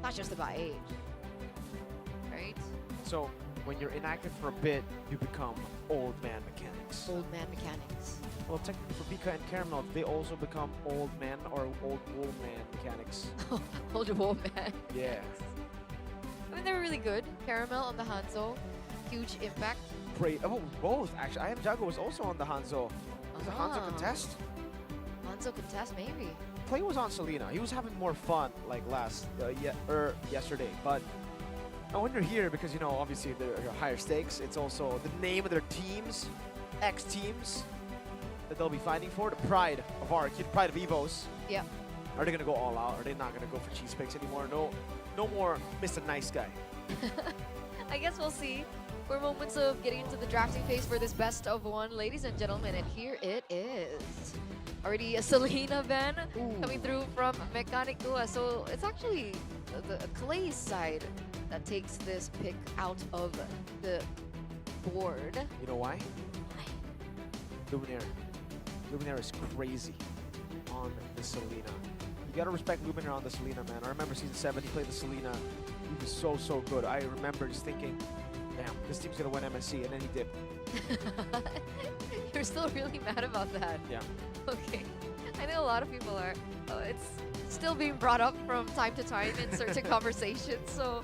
Not just about age, right? So when you're inactive for a bit, you become old man mechanics. Old man mechanics. Well, technically for Pika and Caramel, they also become old man or old wool man mechanics. Old wool man. Yeah. I mean, they were really good. Caramel on the Hanzo, huge impact. Great. Oh, both actually. I am Jago was also on the Hanzo. Was the Hanzo contest? Hanzo contest, maybe. Clay was on Selena. He was having more fun like yesterday. But when you're here, because you know, obviously there are higher stakes. It's also the name of their teams, X teams, that they'll be fighting for. The pride of our kid, pride of Evos. Yeah. Are they gonna go all out? Are they not gonna go for cheese picks anymore? No more Mr. Nice Guy. I guess we'll see. We're moments of getting into the drafting phase for this best of 1, ladies and gentlemen, and here it is. Already a Selena ban coming through from Mechanic Tua, so it's actually the Clay's side that takes this pick out of the board. You know why? Luminaire. Luminaire is crazy on the Selena. You gotta respect Luminaire on the Selena, man. I remember season 7, he played the Selena. He was so good. I remember just thinking, damn, this team's gonna win MSC, and then he did. You're still really mad about that? Yeah. Okay. I know a lot of people are. It's still being brought up from time to time in certain conversations. So,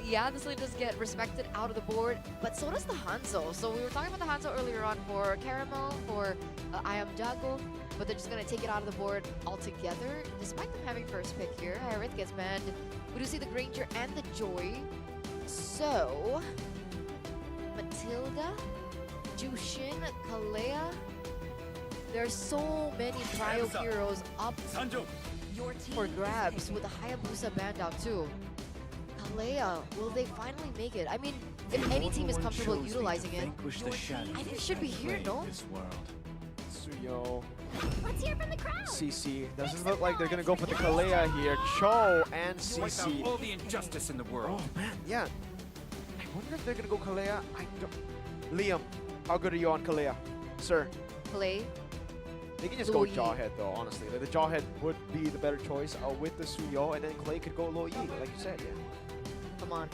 yeah, this really does get respected out of the board, but so does the Hanzo. So we were talking about the Hanzo earlier on for Caramel, for I Am Jago, but they're just going to take it out of the board altogether. Despite them having first pick here, Harith gets banned. We do see the Granger and the Joy. So, Matilda, Jushin, Kalea. There's so many Cryo heroes up for grabs with the Hayabusa banned out too. Kalea, will they finally make it? I mean, if any team is comfortable utilizing it, I think it should be here, no? Suyo. Let's hear from the crowd. CC. Doesn't look like they're gonna go for the Kalea here. Cho and CC. all the injustice in the world. Oh man, yeah. I wonder if they're gonna go Kalea. I don't. Liam, how good are you on Kalea, sir? Clay. They can just go Jawhead though, honestly. Like, the Jawhead would be the better choice with the Suyo, and then Clay could go Lo Yi, like you said, yeah. Come on.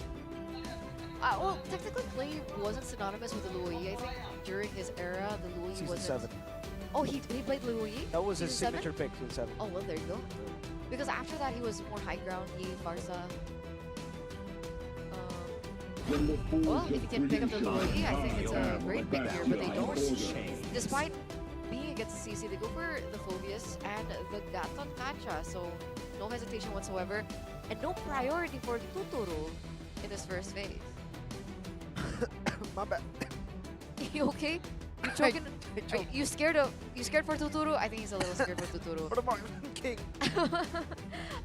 Well, technically Clay wasn't synonymous with the Luoyi. I think during his era, the Luoyi Season wasn't. 7. Oh, he played Luoyi? That was his Season signature pick, Season 7. Oh, well, there you go. Because after that, he was more high ground, Yi, Farsa. Well, if you can pick up the Luoyi, I think it's a great pick here, but they don't. Despite being against the CC, they go for the Phobius and the Gaton Kacha, so no hesitation whatsoever. And no priority for Tuturu in this first phase. My bad. You okay? You choking? You scared for Tuturu? I think he's a little scared for Tuturu. What about King?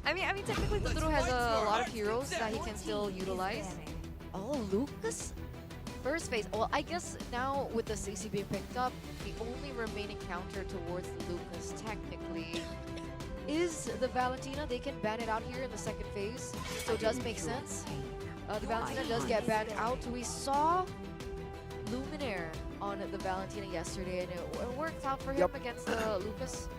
I mean, technically Tuturu has a lot of heroes that he can still utilize. Oh, Lucas? First phase. Well, I guess now with the CC being picked up, the only remaining counter towards Lucas technically is the Valentina. They can ban it out here in the second phase, so it does make sense. The Valentina does get banned out. We saw Luminaire on the Valentina yesterday, and it worked out for him against the Lucas,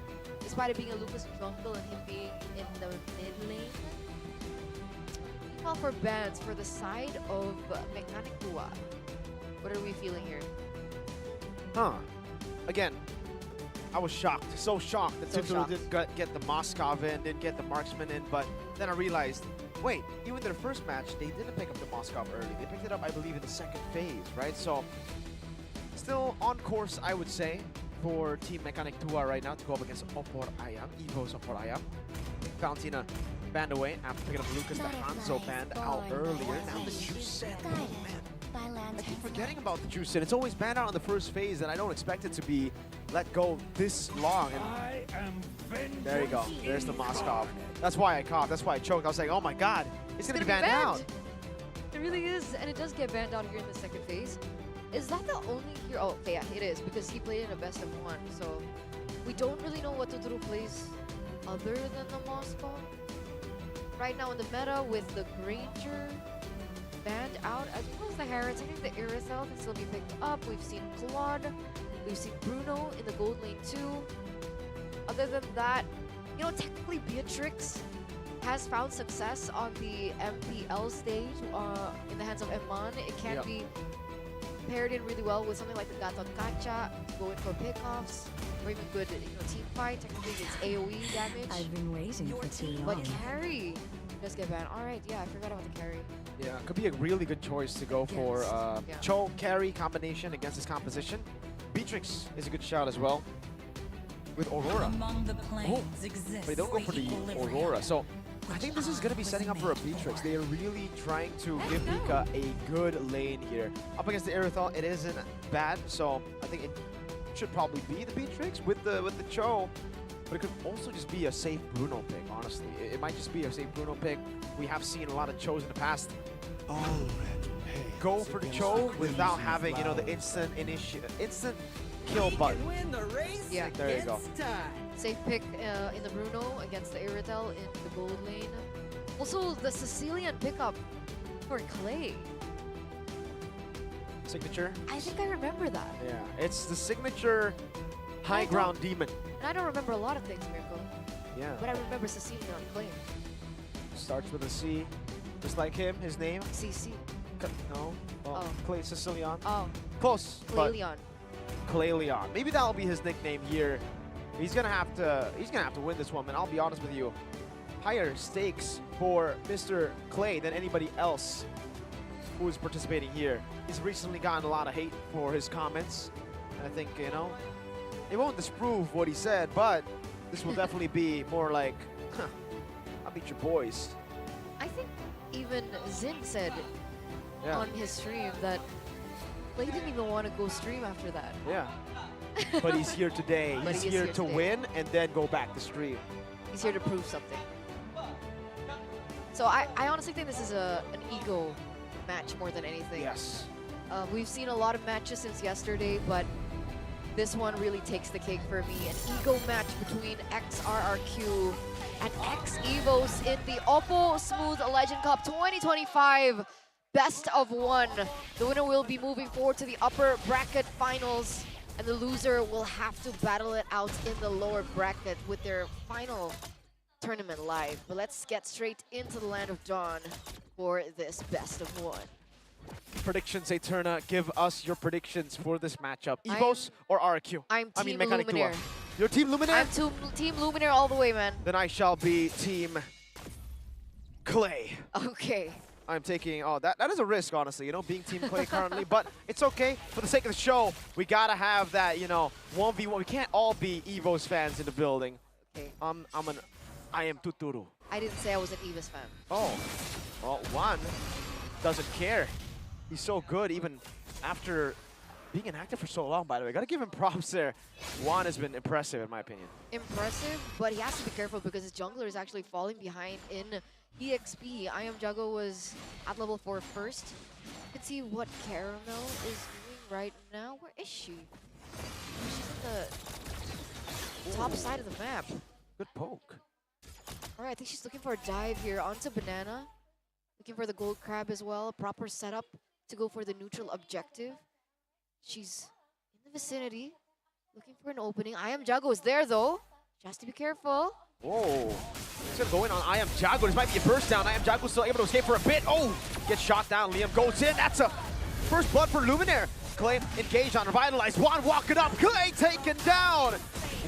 despite it being a Lucas jungle and him being in the mid lane. Meanwhile, for bans for the side of Mechanic Tua, what are we feeling here? Again, I was shocked, so shocked that Tuturu didn't get the Moskov in, didn't get the Marksman in, but then I realized, wait, even their first match, they didn't pick up the Moskov early. They picked it up, I believe, in the second phase, right? So, still on course, I would say, for Team Mechanic Tua right now to go up against Opor Ayam, Evo's Opor Ayam. Valentina banned away after picking up Lucas. The Hanzo banned out earlier. Now the Juicen. Oh, man. I keep forgetting about the Juicen. It's always banned out in the first phase, and I don't expect it to be let go this long. And there you go. There's the Moskov. That's why I coughed. That's why I choked. I was like, oh my god, it's going to be banned out. It really is, and it does get banned out here in the second phase. Is that the only hero? Oh, okay, yeah, it is, because he played in a best of one, so we don't really know what Totoro plays other than the Moskov. Right now in the meta with the Granger banned out, as well as the Harrods, I think the Irisel can still be picked up. We've seen Claude, we've seen Bruno in the gold lane too. Other than that, you know, technically Beatrix has found success on the MPL stage in the hands of Eman. It can be paired in really well with something like the Gatot Kacha to go in for pickoffs, or even good, you know, team fight. Technically, it's AoE damage. I've been waiting for too long. But carry does get banned. All right, yeah, I forgot about the carry. Yeah, could be a really good choice to go for Cho carry combination against this composition. Beatrix is a good shout as well with Aurora. But they don't go for the Aurora, so I think this is going to be setting up for a Beatrix. They are really trying to give Pika a good lane here. Up against the Aerithal, it isn't bad, so I think it should probably be the Beatrix with the Cho. But it could also just be a safe Bruno pick, honestly. It might just be a safe Bruno pick. We have seen a lot of Chos in the past go for the Cho without having, you know, the instant kill button. Yeah, there you go. Safe pick in the Bruno against the Iridel in the gold lane. Also, the Sicilian pickup for Clay. Signature? I think I remember that. Yeah, it's the signature high ground demon. And I don't remember a lot of things, Mirko. Yeah. But I remember Sicilian on Clay. Starts with a C, just like him, his name. CC. No. Oh. Clay Sicilian. Oh. Close. Clayleon. Clayleon. Maybe that'll be his nickname here. He's gonna have to win this one, and I'll be honest with you. Higher stakes for Mr. Clay than anybody else who is participating here. He's recently gotten a lot of hate for his comments. And I think, you know, it won't disprove what he said, but this will definitely be more like, I'll beat your boys. I think even Zin said on his stream that Clay didn't even want to go stream after that. Yeah. But he's here today. He's here to win and then go back to stream. He's here to prove something. So I honestly think this is an ego match more than anything. Yes. We've seen a lot of matches since yesterday, but this one really takes the cake for me. An ego match between XRRQ and X-Evos in the OPPO Smooth Legend Cup 2025 Best of One. The winner will be moving forward to the upper bracket finals, and the loser will have to battle it out in the lower bracket with their final tournament live. But let's get straight into the Land of Dawn for this Best of One. Predictions, Eterna. Give us your predictions for this matchup. Evos or RQ? I'm Team Mechanic Luminaire. Tua. You're Team Luminaire? I'm Team Luminaire all the way, man. Then I shall be Team Clay. Okay. I'm taking, that is a risk, honestly, you know, being Team Clay currently, but it's okay. For the sake of the show, we gotta have that, you know, 1v1. We can't all be Evos fans in the building. Okay. I am Tuturu. I didn't say I was an Evos fan. Oh, well, Juan doesn't care. He's so good even after being inactive for so long, by the way. Gotta give him props there. Juan has been impressive, in my opinion. Impressive, but he has to be careful because his jungler is actually falling behind in EXP. I Am Jago was at level 4 first. You can see what Caramel is doing right now. Where is she? She's in the top side of the map. Good poke. All right, I think she's looking for a dive here onto Banana. Looking for the gold crab as well. A proper setup to go for the neutral objective. She's in the vicinity, looking for an opening. I Am Jago is there though. She has to be careful. Whoa. He's gonna go in on I Am Jago. This might be a burst down. I Am Jago still able to escape for a bit. Oh, gets shot down. Liam goes in. That's a first blood for Luminaire. Clay engaged on Revitalize. Juan walking up. Clay taken down.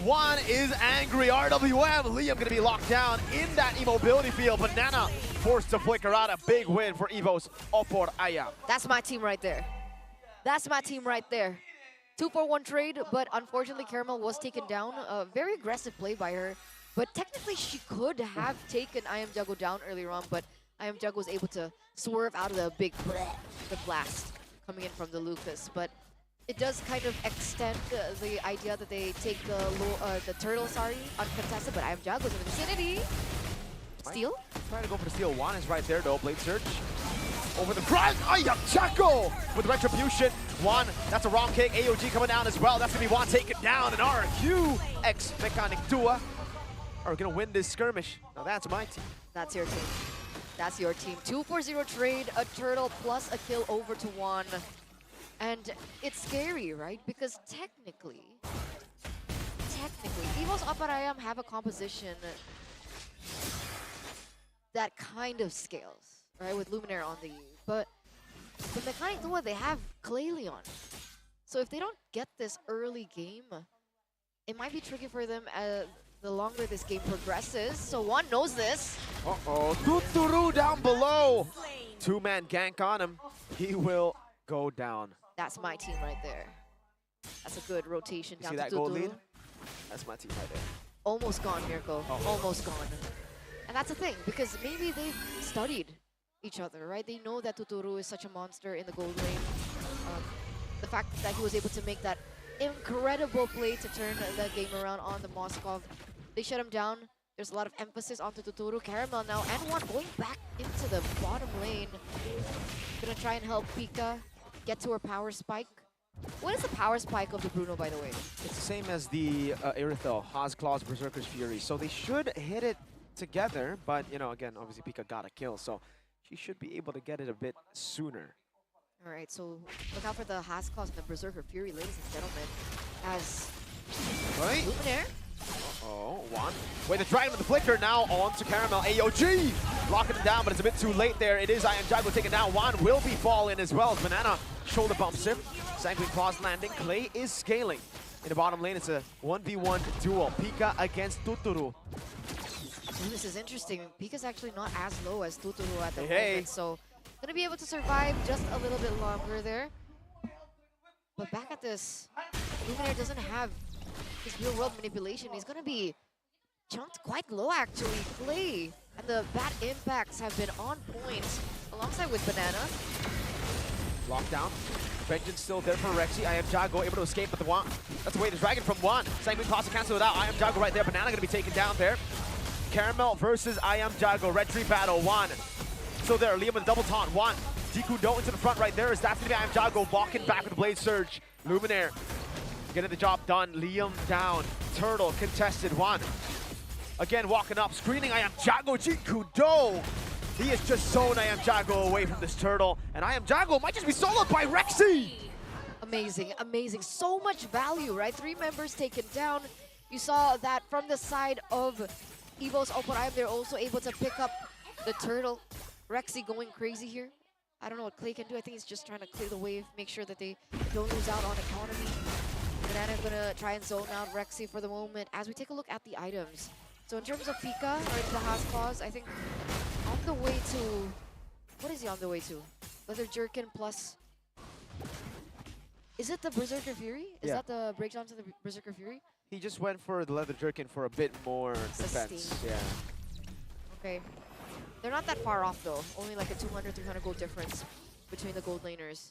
Juan is angry. RWM. Liam gonna be locked down in that immobility field. Banana forced to flicker out. A big win for Evos Opor Ayam. That's my team right there. That's my team right there. 2-for-1 trade, but unfortunately Caramel was taken down. A very aggressive play by her. But technically, she could have taken I Am Jago down earlier on, but I Am Jago was able to swerve out of the big the blast coming in from the Lucas. But it does kind of extend the idea that they take the turtle, uncontested, but I Am Jago's in the vicinity. Steal? Trying to go for the steal. Juan is right there though. Blade Surge. Over the front. I Am Jago with Retribution. Juan, that's a wrong kick. AOG coming down as well. That's going to be Juan taken down. And RQ X Mechanic Tua are going to win this skirmish. Now that's my team. That's your team. That's your team. 2-4-0 trade, a turtle plus a kill over to Juan. And it's scary, right? Because technically, EVO's Aparayam have a composition that kind of scales, right? With Luminaire on the U. But the Mechanic Tua, they have Clayleon. So if they don't get this early game, it might be tricky for them the longer this game progresses. So Juan knows this. Uh-oh, Tuturu down below. Two-man gank on him. He will go down. That's my team right there. That's a good rotation down See to that gold Tuturu. lead? That's my team right there. Almost gone, Mirko. Oh. Almost gone. And that's the thing, because maybe they've studied each other, right? They know that Tuturu is such a monster in the gold lane. The fact that he was able to make that incredible play to turn the game around on the Moskov. They shut him down. There's a lot of emphasis onto Tuturu. Caramel now, and Juan going back into the bottom lane. Gonna try and help Pika get to her power spike. What is the power spike of the Bruno, by the way? It's the same as the Irithel, Haas Claws, Berserker's Fury. So they should hit it together, but, you know, again, obviously Pika got a kill, so she should be able to get it a bit sooner. All right, so look out for the Haas Claws and the Berserker Fury, ladies and gentlemen, as Luminaire. Uh-oh, Juan. Wait, the Dragon with the Flicker now on to Caramel. AOG locking him down, but it's a bit too late there. It is I Am Jago taken down. Juan will be falling as well as Banana shoulder bumps him. Sanguine Claws landing. Clay is scaling. In the bottom lane, it's a 1v1 duel. Pika against Tuturu. Ooh, this is interesting. Pika's actually not as low as Tuturu at the moment, so gonna be able to survive just a little bit longer there. But back at this, Luminaire doesn't have his real-world manipulation. He's gonna be jumped quite low, actually. Clay and the bad impacts have been on point, alongside with Banana. Lockdown. Vengeance still there for Rexy. I Am Jago able to escape with the Juan. That's away the Dragon from Juan. Sanguine Claws to cancel it out. I Am Jago right there. Banana gonna be taken down there. Caramel versus I Am Jago. Red Tree battle. Juan. So there, Liam with a double taunt. Juan. Dikudo into the front right there. Is that's gonna be I Am Jago walking back with the Blade Surge. Luminaire getting the job done. Liam down. Turtle contested. Juan. Again walking up. Screening I Am Jago. Dikudo. He is just zoned I Am Jago away from this turtle. And I Am Jago might just be soloed by Rexy. Amazing, amazing. So much value, right? 3 members taken down. You saw that from the side of EVO's OPPO. They're also able to pick up the turtle. Rexy going crazy here. I don't know what Clay can do. I think he's just trying to clear the wave, make sure that they don't lose out on economy. Banana gonna try and zone out Rexy for the moment as we take a look at the items. So in terms of Pika, or the Haas Claws, I think on the way to... What is he on the way to? Leather Jerkin plus... Is it the Berserker Fury? Is that the breakdown to the Berserker Fury? He just went for the Leather Jerkin for a bit more defense. Yeah. Okay. They're not that far off though. Only like a 200, 300 gold difference between the gold laners.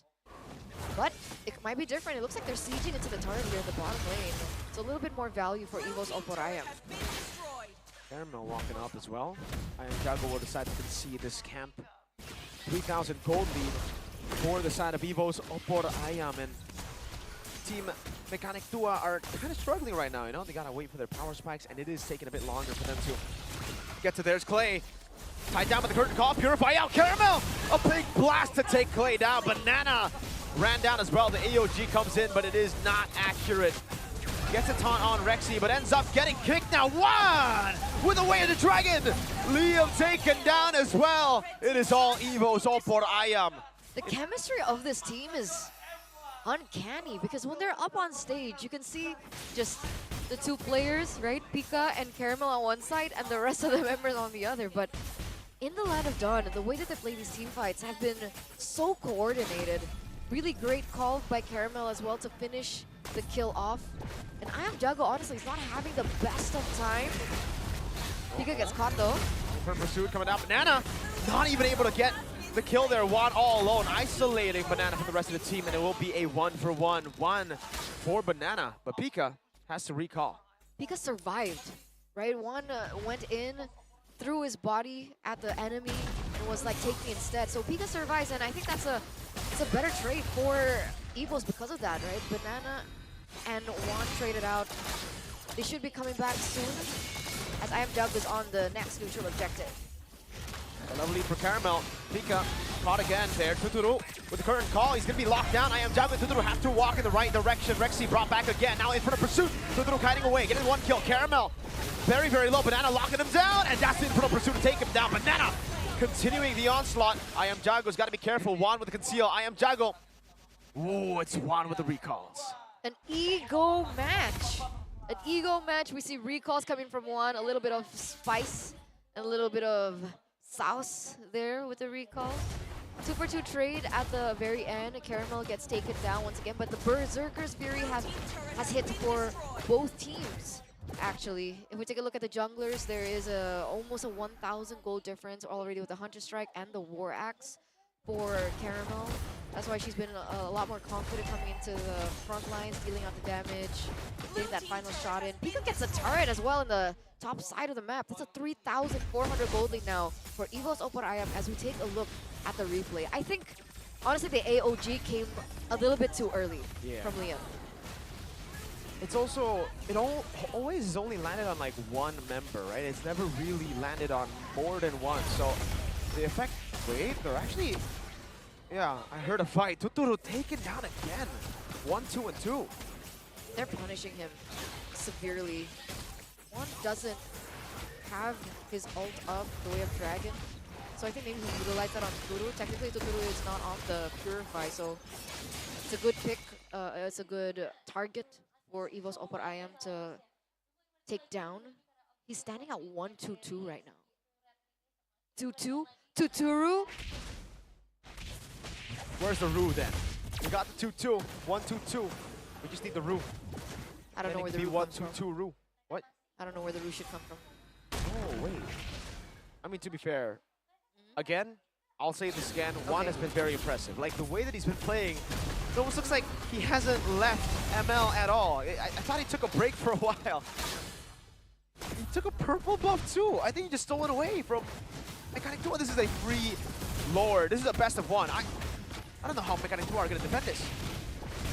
But it might be different. It looks like they're sieging into the turret here in the bottom lane. So a little bit more value for EVO's Oporayam. Caramel walking up as well. I Am Jago will decide to concede this camp. 3,000 gold lead for the side of EVO's Oporayam. And Team Mechanic Tua are kind of struggling right now, you know? They gotta wait for their power spikes, and it is taking a bit longer for them to get to theirs. Clay tied down with the curtain call, purify out. Caramel, a big blast to take Clay down. Banana ran down as well. The AOG comes in, but it is not accurate. Gets a taunt on Rexy, but ends up getting kicked now. Juan with the way of the Dragon. Liam taken down as well. It is all EVO's Oporayam. The chemistry of this team is uncanny because when they're up on stage, you can see just the 2 players, right? Pika and Caramel on one side and the rest of the members on the other. But in the Land of Dawn, the way that they play these team fights have been so coordinated. Really great call by Caramel as well to finish the kill off. And I Am Jago, honestly, is not having the best of time Pika gets caught though. For pursuit coming down. Banana not even able to get the kill there. Juan all alone, isolating Banana from the rest of the team, and it will be a 1-for-1. One for Banana, but Pika has to recall. Pika survived, right? Juan went in, threw his body at the enemy, and was like, take me instead. So Pika survives, and I think it's a better trade for EVOs because of that, right? Banana and Juan traded out. They should be coming back soon, as I am Doug is on the next neutral objective. A lovely for Caramel. Pika caught again there. Tuturu with the current call. He's going to be locked down. I am Jago. Tuturu have to walk in the right direction. Rexy brought back again. Now in front of pursuit. Tuturu kiting away. Getting one kill. Caramel very, very low. Banana locking him down. And that's in front of pursuit to take him down. Banana continuing the onslaught. I am Jago's got to be careful. Juan with the conceal. I am Jago. Ooh, it's Juan with the recalls. An ego match. An ego match. We see recalls coming from Juan. A little bit of spice and a little bit of sauce there with the recall. 2-for-2 trade at the very end. Caramel gets taken down once again, but the Berserker's Fury has hit for both teams. Actually, if we take a look at the junglers, there is almost a 1,000 gold difference already with the Hunter Strike and the War Axe for Caramel. That's why she's been a lot more confident coming into the front lines, dealing out the damage, getting that final shot in. Pika gets a turret as well in the top side of the map. That's a 3,400 gold lead now for EVO's OPPO as we take a look at the replay. I think, honestly, the AOG came a little bit too early from Liam. It's also, always is only landed on like one member, right? It's never really landed on more than one. So the effect, wait, they're actually, yeah, I heard a fight. Tuturu taken down again. 1, 2, and 2. They're punishing him severely. One doesn't have his ult up the way of Dragon. So I think maybe he utilized that on Tuturu. Technically, Tuturu is not on the Purify, so it's a good pick. It's a good target for EVO's OPPO to take down. He's standing at 1-2-2 right now. 2-2? Tuturu? Where's the Rue then? We got the 2-2, 1-2-2. We just need the Rue. I don't know where the Rue comes from. 1-2-2 Rue. What? I don't know where the Rue should come from. Oh, wait. I mean, to be fair, again, I'll say the scan, Juan has been very impressive. Like, the way that he's been playing, it almost looks like he hasn't left ML at all. I thought he took a break for a while. He took a purple buff too. I think he just stole it away from Mechanic 2. This is a free lord. This is a best of one. I don't know how Mechanic 2 are going to defend this.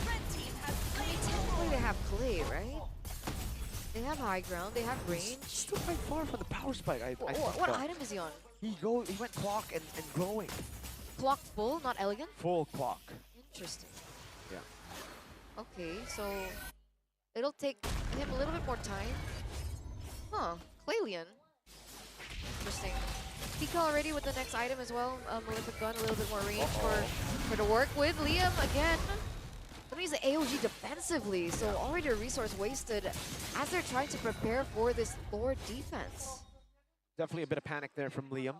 I mean, technically they have Clay, right? They have high ground, they have range. Still quite far from the power spike. What item is he on? He went clock and glowing. Clock full, not elegant? Full clock. Interesting. Yeah. Okay, so it'll take him a little bit more time. Huh, Claylian. Interesting. Pika already with the next item as well. Malefic Gun, a little bit more range for to work with. Liam again. Let me use the AOG defensively, so already a resource wasted as they're trying to prepare for this Lord defense. Definitely a bit of panic there from Liam.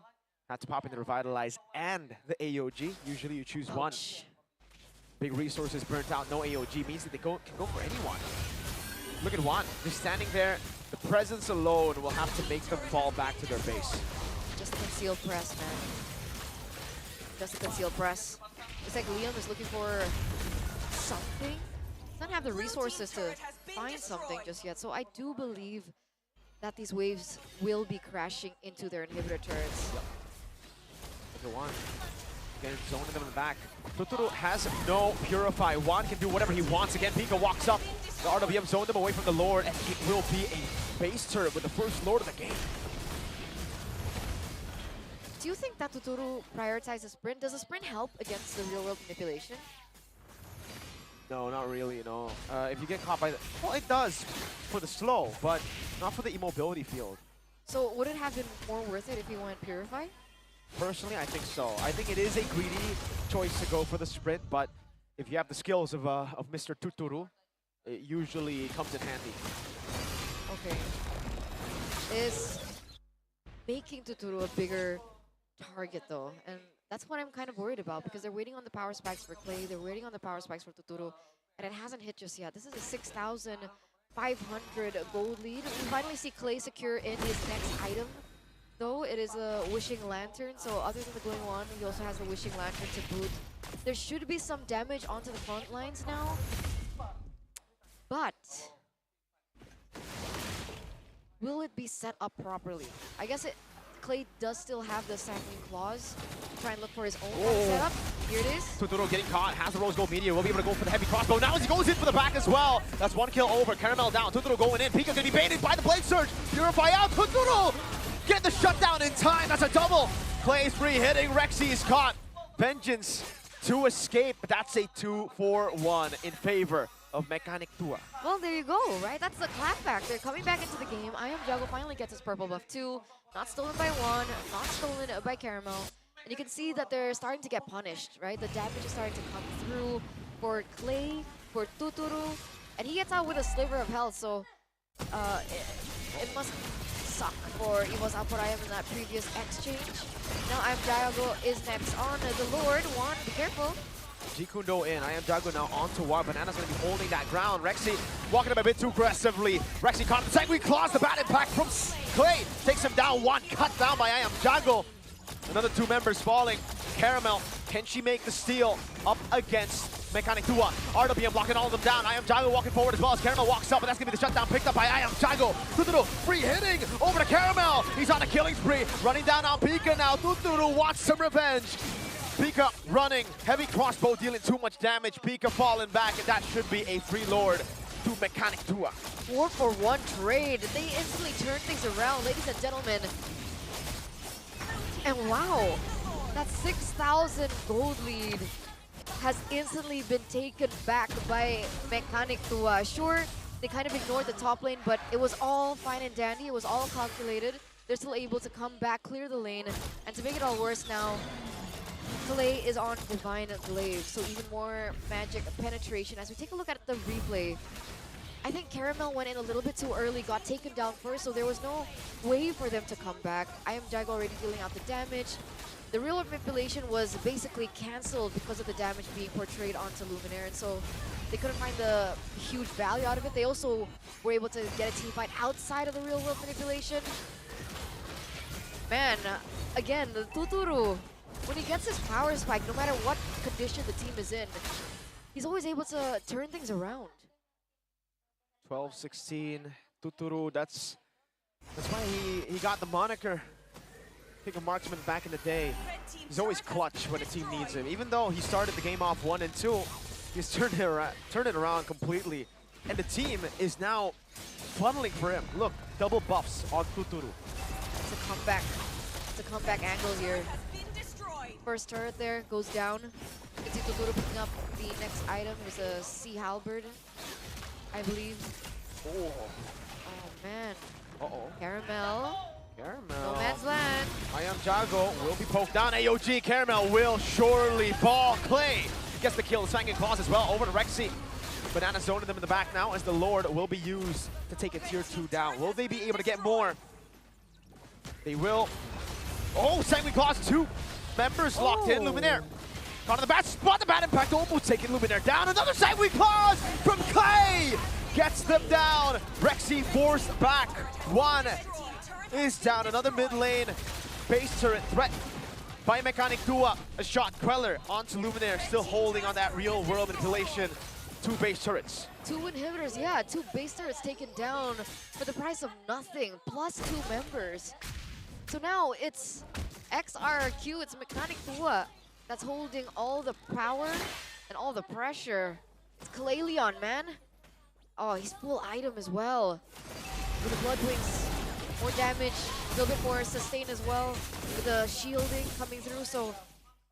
Had to pop in the Revitalize and the AOG. Usually you choose one. Big resources burnt out, no AOG means that they can go for anyone. Look at Juan, just standing there. The presence alone will have to make them fall back to their base. Just a concealed press, man. Just a concealed press. It's like Liam is looking for something. Doesn't have the resources to find something just yet. So I do believe that these waves will be crashing into their inhibitor turrets. Look at Juan. Again, zoning them in the back. Tuturu has no Purify. Juan can do whatever he wants. Again, Pika walks up. The RWM zoned them away from the Lord, and it will be a base turret with the first Lord of the game. Do you think that Tuturu prioritizes sprint? Does a sprint help against the real-world manipulation? No, not really, no. If you get caught by the... Well, it does for the slow, but not for the immobility field. So would it have been more worth it if he went Purify? Personally, I think so. I think it is a greedy choice to go for the sprint, but if you have the skills of Mr. Tuturu, it usually comes in handy. Okay. Is making Tuturu a bigger target though, and that's what I'm kind of worried about because they're waiting on the power spikes for Clay, they're waiting on the power spikes for Tuturu, and it hasn't hit just yet. This is a 6,000 500 gold lead. We finally see Clay secure in his next item. Though it is a Wishing Lantern, so other than the Glowing Wand, he also has the Wishing Lantern to boot. There should be some damage onto the front lines now. But will it be set up properly? I guess Clay does still have the Sanguine Claws to try and look for his own kind of setup. Here it is. Tuturo getting caught, has the Rose Gold Meteor, will be able to go for the heavy crossbow. Now as he goes in for the back as well. That's one kill over, Caramel down, Tuturo going in. Pika gonna be baited by the Blade Surge. Purify out, Tuturo! Get the shutdown in time, that's a double. Clay's free hitting, Rexy is caught. Vengeance to escape, but that's a 2-4-1 in favor of Mechanic Tua. Well, there you go, right? That's the clapback. They're coming back into the game. I Am Jago finally gets his purple buff too. Not stolen by one, not stolen by Caramel. And you can see that they're starting to get punished, right? The damage is starting to come through for Clay, for Tuturu, and he gets out with a sliver of health, so it must suck for Iwas Aporayam in that previous exchange. Now I Am Jago is next on the Lord. Juan, be careful. Jikundo in, I Am Jago now onto War. Banana's gonna be holding that ground. Rexy walking up a bit too aggressively. Rexy caught the Sanguine Claws, the bad impact from Clay. Takes him down, one cut down by I Am Jago. Another two members falling. Caramel, can she make the steal up against Mechanic Tua? RWM blocking all of them down. I Am Jago walking forward as well as Caramel walks up, and that's gonna be the shutdown picked up by I Am Jago. Tuturu free hitting over to Caramel. He's on a killing spree, running down on Pika now. Tuturu wants some revenge. Pika running, heavy crossbow dealing too much damage. Pika falling back, and that should be a free lord to Mechanic Tua. 4-for-1 trade. They instantly turn things around, ladies and gentlemen. And wow, that 6,000 gold lead has instantly been taken back by Mechanic Tua. Sure, they kind of ignored the top lane, but it was all fine and dandy. It was all calculated. They're still able to come back, clear the lane, and to make it all worse now, Clay is on Divine Glaive, so even more magic penetration. As we take a look at the replay, I think Caramel went in a little bit too early, got taken down first, so there was no way for them to come back. I Am Jago already dealing out the damage. The real manipulation was basically cancelled because of the damage being portrayed onto Luminaire, and so they couldn't find the huge value out of it. They also were able to get a team fight outside of the real world manipulation. Man, again, the Tuturu, when he gets his power spike, no matter what condition the team is in, he's always able to turn things around. 12-16, Tuturu, that's why he got the moniker. Pick a marksman back in the day. He's always clutch when a team needs him. Even though he started the game off 1-2, he's turned it around completely. And the team is now funneling for him. Look, double buffs on Tuturu. It's a comeback. It's a comeback angle here. First turret there goes down. You can see Tuturu picking up the next item. It was a Sea Halberd, I believe. Oh man. Uh-oh. Caramel. Caramel. No man's land. I Am Jago will be poked down. AOG Caramel will surely fall. Clay gets the kill. Sanguine Claws as well over to Rexy. Banana zoning them in the back now as the Lord will be used to take a tier 2 down. Will they be able to get more? They will. Oh, Sanguine Claws, 2 members locked in. Luminaire caught on the bad spot. The bad impact almost taking Luminaire down. Another Sanguine Claws from Clay gets them down. Rexy forced back. One is down. Another mid lane base turret threat by Mechanic Tua. A shot Queller onto Luminaire, still holding on that real world manipulation. 2 base turrets. 2 inhibitors, yeah, 2 base turrets taken down for the price of nothing, plus 2 members. So now it's XRQ, it's Mechanic Tua that's holding all the power and all the pressure. It's Kalelion, man. Oh, he's full item as well. With the Blood Wings, more damage, a little bit more sustain as well, with the shielding coming through, so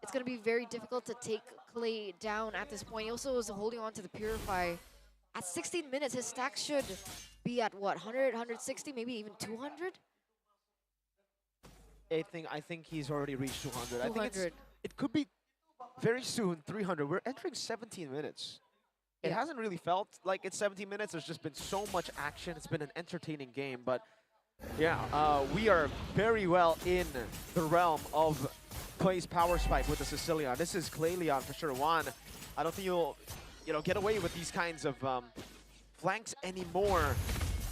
it's going to be very difficult to take Clay down at this point. He also is holding on to the Purify. At 16 minutes, his stack should be at what, 100, 160, maybe even 200? I think he's already reached 200. 200. I think it could be very soon 300. We're entering 17 minutes. It hasn't really felt like it's 17 minutes. There's just been so much action. It's been an entertaining game, but yeah, we are very well in the realm of Clay's power spike with the Sicilian. This is Kalelion for sure. Juan, I don't think you'll get away with these kinds of flanks anymore.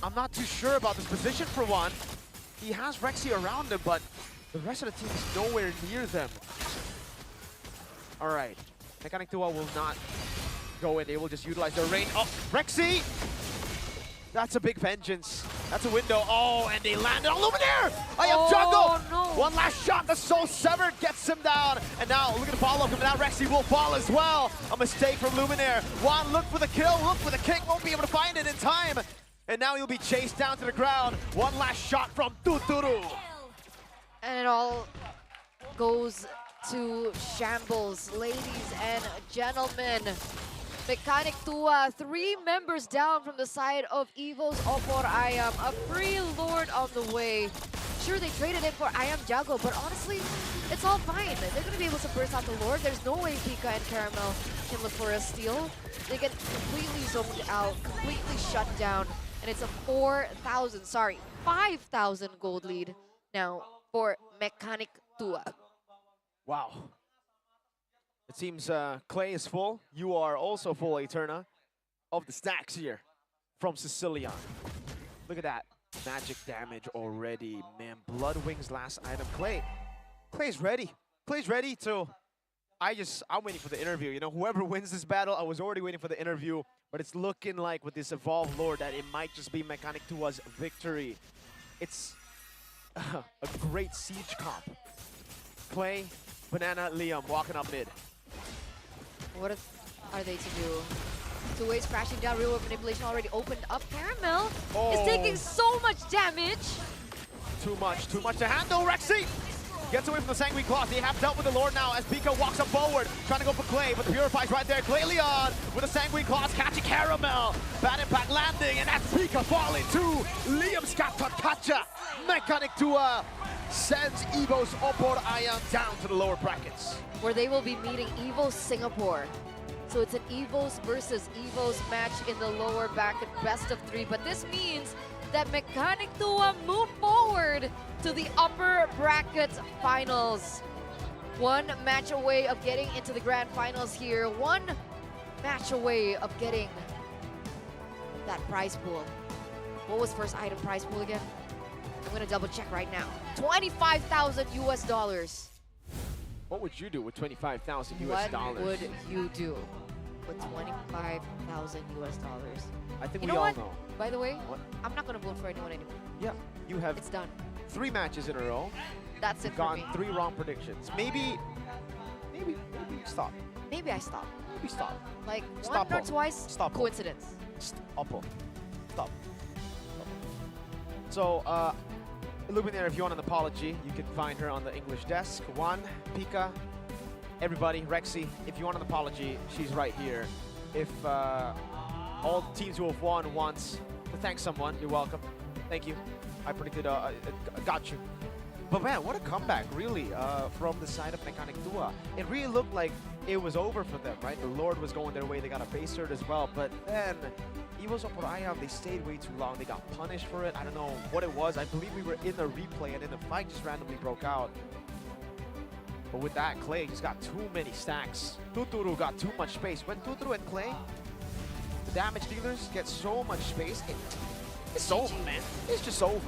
I'm not too sure about this position for one. He has Rexy around him, but the rest of the team is nowhere near them. All right, Mechanic Tua will not go in. They will just utilize their rain. Oh, Rexy! That's a big vengeance. That's a window. Oh, and they landed on Luminaire! I am Jungle! No. One last shot. The Soul Severed gets him down. And now look at the follow-up. And now Rexy will fall as well. A mistake from Luminaire. Juan look for the kill, look for the kick. Won't be able to find it in time. And now he'll be chased down to the ground. One last shot from Tuturu. And it all goes to shambles, ladies and gentlemen. Mechanic Tua, 3 members down from the side of Evo's OPPO Ayam. A free Lord on the way. Sure, they traded it for Ayam Jago, but honestly, it's all fine. They're going to be able to burst out the Lord. There's no way Pika and Caramel can look for a steal. They get completely zoned out, completely shut down, and it's a 5,000 gold lead now for Mechanic Tua. Wow. It seems Clay is full. You are also full, Eterna, of the stacks here from Sicilian. Look at that. Magic damage already. Man, Bloodwing's last item. Clay's ready. Clay's ready to... I'm waiting for the interview. You know, whoever wins this battle, I was already waiting for the interview. But it's looking like with this Evolved Lord that it might just be Mechanic Tua's victory. It's a great siege comp. Clay, Banana, Liam walking up mid. What are they to do? 2 ways crashing down, real world manipulation already opened up. Caramel is taking so much damage. Too much to handle. Rexy gets away from the Sanguine Claws. They have dealt with the Lord now as Pika walks up forward, trying to go for Clay, but the Purify's right there. Clay Leon with the Sanguine Claws catching Caramel. Bad impact landing, and that's Pika falling too. Liam's got to catch her. Mechanic Tua sends Evo's OPPO Ayam down to the lower brackets, where they will be meeting Evo Singapore. So it's an Evos versus Evos match in the lower bracket, best of 3. But this means that Mechanic Tua move forward to the upper bracket finals. 1 match away of getting into the grand finals here. 1 match away of getting that prize pool. What was first item prize pool again? I'm gonna double check right now. 25,000 US dollars. What would you do with 25,000 US What dollars? would you do with 25,000 US dollars? I think You we know all what? know. By the way, What? I'm not gonna vote for anyone anymore. Yeah, you have It's done. 3 matches in a row. That's it for Gone me. 3 wrong predictions. Maybe stop. Maybe I stop. Maybe stop. Like Stop one or it. twice, Stop it. coincidence. Stop. Stop. So, Illuminator, if you want an apology, you can find her on the English desk. Juan, Pika, everybody, Rexy, if you want an apology, she's right here. If all teams who have won wants to thank someone, you're welcome. Thank you. I predicted, got you. But man, what a comeback, really, from the side of Mechanic Tua. It really looked like it was over for them, right? The Lord was going their way, they got a base hurt as well, but then Evo's OPPO Ayam, they stayed way too long, they got punished for it. I don't know what it was. I believe we were in the replay and then the fight just randomly broke out. But with that, Clay just got too many stacks. Tuturu got too much space. When Tuturu and Clay, the damage dealers, get so much space, it's over, man. It's just over.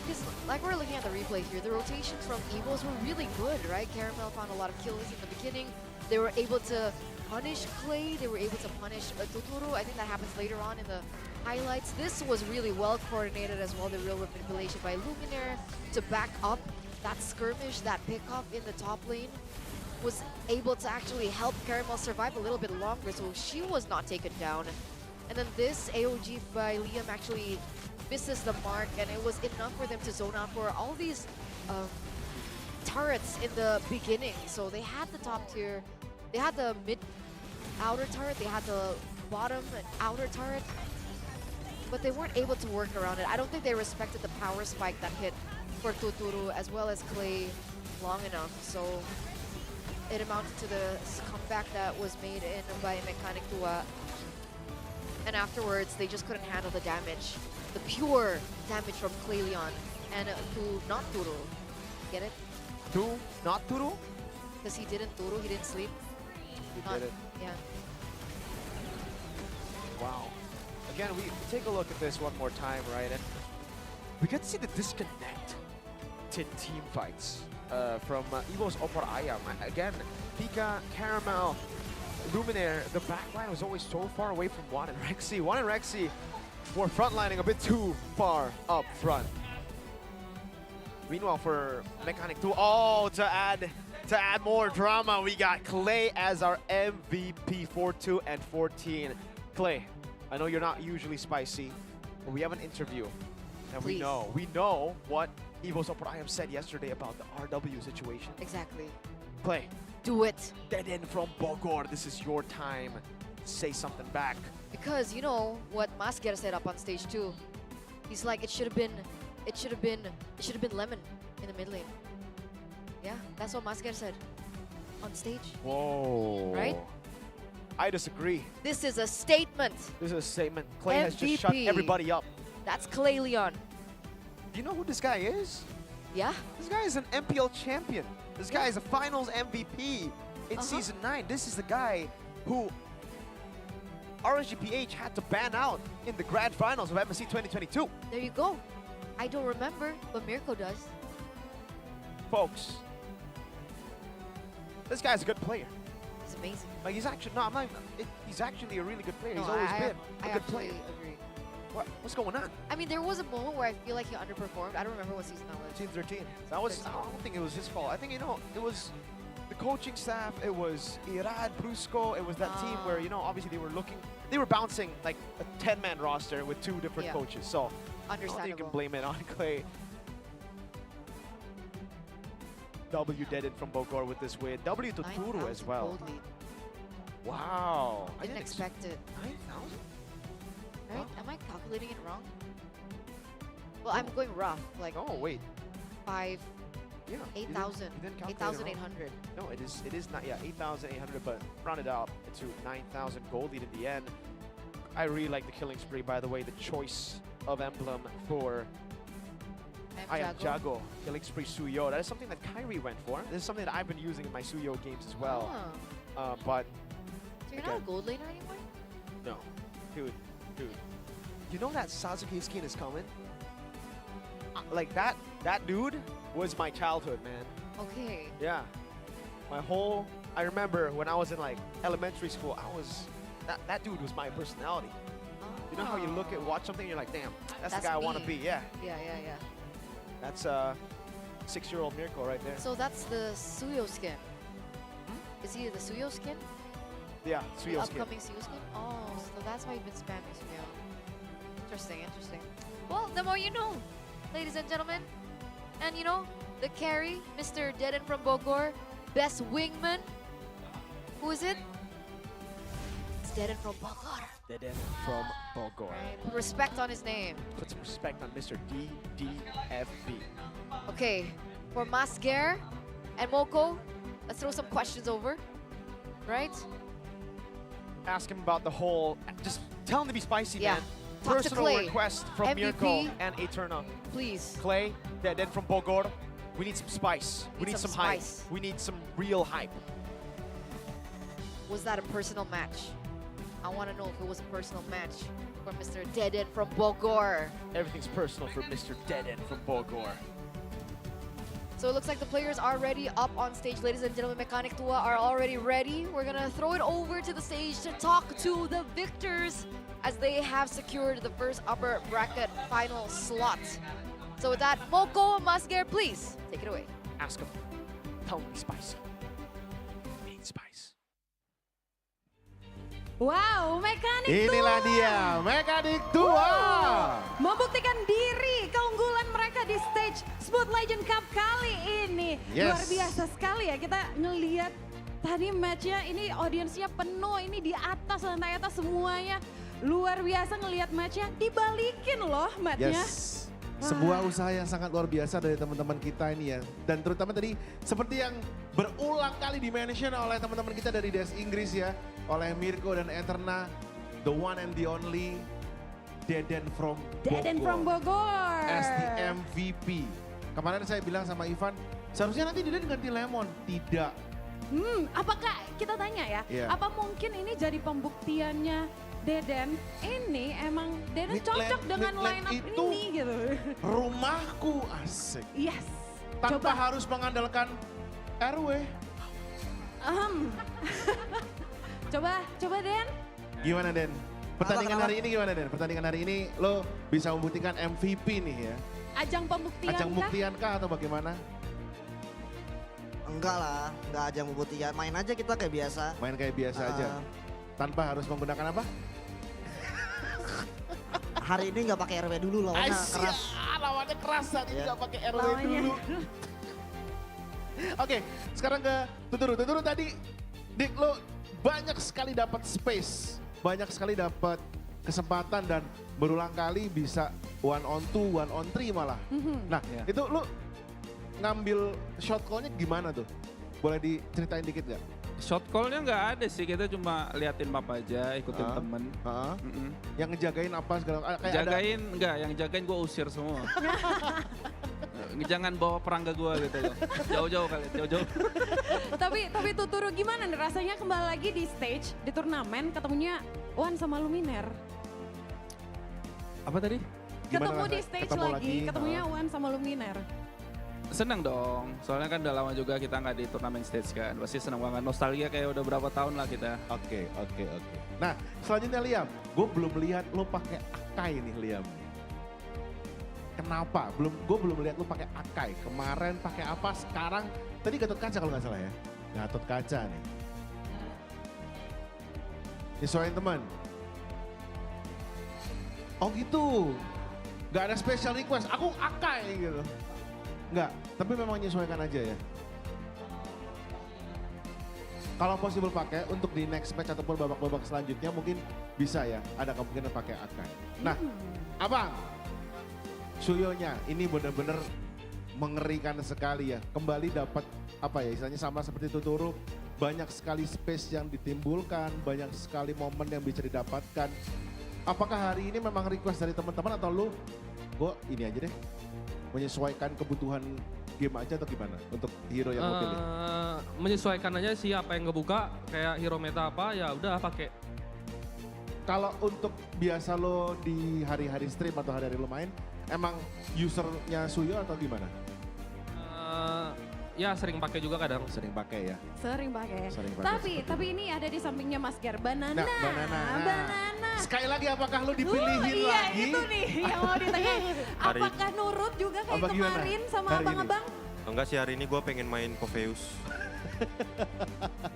Because, like we're looking at the replay here, the rotations from Evos were really good, right? Caramel found a lot of kills in the beginning. They were able to punish Clay. They were able to punish Tuturu. I think that happens later on in the highlights. This was really well coordinated as well, the real manipulation by Luminaire to back up that skirmish, that pickup in the top lane. Was able to actually help Caramel survive a little bit longer, so she was not taken down. And then this AOG by Liam actually misses the mark, and it was enough for them to zone out for all these turrets in the beginning. So they had the top tier, they had the mid outer turret, they had the bottom and outer turret, but they weren't able to work around it. I don't think they respected the power spike that hit for Tuturu as well as Clay long enough. So it amounted to the comeback that was made in by Mechanic Tua. And afterwards, they just couldn't handle the damage. The pure damage from Clay Leon and to not Turu. Get it? To not Turu? Because he didn't Turu, he didn't sleep. He did it. Yeah. Wow. again, we take a look at this one more time, right? And we get to see the disconnected team fights from EVO's OPPO Ayam. Again, Pika, Caramel, Luminaire, the backline was always so far away from Juan and Rexy. Juan and Rexy were frontlining a bit too far up front. Meanwhile, for Mechanic 2, to add more drama, we got Clay as our MVP 4-2 and 14. Clay, I know you're not usually spicy, but we have an interview, and we know what EVO's OPPO Ayam said yesterday about the RW situation. Exactly. Clay, do it. Dead End from Bogor, this is your time. Say something back. Because you know what Masger said up on stage too. He's like, it should have been Lemon in the mid lane. Yeah, that's what Masger said on stage. Whoa. Right? I disagree. This is a statement. This is a statement. Clay has just MVP. shut everybody up. That's Clay Leon. Do you know who this guy is? Yeah? This guy is an MPL champion. This guy is a finals MVP in Season 9. This is the guy who RSGPH had to ban out in the grand finals of MSC 2022. There you go. I don't remember, but Mirko does. Folks, this guy's a good player. He's amazing. Like he's actually, he's actually a really good player. No, He's always been I a good player. agree. What's going on? I mean, there was a moment where I feel like he underperformed. I don't remember what season that was. Season 13. That was, I don't think it was his fault. I think, you know, it was the coaching staff, it was Irad, Brusco, it was that team where, you know, obviously they were bouncing like a 10-man roster with 2 different coaches. So, I don't think you can blame it on Clay. W Dead End from Bogor with this win. W to Turu as well. Wow. I didn't expect it. 9,000? Right? Am I calculating it wrong? Well, I'm going rough. Like, oh, wait. 5, yeah, 8,000. 8,800. No, it is not, 8,800, but rounded up to 9,000 gold lead in the end. I really like the killing spree, by the way, the choice of emblem for I am Jago. Killing spree Suyo. That is something that Kyrie went for. This is something that I've been using in my Suyo games as well. But so you're not a gold laner anymore? No. Dude. You know that Sasuke skin is coming? Like that dude was my childhood, man. Okay. Yeah. I remember when I was in like elementary school, that dude was my personality. You know how you watch something and you're like, damn, that's the guy I want to be. Yeah. Yeah. That's 6-year-old Mirko right there. So that's the Suyo skin. Is he the Suyo skin? Yeah, Suyo the skin. Upcoming Suyo skin? Oh, so that's why you've been spamming Suyo. Interesting. Well, the more you know, ladies and gentlemen. And you know, the carry, Mr. Dead End from Bogor, best wingman. Who is it? It's Dead End from Bogor. Dead End from Bogor. Right. Put respect on his name. Put some respect on Mr. DDFB. Okay, for Masger and Moko, let's throw some questions over. Right? Ask him about the whole, just tell him to be spicy, man. Talk Personal to Clay. request from MVP. Mirko and Eterna. Please. Clay, Dead End from Bogor. We need some spice. We need some hype. Spice. We need some real hype. Was that a personal match? I want to know if it was a personal match for Mr. Dead End from Bogor. Everything's personal for Mr. Dead End from Bogor. So it looks like the players are ready up on stage. Ladies and gentlemen, Mechanic Tua are already ready. We're going to throw it over to the stage to talk to the victors as they have secured the first upper bracket final slot. So with that, Moko, Masger, please take it away. Ask him. Tell him to be spicy. We need spice. Wow, Mechanic Tua. Inilah dia, Mechanic Tua. Membuktikan diri keunggulan mereka di stage Smooth Legend Cup kali ini. Luar biasa sekali ya, kita ngelihat tadi matchnya ini audiensnya penuh, ini di atas, lantai atas semuanya. Luar biasa ngelihat matchnya, dibalikin loh matchnya. Yes. Sebuah usaha yang sangat luar biasa dari teman-teman kita ini ya. Dan terutama tadi seperti yang berulang kali di-mention oleh teman-teman kita dari DS Inggris ya. Oleh Mirko dan Eterna, the one and the only Dead End from Bogor. Dead End from Bogor. As the MVP. Kemarin saya bilang sama Ivan, seharusnya nanti Dead End ganti Lemon. Tidak. Apakah kita tanya ya, apa mungkin ini jadi pembuktiannya Deden, ini emang Deden Mid cocok lane- dengan mid lane line up itu ini gitu. Rumahku asik. Yes. Tanpa harus mengandalkan RW. Coba Den. Gimana Den? Pertandingan hari ini gimana Den? Pertandingan hari ini lo bisa membuktikan MVP nih ya. Ajang pembuktian Ajang kah? buktian kah atau bagaimana? Enggak lah, enggak ajang membuktikan. Main aja kita kayak biasa. Main kayak biasa aja. Tanpa harus menggunakan apa? Hari ini nggak pakai RW dulu lawannya keras. Lawannya keras saat ini nggak pakai RW Lawannya. dulu. Oke, sekarang ke Tuturu. Tuturu tadi, Dik lo banyak sekali dapat space, banyak sekali dapat kesempatan dan berulang kali bisa 1 on 2, 1 on 3 malah. Nah, itu lo ngambil shot call-nya gimana tuh? Boleh diceritain dikit gak? Shot call-nya nggak ada sih, kita cuma liatin map aja, ikutin temen. Yang ngejagain apa segala kayak Jagain, enggak, yang jagain gue usir semua. Jangan bawa perang ke gue gitu loh. Jauh-jauh kali, jauh-jauh. Tapi Tuturu gimana nih rasanya kembali lagi di stage, di turnamen ketemunya Wan sama Luminer. Apa tadi? Ketemu di stage lagi, ketemunya Wan sama Luminer. Seneng dong, soalnya kan udah lama juga kita nggak di turnamen stage kan. Pasti seneng banget, nostalgia kayak udah berapa tahun lah kita. Oke. Nah, selanjutnya Liam, gue belum lihat lo pakai Akai nih Liam. Kenapa? Gue belum lihat lo pakai Akai. Kemarin pakai apa? Sekarang tadi Gatot Kaca kalau nggak salah ya. Gatot Kaca nih. Nyesuaiin teman. Oh gitu. Gak ada special request. Aku Akai gitu. Enggak, tapi memang menyesuaikan aja ya. Kalau possible pakai untuk di next match ataupun babak-babak selanjutnya mungkin bisa ya. Ada kemungkinan pakai Akai. Nah, Abang, Suyonya ini benar-benar mengerikan sekali ya. Kembali dapat apa ya istilahnya sama seperti Tuturu. Banyak sekali space yang ditimbulkan, banyak sekali momen yang bisa didapatkan. Apakah hari ini memang request dari teman-teman atau lu, gue ini aja deh. Menyesuaikan kebutuhan game aja atau gimana untuk hero yang mau pilih? Menyesuaikan aja sih apa yang ngebuka, kayak hero meta apa ya udah pakai. Kalau untuk biasa lo di hari-hari stream atau hari-hari lo main, emang usernya Suyo atau gimana? Ya sering pakai juga kadang. Sering pakai ya? Sering pakai. Sering pakai. Tapi ini ada di sampingnya Mas Ger, banana. Nah, banana. Sekali lagi apakah lo dipilihin iya, lagi? itu nih yang mau ditanya. Apakah nurut juga kayak Apa gimana? kemarin sama Hari ini? abang-abang? Enggak sih, hari ini gue pengen main Popheus.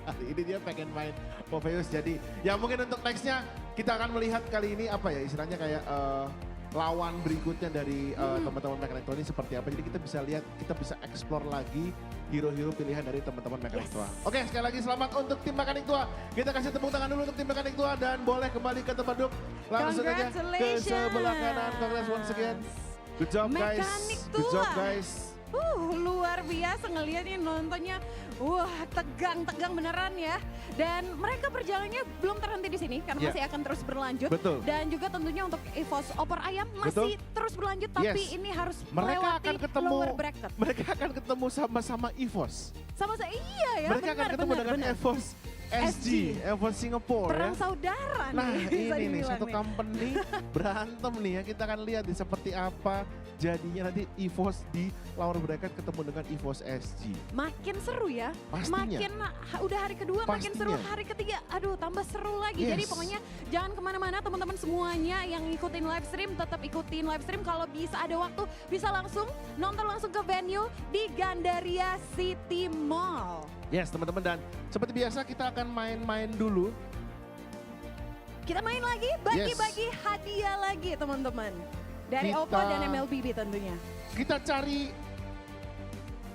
Hari ini dia pengen main Popheus, jadi ya mungkin untuk nextnya kita akan melihat kali ini apa ya istilahnya kayak lawan berikutnya dari teman-teman Mekanik Tua ini seperti apa. Jadi kita bisa lihat, kita bisa explore lagi hero-hero pilihan dari teman-teman Mekanik Tua. Oke, sekali lagi selamat untuk tim Mekanik Tua. Kita kasih tepuk tangan dulu untuk tim Mekanik Tua dan boleh kembali ke tempat duduk. Langsung aja ke sebelah kanan. Congrats once again. Good job guys. Mekanik Good job Tua. guys. Luar biasa ngelihatnya nontonnya. Wah, tegang beneran ya. Dan mereka perjalanannya belum terhenti di sini karena masih akan terus berlanjut. Betul. Dan juga tentunya untuk EVOS Opor Ayam masih terus berlanjut tapi ini harus melewati lower bracket. Mereka akan ketemu sama-sama EVOS. Sama-sama iya ya. Mereka akan ketemu dengan EVOS SG, EVOS Singapore Perang ya. saudara Nah nih. bisa ini nih dibilang satu nih. company berantem nih ya. Kita akan lihat nih seperti apa jadinya nanti EVOS di lower bracket ketemu dengan EVOS SG. Makin seru ya. Pastinya. Makin udah hari kedua makin seru, hari ketiga aduh tambah seru lagi. Jadi pokoknya jangan kemana-mana teman-teman semuanya yang ngikutin live stream tetap ikutin live stream. Kalau bisa ada waktu bisa langsung nonton langsung ke venue di Gandaria City Mall. Yes teman-teman, dan seperti biasa kita akan main-main dulu. Kita main lagi, bagi-bagi hadiah lagi teman-teman. Dari Kita- OPPO dan MLBB tentunya. Kita cari,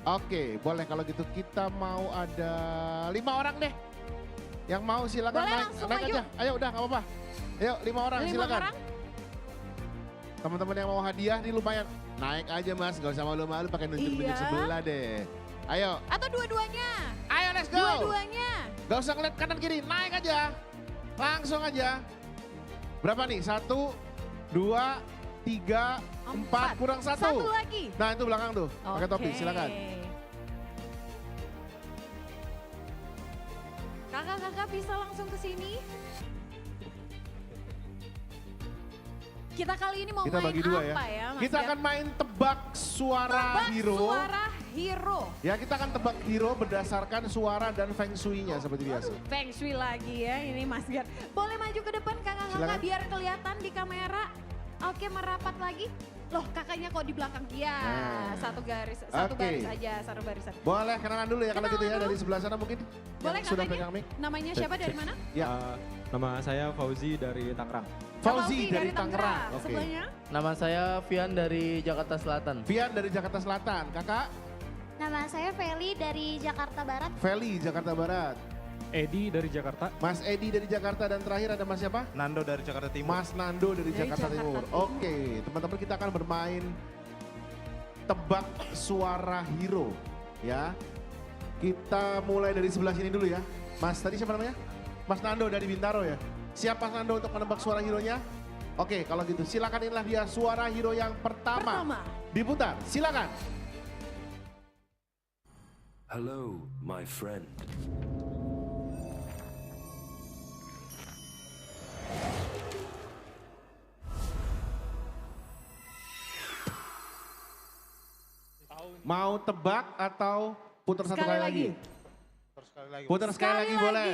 oke boleh kalau gitu kita mau ada 5 orang deh. Yang mau silakan Boleh naik, langsung naik maju. aja. Ayo udah gak apa-apa. Ayo 5 orang 5 silakan. orang. Teman-teman yang mau hadiah nih lumayan. Naik aja mas, gak usah malu-malu pakai nunjuk-nunjuk Iya. sebelah deh. Ayo. Atau dua-duanya. Ayo let's go. Dua-duanya. Gak usah ngeliat kanan kiri, naik aja. Langsung aja. Berapa nih? 1, 2, 3, 4, kurang 1. Satu lagi. Nah itu belakang tuh, pakai topi Oke. silakan. Kakak-kakak bisa langsung ke sini. Kita kali ini mau Kita main bagi dua apa ya Mas Kita Gar? akan main tebak suara hero. Suara hero. Ya kita akan tebak hero berdasarkan suara dan feng shui-nya seperti biasa. Feng shui lagi ya ini Mas Gar. Boleh maju ke depan kakak-kakak Silakan. biar kelihatan di kamera. Oke merapat lagi. Loh kakaknya kok di belakang? Ya satu garis, satu Oke. baris aja, satu barisan. Boleh kenalan dulu ya kalau gitu ya Kenalan dari sebelah sana mungkin. Boleh yang sudah kakaknya? pegang mic. Namanya siapa dari mana? Ya. Nama saya Fauzi dari Tangerang. Fauzi dari Tangerang. Oke. Sebelahnya? Nama saya Vian dari Jakarta Selatan. Vian dari Jakarta Selatan. Kakak? Nama saya Feli dari Jakarta Barat. Feli Jakarta Barat. Edi dari Jakarta. Mas Edi dari Jakarta dan terakhir ada Mas siapa? Nando dari Jakarta Timur. Mas Nando dari Jakarta Jakarta Timur. Timur. Oke, teman-teman kita akan bermain tebak suara hero ya. Kita mulai dari sebelah sini dulu ya. Mas tadi siapa namanya? Mas Nando dari Bintaro ya. Siap Mas Nando untuk menebak suara hero-nya? Oke, kalau gitu silakan inilah dia suara hero yang pertama. Diputar, silakan. Hello, my friend. Mau tebak atau putar satu kali lagi? Putar sekali lagi boleh.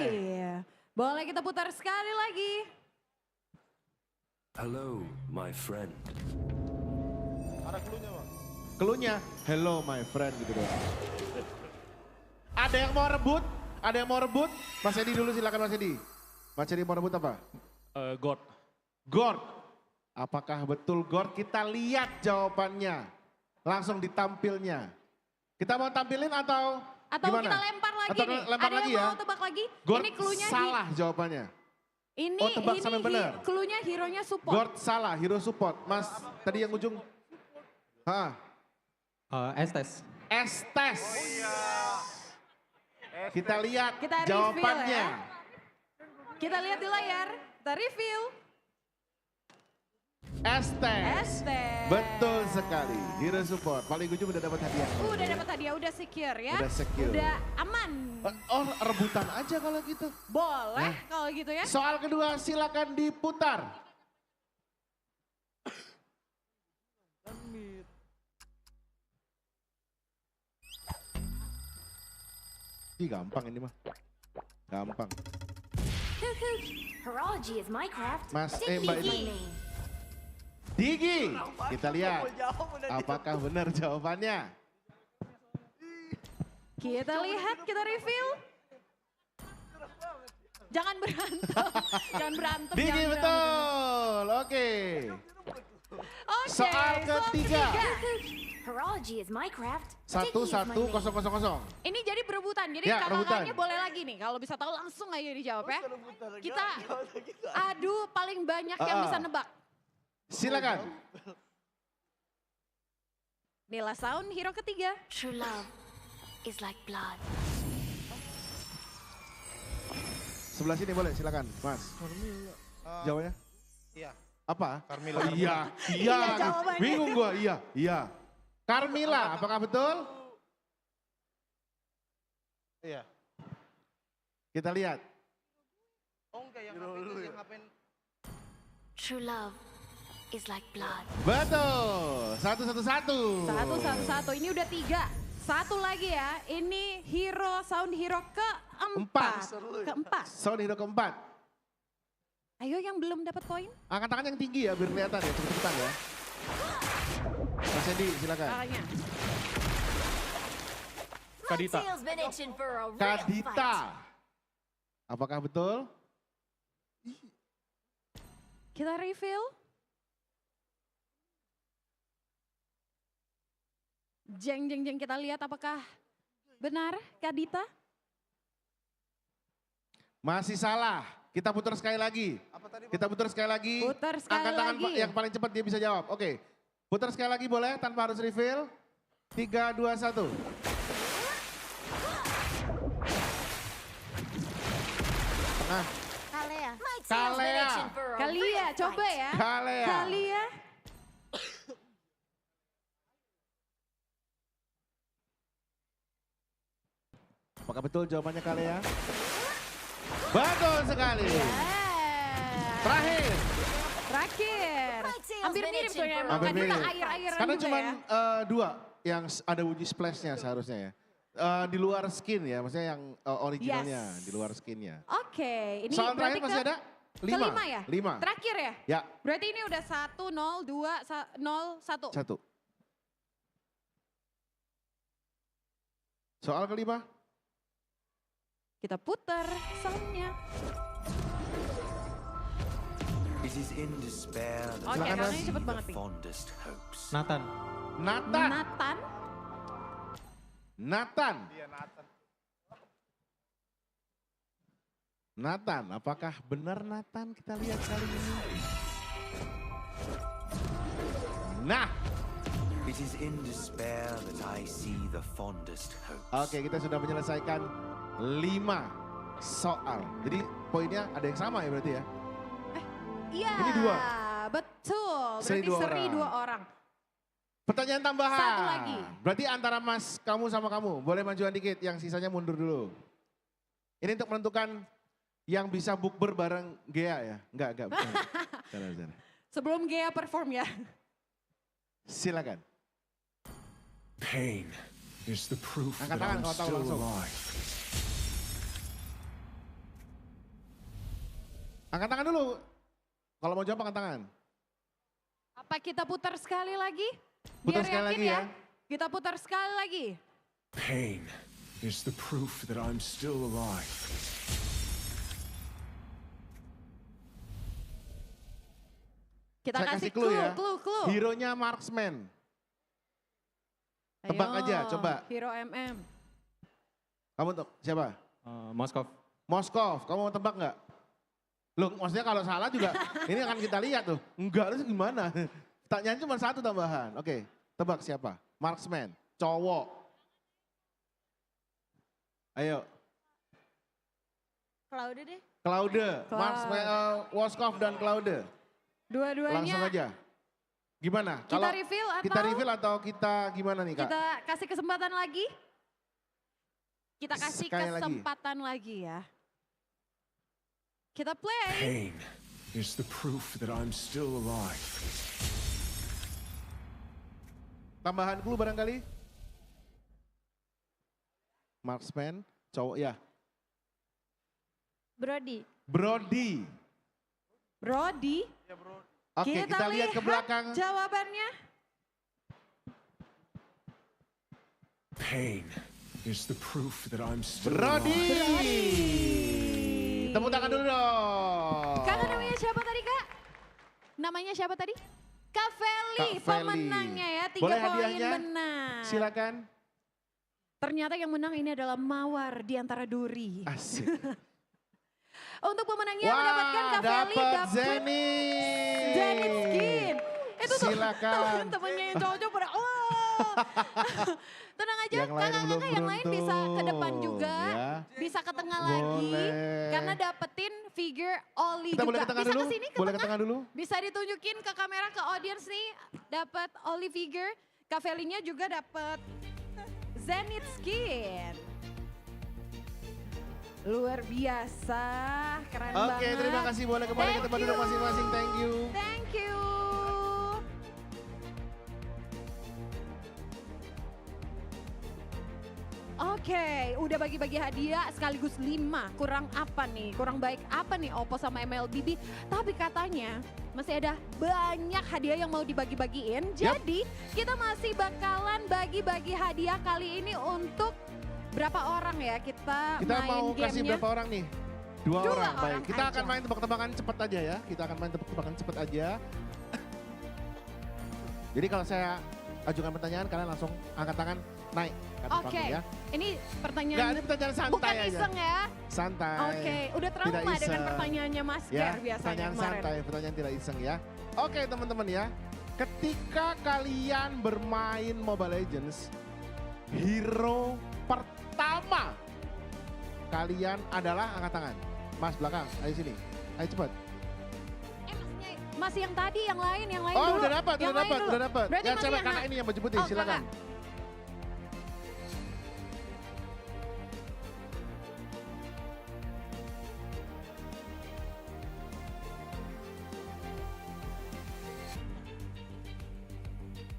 Boleh kita putar sekali lagi. Hello, my friend. Ada cluenya Bang. Cluenya, hello my friend gitu doang. Ada yang mau rebut? Ada yang mau rebut? Mas Edi dulu silakan Mas Edi. Mas Edi mau rebut apa? God. God. Apakah betul God? Kita lihat jawabannya. Langsung ditampilnya. Kita mau tampilin atau gimana? Kita lempar lagi atau nih. lempar Ada lagi yang ya? mau tebak lagi? God Ini cluenya salah jawabannya. Ini, Oh, tebak sampai benar. Cluenya hero-nya support. God salah, hero support. Mas tadi yang ujung. Estes. Estes. Kita lihat Kita reveal jawabannya. ya. Kita lihat di layar. Kita review. Estes. Betul sekali. Hero support. Paling ujung udah dapat hadiah. Udah dapat hadiah, udah secure ya. Udah secure. Udah aman. Oh rebutan aja kalau gitu. Boleh kalau gitu ya. Soal kedua silakan diputar. Ih gampang ini mah. Gampang. Horology is my craft. Mas, Dig Mbak Digi. ini. Digi. Kita lihat. Apakah benar jawabannya? Kita lihat, kita review. Jangan berantem. Jangan berantem. Digi jangan betul. Oke. Oke, Soal ketiga. Horology is my craft. 1-1-0-0-0. Ini jadi berebutan, jadi Ya, kakak-kakaknya rebutan. boleh lagi nih. Kalau bisa tahu langsung aja dijawab ya. Kita adu paling banyak yang bisa nebak. Silakan. Nila Sound, hero ketiga. True love is like blood. Sebelah sini boleh, silakan, Mas. Jawabnya? Iya. Apa? Carmilla. Oh, iya, Iya, iya. jawabannya. Bingung gua, iya. Carmilla, apakah betul? Iya. Kita lihat. Oh enggak yang ngapain? True love is like blood. Betul. 1-1-1. 1-1-1, ini udah 3. Satu lagi ya, ini sound hero keempat. Sound hero keempat. Ayo yang belum dapat poin. Angkat tangan yang tinggi ya, biar kelihatan ya, cepet-cepetan ya. Mas Edi, silakan. Kakaknya. Kadita. Tail's been itching for a real Kadita. fight. Apakah betul? Kita reveal. Jeng, kita lihat apakah benar Kadita? Masih salah. Kita putar sekali lagi. Kita putar sekali lagi. Putar sekali Angkat tangan lagi. yang paling cepat dia bisa jawab. Oke. Putar sekali lagi boleh tanpa harus reveal. 3, 2, 1. Tengah. Kalea. Kalea. Kalia, coba ya. Kalea. Kalia. Apakah betul jawabannya Kalea? Betul sekali. Terakhir. Terakhir. Hampir mirip tuh ya, Hampir makanya kita mirip. air-airan Karena juga cuma ya. dua yang ada uji splashnya seharusnya ya. Di luar skin ya, maksudnya yang originalnya, Yes. di luar skinnya. Oke, ini Soal terakhir berarti masih ada? kelima ya? 5. Terakhir ya? Ya. Berarti ini udah 1, 0, 2, 0, 1. 1. Soal kelima. Kita putar soundnya. It is in despair that Oke, I karena ini see cepet the banget nih. fondest hopes. Nathan. Nathan. Nathan. Nathan. Iya, Nathan. Nathan, apakah benar Nathan? Kita lihat kali ini. Nah. It is in despair that I see the fondest hopes. Oke, kita sudah menyelesaikan 5 soal. Jadi poinnya ada yang sama ya berarti ya? Iya. Ini 2. Betul. Seri Berarti 2 seri orang. 2 orang. Pertanyaan tambahan. 1 lagi. Berarti antara Mas kamu sama kamu. Boleh majuan dikit, yang sisanya mundur dulu. Ini untuk menentukan yang bisa bukber bareng Gea ya? Enggak. Bukan. Sana. Sebelum Gea perform ya. Silakan. Pain is the proof Angkat that tangan I'm kalau tahu still langsung. alive. Angkat tangan dulu. Kalau mau jawab angkat tangan. Apa kita putar sekali lagi? Putar Biar sekali yakin lagi ya. Kita putar sekali lagi. Pain is the proof that I'm still alive. Kita Saya kasih clue ya. clue. Hero-nya marksman. Tebak Ayo, aja, coba. Hero MM. Kamu siapa? Moskov. Moskov, kamu mau tebak nggak? Loh, maksudnya kalau salah juga ini akan kita lihat tuh. Enggak, itu gimana? Pertanyaan cuma 1 tambahan. Oke, tebak siapa? Marksman, cowok. Ayo, Claude deh. Claude, Marksman, Moskov dan Claude. Dua-duanya. Langsung aja. Gimana? Kita reveal atau? Kita reveal atau kita gimana nih Kak? Kita kasih kesempatan lagi. Kita kasih Sekali lagi. kesempatan lagi ya. Kita play. Pain is the proof that I'm still alive. Tambahan clue barangkali? Marksman, cowok ya. Brody. Brody. Brody. Oke, kita lihat ke belakang. Jawabannya. Pain is the proof that I'm still Brody. alive. Tepuk tangan dulu dong. Kakak namanya siapa tadi Kak? Namanya siapa tadi? Kak Feli, Kak Feli. pemenangnya ya. 3 Boleh poin hadiahnya? benar. Silakan. Ternyata yang menang ini adalah mawar di antara duri. Asik. Untuk pemenangnya mendapatkan Kak Feli dapat Zenith. Zenith Skin. Itu tuh Silakan. teman-temannya yang cowok pada Tenang aja, Yang lain belum kakak-kakak yang lain bisa ke depan beruntung, juga. ya. Bisa ke tengah lagi. Boleh. Karena dapetin figure Oli Kita juga. boleh ke tengah bisa dulu? ke sini, ke Boleh ke tengah dulu? Bisa ditunjukin ke kamera, ke audience nih. Dapat Oli figure. Kak Felinya juga dapat Zenith Skin. Luar biasa, keren banget. Oke, terima kasih. Boleh kembali ke tempat duduk masing-masing. Thank you. Thank you. Oke, udah bagi-bagi hadiah sekaligus 5. Kurang apa nih? Kurang baik apa nih OPPO sama MLBB? Tapi katanya masih ada banyak hadiah yang mau dibagi-bagiin. Jadi kita masih bakalan bagi-bagi hadiah kali ini untuk berapa orang ya? Kita Kita main mau kasih gamenya. berapa orang nih? 2 Dua orang. Baik, orang kita aja. akan main tebak-tebakan cepat aja ya. Kita akan main tebak-tebakan cepat aja. Jadi kalau saya ajukan pertanyaan, kalian langsung angkat tangan, naik ke atas Oke, panggung ya. ini pertanyaan. Nggak, ini pertanyaan santai bukan aja. iseng ya. Santai. Oke, udah Tidak trauma dengan iseng. pertanyaannya Mas Ya, Ger biasanya pertanyaan kemarin. santai, pertanyaan tidak iseng ya. Oke teman-teman ya, ketika kalian bermain Mobile Legends, hero pertama kalian adalah angkat tangan. Mas belakang, ayo sini, ayo cepet. Masih yang tadi, yang lain Oh dulu. udah dapat, Yang udah lain dapat, dulu. udah dapat. Berarti Yang masih cewek yang kakak ini yang baju putih, Oh, silakan. kakak.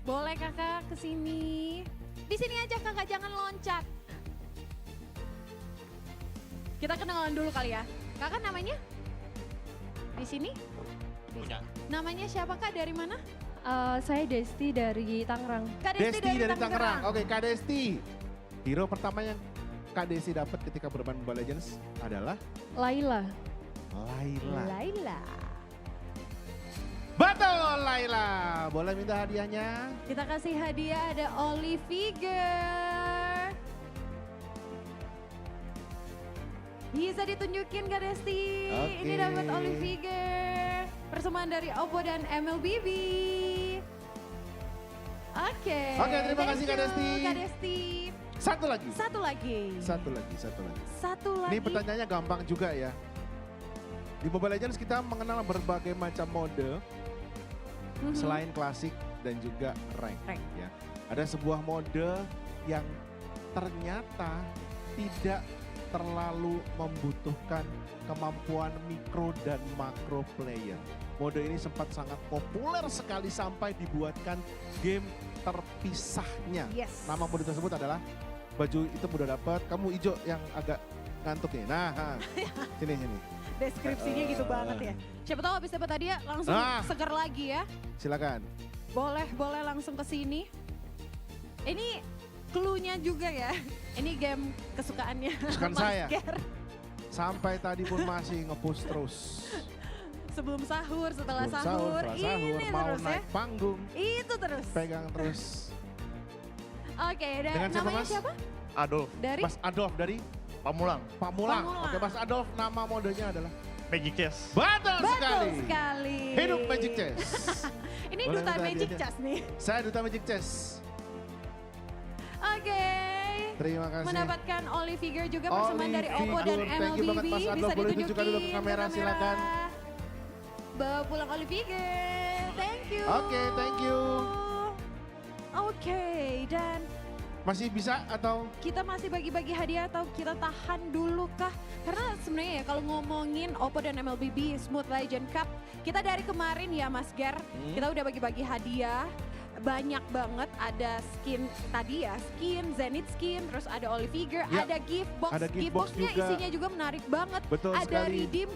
Boleh kakak kesini. Di sini aja kakak, jangan loncat. Kita kenalan dulu kali ya. Kakak namanya? Di sini? Punya. Namanya siapa kak? Dari mana? Saya Desti dari Tangerang. Kak Desti dari Tangerang. Oke, Kak Desti. Hero pertama yang Kak Desti dapat ketika bermain Mobile Legends adalah Laila. Laila. Betul, Laila. Boleh minta hadiahnya? Kita kasih hadiah ada Oli Figure. Bisa ditunjukin Kak Desti. Oke. Ini dapat Oli Figure. Persembahan dari OPPO dan MLBB. Oke. Oke, terima kasih Kak Desti. Kak Desti. Satu lagi. Satu lagi. Ini pertanyaannya gampang juga ya. Di Mobile Legends kita mengenal berbagai macam mode selain klasik dan juga rank. Ya. Ada sebuah mode yang ternyata tidak terlalu membutuhkan kemampuan mikro dan makro player. Mode ini sempat sangat populer sekali sampai dibuatkan game terpisahnya. Yes. Nama mode tersebut adalah baju itu udah dapat, kamu hijau yang agak ngantuk nih. Nah, sini. Deskripsinya gitu banget ya. Siapa tahu habis dapat hadiah langsung segar lagi ya. Silakan. Boleh langsung ke sini. Ini clue-nya juga ya. Ini game kesukaannya. Kesukaan Mas saya. Ger. Sampai tadi pun masih nge-push terus. Sebelum sahur, setelah Sebelum sahur, setelah sahur, ini mau terus naik ya. panggung. Itu terus. Pegang terus. Oke, Dengan siapa, namanya Mas? siapa? Adolf. Dari? Mas Adolf dari Pamulang. Pamulang. Oke, Mas Adolf, nama modenya adalah? Magic Chess. Betul Sekali. Hidup Magic Chess. Ini Boleh duta minta Magic hadiahnya? Chess nih. Saya duta Magic Chess. Oke. Terima kasih. Mendapatkan Oli Figure juga persembahan dari OPPO dan Figure. Thank you banget, MLBB. Mas Adolf. Bisa Boleh ditunjukin tunjukkan dulu ke kamera, silakan. Bawa pulang Oli Figure. Thank you. Oke, thank you. Oke, dan Masih bisa atau? kita masih bagi-bagi hadiah atau kita tahan dulu kah? Karena sebenarnya ya kalau ngomongin OPPO dan MLBB Smooth Legend Cup, kita dari kemarin ya Mas Ger, kita udah bagi-bagi hadiah. Banyak banget, ada skin tadi ya, skin, Zenith skin, terus ada Oli Figure, Ya, ada gift box. ada gift box Boxnya juga. isinya juga menarik banget. Betul ada sekali. redeem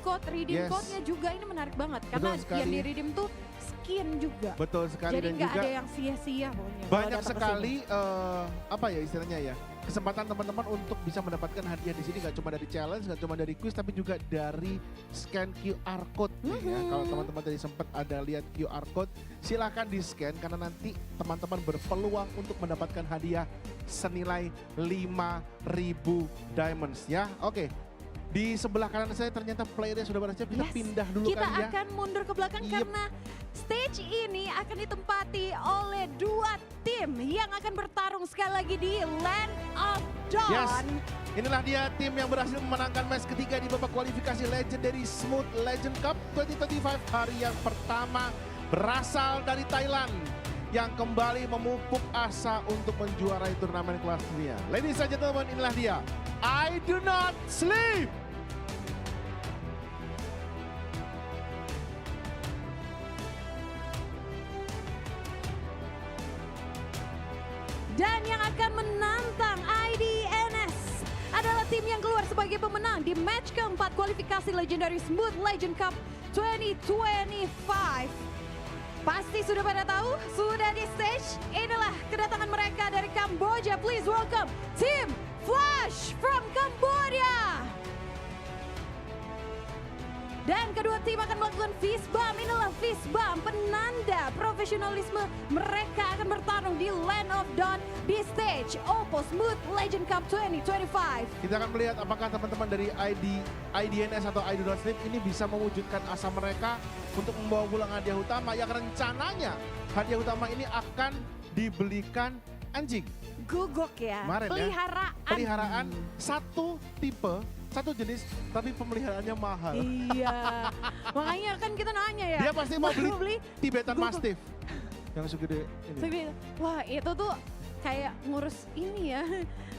Yes. code-nya juga ini menarik banget. Karena Betul sekali. yang di redeem tuh skin juga. Betul sekali. Jadi dan nggak juga ada yang sia-sia pokoknya. kalau banyak datang ke sekali sini. apa ya istilahnya ya, kesempatan teman-teman untuk bisa mendapatkan hadiah di sini nggak cuma dari challenge, nggak cuma dari quiz, tapi juga dari scan QR code nih ya. Kalau teman-teman tadi sempat ada lihat QR code, silahkan di scan karena nanti teman-teman berpeluang untuk mendapatkan hadiah senilai 5.000 diamonds ya. Oke. Di sebelah kanan saya ternyata playernya sudah bersiap, kita pindah dulu Kita kali ya. akan mundur ke belakang karena stage ini akan ditempati oleh dua tim yang akan bertarung sekali lagi di Land of Dawn. Yes, inilah dia tim yang berhasil memenangkan match ketiga di babak kualifikasi Legendary Smooth Legend Cup 2025 hari yang pertama, berasal dari Thailand yang kembali memupuk asa untuk menjuarai turnamen kelas dunia. Ladies and gentlemen, inilah dia, I Do Not Sleep. Dan yang akan menantang IDNS adalah tim yang keluar sebagai pemenang di match keempat kualifikasi Legendary Smooth Legend Cup 2025. Pasti sudah pada tahu, sudah di stage. Inilah kedatangan mereka dari Kamboja. Please welcome Team Flash from Cambodia. Dan kedua tim akan melakukan fist bump. Inilah fist bump, penanda profesionalisme. Mereka akan bertarung di Land of Dawn di stage OPPO Smooth Legend Cup 2025. Kita akan melihat apakah teman-teman dari IDNS atau I Do Not Sleep ini bisa mewujudkan asa mereka untuk membawa pulang hadiah utama yang rencananya hadiah utama ini akan dibelikan anjing. Gugok ya, Kemarin peliharaan. Ya, peliharaan satu tipe, satu jenis, tapi pemeliharaannya mahal. Iya, makanya kan kita nanya ya. Dia pasti mau beli Tibetan Mastiff yang segede ini. Segede. Wah itu tuh kayak ngurus ini ya.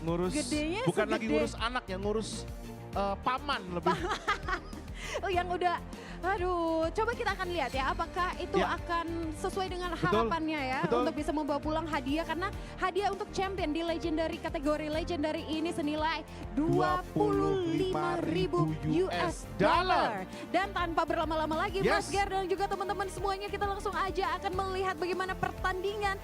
Ngurus, gedenya bukan segede. lagi ngurus anak ya, ngurus paman lebih. Oh yang udah Aduh, coba kita akan lihat ya apakah itu akan sesuai dengan harapannya ya untuk bisa membawa pulang hadiah karena hadiah untuk champion di legendary kategori legendary ini senilai 25.000 US dollar. Dan tanpa berlama-lama lagi Mas Ger dan juga teman-teman semuanya kita langsung aja akan melihat bagaimana pertandingan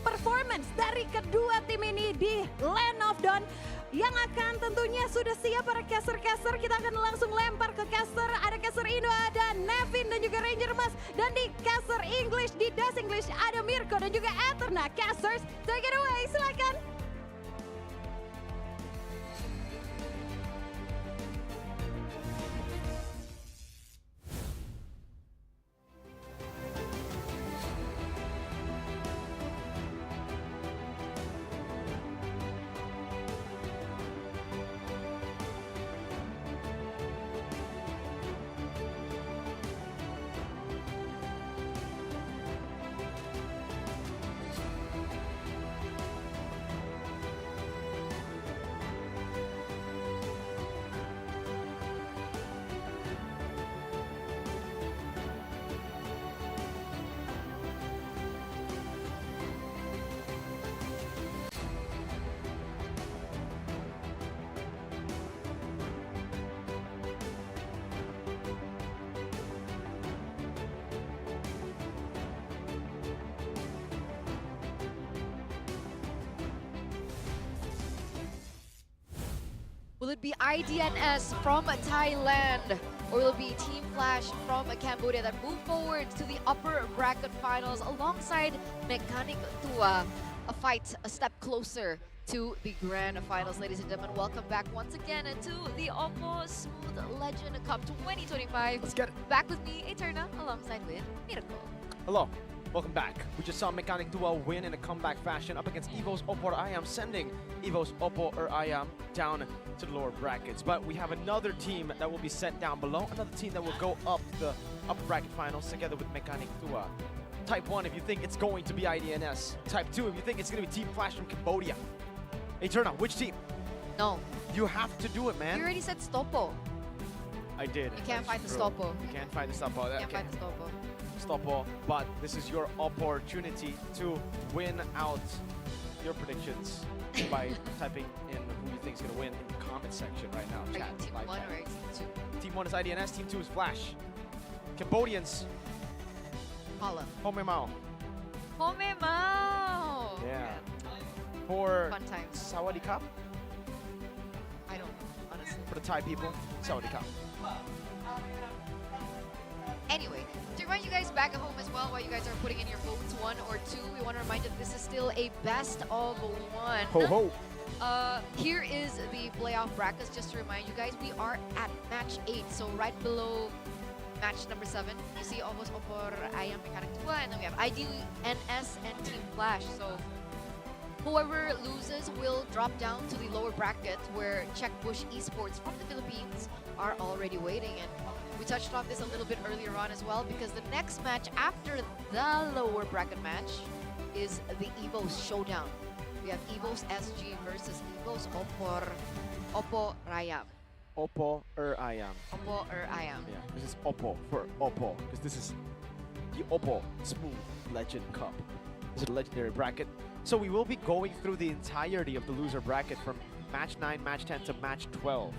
performance dari kedua tim ini di Land of Dawn. Yang akan tentunya sudah siap para caster-caster. Kita akan langsung lempar ke caster. Ada caster Indo, ada Nevin dan juga Ranger Mas. Dan di caster English, di Dash English ada Mirko dan juga Eterna. Casters, take it away, silakan. Will it be IDNS from Thailand? Or will it be Team Flash from Cambodia that move forward to the upper bracket finals alongside Mechanic Tua? A fight a step closer to the grand finals. Ladies and gentlemen, welcome back once again to the OPPO Smooth Legend Cup 2025. Let's get it. Back with me, Eterna, alongside with Miracle. Hello. Welcome back. We just saw Mechanic Duo win in a comeback fashion up against EVO's OPPO or IAM, sending EVO's OPPO or IAM down to the lower brackets. But we have another team that will be sent down below, another team that will go up to the upper bracket finals together with Mechanic Duo. Type 1 if you think it's going to be IDNS. Type 2 if you think it's going to be Team Flash from Cambodia. Eterna, which team? No. You have to do it, man. You already said Stoppo. I did. You can't fight the Stoppo. You can't fight the Stoppo. You can't fight the Stoppo. Stoppo, but this is your opportunity to win out your predictions by typing in who you think is going to win in the comment section right now. Are Chat, you Team 1 or are you Team 2? Team 1 is IDNS, Team 2 is Flash. Cambodians. Holla. Home Mao. Home Mao! Yeah. For Fun times. Sawadee Cup? I don't know, honestly. For the Thai people, Sawadee Cup. Anyway, to remind you guys back at home as well, while you guys are putting in your votes 1 or 2, we want to remind you that this is still a best of 1. Ho ho! Here is the playoff brackets, just to remind you guys, we are at match 8, so right below match number 7, you see almost OPPO IAM Mechanic Tua, and then we have IDNS and Team Flash, so whoever loses will drop down to the lower bracket where Czech Bush Esports from the Philippines are already waiting. And we touched on this a little bit earlier on as well, because the next match after the lower bracket match is the EVO's showdown. We have EVO's SG versus EVO's OPPO IAM. OPPO or IAM. OPPO or IAM. Yeah, this is OPPO for OPPO, because this is the OPPO Smooth Legend Cup. This is a legendary bracket. So we will be going through the entirety of the loser bracket from match 9, match 10 to match 12.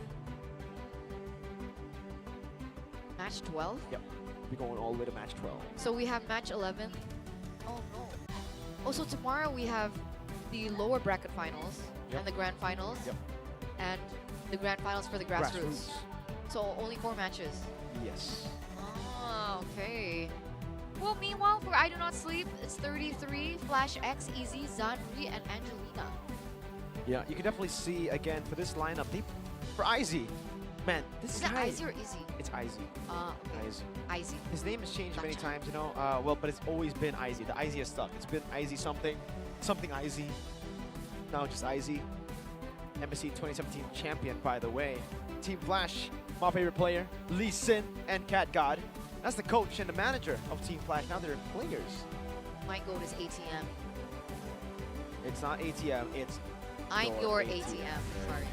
Match 12? Yep, we're going all the way to match 12. So we have match 11. Oh no. Also tomorrow we have the lower bracket finals and the grand finals and the grand finals for the grassroots. So only 4 matches. Yes. Ah, okay. Well, meanwhile, for I Do Not Sleep, it's 33, Flash X, Easy, Zanri, and Angelina. Yeah, you can definitely see, again, for this lineup, for Izzy, man, this Is guy... it Izzy or Izzy? It's Izzy. Okay. Izzy. Izzy. His name has changed many times, you know, well, but it's always been Izzy. The Izzy has stuck. It's been Izzy something Izzy. Now just Izzy. MSC 2017 champion, by the way. Team Flash, my favorite player, Lee Sin and Cat God. That's the coach and the manager of Team Flash. Now they're players. My goat is ATM. It's not ATM, it's I'm your ATM. Sorry.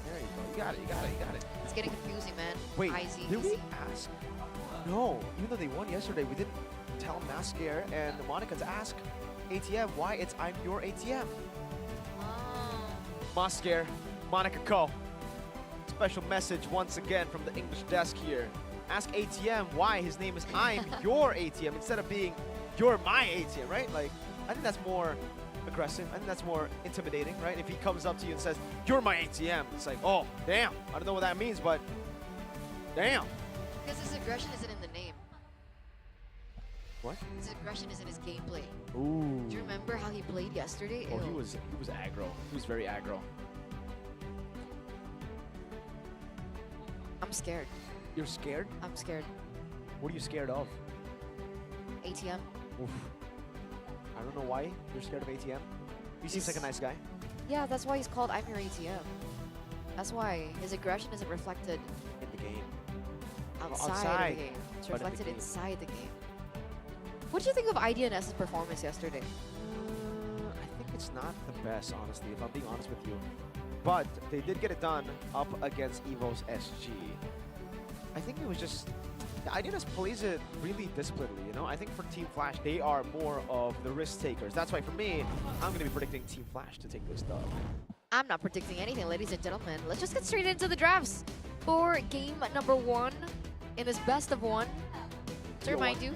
There you go. You got it, you got it, you got it. It's getting confusing, man. Wait, Izzy, did we Izzy. ask No, even though they won yesterday, we didn't tell Masker and Monica to ask ATM why it's I'm your ATM. Masker, Monica Co. Special message once again from the English desk here. Ask ATM why his name is I'm your ATM instead of being you're my ATM, right? Like, I think that's more aggressive. I think that's more intimidating, right? If he comes up to you and says, you're my ATM, it's like, oh, damn. I don't know what that means, but damn. Because his aggression isn't in the name. What? His aggression is in his gameplay. Ooh. Do you remember how he played yesterday? Oh, Ew. he was aggro. He was very aggro. I'm scared. You're scared? I'm scared. What are you scared of? ATM. Oof. I don't know why you're scared of ATM. He seems like a nice guy. Yeah, that's why he's called I'm your ATM. That's why his aggression isn't reflected in the game. Outside of the game. It's but in the reflected game. inside the game. What did you think of IDNS's performance yesterday? I think it's not the best, honestly, if I'm being honest with you. But they did get it done up against EVO's SG. I think it was just... The IDNS plays it really disciplinedly, you know? I think for Team Flash, they are more of the risk takers. That's why for me, I'm going to be predicting Team Flash to take this dub. I'm not predicting anything, ladies and gentlemen. Let's just get straight into the drafts for game number 1 in this best of 1. To remind you.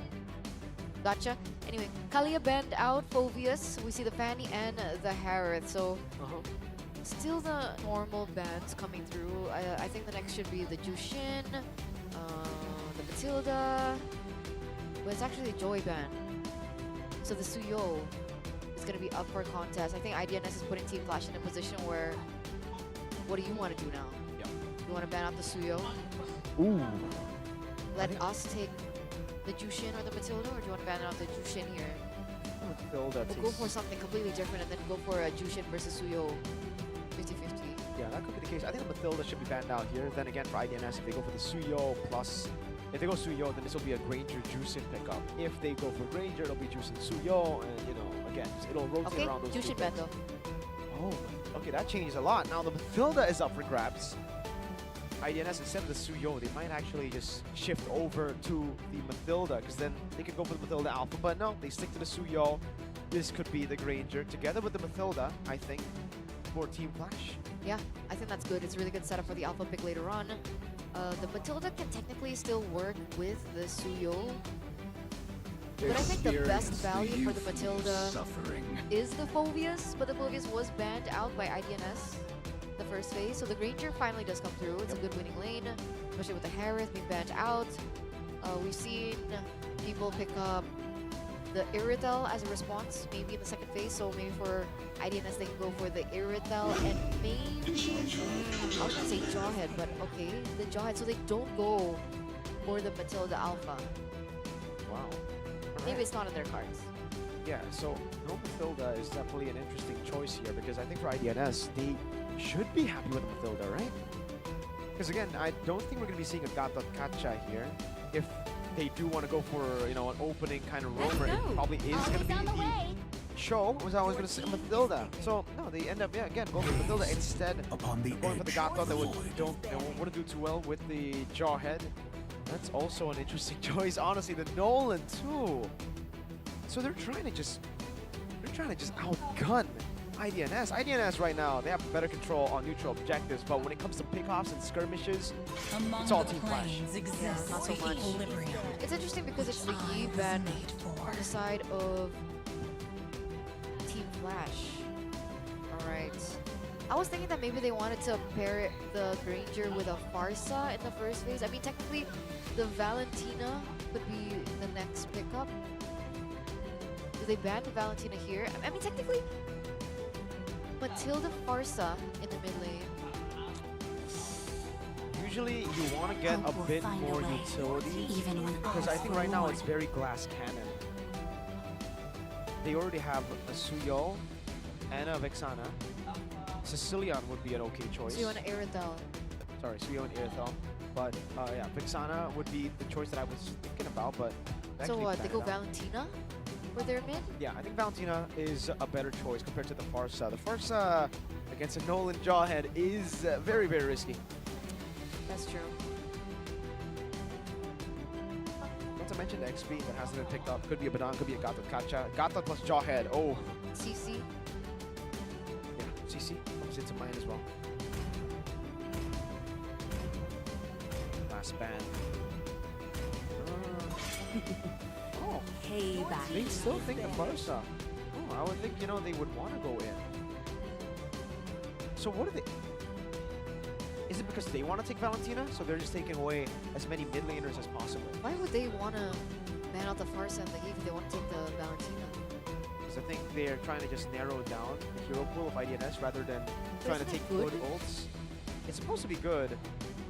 Gotcha. Anyway, Kalia banned out Phobius. We see the Fanny and the Harith. So, still the normal bans coming through. I think the next should be the Jushin, the Matilda, but it's actually the Joy ban. So the Suyo is going to be up for contest. I think IDNS is putting Team Flash in a position where, what do you want to do now? Yep. You want to ban out the Suyo? Ooh. Let us take the Jushin or the Matilda, or do you want to ban out the Jushin here? Matilda We'll go for something completely different and then go for a Jushin versus Suyo 50-50. Yeah, that could be the case. I think the Matilda should be banned out here. Then again, for IDNS, if they go for the Suyo plus... If they go Suyo, then this will be a Granger Jushin pickup. If they go for Granger, it'll be Jushin Suyo, and, you know, again, it'll rotate around those two. Jushin ban though. Oh, okay, that changes a lot. Now the Matilda is up for grabs. IDNS, instead of the Suyo, they might actually just shift over to the Matilda, because then they could go for the Matilda Alpha, but no, they stick to the Suyo. This could be the Granger, together with the Matilda, I think, for Team Flash. Yeah, I think that's good. It's a really good setup for the Alpha pick later on. The Matilda can technically still work with the Suyo. But I think the best value for the Matilda is the Phobius, but the Phobius was banned out by IDNS the first phase, so the Granger finally does come through. It's a good winning lane, especially with the Harith being banned out. We've seen people pick up the Iritel as a response, maybe in the second phase, so maybe for IDNS they can go for the Iritel and maybe, I was gonna say Jawhead, but okay, the Jawhead, so they don't go for the Matilda Alpha. Wow. Maybe it's not in their cards. Yeah, so no Matilda is definitely an interesting choice here, because I think for IDNS, they should be happy with the Matilda, right? Because again, I don't think we're going to be seeing a Gatot Kacha here. If they do want to go for, you know, an opening kind of roamer, it probably is going to be the show. Was I was going to say Matilda. So no, they end up again going for Matilda instead of going for the Gatot. They wouldn't do too well with the Jawhead. That's also an interesting choice. Honestly, the Nolan too. So they're trying to just outgun IDNS. IDNS right now, they have better control on neutral objectives, but when it comes to pickoffs and skirmishes, it's all Team Flash. Yeah, not so much. It's interesting because it's the Yi ban on the side of Team Flash. Alright. I was thinking that maybe they wanted to pair the Granger with a Farsa in the first phase. I mean, technically, the Valentina could be the next pickup. Do they ban the Valentina here? I mean, technically, Matilda Farsa in the mid lane. Usually, you want to get a bit more utility, because I think right now it's very glass cannon. They already have a Suyo and a Vexana. Sicilian would be an okay choice. So you want an Iritel. Sorry, Suyo and Iritel. But yeah, Vexana would be the choice that I was thinking about, but... So what, they go Valentina for their mid? Yeah, I think Valentina is a better choice compared to the Farsa. The Farsa against a Nolan Jawhead is very, very risky. That's true. not to mention the XP that hasn't been picked up. Could be a Badang, could be a Gatot Kacha. Gatot plus Jawhead. Oh. CC. Yeah, CC comes into mind as well. Last ban. Oh. Payback. They still think of Barca. Oh, I would think, you know, they would want to go in. So what are they? Is it because they want to take Valentina? So they're just taking away as many mid laners as possible. Why would they want to ban out the Farsa and the Eve if they want to take the Valentina? Because I think they're trying to just narrow down the hero pool of IDNS rather than trying to Isn't it take good? good ults. It's supposed to be good,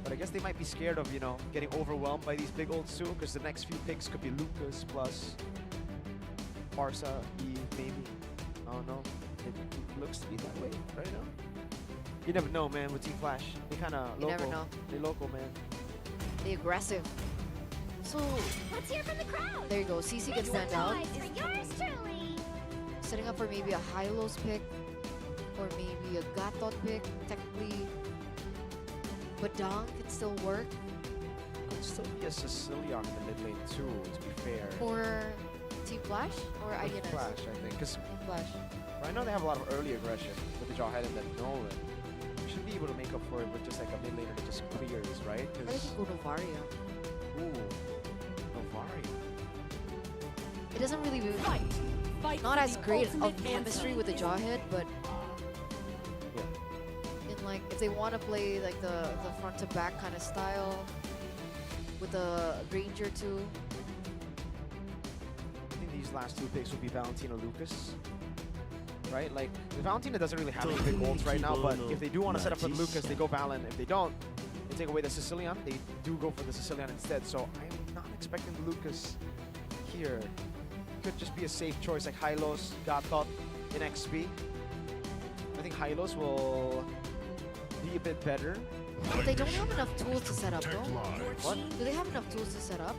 but I guess they might be scared of, you know, getting overwhelmed by these big ults too, because the next few picks could be Lucas plus Barca, Eve, maybe. I don't know. It looks to be that way right now. You never know, man, with Team Flash. They kind of local. You never know. They local, man. They aggressive. So, Let's hear from the crowd. there you go. CC can stand out. For yours truly. Setting up for maybe a Hylos pick or maybe a Gatot pick. Technically, Badang can still work. Could still be a Sicilian in the mid lane too, to be fair. For Team Flash or IDNS? Flash, I think. Because Flash. right now they have a lot of early aggression with the Jawhead and then Nolan. Should be able to make up for it with just like a mid laner that just clears, right? Or they can go Novaria. Ooh, Novaria. It doesn't really be not as great of chemistry with the Jawhead, but in like if they want to play like the front to back kind of style with the Ranger too. I think these last two picks will be Valentina Lucas. Right? Like, Valentina doesn't really have any big ults right now, but if they do want to set up for the Lucas, they go Valen. If they don't, they take away the Sicilian. They do go for the Sicilian instead. So I'm not expecting the Lucas here. Could just be a safe choice like Hylos, Gatot in XP. I think Hylos will be a bit better. But they don't have enough tools to set up though. What? Do they have enough tools to set up?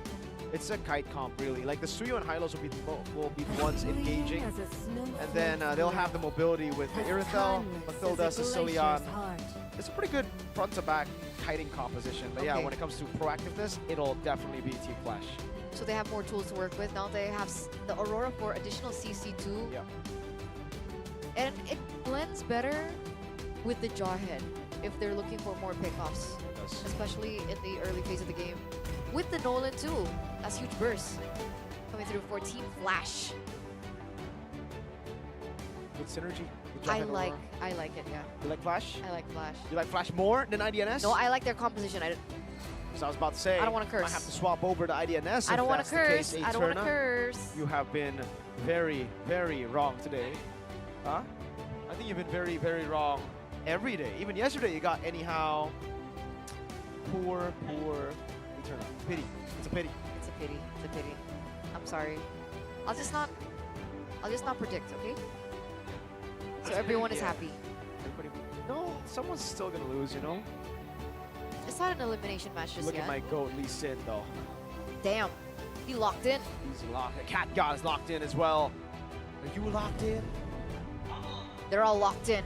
It's a kite comp, really. Like the Suyo and Hylos will be the ones engaging, and then they'll have the mobility with the Irithel, Mathilda, Sicilian. It's a pretty good front to back kiting composition. But yeah, when it comes to proactiveness, it'll definitely be Team Flash. So they have more tools to work with. Now they have the Aurora for additional CC2. Yeah. And it blends better with the Jawhead if they're looking for more pickoffs, especially in the early phase of the game. With the Nolan too, that's huge burst coming through for Team Flash. Good synergy. I like it, yeah. You like Flash? I like Flash. You like Flash more than IDNS? No, I like their composition. So I was about to say, I don't want to curse. I have to swap over to IDNS. I don't want to curse. Case, I don't want to curse. You have been very, very wrong today. Huh? I think you've been very, very wrong every day. Even yesterday you got anyhow. Poor Eternal. Pity. It's a pity. It's a pity. It's a pity. I'm sorry. I'll just not predict, okay? So everyone is happy. No, someone's still gonna lose, you know? It's not an elimination match just Look yet. at my goat, Lee Sin, though. Damn. He locked in. He's locked. The Cat God is locked in as well. Are you locked in? They're all locked in.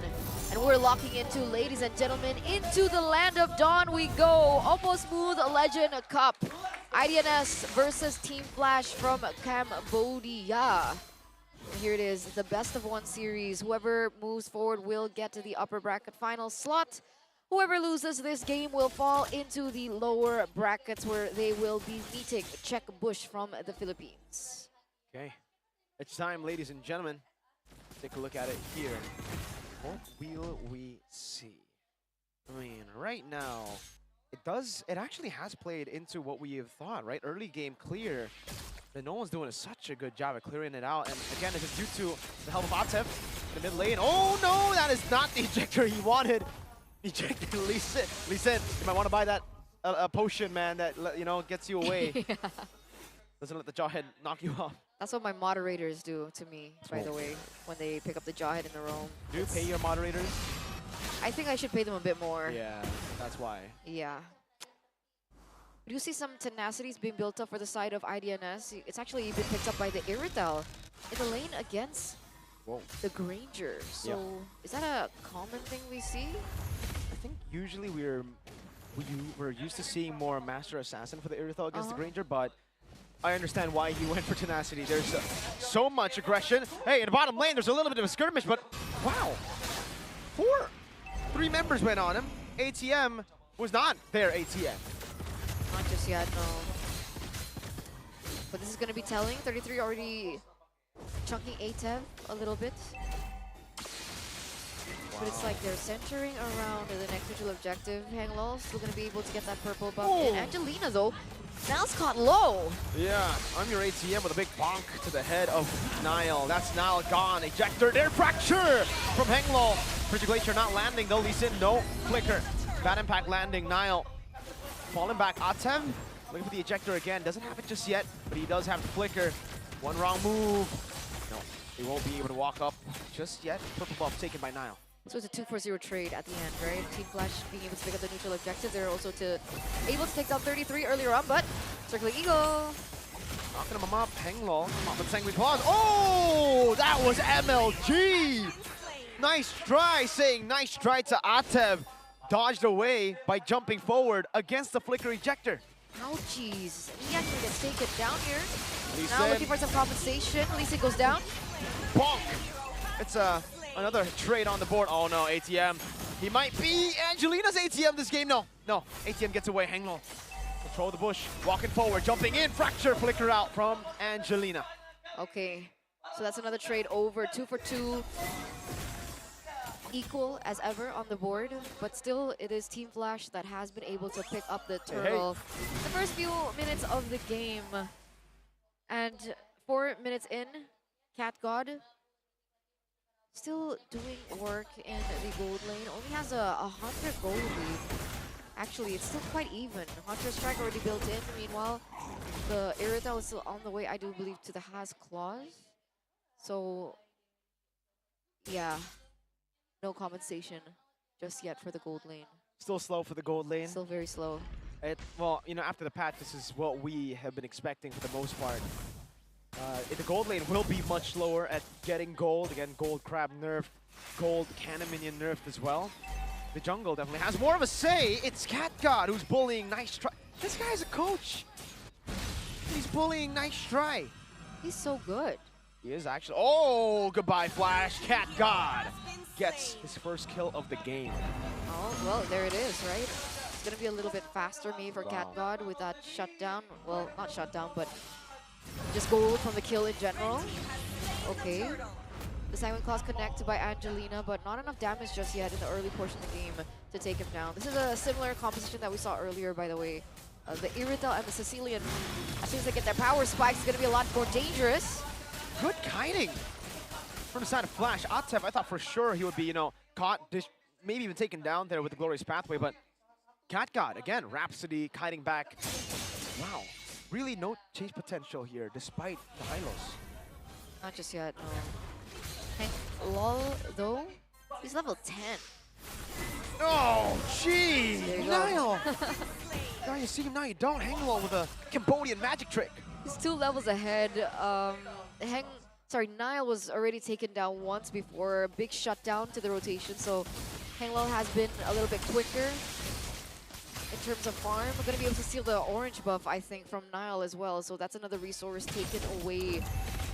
And we're locking into, ladies and gentlemen, into the land of dawn we go. OPPO Smooth Legend Cup. IDNS versus Team Flash from Cambodia. And here it is, the best of one series. Whoever moves forward will get to the upper bracket final slot. Whoever loses this game will fall into the lower brackets where they will be meeting Czech Bush from the Philippines. Okay. It's time, ladies and gentlemen. Take a look at it here. What will we see? I mean, right now, it actually has played into what we have thought, right? Early game clear. But no one's doing such a good job at clearing it out. And again, this is due to the help of Atef in the mid lane. Oh no, that is not the ejector he wanted. Ejected Lee Sin. Lee Sin, you might want to buy that a potion, man, that gets you away. Yeah. Doesn't let the Jawhead knock you off. That's what my moderators do to me, by the way, when they pick up the Jawhead in the roam. Do you pay your moderators? I think I should pay them a bit more. Yeah, that's why. Yeah. Do you see some tenacities being built up for the side of IDNS? It's actually been picked up by the Irithel in the lane against the Granger. So is that a common thing we see? I think usually we're used to seeing more Master Assassin for the Irithel against the Granger, but I understand why he went for tenacity. There's so much aggression. Hey, in the bottom lane, there's a little bit of a skirmish, but wow. 3 members went on him. ATM was not their ATM. Not just yet, no. But this is going to be telling. 33 already chunking ATEV a little bit. But it's like they're centering around the next neutral objective. Hanglol still going to be able to get that purple buff in. Angelina, though, now's caught low. Yeah, I'm your ATM with a big bonk to the head of Nile. That's Nile gone. Ejector there, fracture from Hanglol. Frigid Glacier not landing though. Lee Sin, no flicker. Bad impact landing. Nile falling back. Atem looking for the ejector again. Doesn't have it just yet, but he does have the flicker. One wrong move. No, he won't be able to walk up just yet. Purple buff taken by Nile. So it's a 2-4-0 trade at the end, right? Team Flash being able to pick up the neutral objective. They're also able to take down 33 earlier on, but Circling Eagle. Knocking him up. Hanglol. Moppet Sanguine Claws. Oh, that was MLG. Nice try, saying nice try to Atev. Dodged away by jumping forward against the flicker ejector. Ouchies. He actually gets taken down here. Lee Now Sin. looking for some compensation. Lee Sin goes down. Bonk. It's another trade on the board. Oh no, ATM. He might be Angelina's ATM this game. No, ATM gets away. Hanglol. Control the bush. Walking forward, jumping in. Fracture flicker out from Angelina. Okay, so that's another trade over. 2 for 2. Equal as ever on the board, but still it is Team Flash that has been able to pick up the turtle the first few minutes of the game. And 4 minutes in, Cat God still doing work in the gold lane. Only has a 100 gold lead. Actually, it's still quite even. Hunter Strike already built in. Meanwhile, the Irithel is still on the way, I do believe, to the Has Claws. So, yeah. No compensation just yet for the gold lane. Still slow for the gold lane. Still very slow. Well, you know, after the patch, this is what we have been expecting for the most part. The gold lane will be much slower at getting gold. Again, gold crab nerfed, gold cannon minion nerfed as well. The jungle definitely has more of a say. It's Cat God who's bullying Nice Try. This guy's a coach. He's bullying Nice Try. He's so good. He is actually. Oh, goodbye, Flash. Cat God gets his first kill of the game. Oh, well, there it is, right? It's going to be a little bit faster maybe for Cat God with that shutdown. Well, not shutdown, but just gold from the kill in general. Okay. The Sanguine Claws connected by Angelina, but not enough damage just yet in the early portion of the game to take him down. This is a similar composition that we saw earlier, by the way. The Irithel and the Sicilian, as soon as they get their power spikes, it's going to be a lot more dangerous. Good kiting from the side of Flash. Atev, I thought for sure he would be, you know, caught, maybe even taken down there with the Glorious Pathway, but Cat God, again, Rhapsody kiting back. Wow, really no chase potential here, despite the Hylos. Not just yet, no. Hank Lol, though, he's level 10. Oh, gee! There you Nile! go. Now you see him, now you don't. Hanglol with a Cambodian magic trick. He's 2 levels ahead. Nile was already taken down once before. A big shutdown to the rotation, so Hanglol has been a little bit quicker in terms of farm. We're going to be able to steal the orange buff, I think, from Nile as well, so that's another resource taken away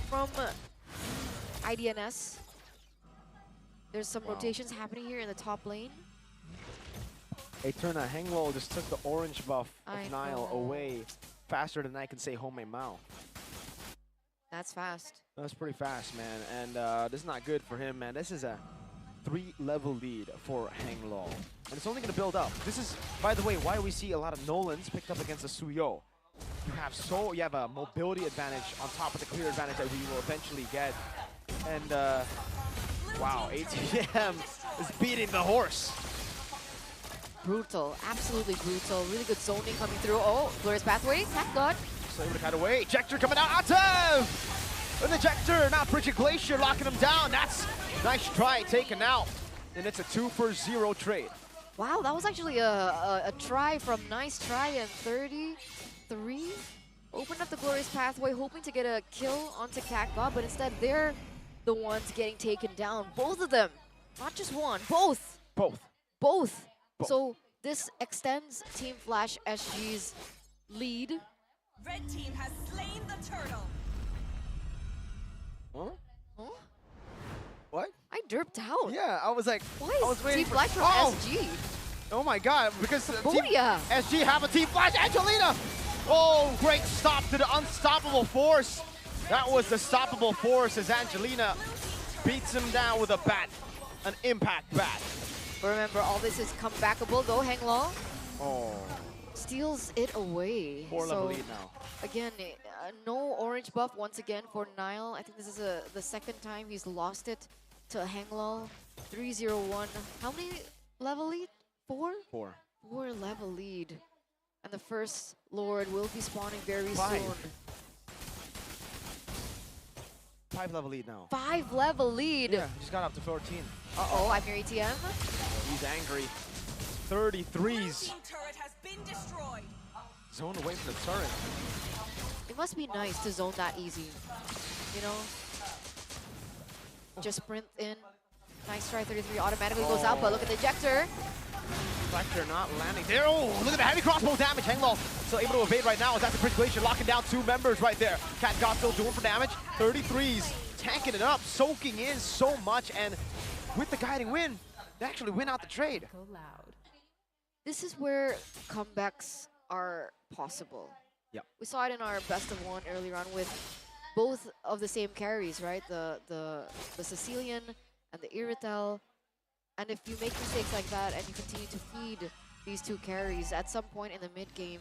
from IDNS. There's some rotations happening here in the top lane. Eterna, Hanglol just took the orange buff of I Nile know. away faster than I can say Home Mao. That's fast. That's pretty fast, man. And this is not good for him, man. This is a 3-level lead for Hanglol. And it's only going to build up. This is, by the way, why we see a lot of Nolans picked up against the Suyo. You have a mobility advantage on top of the clear advantage that we will eventually get. And, wow, ATM is beating the horse. Brutal, absolutely brutal. Really good zoning coming through. Oh, Glorious Pathway, Cat God. So able to cut away. Ejector coming out. Atev! An ejector, not Frigid Glacier locking him down. That's nice try taken out. And it's a 2-for-0 trade. Wow, that was actually a try from Nice Try and 33. Opened up the Glorious Pathway, hoping to get a kill onto Cat God, but instead they're the ones getting taken down. Both of them. Not just one, both. Both. So this extends Team Flash SG's lead Red team has slain the turtle. Huh? Huh? What? I derped out. Yeah, I was like, Why I was is waiting Team for Flash from oh! SG? Oh my god, because Team Booyah! SG have a Team Flash. Angelina! Oh, great stop to the unstoppable force. That was the stoppable force as Angelina beats him down with a bat, an impact bat. But remember, all this is comebackable though. Hang Low Oh, steals it away. 4 So, level lead now. again, no orange buff once again for Nile. I think this is the second time he's lost it to Hang Low. 3-0-1. How many level lead? 4? 4. 4 level lead. And the first Lord will be spawning very 5. soon. 5 level lead now. 5 level lead. Yeah, just got up to 14. Uh-oh, I'm your ATM. He's angry. 33s. Team turret has been destroyed. Zone away from the turret. It must be nice to zone that easy. You know? Just sprint in. Nice try, 33 automatically goes out, but look at the ejector. Reflector not landing there. Oh, look at the heavy crossbow damage. Henglo still able to evade right now. As that's the Bridge Glacier locking down 2 members right there. Cat God still doing for damage. 33s tanking it up, soaking in so much, and with the guiding win, they actually win out the trade. This is where comebacks are possible. Yep. We saw it in our best of 1 earlier on with both of the same carries, right? The Sicilian and the Iritel. And if you make mistakes like that and you continue to feed these 2 carries, at some point in the mid game,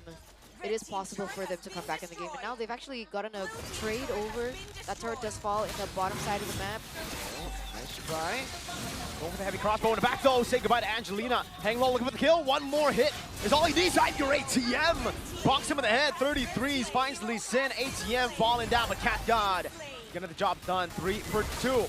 it is possible for them to come back in the game. And now they've actually gotten a trade over. That turret does fall in the bottom side of the map. Oh, nice try. Going for the heavy crossbow in the back though. Say goodbye to Angelina. Hang low looking for the kill. 1 more hit is all he needs. Your ATM. Box him in the head. 33s finds Lee Sin. ATM falling down, but Cat God getting the job done. 3 for 2.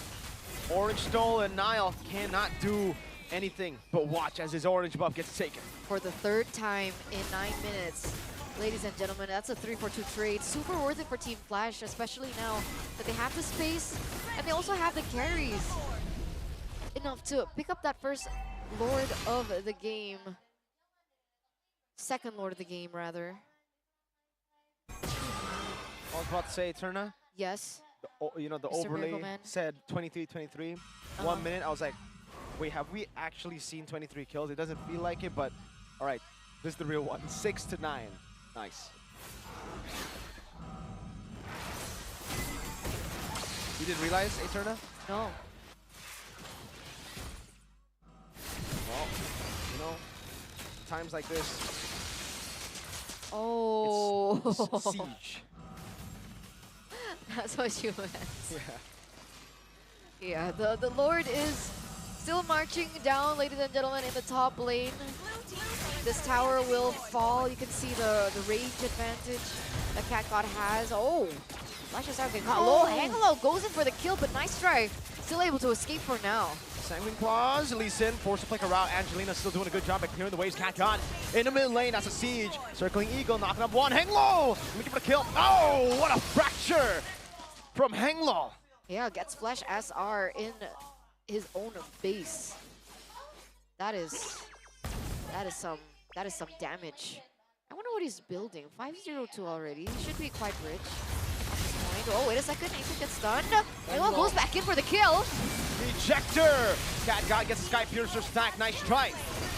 Orange Stole and Nile cannot do anything but watch as his orange buff gets taken. For the 3rd time in 9 minutes. Ladies and gentlemen, that's a 3-4-2 trade. Super worth it for Team Flash, especially now that they have the space and they also have the carries. Enough to pick up that first Lord of the game. Second Lord of the game, rather. I was about to say, Turna. Yes. You know, the Mr. overlay Miracle Man. said 23-23. 1 minute, I was like, wait, have we actually seen 23 kills? It doesn't feel like it, but all right, this is the real one. 6-9. Nice. You didn't realize, Eterna? No. Well, you know, times like this, Oh. it's siege. That's what you meant. Yeah. Yeah, the Lord is still marching down, ladies and gentlemen, in the top lane. This tower will fall. You can see the range advantage that Cat God has. Oh, Flash out getting caught low. Hangalo goes in for the kill, but nice try. Still able to escape for now. Sanguine Claws, Lee Sin forced to flick around. Angelina still doing a good job at clearing the waves. Cat God in the mid lane. That's a siege. Circling Eagle, knocking up 1. Hang low. Looking for the kill. Oh, what a fracture from Henglo. Yeah, gets Flash SR in his own base. That is some damage. I wonder what he's building. 502 already. He should be quite rich at this point. Oh, wait a second. Nathan gets stunned. Henglo goes back in for the kill. Ejector. Cat God gets the Sky Piercer stack. Nice try.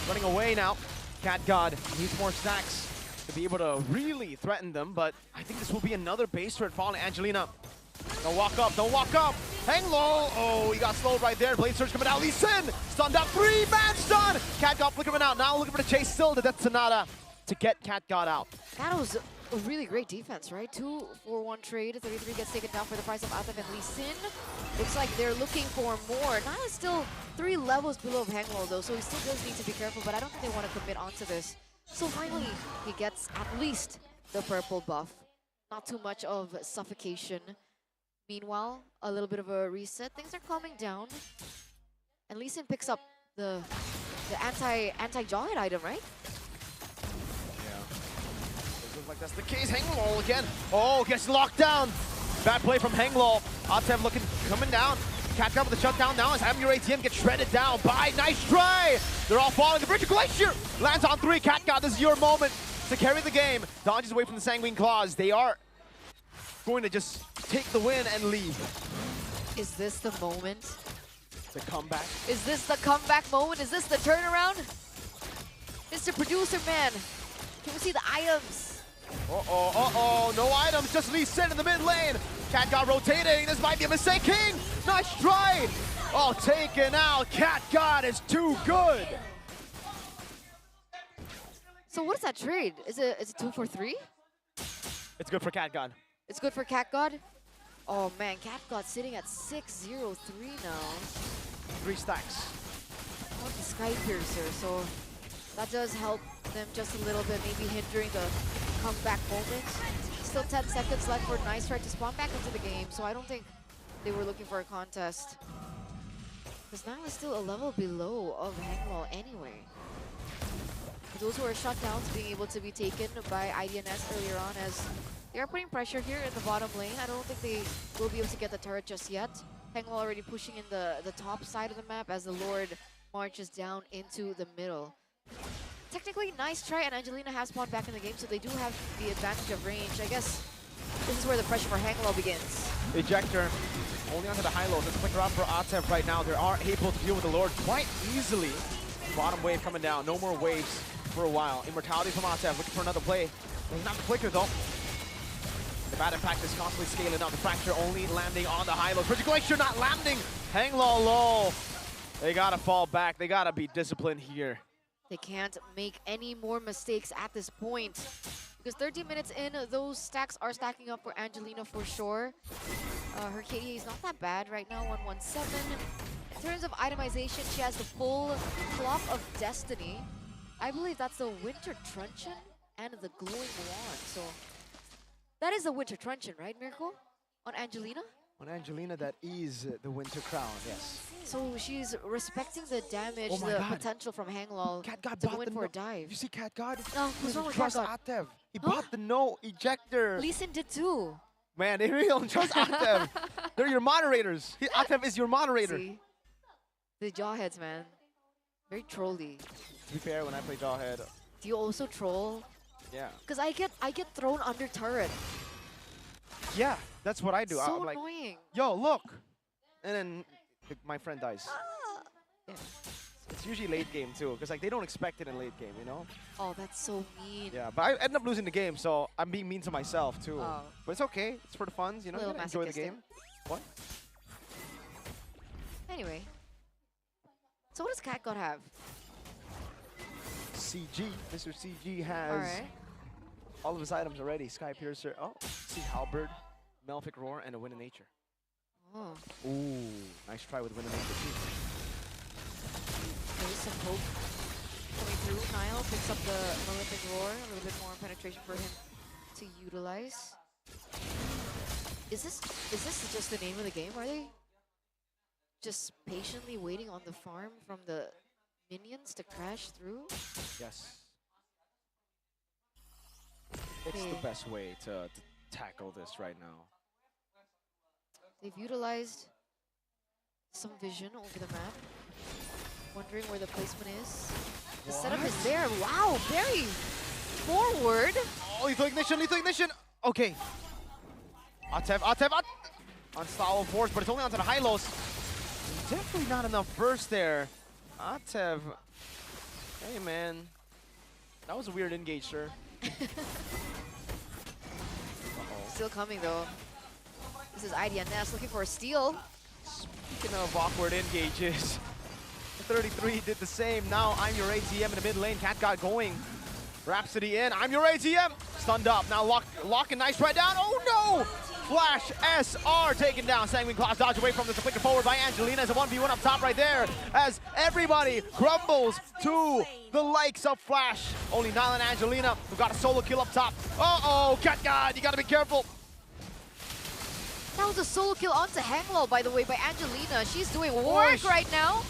Running away now. Cat God needs more stacks to be able to really threaten them, but I think this will be another base turret falling. Angelina. Don't walk up, don't walk up. Hang low. Oh, he got slowed right there. Blade Surge coming out. Lee Sin stunned up. 3-man stun. Cat God flickering out. Now looking for the chase. Still the Death Sonata to get Cat God out. That was a really great defense, right? 2-for-1 trade. 33 gets taken down for the price of Atef and Lee Sin. Looks like they're looking for more. Nile is still 3 levels below Hanglo though, so he still does need to be careful, but I don't think they want to commit onto this. So finally, he gets at least the purple buff. Not too much of suffocation. Meanwhile, a little bit of a reset. Things are calming down. And Lee Sin picks up the anti-jawhead item, right? Yeah. Doesn't look like that's the case. Henglo again. Oh, gets locked down. Bad play from Henglo. Atef looking, coming down. Cat God with the shutdown now as Your ATM gets shredded down by nice try. They're all falling. The Bridge of Glacier lands on 3. Cat God, this is your moment to carry the game. Dodges away from the Sanguine Claws. They are going to just take the win and leave. Is this the moment? The comeback. Is this the comeback moment? Is this the turnaround? Mr. Producer Man, can we see the items? No items, just Lee Sin in the mid lane. Cat God rotating, this might be a mistake. King, nice try. Oh, taken out. Cat God is too good. So what is that trade? Is it 2 for 3? It's good for Cat God. It's good for Cat God? Oh man, Cat God sitting at 6-0-3 now. 3 stacks. Want the Sky Piercer, so that does help them just a little bit, maybe hindering the comeback moment. Still 10 seconds left for Nice Try to spawn back into the game, so I don't think they were looking for a contest. Because now is still a level below of Hangwall anyway. For those who are shut down, being able to be taken by IDNS earlier on, as they are putting pressure here in the bottom lane. I don't think they will be able to get the turret just yet. Hangwall already pushing in the top side of the map as the Lord marches down into the middle. Technically, Nice Try and Angelina have spawned back in the game, so they do have the advantage of range. I guess this is where the pressure for Hangwall begins. Ejector only onto the high lows. Let's flicker out for Atev right now. They are able to deal with the Lord quite easily. Bottom wave coming down. No more waves for a while. Immortality from Atev looking for another play. Not the flicker though. The bad impact is constantly scaling up. The fracture only landing on the high lows. Frigid Glacier not landing. Hanglaw low. They gotta fall back. They gotta be disciplined here. They can't make any more mistakes at this point. Because 30 minutes in, those stacks are stacking up for Angelina for sure. Her KDA is not that bad right now, 117. In terms of itemization, she has the full Clock of Destiny. I believe that's the Winter Truncheon and the Glowing Wand. So that is the Winter Truncheon, right, Miracle? On Angelina? On Angelina, that is the Winter Crown, yes. So she's respecting the damage, Oh my the God. potential from Hanglaw Cat God to bought go in the for a no- dive. You see Cat God? No, He what's wrong with doesn't Cat trust God? Atev. He bought the no ejector. Lee Sin did too. Man, they really don't trust Atev. They're your moderators. Atev is your moderator. See? The jawheads, man. Very trolly. To be fair, when I play Jawhead, Do you also troll? yeah. Because I get thrown under turret. Yeah, that's what I do. So I'm like, annoying. yo, look. And then my friend dies. Yeah. It's usually late game too, because like they don't expect it in late game, you know? Oh, that's so mean. Yeah, but I end up losing the game, so I'm being mean to myself too. Oh. But it's okay. It's for the funs, you know? A You little gotta enjoy the masochistic. game. What? Anyway. So what does Cat God have? CG. Mr. CG has Alright. all of his items already. Sky Piercer. Oh, see Halberd, Malefic Roar, and a Wind of Nature. Oh. Ooh, nice try with Wind of Nature too. There's some hope coming through. Niall picks up the Malefic Roar. A little bit more penetration for him to utilize. Is this just the name of the game? Are they just patiently waiting on the farm from the minions to crash through? Yes. It's Okay. the best way to tackle this right now. They've utilized some vision over the map. Wondering where the placement is. The setup is there. Wow, very forward. Oh, lethal ignition. Okay. Atev. Unstoppable force, but it's only onto the high lows. Definitely not enough burst there. Atev. Hey, man. That was a weird engage, sir. Still coming though. This is IDNS looking for a steal. Speaking of awkward engages, 33 did the same. Now I'm your ATM in the mid lane. Cat got going. Rhapsody in. I'm your ATM. Stunned up. Now lock and nice right down. Oh no! Flash SR taken down. Sanguine Claws dodge away from this. Flicker forward by Angelina as a 1v1 up top right there. As everybody crumbles to the likes of Flash. Only Nile and Angelina who got a solo kill up top. Uh-oh, Cat God, you gotta be careful. That was a solo kill onto Hanglow, by the way, by Angelina. She's doing work right now.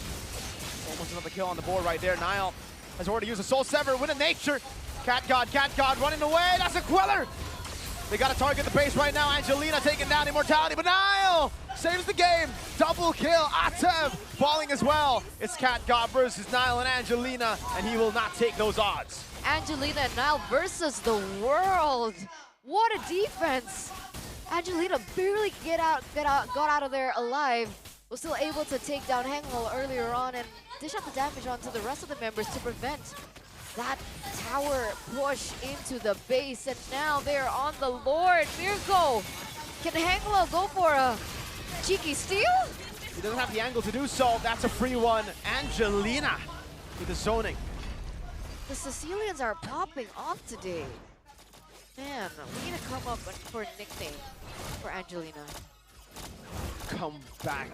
Almost another kill on the board right there. Nile has already used a Soul Sever. Wind of Nature. Cat God running away. That's a Queller. They got to target the base right now. Angelina taking down Immortality, but Nile saves the game. Double kill. Atev falling as well. It's Cat God versus Nile and Angelina, and he will not take those odds. Angelina now versus the world. What a defense! Angelina barely got out of there alive. Was still able to take down Hangwol earlier on and dish out the damage onto the rest of the members to prevent that tower push into the base. And now they're on the Lord. Mirko, can Hangwol go for a cheeky steal? He doesn't have the angle to do so. That's a free one. Angelina with the zoning. The Sicilians are popping off today. Man, we need to come up for a nickname for Angelina. Come back.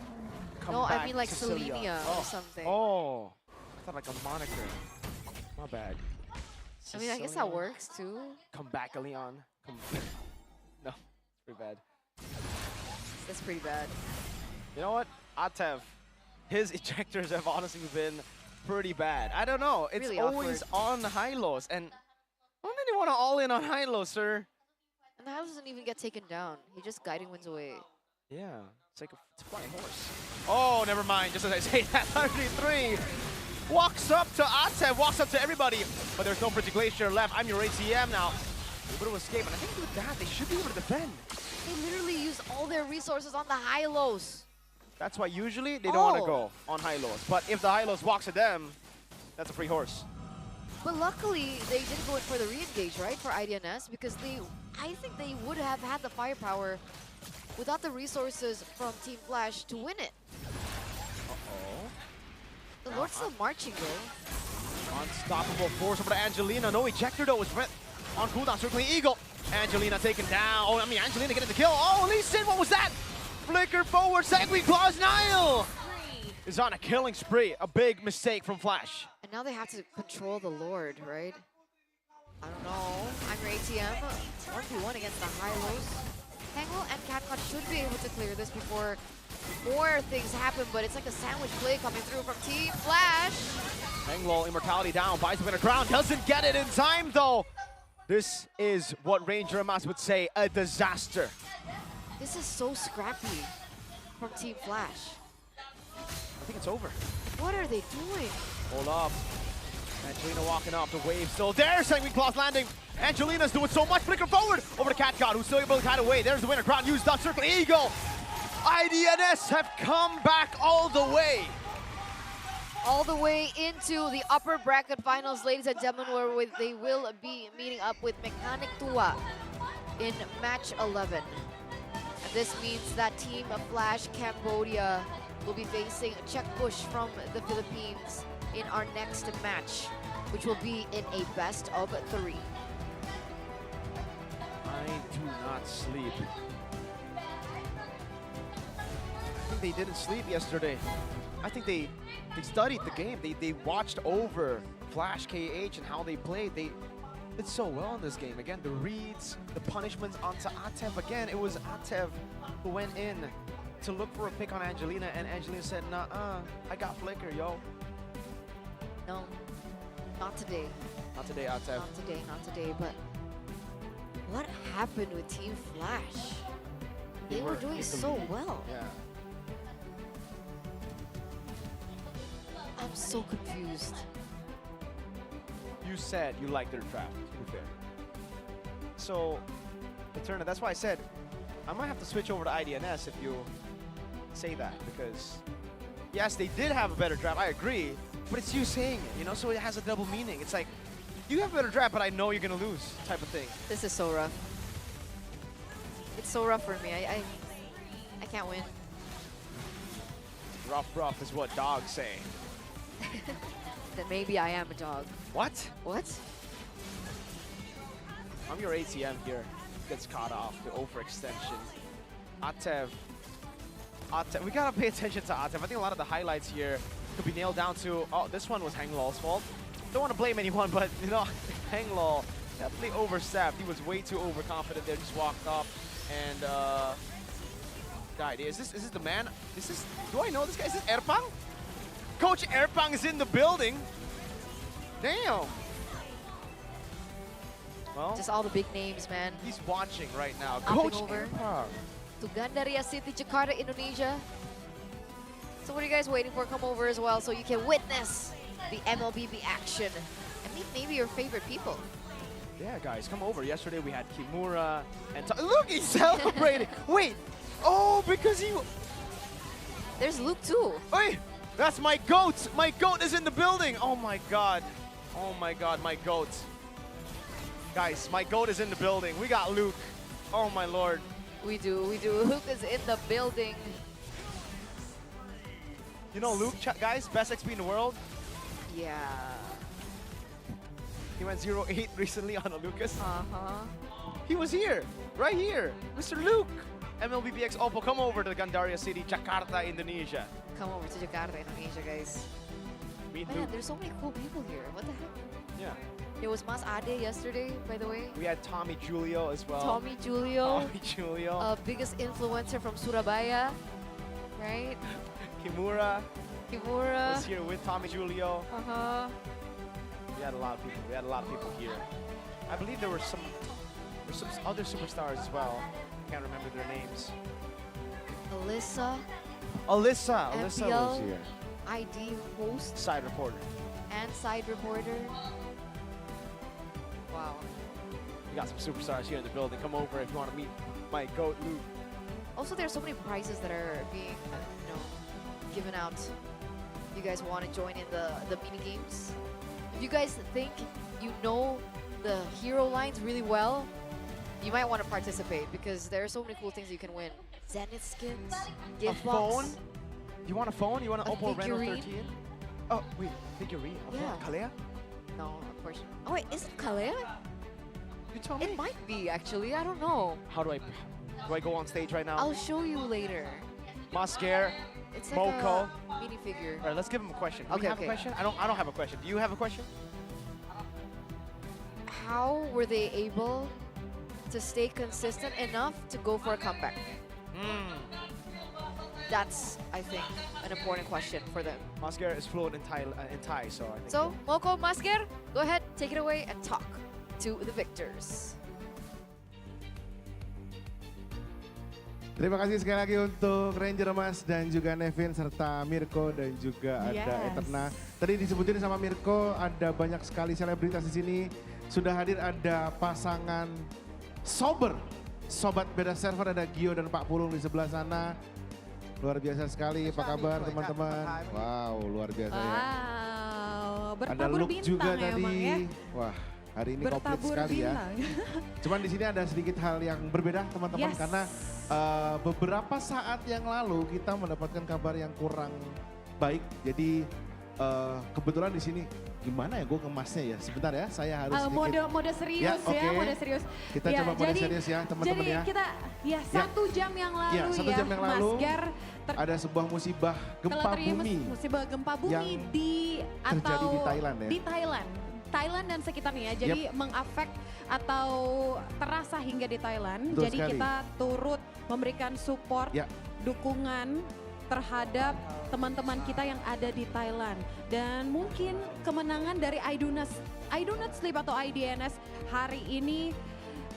No, I back, mean like Cecilia. Selenia or something. Oh, I thought like a moniker. My bad. I mean, I guess that works too. Come back, Leon. Come. No, it's pretty bad. That's pretty bad. You know what? Atev, his ejectors have honestly been pretty bad. I don't know. It's Really always on Hylos. And why did you want to all in on Hylos, sir? And the house doesn't even get taken down. He just guiding wins away. Yeah, it's like it's a flying horse. Oh, never mind. Just as I say that, 33 walks up to Atev, walks up to everybody. But there's no Pretty Glacier left. I'm your ATM now. Able to escape. And I think with that, they should be able to defend. They literally use all their resources on the Hylos. That's why usually they don't want to go on Hylos. But if the Hylos walks at them, that's a free horse. But luckily, they didn't go in for the re-engage, right, for IDNS, because I think they would have had the firepower without the resources from Team Flash to win it. Uh-oh. The Lord's still marching, though. Unstoppable force over to Angelina. No ejector, though. Is on cooldown, circling Eagle. Angelina taken down. Oh, I mean, Angelina getting the kill. Oh, Lee Sin, what was that? Flicker forward, Sanguine Claws, Nile is on a killing spree. A big mistake from Flash. And now they have to control the Lord, right? I don't know. I'm your ATM. 1v1 against the Hylos. Hangwol and Catcon should be able to clear this before more things happen, but it's like a sandwich play coming through from Team Flash. Hangwol, immortality down, buys him in the ground, doesn't get it in time though. This is what Ranger Amas would say, a disaster. This is so scrappy from Team Flash. I think it's over. What are they doing? Hold up. Angelina walking off the wave still there. Sanguine Claws landing. Angelina's doing so much. Flicker forward over to Cat God, who's still able to kite away. There's the winner. Ground used up. Circle Eagle. IDNS have come back all the way. All the way into the upper bracket finals, ladies and gentlemen, where they will be meeting up with Mechanic Tua in match 11. And this means that Team Flash Cambodia will be facing Czech Bush from the Philippines in our next match, which will be in a best of 3. I do not sleep. I think they didn't sleep yesterday. I think they studied the game. They watched over Flash KH and how they played. They did so well in this game. Again, the reads, the punishments onto Atev. Again, it was Atev who went in to look for a pick on Angelina, and Angelina said, nah, I got Flicker, yo. No, not today. Not today, Atev. Not today, but what happened with Team Flash? They were doing so well. Yeah. I'm so confused. You said you liked their draft, to be fair. So, Eterna, that's why I said I might have to switch over to IDNS if you say that, because yes, they did have a better draft, I agree, but it's you saying it, you know, so it has a double meaning. It's like, you have a better draft, but I know you're gonna lose, type of thing. This is so rough. It's so rough for me. I can't win. Rough is what dogs say. Then maybe I am a dog. What? What? I'm your ATM here. Gets caught off the overextension. Atev. We gotta pay attention to Atev. I think a lot of the highlights here could be nailed down to, oh, this one was Hanglol's fault. Don't want to blame anyone, but you know, Hanglol definitely overstepped. He was way too overconfident there, just walked up and died. Is this the man? Do I know this guy? Is this Erpang? Coach Erpang is in the building. Damn. Well, just all the big names, man. He's watching right now. Hopping Coach over Erpang. to Gandaria City, Jakarta, Indonesia. So what are you guys waiting for? Come over as well so you can witness the MLBB action and meet maybe your favorite people. Yeah, guys, come over. Yesterday we had Kimura and look, he's celebrating. Wait, oh, because he. There's Luke too. Wait, that's my goat. My goat is in the building. Oh my god. Oh my god, my goat. Guys, my goat is in the building. We got Luke. Oh my lord. We do. Luke is in the building. You know Luke, guys, best XP in the world. Yeah. He went 0-8 recently on a Lucas. Uh-huh. He was here, right here. Mr. Luke. MLBB x OPPO, come over to Gandaria City, Jakarta, Indonesia. Come over to Jakarta, Indonesia, guys. Meet Man, Luke. there's so many cool people here. What the heck? Yeah. There was Mas Ade yesterday, by the way. We had Tommy Julio as well. Tommy Julio. Tommy Julio. Biggest influencer from Surabaya, right? Kimura Kimura. was here with Tommy Julio. Uh-huh. We had a lot of people. We had a lot of people here. I believe there were some other superstars as well. Can't remember their names. Alyssa. Alyssa was MPL, here. ID host. Side reporter. And side reporter. Wow. We got some superstars here in the building. Come over if you want to meet my goat, Luke. Also, there's so many prizes that are being, given out. You guys want to join in the mini games? If you guys think you know the hero lines really well, you might want to participate because there are so many cool things you can win. Zenith skins, gift box. Phone? You want a phone? You want an A OPPO Reno figurine? 13? Oh, wait, figurine? Okay. Yeah. Kalea? No, unfortunately. Oh wait, is it Kalea? You tell me. It might be actually. I don't know. How do I go on stage right now? I'll show you later. Mascare, It's like Moko. a minifigure. All right, let's give him a question. Do Okay, we have okay. a question? I don't have a question. Do you have a question? How were they able to stay consistent enough to go for a comeback? That's, I think, an important question for them. Mascare is fluent in Thai, so I think. So, Moko, Masker, go ahead, take it away and talk to the victors. Terima kasih sekali lagi untuk Ranger Mas dan juga Nevin serta Mirko dan juga ada Yes. Eterna. Tadi disebutin sama Mirko ada banyak sekali selebritas di sini. Sudah hadir ada pasangan sober. Sobat beda server ada Gio dan Pak Pulung di sebelah sana. Luar biasa sekali, apa kabar teman-teman? Wow, luar biasa ya. Wow, Ada bertabur Luke bintang juga ya tadi. emang ya. Wah, hari ini komplit Bertabur sekali ya. bintang. Cuman di sini ada sedikit hal yang berbeda teman-teman Yes. karena beberapa saat yang lalu kita mendapatkan kabar yang kurang baik. Jadi kebetulan di sini gimana ya gue ngemasnya ya. Sebentar ya, saya harus sedikit. Mode serius Ya, ya, oke. mode serius. Kita coba mode serius ya teman-teman jadi ya. kita ya 1 jam yang lalu Ya, 1 jam yang lalu Mas Gar ada sebuah musibah gempa bumi. Musibah gempa bumi yang di terjadi di Thailand ya. Di Thailand dan sekitarnya. Jadi mengafek atau terasa hingga di Thailand. Betul jadi sekali. kita turut memberikan support, dukungan terhadap teman-teman kita yang ada di Thailand. Dan mungkin kemenangan dari I Do Not Sleep atau IDNS hari ini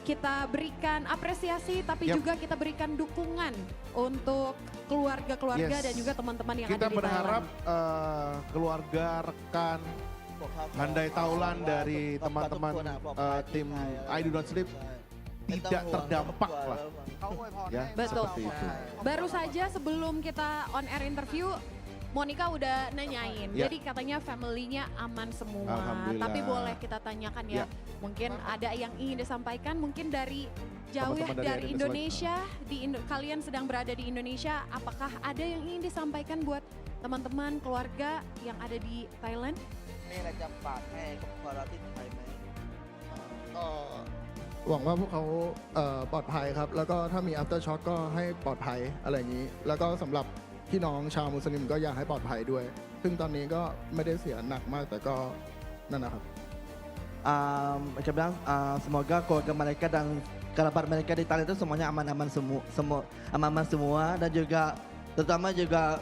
kita berikan apresiasi tapi juga kita berikan dukungan untuk keluarga-keluarga dan juga teman-teman yang Kita ada di berharap Thailand. keluarga, rekan, handai taulan dari teman-teman tim I Do Not Sleep tidak terdampak lah. Ya, Betul. seperti itu. Baru saja sebelum kita on air interview, Monica udah nanyain. Ya. Jadi katanya family-nya aman semua. Alhamdulillah. Tapi boleh kita tanyakan ya. Mungkin ada yang ingin disampaikan mungkin dari jauh ya, Teman-teman dari dari Indonesia. Kalian sedang berada di Indonesia. Apakah ada yang ingin disampaikan buat teman-teman, keluarga yang ada di Thailand? มีอะไรจะฝากให้ครอบครัวเราที่ไทยไหม ก็หวังว่าพวกเขาปลอดภัยครับ แล้วก็ถ้ามี after shock ก็ให้ปลอดภัยอะไรอย่างนี้ แล้วก็สำหรับพี่น้องชาวมุสลิมก็อยากให้ปลอดภัยด้วย ซึ่งตอนนี้ก็ไม่ได้เสียหนักมากแต่ก็นั่นนะครับ Saya bilang semoga keluarga mereka dan kerabat mereka di Thailand itu semuanya aman-aman semua dan juga terutama juga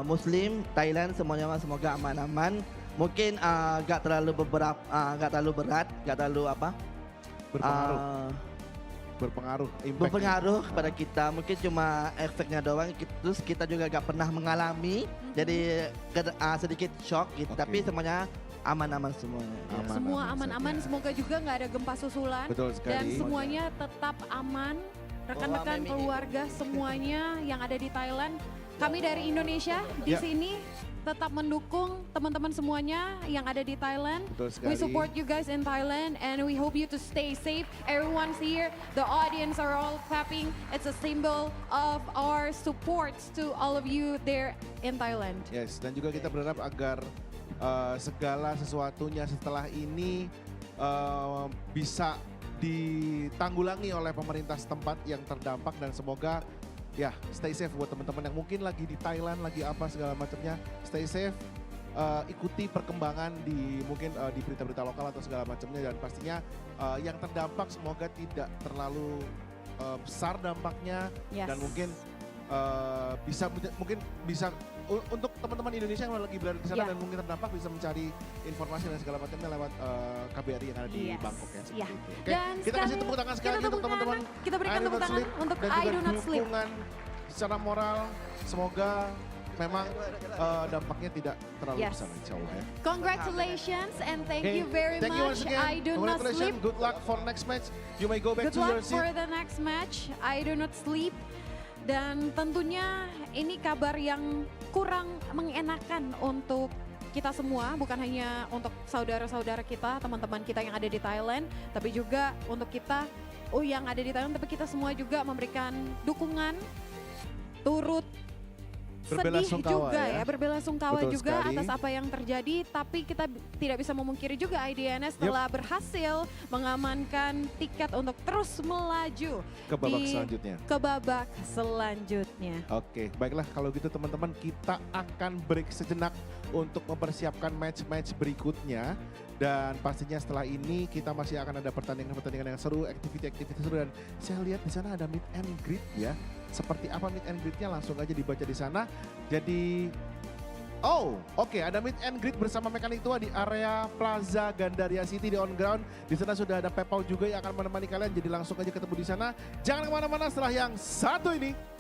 Muslim Thailand semuanya semoga aman-aman. Mungkin gak terlalu berat, gak terlalu apa? Berpengaruh kepada kita. Mungkin cuma efeknya doang. Terus kita juga gak pernah mengalami, jadi sedikit shock gitu. Tapi semuanya aman-aman semuanya. Semua aman-aman, semoga juga nggak ada gempa susulan. Betul sekali. Dan semuanya tetap aman. Rekan-rekan keluarga semuanya yang ada di Thailand. Kami dari Indonesia di sini tetap mendukung teman-teman semuanya yang ada di Thailand. Betul sekali. We support you guys in Thailand and we hope you to stay safe. Everyone's here. The audience are all clapping. It's a symbol of our support to all of you there in Thailand. Yes, dan juga kita berharap agar segala sesuatunya setelah ini bisa ditanggulangi oleh pemerintah setempat yang terdampak dan semoga ya stay safe buat teman-teman yang mungkin lagi di Thailand, lagi apa segala macamnya. Stay safe, ikuti perkembangan di mungkin di berita-berita lokal atau segala macamnya dan pastinya yang terdampak semoga tidak terlalu besar dampaknya dan mungkin bisa untuk teman-teman Indonesia yang lagi berada di sana dan mungkin terdampak bisa mencari informasi dan segala macamnya lewat KBRI yang ada di Bangkok ya seperti itu. Oke, Dan kita kasih tepuk tangan sekali lagi untuk teman-teman. Kita berikan tepuk tangan untuk dan I juga Do Not Sleep. dukungan secara moral. Semoga memang dampaknya tidak terlalu besar insya Allah ya. Congratulations and thank you very Thank you much. once again. I Do Not Sleep. Good luck for next match. You may go back Good to luck your seat. for the next match. I Do Not Sleep. Dan tentunya ini kabar yang kurang mengenakan untuk kita semua, bukan hanya untuk saudara-saudara kita, teman-teman kita yang ada di Thailand, tapi juga untuk kita yang ada di Thailand, tapi kita semua juga memberikan dukungan, turut sedih juga ya, berbelasungkawa juga atas apa yang terjadi, tapi kita tidak bisa memungkiri juga IDNS telah berhasil mengamankan tiket untuk terus melaju ke babak selanjutnya. Oke, baiklah kalau gitu teman-teman, kita akan break sejenak untuk mempersiapkan match-match berikutnya. Dan pastinya setelah ini kita masih akan ada pertandingan-pertandingan yang seru, aktiviti-aktiviti seru, dan saya lihat di sana ada meet and greet ya. Seperti apa meet and greet-nya langsung aja dibaca di sana. Jadi ada meet and greet bersama mekanik tua di area Plaza Gandaria City di on ground. Di sana sudah ada Pepau juga yang akan menemani kalian. Jadi langsung aja ketemu di sana. Jangan kemana-mana setelah yang satu ini.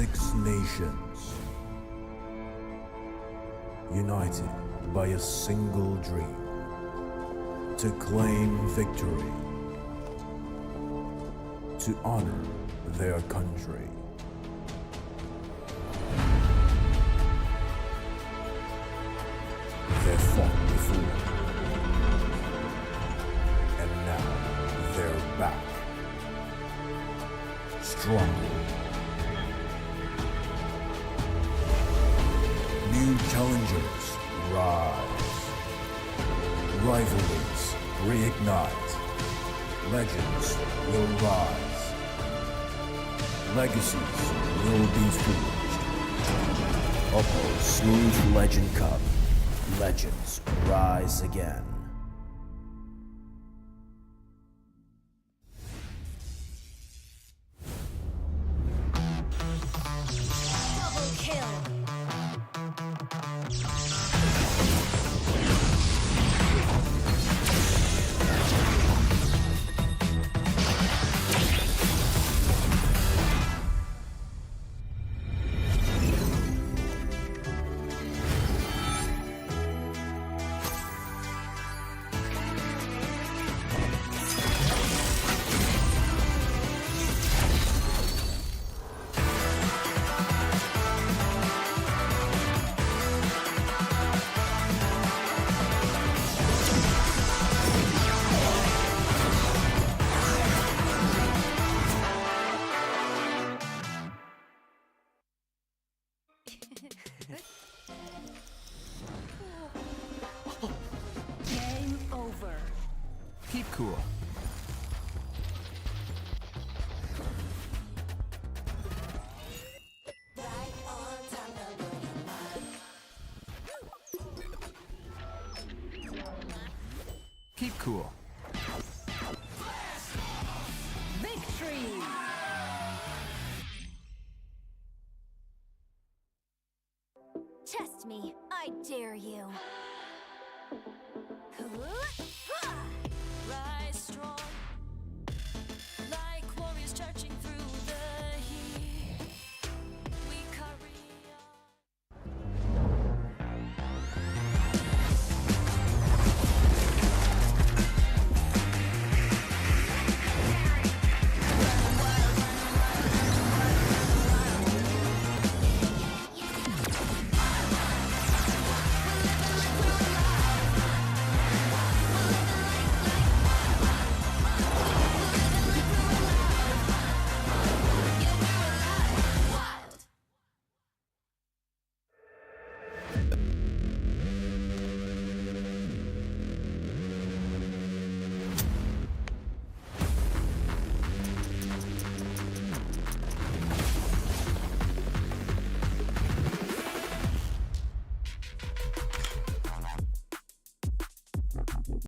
Six nations, united by a single dream, to claim victory, to honor their country. They fought before, and now they're back, stronger. New challengers rise. Rivalries reignite. Legends will rise. Legacies will be forged. OPPO Smooth Legend Cup. Legends rise again. Double kill. Keep cool. Keep cool. Victory! Test me. I dare you.